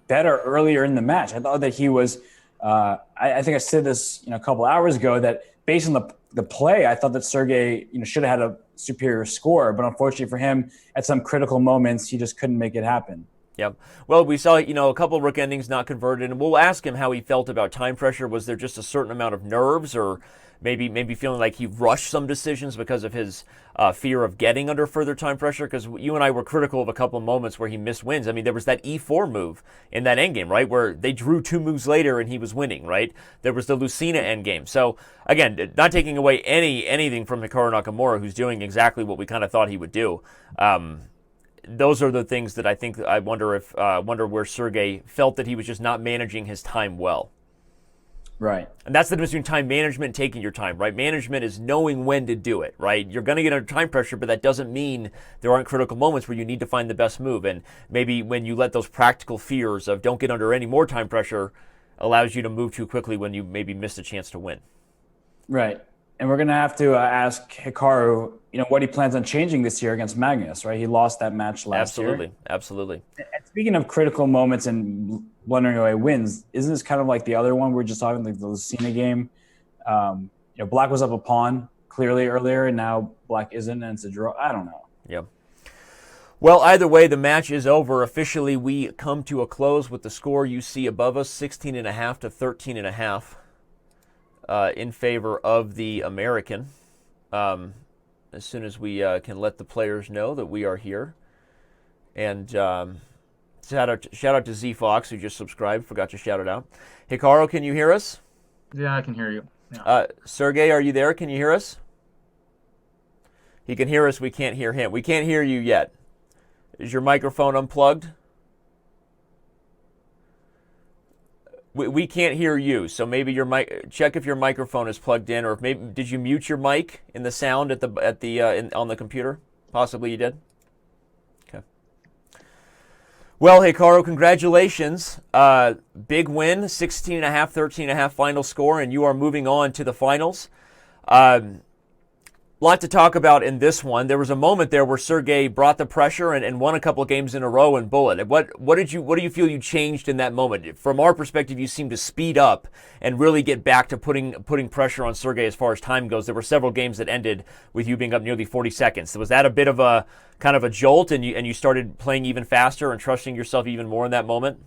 better earlier in the match. I thought that he was I think I said this a couple hours ago that based on the play, I thought that Sergey should have had a superior score, but unfortunately for him, at some critical moments, he just couldn't make it happen. Yep. Well, we saw, a couple of rook endings not converted, and we'll ask him how he felt about time pressure. Was there just a certain amount of nerves, or maybe feeling like he rushed some decisions because of his fear of getting under further time pressure? Because you and I were critical of a couple of moments where he missed wins. I mean, there was that E4 move in that endgame, right, where they drew 2 moves later and he was winning, right? There was the Lucina endgame. So, again, not taking away anything from Hikaru Nakamura, who's doing exactly what we kind of thought he would do. Those are the things that I wonder where Sergey felt that he was just not managing his time well. Right. And that's the difference between time management and taking your time, right? Management is knowing when to do it, right? You're going to get under time pressure, but that doesn't mean there aren't critical moments where you need to find the best move. And maybe when you let those practical fears of don't get under any more time pressure allows you to move too quickly when you maybe missed a chance to win. Right. And we're going to have to ask Hikaru, what he plans on changing this year against Magnus, right? He lost that match last year. Absolutely. And speaking of critical moments and blundering away wins, isn't this kind of like the other one we were just talking, like the Lucina game? Black was up a pawn clearly earlier, and now Black isn't, and it's a draw. I don't know. Yeah. Well, either way, the match is over. Officially, we come to a close with the score you see above us, 16.5 to 13.5. In favor of the American. As soon as we can let the players know that we are here. And shout out to Z Fox, who just subscribed. Forgot to shout it out. Hikaru, can you hear us? Yeah, I can hear you. Yeah. Sergey, are you there? Can you hear us? He can hear us. We can't hear him. We can't hear you yet. Is your microphone unplugged? We can't hear you, so maybe your mic. Check if your microphone is plugged in, or if maybe did you mute your mic in the sound on the computer? Possibly you did. Okay. Well, Hikaru, congratulations! Big win, 16.5, 13.5 final score, and you are moving on to the finals. Lot to talk about in this one. There was a moment there where Sergey brought the pressure and won a couple of games in a row in Bullet. What do you feel you changed in that moment? From our perspective, you seemed to speed up and really get back to putting pressure on Sergey as far as time goes. There were several games that ended with you being up nearly 40 seconds. So was that a bit of a kind of a jolt, and you started playing even faster and trusting yourself even more in that moment?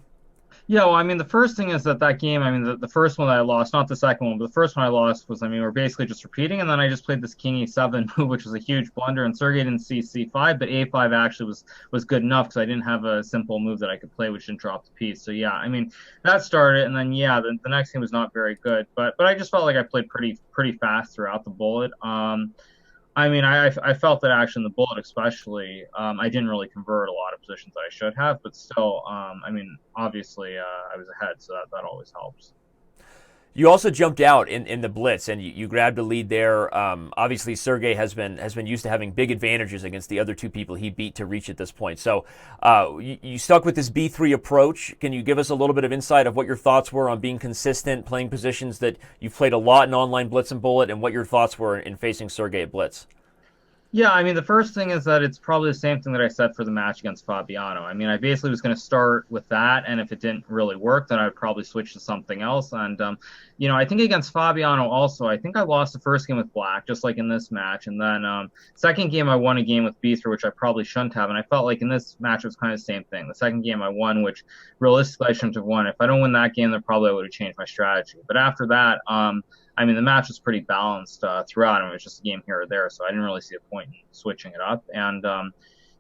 Yeah, well, I mean, the first thing is that game, I mean, the first one that I lost, not the second one, but the first one I lost was, I mean, we're basically just repeating, and then I just played this King E7 move, which was a huge blunder, and Sergey didn't see C5, but A5 actually was good enough because I didn't have a simple move that I could play, which didn't drop the piece. So, yeah, I mean, that started, and then, yeah, the next game was not very good, but I just felt like I played pretty fast throughout the Bullet. I mean, I felt that actually in the Bullet especially, I didn't really convert a lot of positions that I should have, but still, I mean, obviously I was ahead, so that always helps. You also jumped out in the Blitz, and you grabbed a lead there. Obviously, Sergey has been used to having big advantages against the other two people he beat to reach at this point. So you stuck with this B3 approach. Can you give us a little bit of insight of what your thoughts were on being consistent, playing positions that you've played a lot in online Blitz and Bullet, and what your thoughts were in facing Sergey at Blitz? Yeah, I mean, the first thing is that it's probably the same thing that I said for the match against Fabiano. I mean, I basically was going to start with that, and if it didn't really work, then I would probably switch to something else. And, I think against Fabiano also, I think I lost the first game with Black, just like in this match. And then second game, I won a game with B3, which I probably shouldn't have. And I felt like in this match, it was kind of the same thing. The second game I won, which realistically I shouldn't have won. If I don't win that game, then probably I would have changed my strategy. But after that, I mean, the match was pretty balanced throughout. I mean, it was just a game here or there, so I didn't really see a point in switching it up. And, on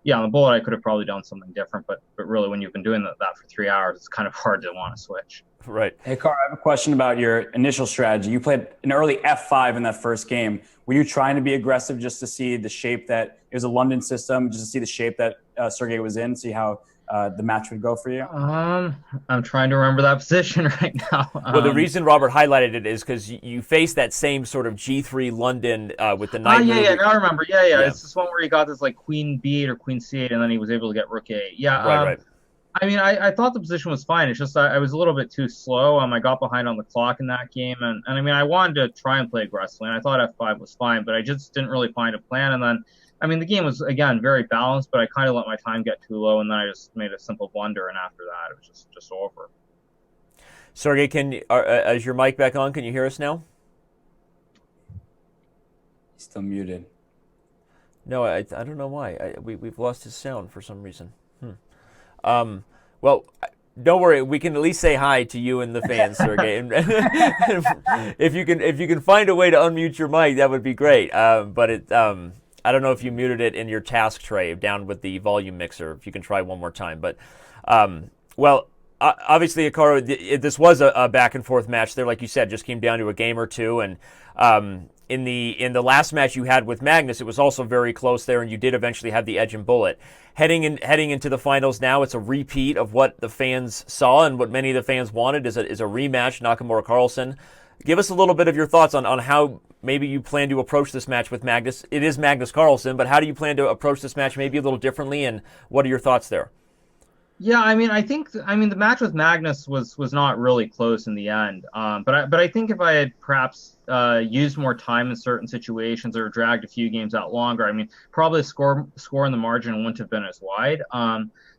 the Bullet, I could have probably done something different, but really, when you've been doing that for 3 hours, it's kind of hard to want to switch. Right. Hey, Carl, I have a question about your initial strategy. You played an early F5 in that first game. Were you trying to be aggressive just to see the shape that – it was a London system, just to see the shape that Sergey was in, see how the match would go for you? I'm trying to remember that position right now. Well, the reason Robert highlighted it is because you faced that same sort of G3 London with the knight. Yeah, now I remember. Yeah. It's this one where he got this like Queen B8 or Queen C8, and then he was able to get Rook A8. Yeah, right. I mean, I thought the position was fine. It's just I was a little bit too slow. I got behind on the clock in that game, and I mean, I wanted to try and play aggressively, and I thought F5 was fine, but I just didn't really find a plan. And then, I mean, the game was, again, very balanced, but I kind of let my time get too low, and then I just made a simple blunder, and after that, it was just over. Sergey, is your mic back on? Can you hear us now? He's still muted. No, I don't know why. We've lost his sound for some reason. Well, don't worry. We can at least say hi to you and the fans, Sergey. And if you can find a way to unmute your mic, that would be great. But I don't know if you muted it in your task tray down with the volume mixer. If you can try one more time. But obviously, Hikaru, this was a back and forth match there, like you said, just came down to a game or two. And in the last match you had with Magnus, it was also very close there, and you did eventually have the edge in bullet. Heading into the finals now, it's a repeat of what the fans saw and what many of the fans wanted is a rematch, Nakamura-Carlsen. Give us a little bit of your thoughts on how maybe you plan to approach this match with Magnus. It is Magnus Carlsen, but how do you plan to approach this match maybe a little differently, and what are your thoughts there? Yeah, I mean, the match with Magnus was not really close in the end. But I think if I had perhaps used more time in certain situations or dragged a few games out longer, I mean, probably score in the margin wouldn't have been as wide.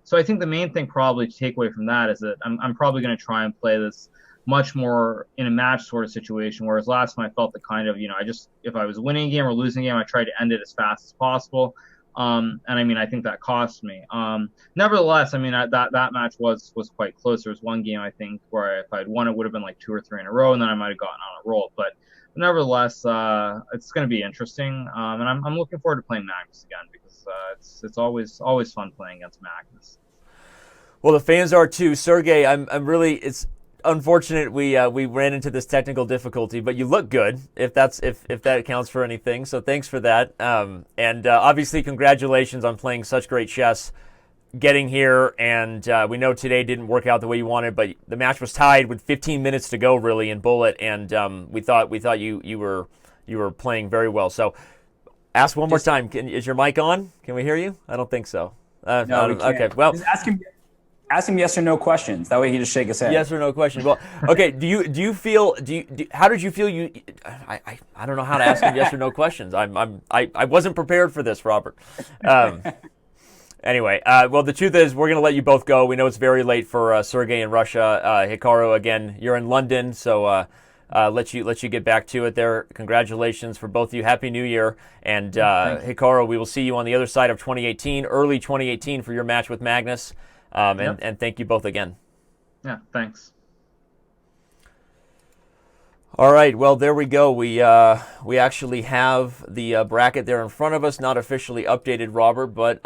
So I think the main thing probably to take away from that is that I'm probably going to try and play this much more in a match sort of situation. Whereas last time I felt the kind of, if I was winning a game or losing a game, I tried to end it as fast as possible. And I mean, I think that cost me. Nevertheless, I mean, that match was quite close. There was one game, I think, where if I'd won, it would have been like 2 or 3 in a row, and then I might have gotten on a roll. But nevertheless, it's going to be interesting. And I'm looking forward to playing Magnus again because it's always fun playing against Magnus. Well, the fans are too. Sergey, it's unfortunate we ran into this technical difficulty, but you look good if that counts for anything. So thanks for that. And obviously congratulations on playing such great chess, getting here. And we know today didn't work out the way you wanted, but the match was tied with 15 minutes to go really in bullet, and we thought you were playing very well. So ask one more time. Is your mic on? Can we hear you? I don't think so. No, we can't. Okay. Well, just ask him yes or no questions. That way he just shake his head. Yes or no question. Well, okay. How did you feel? I don't know how to ask him yes or no questions. I wasn't prepared for this, Robert. Anyway, well, the truth is we're going to let you both go. We know it's very late for Sergey in Russia. Hikaru, again, you're in London, so let you get back to it there. Congratulations for both of you. Happy New Year. And Hikaru, we will see you on the other side of 2018, early 2018 for your match with Magnus. And thank you both again. Yeah, thanks. All right, well, there we go. We actually have the bracket there in front of us, not officially updated, Robert, but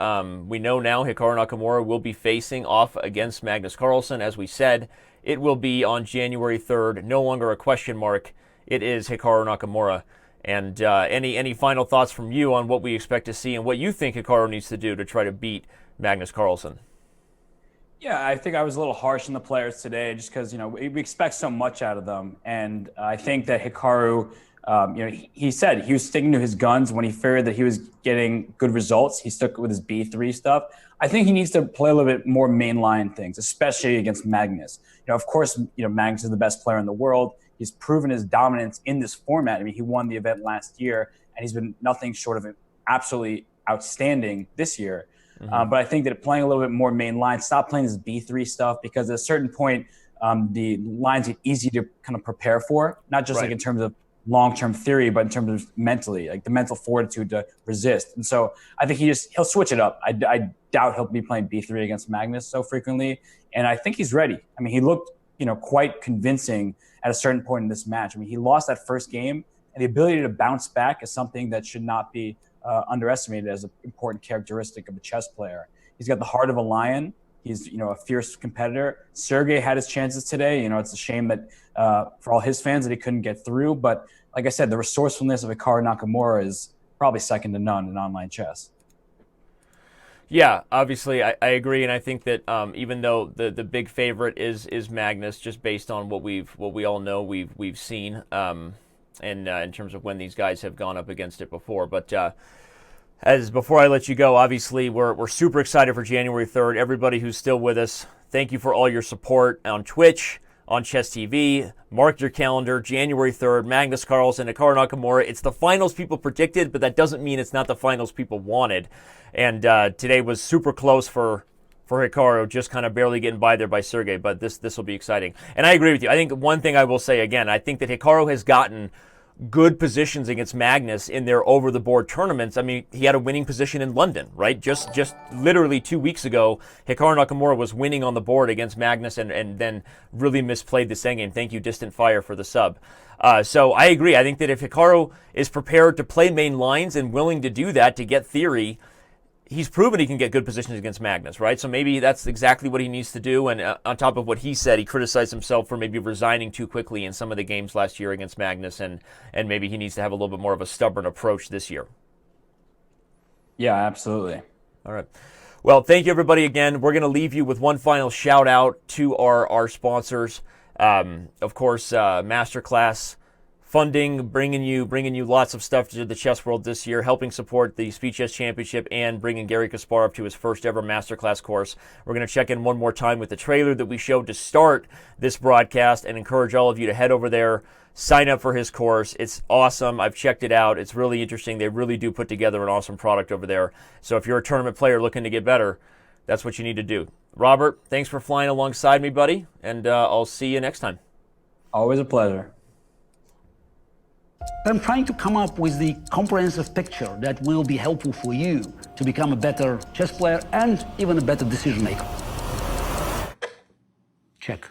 we know now Hikaru Nakamura will be facing off against Magnus Carlsen. As we said, it will be on January 3rd, no longer a question mark. It is Hikaru Nakamura. And any final thoughts from you on what we expect to see and what you think Hikaru needs to do to try to beat Magnus Carlsen? Yeah, I think I was a little harsh on the players today just because, we expect so much out of them. And I think that Hikaru, he said he was sticking to his guns when he figured that he was getting good results. He stuck with his B3 stuff. I think he needs to play a little bit more mainline things, especially against Magnus. Of course, Magnus is the best player in the world. He's proven his dominance in this format. I mean, he won the event last year, and he's been nothing short of absolutely outstanding this year. But I think that playing a little bit more main line, stop playing this B3 stuff, because at a certain point, the lines get easy to kind of prepare for, not just like in terms of long-term theory, but in terms of mentally, like the mental fortitude to resist. And so I think he'll switch it up. I doubt he'll be playing B3 against Magnus so frequently. And I think he's ready. I mean, he looked, quite convincing at a certain point in this match. I mean, he lost that first game, and the ability to bounce back is something that should not be underestimated as an important characteristic of a chess player. He's got the heart of a lion. He's, a fierce competitor. Sergey had his chances today. It's a shame that for all his fans that he couldn't get through. But like I said, the resourcefulness of Hikaru Nakamura is probably second to none in online chess. Yeah, obviously I agree, and I think that even though the big favorite is Magnus, just based on what we all know we've seen. And in terms of when these guys have gone up against it before. But before I let you go, obviously we're super excited for January 3rd. Everybody who's still with us, thank you for all your support on Twitch, on Chess TV. Mark your calendar, January 3rd, Magnus Carlsen, Hikaru Nakamura. It's the finals people predicted, but that doesn't mean it's not the finals people wanted. And today was super close for for Hikaru, just kind of barely getting by there by Sergey, but this will be exciting. And I agree with you. I think one thing I will say again, I think that Hikaru has gotten good positions against Magnus in their over-the-board tournaments. I mean, he had a winning position in London, right? Just literally 2 weeks ago, Hikaru Nakamura was winning on the board against Magnus and then really misplayed this endgame. Thank you, Distant Fire, for the sub. So I agree. I think that if Hikaru is prepared to play main lines and willing to do that to get theory, he's proven he can get good positions against Magnus, right? So maybe that's exactly what he needs to do. And on top of what he said, he criticized himself for maybe resigning too quickly in some of the games last year against Magnus, and maybe he needs to have a little bit more of a stubborn approach this year. Yeah, absolutely. All right. Well, thank you, everybody, again. We're going to leave you with one final shout-out to our sponsors. Of course, Masterclass funding, bringing you lots of stuff to the chess world this year, helping support the Speed Chess Championship and bringing Garry Kasparov to his first ever Masterclass course. We're going to check in one more time with the trailer that we showed to start this broadcast and encourage all of you to head over there, sign up for his course. It's awesome. I've checked it out. It's really interesting. They really do put together an awesome product over there. So if you're a tournament player looking to get better, that's what you need to do. Robert, thanks for flying alongside me, buddy, and I'll see you next time. Always a pleasure. I'm trying to come up with the comprehensive picture that will be helpful for you to become a better chess player and even a better decision maker. Check.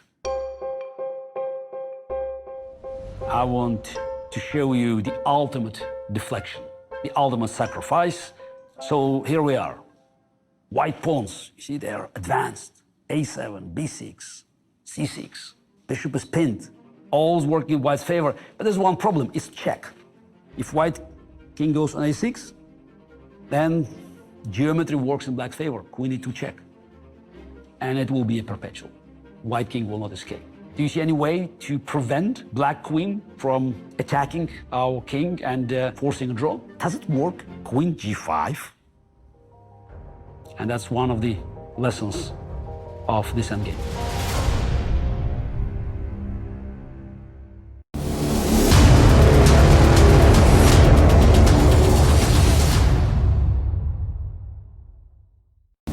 I want to show you the ultimate deflection, the ultimate sacrifice. So here we are. White pawns, you see they're advanced. A7, B6, C6. Bishop is pinned. All's working in white's favor, but there's one problem, it's check. If white king goes on a6, then geometry works in black's favor, queen e2 check. And it will be a perpetual. White king will not escape. Do you see any way to prevent black queen from attacking our king and forcing a draw? Does it work? Queen g5. And that's one of the lessons of this endgame.